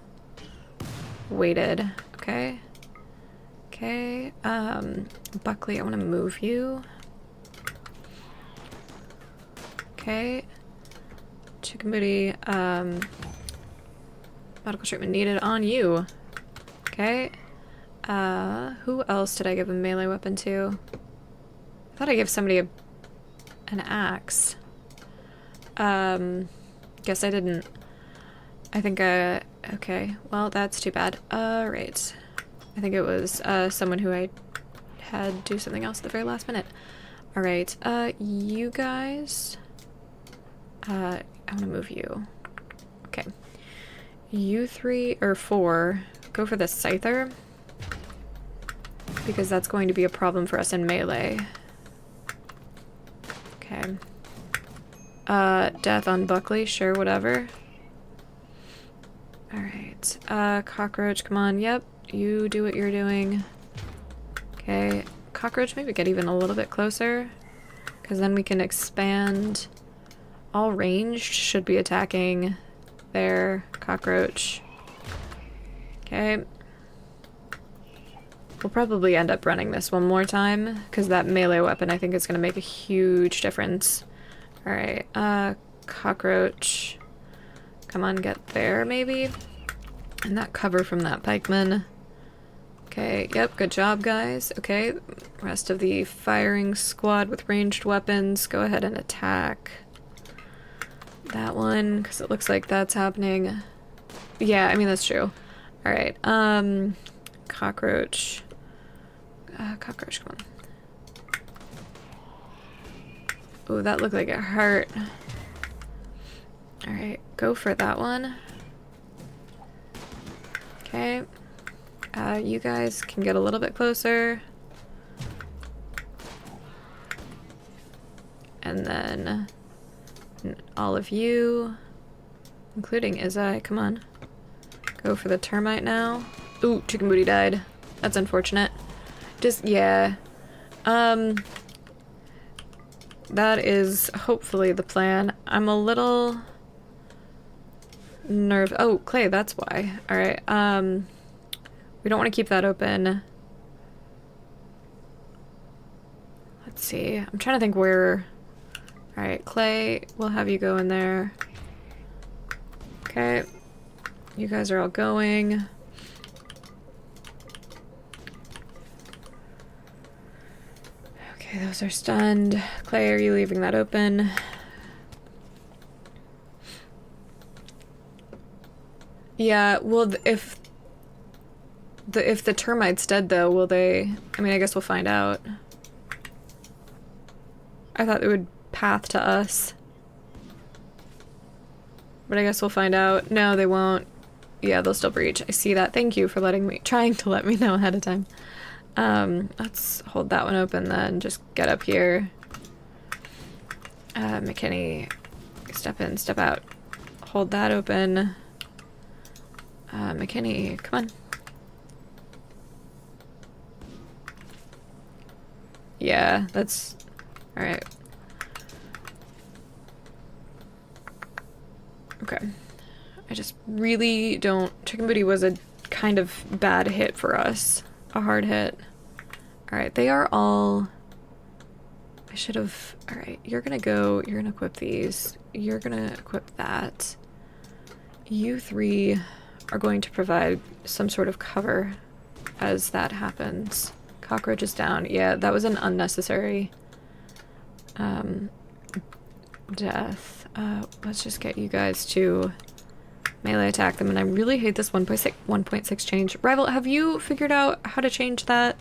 waited. Okay. Okay. Buckley, I want to move you. Okay. Chicken booty, medical treatment needed on you. Okay. Who else did I give a melee weapon to? I thought I gave somebody an axe. Guess I didn't. I think, okay. Well, that's too bad. Right. I think it was, someone who I had do something else at the very last minute. Alright, you guys... I want to move you. Okay. You 3 or 4, go for the Scyther. because that's going to be a problem for us in melee. Okay. Death on Buckley, sure, whatever. Alright. Cockroach, come on, yep. You do what you're doing. Okay. Cockroach, maybe get even a little bit closer. Because then we can expand. All ranged should be attacking there. Cockroach. Okay. We'll probably end up running this one more time, because that melee weapon I think is going to make a huge difference. Alright, cockroach. Come on, get there, maybe? And that cover from that pikeman. Okay, yep, good job, guys. Okay, rest of the firing squad with ranged weapons, go ahead and attack that one, because it looks like that's happening. Yeah, I mean, that's true. Alright, cockroach. Cockroach, come on. Ooh, that looked like it hurt. Alright, go for that one. Okay. You guys can get a little bit closer. And then all of you, including Izai, come on. Go for the termite now. Ooh, Chicken Booty died. That's unfortunate. Just, yeah. That is hopefully the plan. I'm a little nervous. Oh, clay, that's why. Alright, we don't want to keep that open. Let's see. I'm trying to think where... Alright, clay, we'll have you go in there. Okay. You guys are all going. Okay, those are stunned. Clay, are you leaving that open? Yeah, well, if the termite's dead, though, will they... I mean, I guess we'll find out. I thought it would path to us. But I guess we'll find out. No, they won't. Yeah, they'll still breach. I see that. Thank you for trying to let me know ahead of time. Let's hold that one open then. Just get up here. McKinney, step in, step out. Hold that open. McKinney, come on. Yeah, that's... Alright. Okay. I just really don't... Chicken Booty was a kind of bad hit for us. A hard hit. Alright, they are all... I should have... Alright, you're gonna go... You're gonna equip these. You're gonna equip that. You three are going to provide some sort of cover as that happens. Cockroach is down. Yeah, that was an unnecessary death. Let's just get you guys to melee attack them, and I really hate this 1.6 change. Rival, have you figured out how to change that?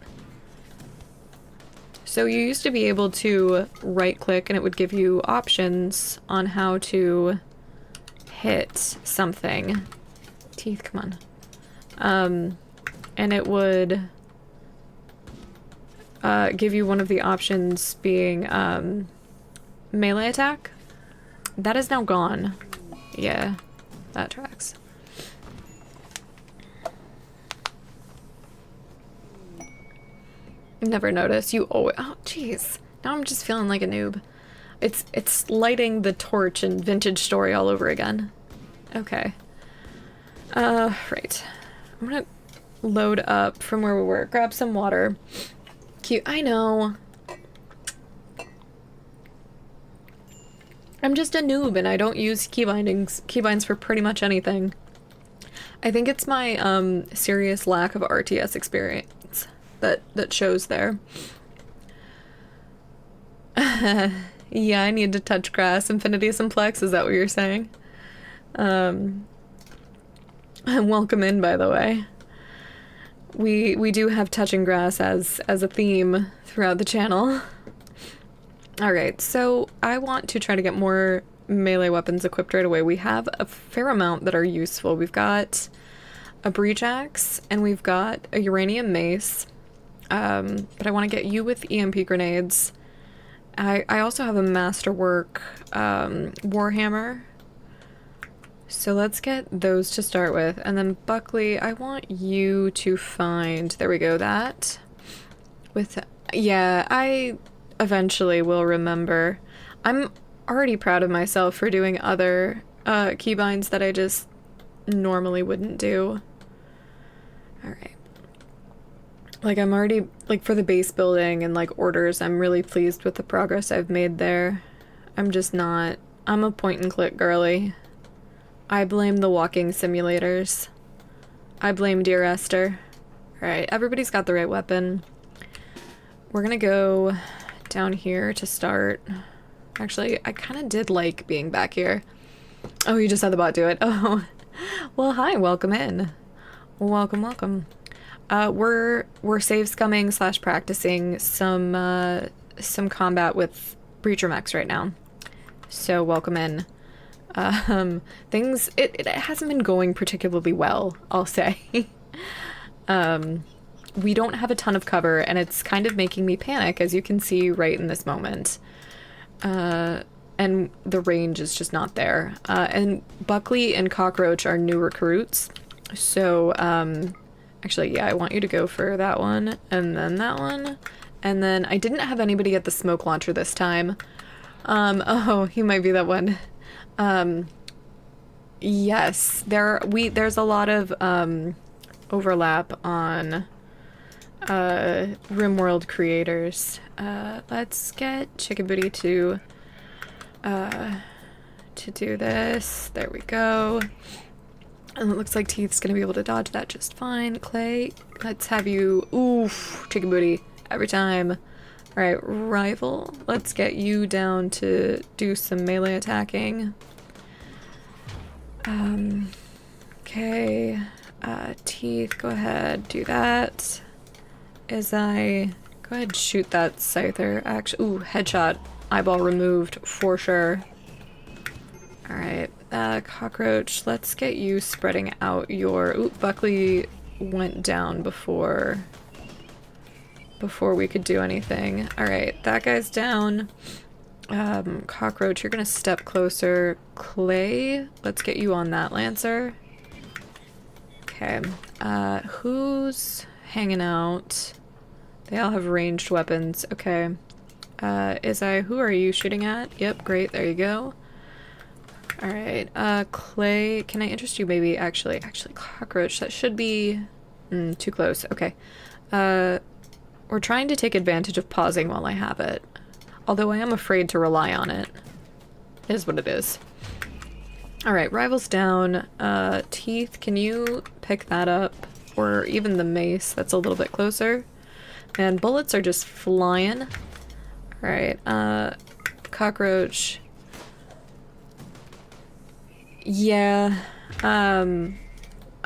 So you used to be able to right click and it would give you options on how to hit something. Teeth, come on. And it would give you one of the options being melee attack. That is now gone. Yeah, that tracks. Never noticed. You always... Oh, jeez. Now I'm just feeling like a noob. It's lighting the torch in Vintage Story all over again. Okay. Right. I'm gonna load up from where we were. Grab some water. Cute. I know. I'm just a noob and I don't use keybinds for pretty much anything. I think it's my serious lack of RTS experience that shows there. Yeah, I need to touch grass. Infinity Simplex, is that what you're saying? Welcome in, by the way. We do have touching grass as a theme throughout the channel. Alright, so I want to try to get more melee weapons equipped right away. We have a fair amount that are useful. We've got a breach axe, and we've got a uranium mace. But I want to get you with EMP grenades. I also have a masterwork warhammer. So let's get those to start with. And then Buckley, I want you to find, there we go, that. With, yeah, I eventually will remember. I'm already proud of myself for doing other keybinds that I just normally wouldn't do. Alright. Like, I'm already, like, for the base building and, like, orders, I'm really pleased with the progress I've made there. I'm just not, I'm a point-and-click girly. I blame the walking simulators. I blame Dear Esther. Alright, everybody's got the right weapon. We're gonna go down here to start. Actually, I kind of did like being back here. Oh, you just had the bot do it. Oh, well, hi, welcome in. Welcome, welcome. We're save scumming / practicing some combat with breacher mechs right now. So welcome in. Things it hasn't been going particularly well, I'll say. We don't have a ton of cover, and it's kind of making me panic, as you can see right in this moment. And the range is just not there. And Buckley and Cockroach are new recruits. So, actually, yeah, I want you to go for that one, and then that one. And then I didn't have anybody at the smoke launcher this time. Oh, he might be that one. Yes, there's a lot of, overlap on, Rimworld creators. Let's get Chicken Booty to do this. There we go. And it looks like Teeth's gonna be able to dodge that just fine. Clay, let's have you, oof, Chicken Booty, every time. Alright, Rival, let's get you down to do some melee attacking. Okay, Teeth, go ahead, do that. Go ahead, shoot that Scyther. Actually, ooh, headshot, eyeball removed, for sure. Alright, Cockroach, let's get you spreading out your, ooh, Buckley went down before we could do anything. Alright, that guy's down. Cockroach, you're gonna step closer. Clay, let's get you on that Lancer. Okay, who's hanging out? They all have ranged weapons. Okay. Who are you shooting at? Yep, great, there you go. Alright, Clay, can I interest you maybe? Actually, Cockroach, that should be too close. Okay. We're trying to take advantage of pausing while I have it. Although I am afraid to rely on it. It is what it is. Alright, Rival's down. Teeth, can you pick that up? Or even the mace, that's a little bit closer. And bullets are just flying. Alright, Cockroach. Yeah, I'm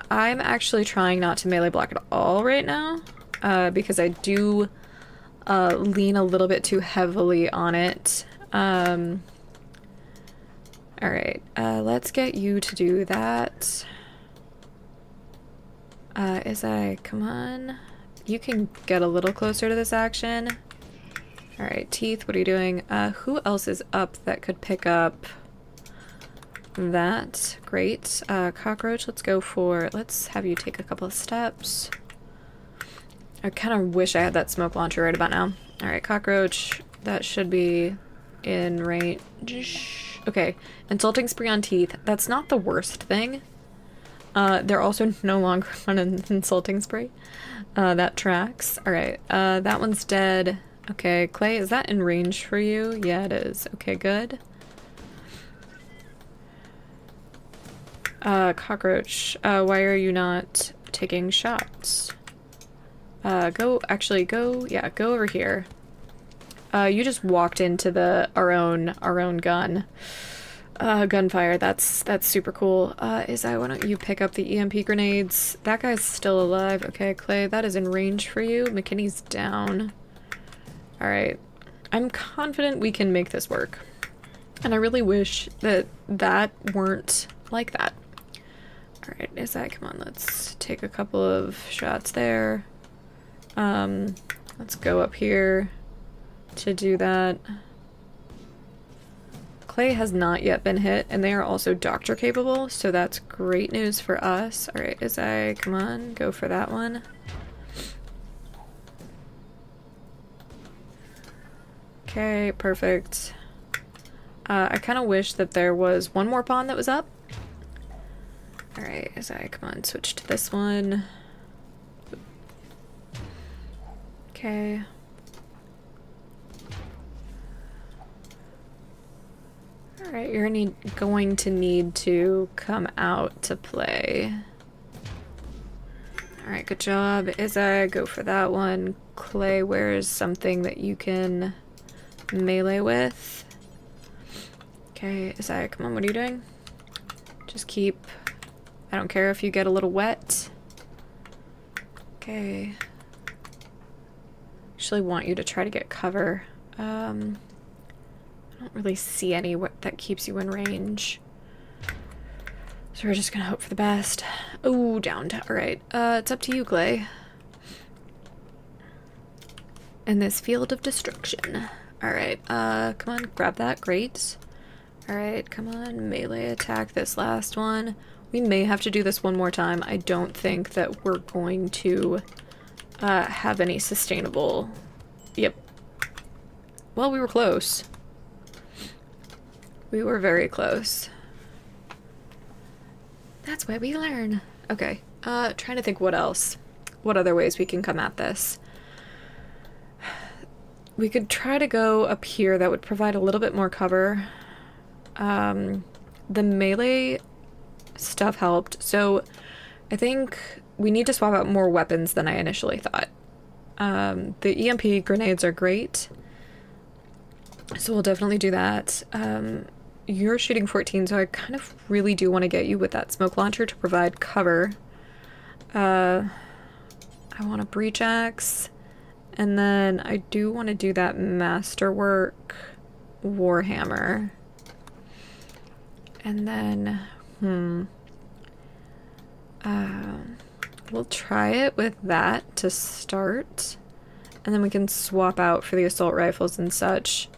actually trying not to melee block at all right now, because I do lean a little bit too heavily on it. Alright, let's get you to do that. Come on. You can get a little closer to this action. Alright, Teeth, what are you doing? Who else is up that could pick up that? Great. Cockroach, let's have you take a couple of steps. I kind of wish I had that smoke launcher right about now. Alright, Cockroach, that should be in range. Okay, Insulting Spree on Teeth. That's not the worst thing. They're also no longer on an Insulting Spree. That tracks. Alright, that one's dead. Okay, Clay, is that in range for you? Yeah, it is. Okay, good. Cockroach, why are you not taking shots? Go over here. You just walked into our own gun. Gunfire, that's super cool. Why don't you pick up the EMP grenades? That guy's still alive. Okay, Clay, that is in range for you. McKinney's down. Alright. I'm confident we can make this work. And I really wish that weren't like that. Alright, come on, let's take a couple of shots there. Let's go up here to do that. Clay has not yet been hit, and they are also doctor capable, so that's great news for us. Alright, Izai, come on, go for that one. Okay, perfect. I kind of wish that there was one more pawn that was up. Alright, Izai, come on, switch to this one. Okay. Alright, you're going to need to come out to play. Alright, good job. Izai, go for that one. Clay, where is something that you can melee with? Okay, Izai, come on, what are you doing? Just keep... I don't care if you get a little wet. Okay. Actually want you to try to get cover. I don't really see any that keeps you in range. So we're just gonna hope for the best. Oh, down. Alright, it's up to you, Clay. In this field of destruction. Alright, come on, grab that. Great. Alright, come on, melee attack this last one. We may have to do this one more time. I don't think that we're going to have any sustainable... Yep. Well, we were close. We were very close. That's why we learn. Okay, trying to think what else. What other ways we can come at this. We could try to go up here. That would provide a little bit more cover. The melee stuff helped, so I think we need to swap out more weapons than I initially thought. The EMP grenades are great, so we'll definitely do that. You're shooting 14, so I kind of really do want to get you with that smoke launcher to provide cover. I want a breach axe, and then I do want to do that masterwork warhammer. And then, we'll try it with that to start, and then we can swap out for the assault rifles and such.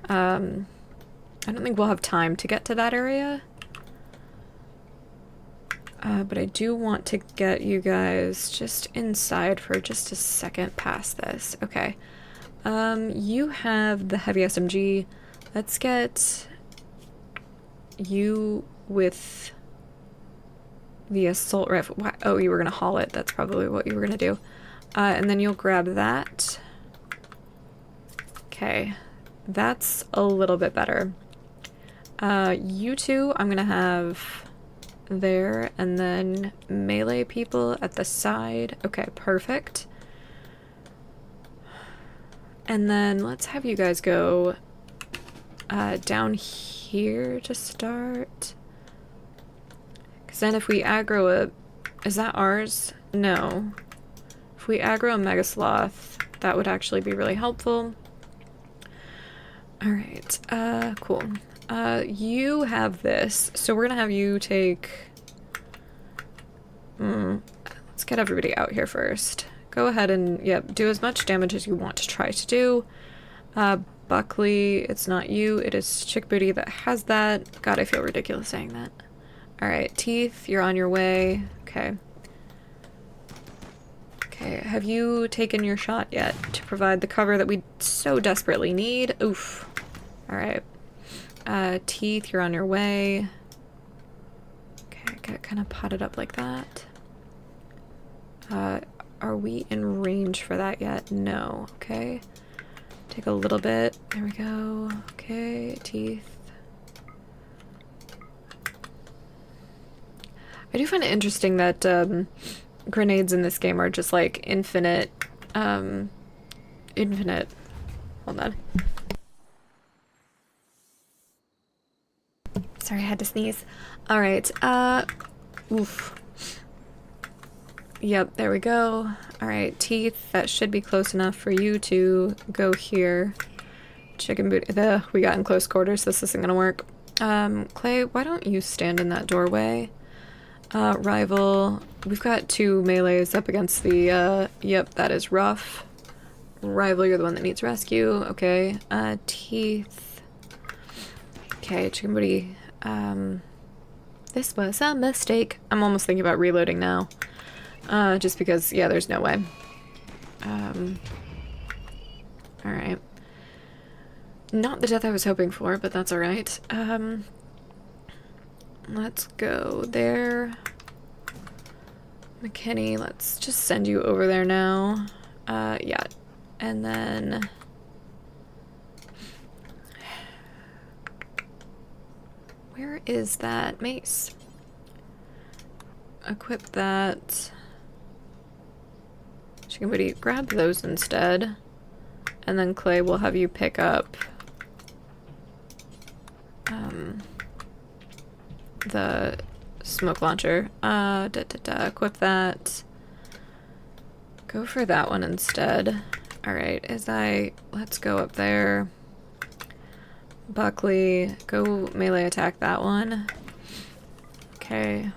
I don't think we'll have time to get to that area, but I do want to get you guys just inside for just a second past this. Okay, you have the heavy SMG. Let's get you with the assault rifle. Oh, you were gonna haul it. That's probably what you were gonna do. And then you'll grab that. Okay, that's a little bit better. You two I'm gonna have there, and then melee people at the side. Okay, perfect. And then let's have you guys go down here to start. Because then if we aggro a... Is that ours? No. If we aggro a Mega Sloth, that would actually be really helpful. Alright, cool. You have this, so we're gonna have you take... let's get everybody out here first. Go ahead and, yep, do as much damage as you want to try to do. Buckley, it's not you, it is Chick Booty that has that. God, I feel ridiculous saying that. Alright, Teeth, you're on your way. Okay. Okay, have you taken your shot yet to provide the cover that we so desperately need? Oof. Alright. Teeth, you're on your way. Okay, got kind of potted up like that. Are we in range for that yet? No. Okay. Take a little bit. There we go. Okay, Teeth. I do find it interesting that grenades in this game are just like infinite. Infinite. Hold on. Sorry, I had to sneeze. Alright, oof. Yep, there we go. Alright, Teeth, that should be close enough for you to go here. Chicken Booty, we got in close quarters, this isn't gonna work. Clay, why don't you stand in that doorway? Rival, we've got two melees up against the, yep, that is rough. Rival, you're the one that needs rescue. Okay. Teeth. Okay, chicken booty. This was a mistake. I'm almost thinking about reloading now. Just because, yeah, there's no way. Alright. Not the death I was hoping for, but that's alright. Let's go there. McKinney, let's just send you over there now. Yeah. And then... where is that mace? Equip that. Chicken booty, grab those instead. And then Clay will have you pick up the smoke launcher. Equip that. Go for that one instead. Alright, let's go up there. Buckley, go melee attack that one. Okay.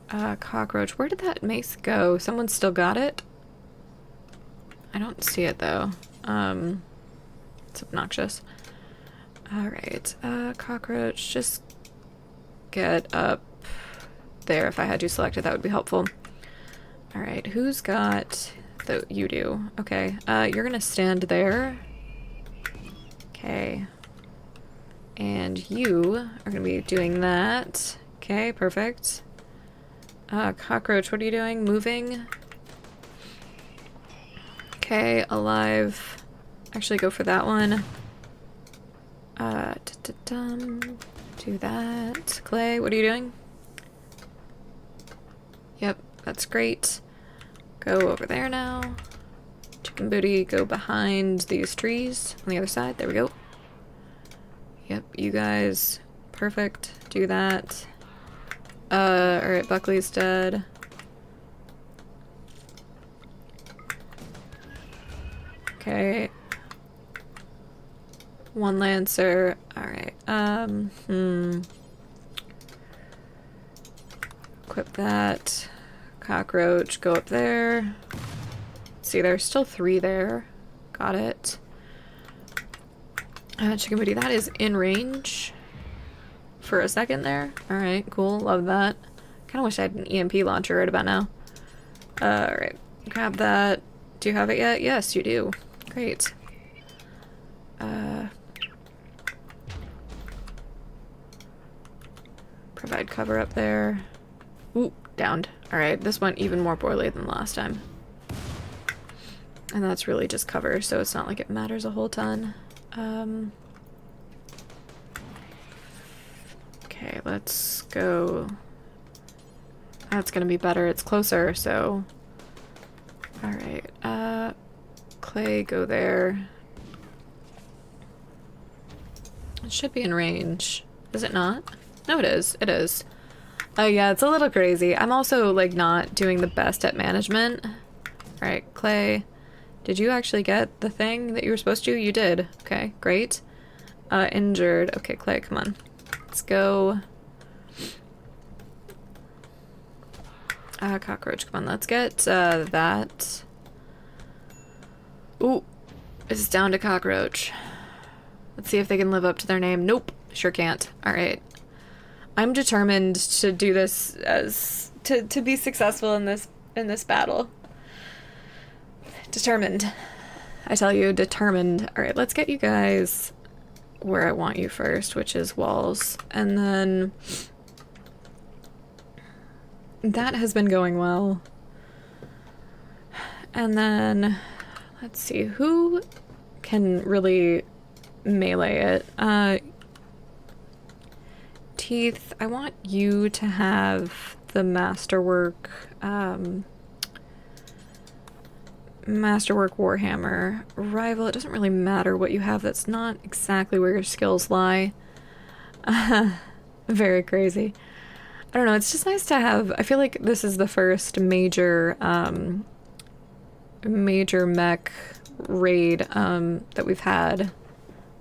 Cockroach, where did that mace go? Someone still got it? I don't see it though. It's obnoxious. Alright, cockroach, just get up there. If I had you selected, that would be helpful. Alright, who's got... you do. Okay, you're gonna stand there. Okay. And you are gonna be doing that. Okay, perfect. Cockroach, what are you doing? Moving? Okay, alive. Actually, go for that one. Do that. Clay, what are you doing? Yep, that's great. Go over there now. Chicken booty, go behind these trees on the other side. There we go. Yep, you guys. Perfect. Do that. Alright, Buckley's dead. Okay. One Lancer. Alright. Equip that. Cockroach, go up there. See, there's still 3 there. Got it. Chicken booty, that is in range for a second there. Alright, cool. Love that. Kind of wish I had an EMP launcher right about now. Alright, grab that. Do you have it yet? Yes, you do. Great. Provide cover up there. Ooh, downed. Alright, this went even more poorly than last time. And that's really just cover, so it's not like it matters a whole ton. Okay, let's go. That's gonna be better. It's closer, so... Alright, Clay, go there. It should be in range. Is it not? No, it is. It is. Oh yeah, it's a little crazy. I'm also, like, not doing the best at management. Alright, Clay. Did you actually get the thing that you were supposed to? You did. Okay, great. Injured. Okay, Clay, come on. Let's go. Cockroach, come on. Let's get, that. Ooh. It's down to Cockroach. Let's see if they can live up to their name. Nope. Sure can't. Alright. I'm determined to do this as... to be successful in this battle. Determined. I tell you, determined. Alright, let's get you guys where I want you first, which is walls. And then... that has been going well. And then... let's see, who can really melee it? Teeth, I want you to have the Masterwork, Masterwork Warhammer. Rival, it doesn't really matter what you have, that's not exactly where your skills lie. Very crazy. I don't know, it's just nice to have, I feel like this is the first major, major mech raid, that we've had.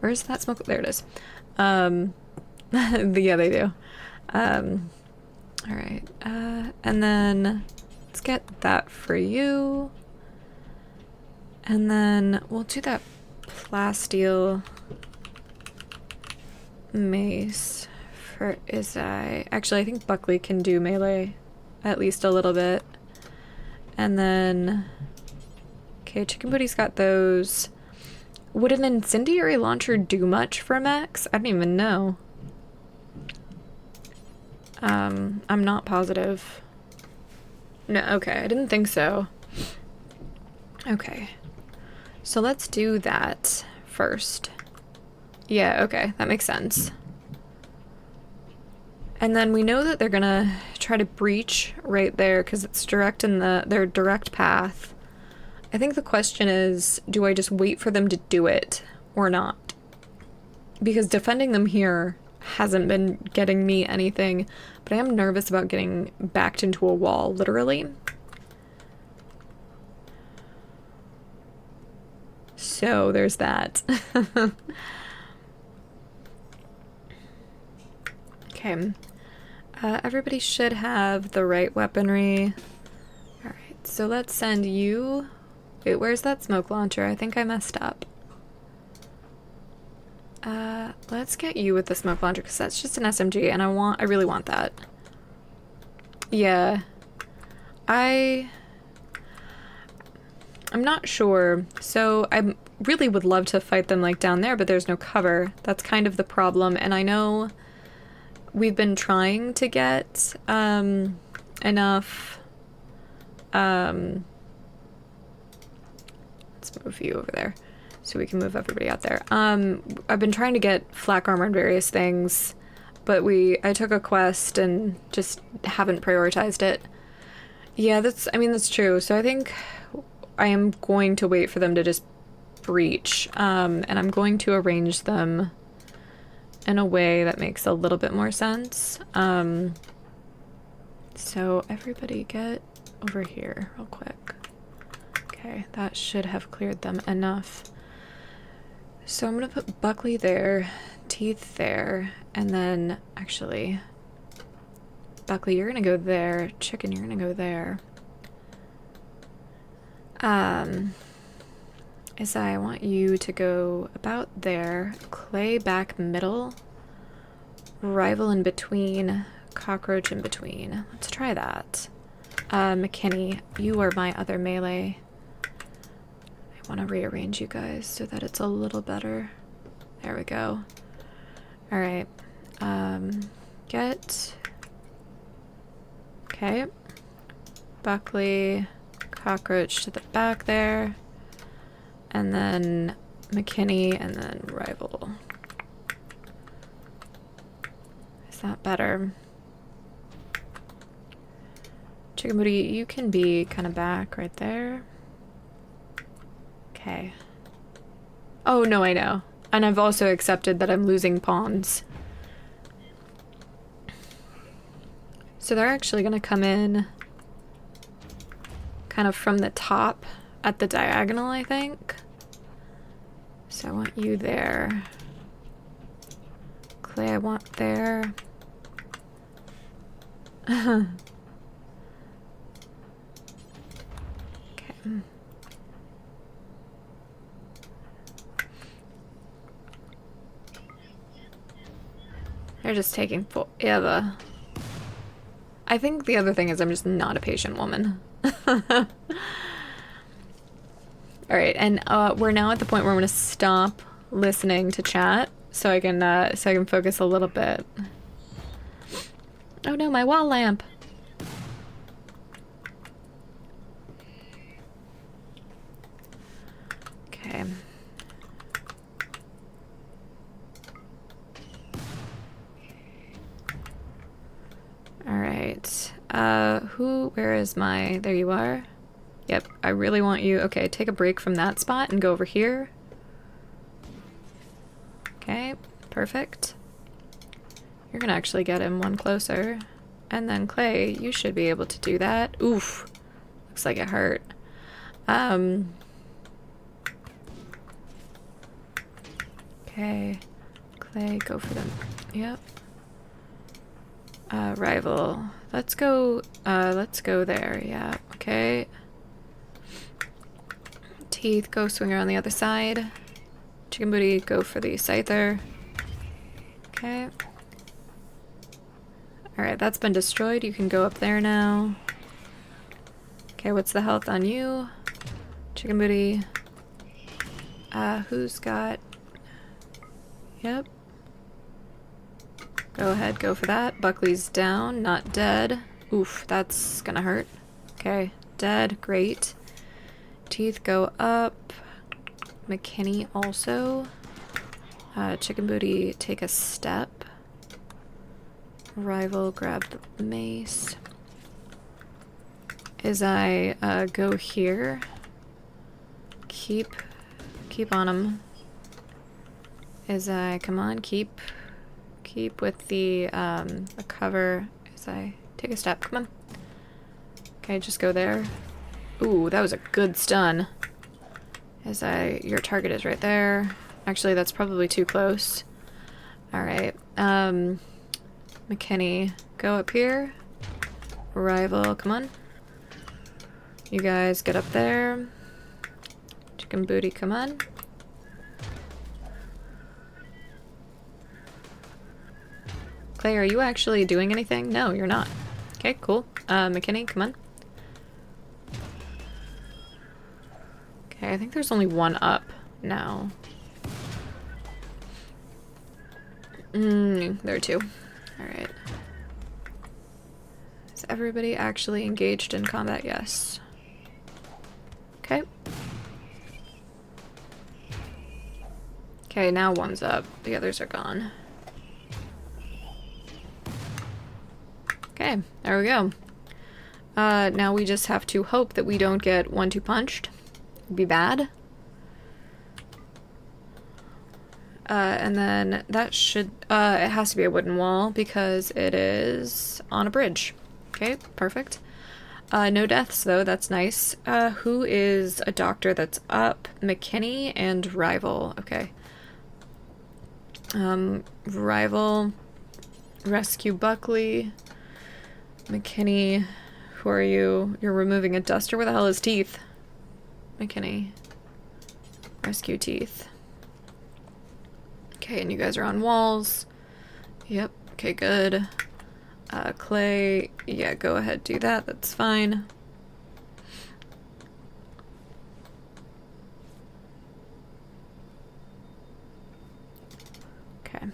Where's that smoke? There it is. Yeah, they do. Alright, and then let's get that for you. And then we'll do that plasteel mace for Izai. Actually, I think Buckley can do melee at least a little bit. And then, okay, Chicken Booty's got those. Would an incendiary launcher do much for Max? I don't even know. I'm not positive. No, okay, I didn't think so. Okay. So let's do that first. Yeah, okay, that makes sense. And then we know that they're gonna try to breach right there because it's direct in their direct path. I think the question is, do I just wait for them to do it or not? Because defending them here hasn't been getting me anything, but I am nervous about getting backed into a wall, literally. So there's that. Okay. Everybody should have the right weaponry. Alright, so let's send you... Wait, where's that smoke launcher? I think I messed up. Let's get you with the smoke launcher, because that's just an SMG, and I really want that. Yeah. I'm not sure. So I really would love to fight them like down there, but there's no cover. That's kind of the problem, and I know we've been trying to get enough let's move you over there so we can move everybody out there. I've been trying to get flak armor and various things, but I took a quest and just haven't prioritized it. Yeah, that's true. So I think I am going to wait for them to just breach, and I'm going to arrange them in a way that makes a little bit more sense. So everybody get over here real quick. Okay, that should have cleared them enough. So I'm gonna put Buckley there, Teeth there, and then actually, Buckley, you're gonna go there. Chicken, you're gonna go there. Izai, I want you to go about there. Clay back middle. Rival in between. Cockroach in between. Let's try that. McKinney, you are my other melee. I want to rearrange you guys so that it's a little better. There we go. Alright. Get... Okay. Buckley, Cockroach to the back there. And then McKinney, and then Rival. Is that better? Chicken Booty, you can be kind of back right there. Okay. Oh, no, I know. And I've also accepted that I'm losing pawns. So they're actually going to come in kind of from the top at the diagonal, I think. So I want you there. Clay, I want there. Okay. They're just taking forever. I think the other thing is I'm just not a patient woman. Alright, and we're now at the point where I'm gonna stop listening to chat so I can focus a little bit. Oh no, my wall lamp. Okay. Alright. Where is my... There you are. Yep, I really want you... Okay, take a break from that spot and go over here. Okay, perfect. You're gonna actually get him one closer. And then Clay, you should be able to do that. Oof. Looks like it hurt. Okay. Clay, go for them. Yep. Rival. Let's go there, yeah. Okay. Teeth, go swing around the other side. Chicken Booty, go for the Scyther. Okay. Alright, that's been destroyed. You can go up there now. Okay, what's the health on you? Chicken Booty. Who's got... Yep. Go ahead, go for that. Buckley's down, not dead. Oof, that's gonna hurt. Okay, dead, great. Teeth go up. McKinney also. Chicken Booty, take a step. Rival, grab the mace. As I go here, keep on him. As I come on, keep with the cover. As I take a step, come on. Okay, just go there. Ooh, that was a good stun. Your target is right there. Actually, that's probably too close. Alright, McKinney, go up here. Rival, come on. You guys get up there. Chicken Booty, come on. Clay, are you actually doing anything? No, you're not. Okay, cool. McKinney, come on. Okay, I think there's only one up now. There are two. Alright. Is everybody actually engaged in combat? Yes. Okay. Okay, now one's up. The others are gone. Okay, there we go. Now we just have to hope that we don't get 1-2 punched. It'd be bad. And then that should, it has to be a wooden wall because it is on a bridge. Okay, perfect. No deaths though, that's nice. Who is a doctor that's up? McKinney and Rival, okay. Rival, rescue Buckley. McKinney, who are you? You're removing a duster? Where the hell is Teeth? McKinney. Rescue Teeth. Okay, and you guys are on walls. Yep, okay, good. Clay, yeah, go ahead, do that, that's fine. Okay.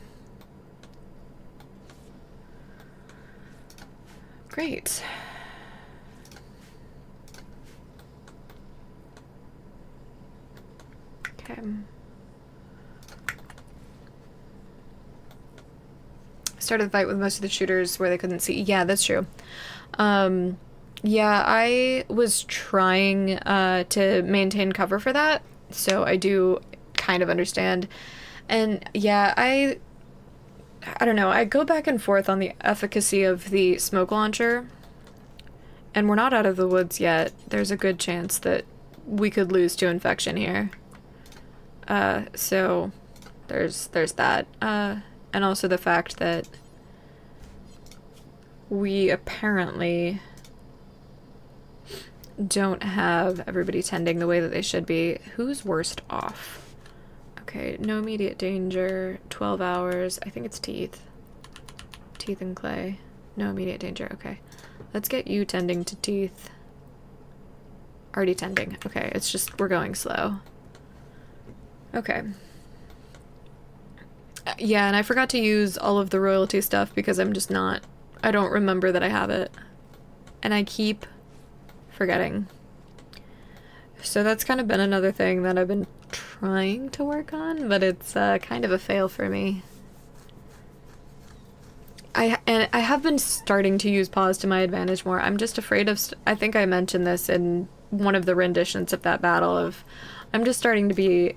Great. Okay. Started the fight with most of the shooters where they couldn't see. Yeah, that's true. Yeah, I was trying to maintain cover for that, so I do kind of understand. And yeah, I don't know, I go back and forth on the efficacy of the smoke launcher, and we're not out of the woods yet. There's a good chance that we could lose to infection here. So there's that. And also the fact that we apparently don't have everybody tending the way that they should be. Who's worst off? Okay, no immediate danger, 12 hours. I think it's Teeth. Teeth and Clay. No immediate danger, okay. Let's get you tending to Teeth. Already tending. Okay, it's just we're going slow. Okay. Yeah, and I forgot to use all of the royalty stuff because I'm just not... I don't remember that I have it. And I keep forgetting. So that's kind of been another thing that I've been trying to work on, but it's kind of a fail for me. I have been starting to use pause to my advantage more. I'm just afraid of... I think I mentioned this in one of the renditions of that battle of... I'm just starting to be...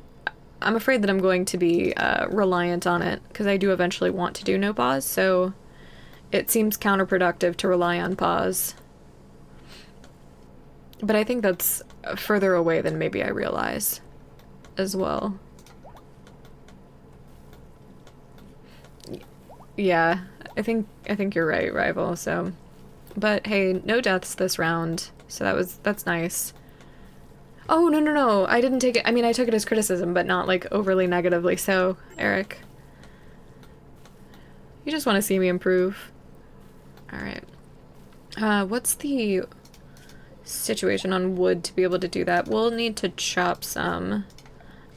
I'm afraid that I'm going to be reliant on it, because I do eventually want to do no pause, so it seems counterproductive to rely on pause. But I think that's further away than maybe I realize as well. Yeah, I think you're right, Rival, so... But hey, no deaths this round, so that's nice. Oh, no, no, no. I didn't take it. I mean, I took it as criticism, but not, like, overly negatively so, Eric. You just want to see me improve. Alright. What's the situation on wood to be able to do that? We'll need to chop some.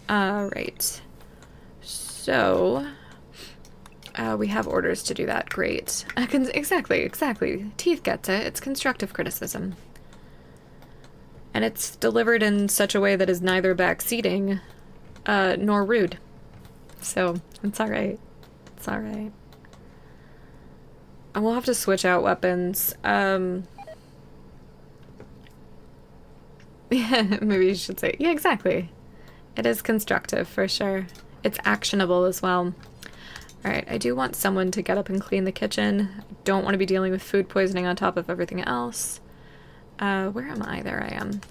Right. So, we have orders to do that. Great. Exactly. Teeth gets it. It's constructive criticism. And it's delivered in such a way that is neither backseating, nor rude. So, it's alright. It's alright. And we'll have to switch out weapons. Yeah, maybe you should say, yeah, exactly. It is constructive, for sure. It's actionable as well. Alright, I do want someone to get up and clean the kitchen. I don't want to be dealing with food poisoning on top of everything else. Where am I? There I am.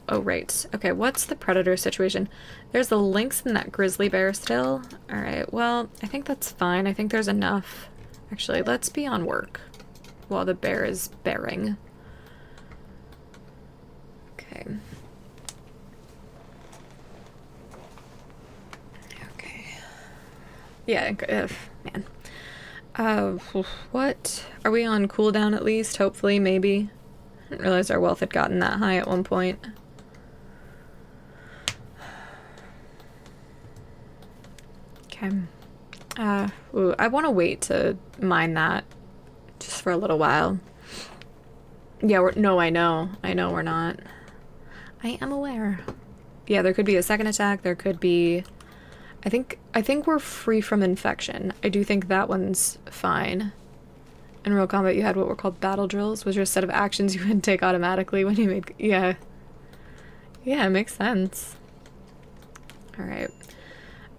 Oh, right. Okay, what's the predator situation? There's the lynx and that grizzly bear still. Alright, well, I think that's fine. I think there's enough. Actually, let's be on work while the bear is bearing. Okay. Okay. Yeah, man. What? Are we on cooldown at least? Hopefully, maybe. I didn't realize our wealth had gotten that high at one point. Okay. Ooh, I want to wait to mine that just for a little while. Yeah, no, I know we're not. I am aware. Yeah, there could be a second attack. There could be... I think we're free from infection. I do think that one's fine. In Real Combat, you had what were called battle drills, which are a set of actions you would take automatically when you made... Yeah. Yeah, it makes sense. Alright.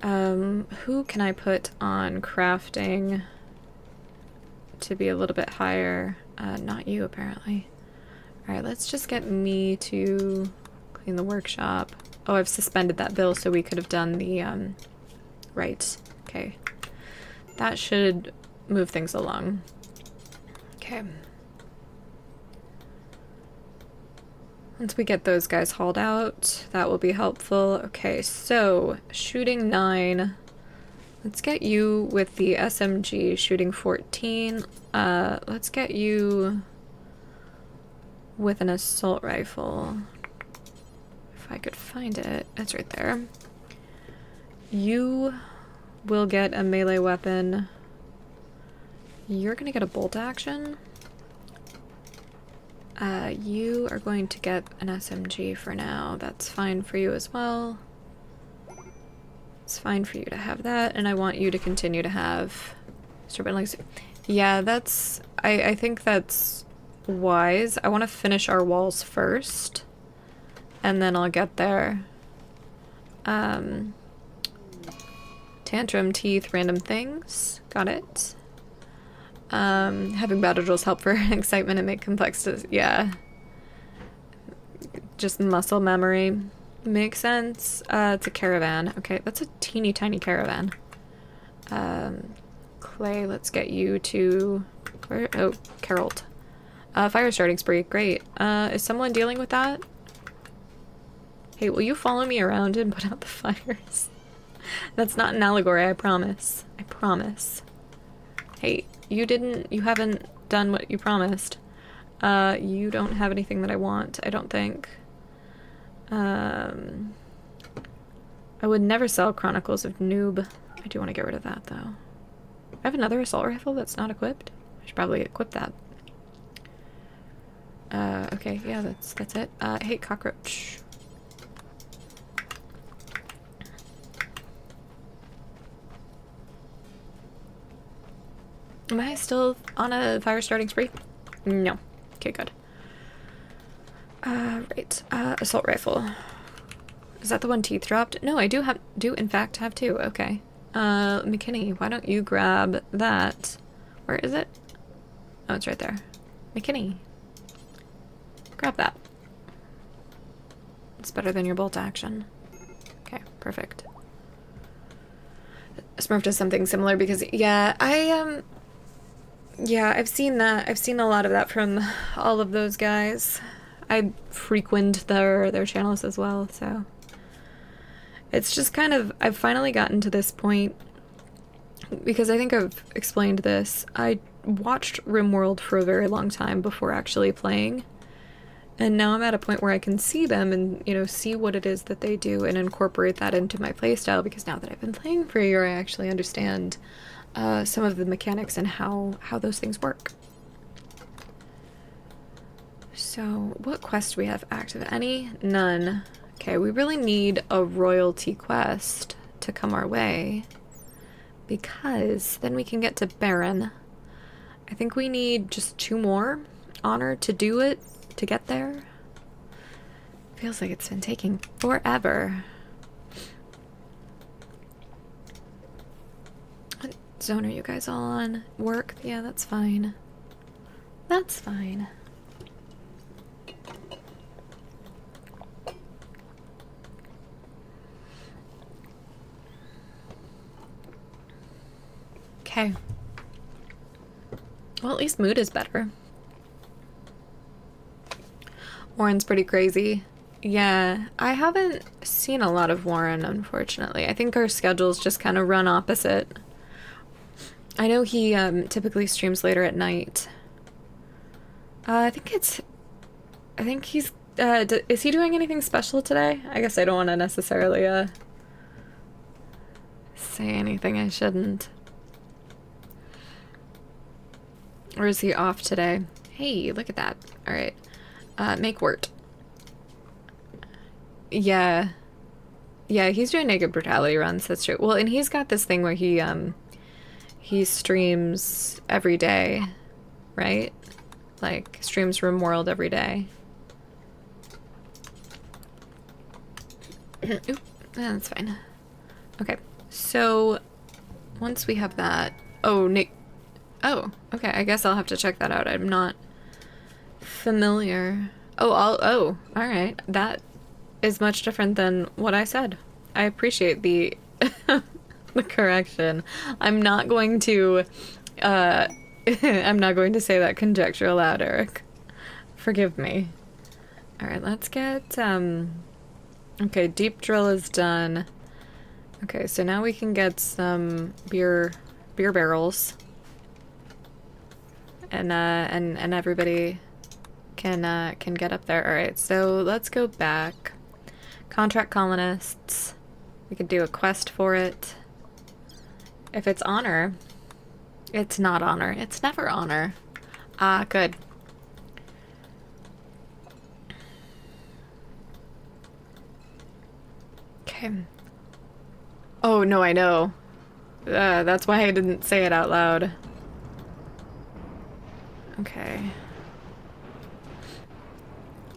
Who can I put on crafting to be a little bit higher? Not you, apparently. Alright, let's just get me to clean the workshop. Oh, I've suspended that bill, so we could have done the, right. Okay. That should move things along. Okay. Once we get those guys hauled out, that will be helpful. Okay, so shooting 9. Let's get you with the SMG shooting 14. Let's get you with an assault rifle. If I could find it. It's right there. You will get a melee weapon. You're gonna get a bolt action. You are going to get an SMG for now. That's fine for you as well. It's fine for you to have that, and I want you to continue to have serpent. Yeah, that's... I think that's wise. I want to finish our walls first, and then I'll get there. Tantrum, teeth, random things. Got it. Having battle drills help for excitement and make complex, yeah. Just muscle memory. Makes sense. It's a caravan. Okay, that's a teeny tiny caravan. Clay, let's get you to... Where? Oh, Carrolled. Fire starting spree. Great. Is someone dealing with that? Hey, will you follow me around and put out the fires? That's not an allegory, I promise. I promise. Hey, you haven't done what you promised. You don't have anything that I want, I don't think. I would never sell Chronicles of Noob. I do want to get rid of that, though. I have another assault rifle that's not equipped. I should probably equip that. Okay, yeah, that's it. I hate cockroach. Am I still on a fire starting spree? No. Okay, good. Right. Assault rifle. Is that the one teeth dropped? No, I do in fact have two. Okay. McKinney, why don't you grab that? Where is it? Oh, it's right there. McKinney. Grab that. It's better than your bolt action. Okay, perfect. Smurf does something similar because, yeah, yeah, I've seen that. I've seen a lot of that from all of those guys. I frequent their channels as well, so it's just kind of, I've finally gotten to this point because I think I've explained this. I watched Rimworld for a very long time before actually playing, and now I'm at a point where I can see them and, you know, see what it is that they do and incorporate that into my playstyle, because now that I've been playing for a year, I actually understand some of the mechanics and how those things work. So, what quest do we have active? Any? None. Okay, we really need a royalty quest to come our way, because then we can get to Baron. I think we need just 2 more honor to do it, to get there. Feels like it's been taking forever. What zone are you guys all on? Work? Yeah, that's fine. That's fine. Okay. Well, at least mood is better. Warren's pretty crazy. Yeah, I haven't seen a lot of Warren, unfortunately. I think our schedules just kind of run opposite. I know he typically streams later at night. I think he's, is he doing anything special today? I guess I don't want to necessarily, say anything I shouldn't. Or is he off today? Hey, look at that. Alright. Make wort. Yeah. Yeah, he's doing naked brutality runs, that's true. Well, and he's got this thing where he streams every day, right? Like, streams Rimworld every day. Oop, that's fine. Okay, so once we have that... Oh, Nick... Oh, okay, I guess I'll have to check that out. I'm not familiar. Oh, alright. That is much different than what I said. I appreciate the the correction. I'm not going to I'm not going to say that conjecture aloud, Eric. Forgive me. Alright, let's get okay, deep drill is done. Okay, so now we can get some beer barrels. And everybody can get up there. Alright, so let's go back. Contract colonists. We could do a quest for it. If it's honor. It's not honor. It's never honor. Ah, good. Okay. Oh, no, I know. That's why I didn't say it out loud. Okay.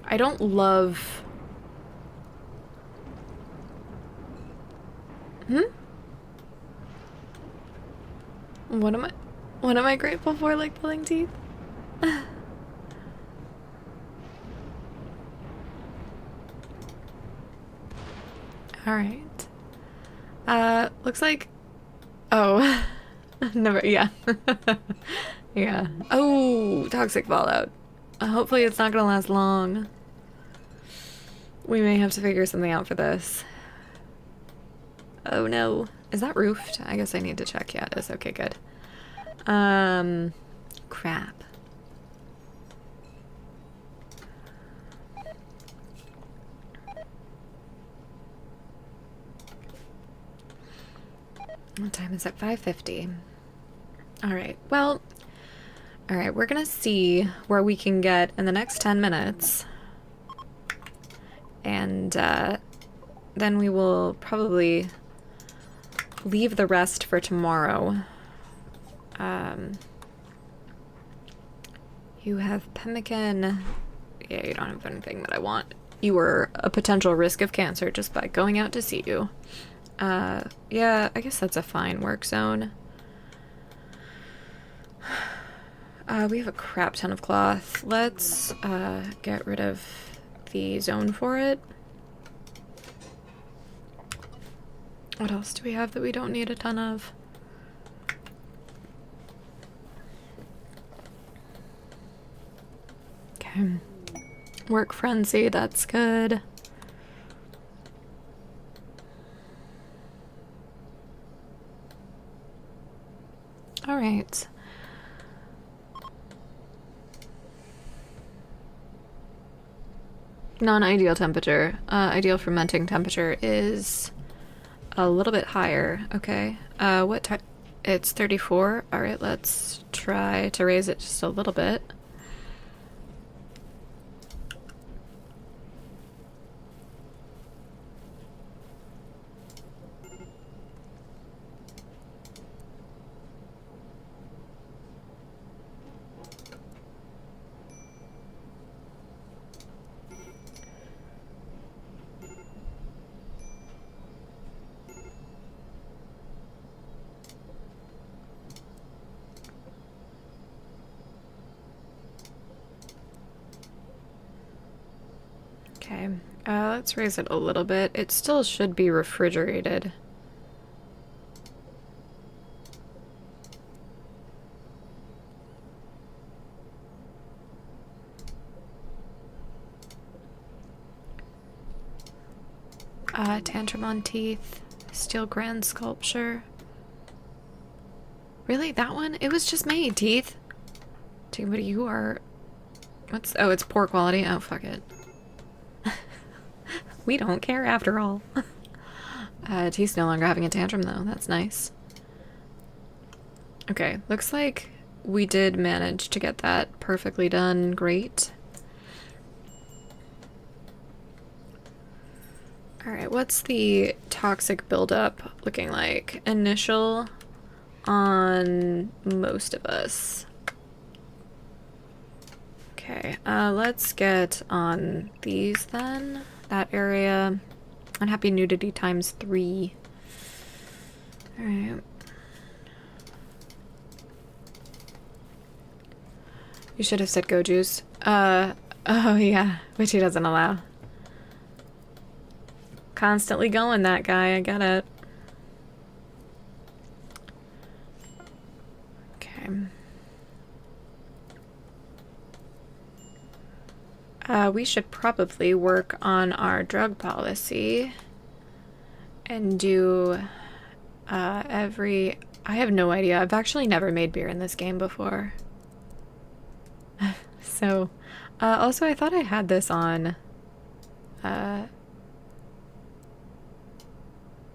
I don't love... What am I grateful for, like pulling teeth? Alright. Looks like... Oh. Never, yeah. Yeah. Oh, toxic fallout. Hopefully it's not gonna last long. We may have to figure something out for this. Oh no. Is that roofed? I guess I need to check. Yeah, it is. Okay, good. Crap. What time is it? 5:50. Alright, well... Alright, we're gonna see where we can get in the next 10 minutes. And, then we will probably leave the rest for tomorrow. You have pemmican. Yeah, you don't have anything that I want. You were a potential risk of cancer just by going out to see you. Yeah, I guess that's a fine work zone. We have a crap ton of cloth. Let's, get rid of the zone for it. What else do we have that we don't need a ton of? Okay. Work frenzy, that's good. All right. Non-ideal temperature. Ideal fermenting temperature is a little bit higher. Okay. What time? It's 34. All right, let's try to raise it just a little bit. Okay, let's raise it a little bit. It still should be refrigerated. Tantrum on teeth, steel grand sculpture. Really, that one? It was just made, teeth. Dude, but you are... What's... Oh, it's poor quality? Oh, fuck it. We don't care after all. Teeth's no longer having a tantrum though, that's nice. Okay, looks like we did manage to get that perfectly done. Great. Alright, what's the toxic buildup looking like? Initial on most of us. Okay, let's get on these then. That area. Unhappy nudity times 3. Alright. You should have said go juice. Oh yeah, which he doesn't allow. Constantly going, that guy, I get it. Okay. We should probably work on our drug policy and do every... I have no idea. I've actually never made beer in this game before. So, also I thought I had this on...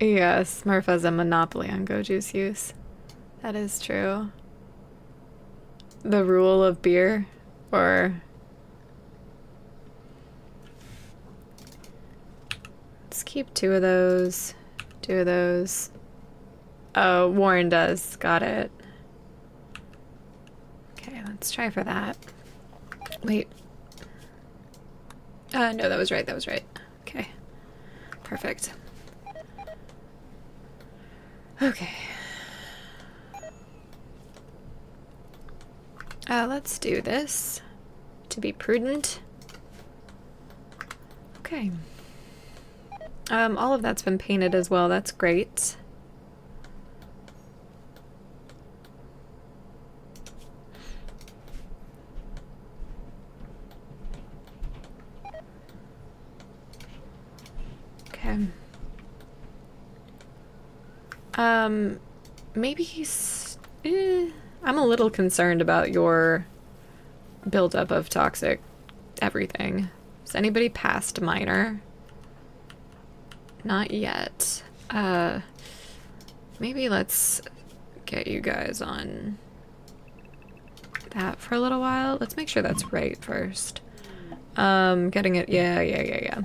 Yeah, Smurf has a monopoly on go juice use. That is true. The rule of beer, or... Let's keep 2 of those. 2 of those. Oh, Warren does. Got it. Okay, let's try for that. Wait. No, that was right. That was right. Okay. Perfect. Okay. Let's do this to be prudent. Okay. All of that's been painted as well. That's great. Okay. Maybe he's... I'm a little concerned about your buildup of toxic everything. Is anybody past minor? Not yet. Maybe let's get you guys on that for a little while. Let's make sure that's right first. Getting it... Yeah.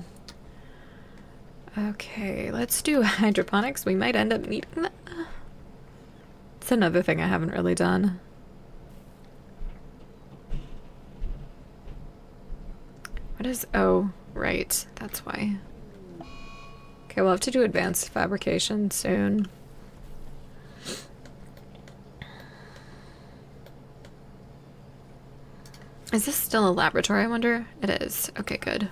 Okay, let's do hydroponics. We might end up needing that. It's another thing I haven't really done. What is... Oh, right. That's why. Okay, we'll have to do advanced fabrication soon. Is this still a laboratory, I wonder? It is. Okay, good.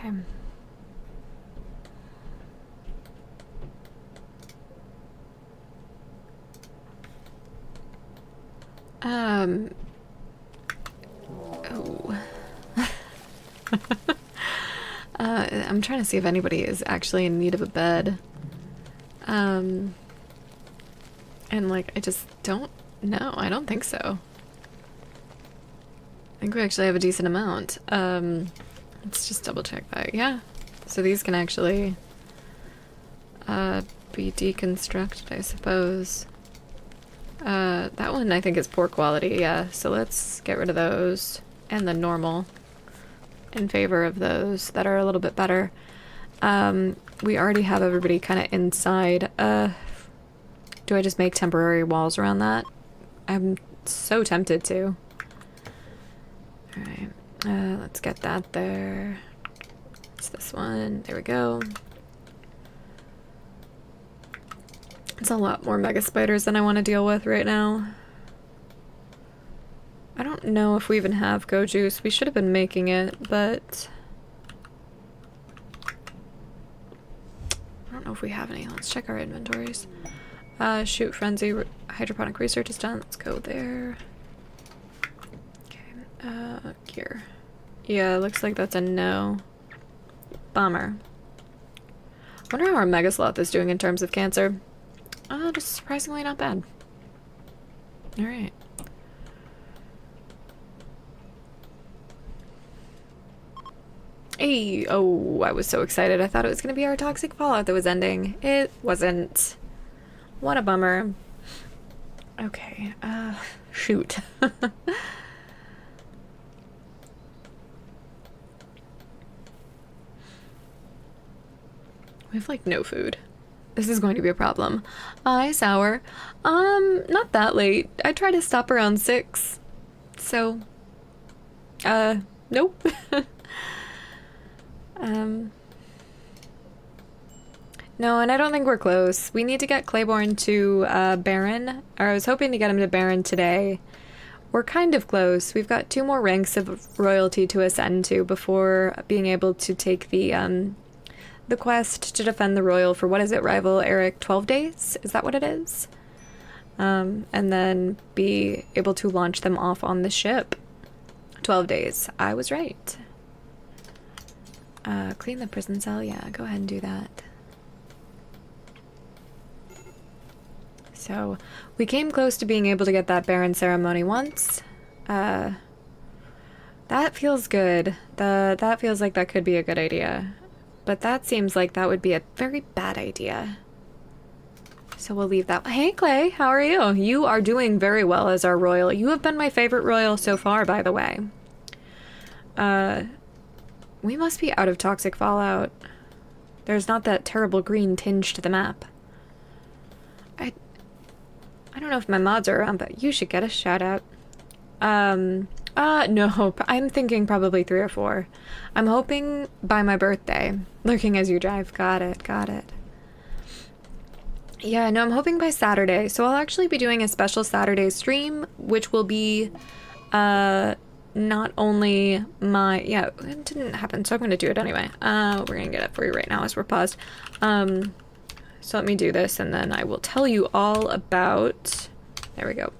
Okay. Oh. I'm trying to see if anybody is actually in need of a bed. And like, I just don't know. I don't think so. I think we actually have a decent amount. Let's just double check that. Yeah. So these can actually be deconstructed, I suppose. That one I think is poor quality, yeah. So let's get rid of those and the normal in favor of those that are a little bit better. We already have everybody kind of inside. Do I just make temporary walls around that? I'm so tempted to. Alright, let's get that there. It's this one. There we go. It's a lot more mega spiders than I want to deal with right now. I don't know if we even have go juice. We should have been making it, but I don't know if we have any. Let's check our inventories. Shoot, frenzy, hydroponic research is done. Let's go there. Okay, gear. Yeah, looks like that's a no. Bummer. I wonder how our mega sloth is doing in terms of cancer. Just surprisingly not bad. Alright. Hey! Oh, I was so excited. I thought it was going to be our toxic fallout that was ending. It wasn't. What a bummer. Okay, shoot. We have, like, no food. This is going to be a problem. Hi, Sour. Not that late. I try to stop around 6. So, nope. No, and I don't think we're close. We need to get Claiborne to, Baron. Or I was hoping to get him to Baron today. We're kind of close. We've got 2 more ranks of royalty to ascend to before being able to take the quest to defend the royal for, what is it, rival Eric, 12 days? Is that what it is? And then be able to launch them off on the ship. 12 days. I was right. Clean the prison cell? Yeah, go ahead and do that. So, we came close to being able to get that Baron ceremony once. That feels good. That feels like that could be a good idea. But that seems like that would be a very bad idea. So we'll leave that. Hey, Clay, how are you? You are doing very well as our royal. You have been my favorite royal so far, by the way. We must be out of toxic fallout. There's not that terrible green tinge to the map. I don't know if my mods are around, but you should get a shout out. No, I'm thinking probably 3 or 4. I'm hoping by my birthday. Lurking as you drive. Got it, got it. Yeah, no, I'm hoping by Saturday. So I'll actually be doing a special Saturday stream, which will be, not only my, yeah, it didn't happen, so I'm gonna do it anyway. We're gonna get it for you right now as we're paused. So let me do this, and then I will tell you all about, there we go.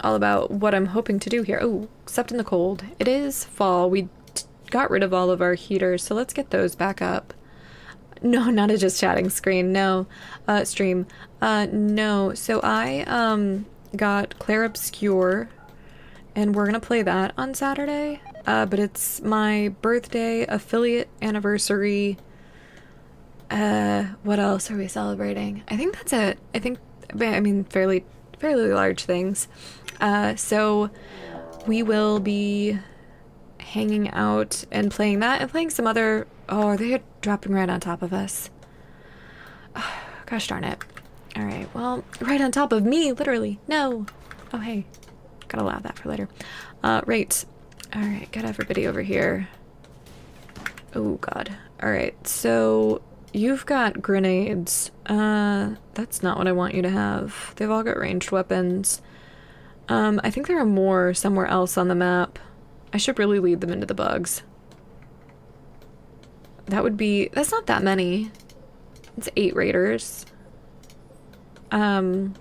All about what I'm hoping to do here. Oh, except in the cold. It is fall. We got rid of all of our heaters, so let's get those back up. No, not a just chatting screen. No. Stream. No. So I, got Claire Obscure, and we're gonna play that on Saturday. But it's my birthday, affiliate anniversary. What else are we celebrating? I think that's it. I mean, fairly large things. So we will be hanging out and playing that and playing some other... Oh, they're dropping right on top of us. Oh, gosh darn it. Alright, well, right on top of me, literally. No. Oh, hey. Gotta allow that for later. Right. Alright, get everybody over here. Oh, God. Alright, so... You've got grenades. That's not what I want you to have. They've all got ranged weapons. I think there are more somewhere else on the map. I should really lead them into the bugs. That would be... That's not that many. It's 8 raiders. Ooh,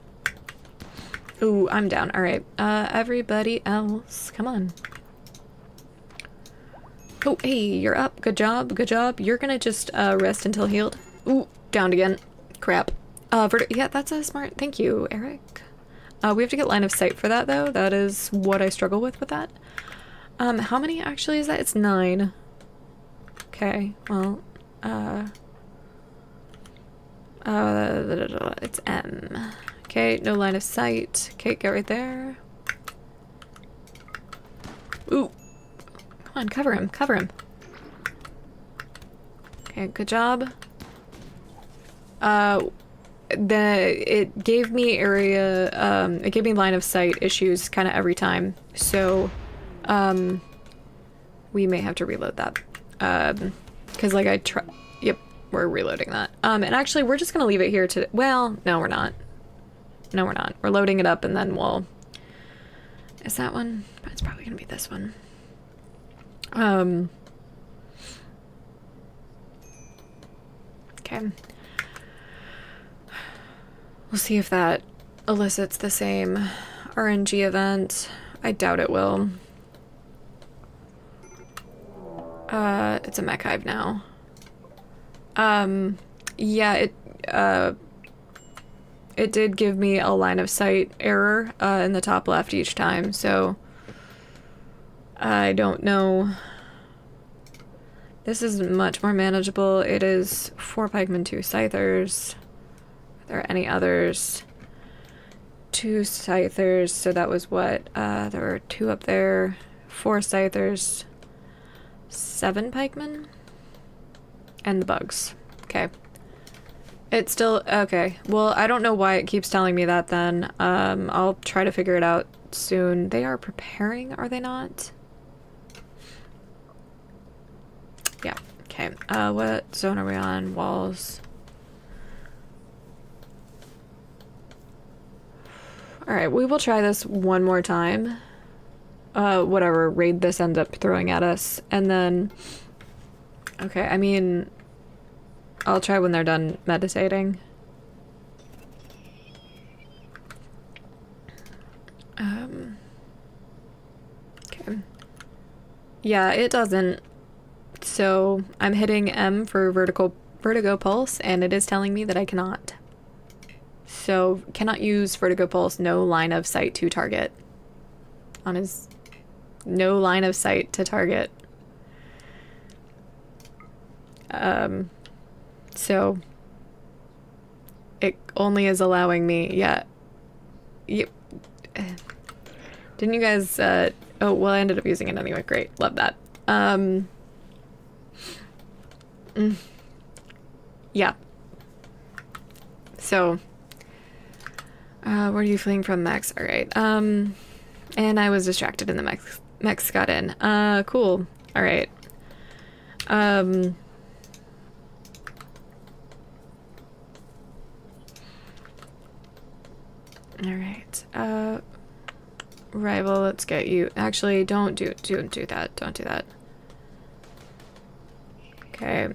I'm down. Alright. Everybody else. Come on. Oh, hey, you're up. Good job. Good job. You're gonna just rest until healed. Ooh, downed again. Crap. Yeah, that's a smart... Thank you, Eric. We have to get line of sight for that, though. That is what I struggle with that. How many actually is that? It's 9. Okay, well, it's M. Okay, no line of sight. Okay, get right there. Ooh. Come on, cover him, cover him. Okay, good job. It gave me it gave me line of sight issues kind of every time. So, we may have to reload that. Because like yep, we're reloading that. And actually we're just gonna leave it here to, well, no we're not. No we're not. We're loading it up and then we'll, is that one? It's probably gonna be this one. Okay. We'll see if that elicits the same RNG event. I doubt it will. It's a mech hive now. Yeah, it did give me a line of sight error, in the top left each time, so I don't know. This is much more manageable. It is 4 pikemen, 2 scythers. Are there any others? 2 scythers, so that was what? There were 2 up there, 4 scythers, 7 pikemen, and the bugs. Okay. It's still, okay. Well, I don't know why it keeps telling me that then. I'll try to figure it out soon. They are preparing, are they not? Yeah, okay. What zone are we on? Walls. Alright, we will try this one more time. Whatever raid this ends up throwing at us. And then... Okay, I mean... I'll try when they're done meditating. Okay. Yeah, it doesn't. So, I'm hitting M for vertigo pulse, and it is telling me that I cannot. So, cannot use vertigo pulse, no line of sight to target. On his... No line of sight to target. So... It only is allowing me... Yeah. Yep. Didn't you guys... Oh, well, I ended up using it anyway. Great. Love that. Yeah. So... where are you fleeing from, Max? Alright. And I was distracted and the Max got in. Cool. Alright. Alright. Rival, let's get you. Actually, don't do that. Don't do that. Okay.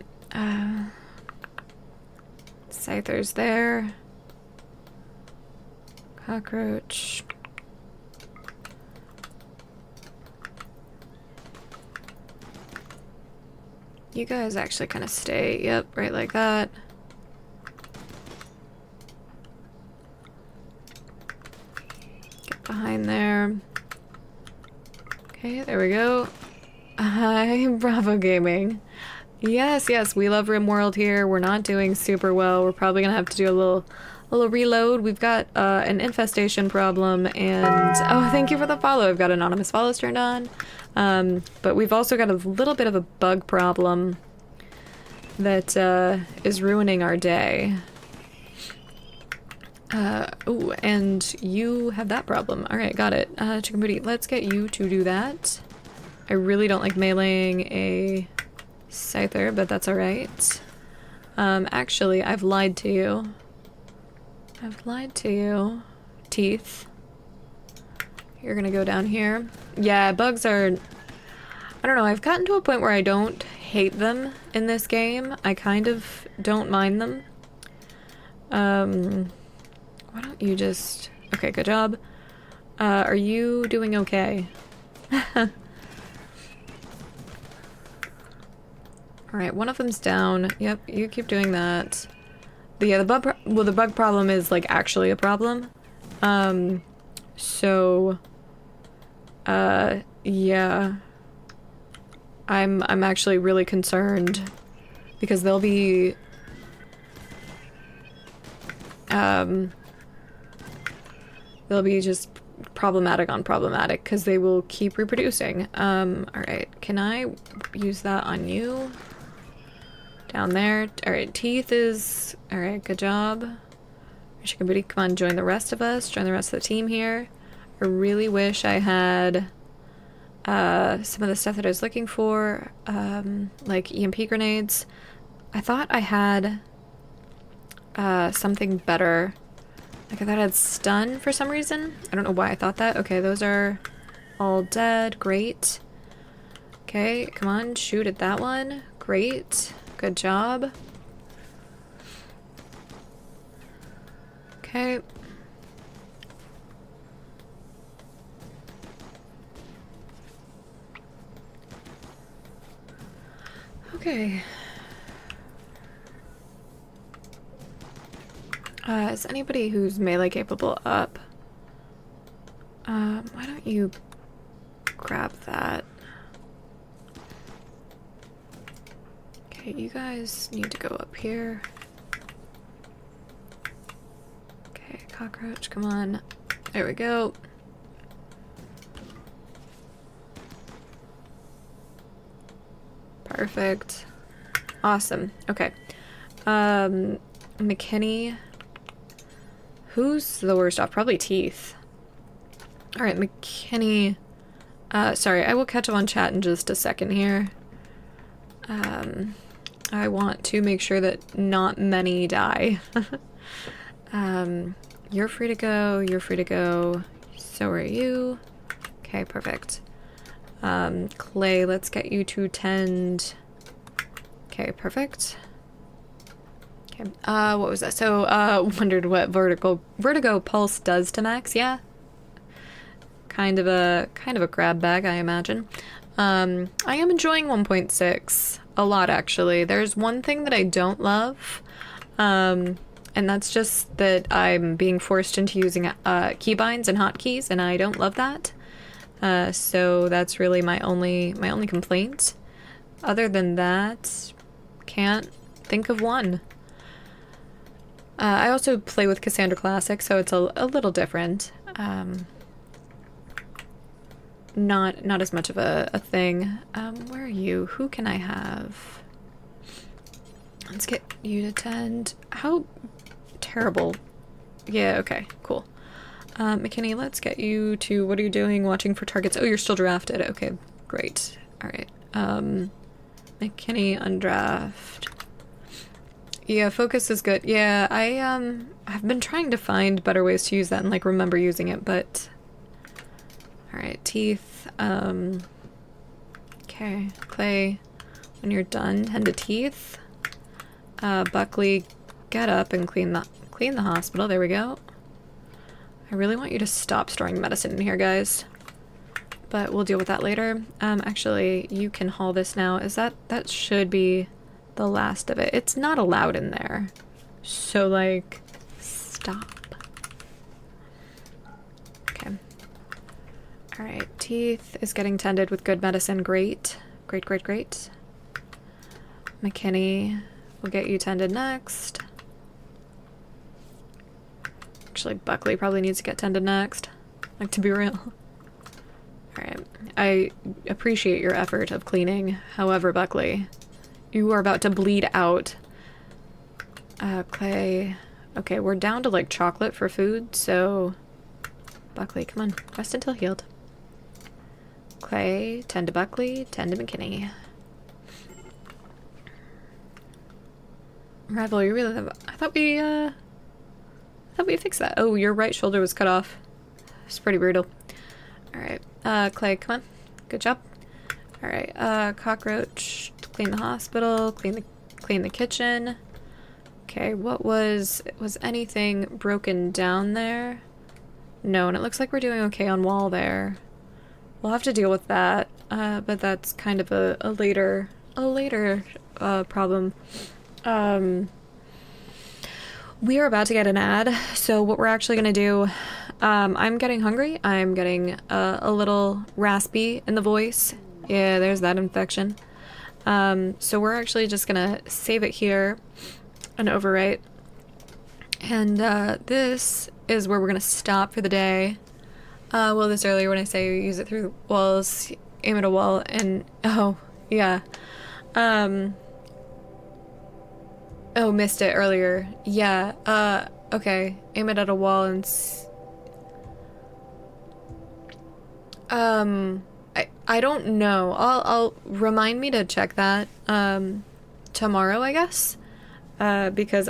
Scyther's there. Cockroach. You guys actually kind of stay. Yep, right like that. Get behind there. Okay, there we go. Hi, Bravo Gaming. Yes, yes, we love Rimworld here. We're not doing super well. We're probably gonna have to do a little reload. We've got an infestation problem, and oh, thank you for the follow. I've got anonymous follows turned on. But we've also got a little bit of a bug problem that is ruining our day. Oh, and you have that problem. Alright, got it. Chicken Booty, let's get you to do that. I really don't like meleeing a scyther, but that's alright. Actually, I've lied to you. I've lied to you. Teeth. You're gonna go down here. Yeah, bugs are... I don't know, I've gotten to a point where I don't hate them in this game. I kind of don't mind them. Why don't you just... Okay, good job. Are you doing okay? Alright, one of them's down. Yep, you keep doing that. But yeah, the bug problem is, like, actually a problem. Yeah. I'm actually really concerned because they'll be just problematic on problematic because they will keep reproducing. Alright, can I use that on you? Down there. Alright, teeth is... Alright, good job. Chicken booty, come on, join the rest of us. Join the rest of the team here. I really wish I had some of the stuff that I was looking for, like EMP grenades. I thought I had something better. Like I thought I had stun for some reason. I don't know why I thought that. Okay, those are all dead. Great. Okay, come on, shoot at that one. Great. Good job. Okay. Okay. Is anybody who's melee capable up? Why don't you grab that? Okay, you guys need to go up here. Okay, cockroach, come on. There we go. Perfect. Awesome. Okay. McKinney. Who's the worst off? Probably Teeth. Alright, McKinney. Sorry, I will catch up on chat in just a second here. I want to make sure that not many die. You're free to go. You're free to go. So are you. Okay, perfect. Clay, let's get you to tend. Okay, perfect. Okay, what was that? So, wondered what vertigo pulse does to Max. Yeah. Kind of a grab bag, I imagine. I am enjoying 1.6 a lot, actually. There's one thing that I don't love, and that's just that I'm being forced into using keybinds and hotkeys, and I don't love that. So that's really my only complaint. Other than that, can't think of one. I also play with Cassandra Classic, so it's a little different. Not as much of a thing. Where are you? Who can I have? Let's get you to tend. How terrible. Yeah, okay, cool. McKinney, let's get you to, what are you doing? Watching for targets. Oh, you're still drafted. Okay, great. Alright. McKinney, undraft. Yeah, focus is good. Yeah, I've been trying to find better ways to use that and, like, remember using it, but... Alright, teeth. Okay, Clay, when you're done, tend to teeth. Buckley, get up and clean the hospital. There we go. I really want you to stop storing medicine in here, guys. But we'll deal with that later. Actually, you can haul this now. That should be the last of it. It's not allowed in there. So, like, stop. Okay. Alright, teeth is getting tended with good medicine. Great. Great, great, great. McKinney, we'll get you tended next. Actually, Buckley probably needs to get tended next. Like, to be real. Alright. I appreciate your effort of cleaning. However, Buckley, you are about to bleed out. Clay. Okay, we're down to, like, chocolate for food, so... Buckley, come on. Rest until healed. Clay, tend to Buckley, tend to McKinney. Rival, you really have... I thought we fixed that. Oh, your right shoulder was cut off. It's pretty brutal. Alright. Clay, come on. Good job. Alright, cockroach. clean the hospital, clean the kitchen. Okay, was anything broken down there? No, and it looks like we're doing okay on wall there. We'll have to deal with that, but that's kind of a later problem. We are about to get an ad, so what we're actually gonna do, I'm getting hungry. I'm getting a little raspy in the voice. Yeah, there's that infection. So we're actually just gonna save it here and overwrite. And this is where we're gonna stop for the day. Well, this earlier when I say use it through walls, aim at a wall, and oh yeah, oh, missed it earlier. Yeah. Okay, aim it at a wall and I don't know. I'll remind me to check that tomorrow, I guess. Because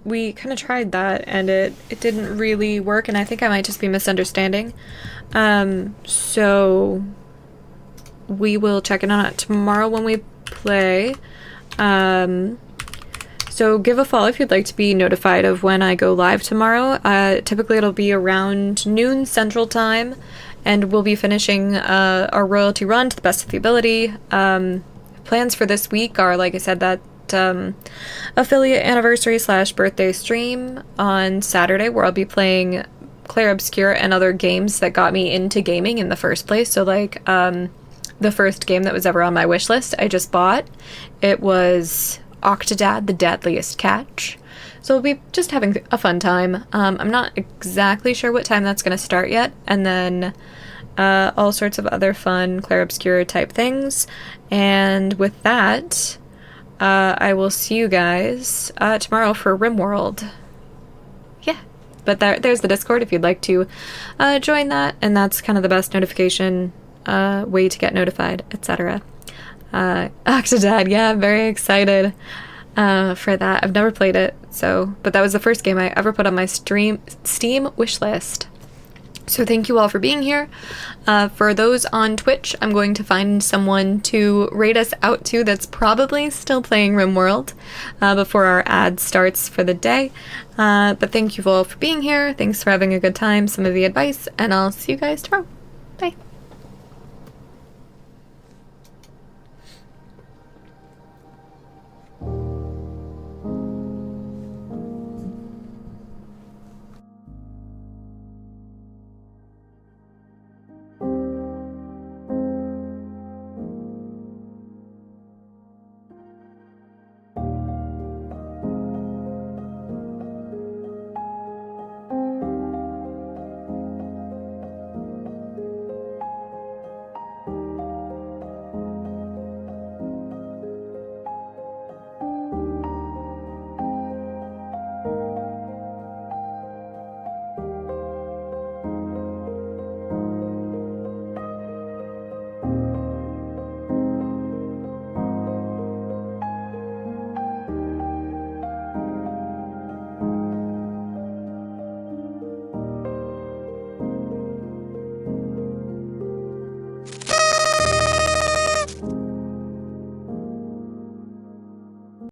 we kind of tried that and it didn't really work, and I think I might just be misunderstanding. So we will check in on it tomorrow when we play. So give a follow if you'd like to be notified of when I go live tomorrow. Typically it'll be around noon Central Time, and we'll be finishing our royalty run to the best of the ability. Plans for this week are, like I said, that affiliate anniversary / birthday stream on Saturday, where I'll be playing Clair Obscur and other games that got me into gaming in the first place. So like the first game that was ever on my wish list I just bought. It was Octodad, the Deadliest Catch. So we'll be just having a fun time. I'm not exactly sure what time that's going to start yet. And then all sorts of other fun Clair Obscur type things. And with that, I will see you guys tomorrow for Rimworld. Yeah, but there's the Discord if you'd like to join that, and that's kind of the best notification way to get notified, etc. Octodad, yeah, I'm very excited for that. I've never played it, but that was the first game I ever put on my Steam wishlist. So thank you all for being here. For those on Twitch, I'm going to find someone to raid us out to that's probably still playing Rimworld before our ad starts for the day. But thank you all for being here. Thanks for having a good time, some of the advice, and I'll see you guys tomorrow.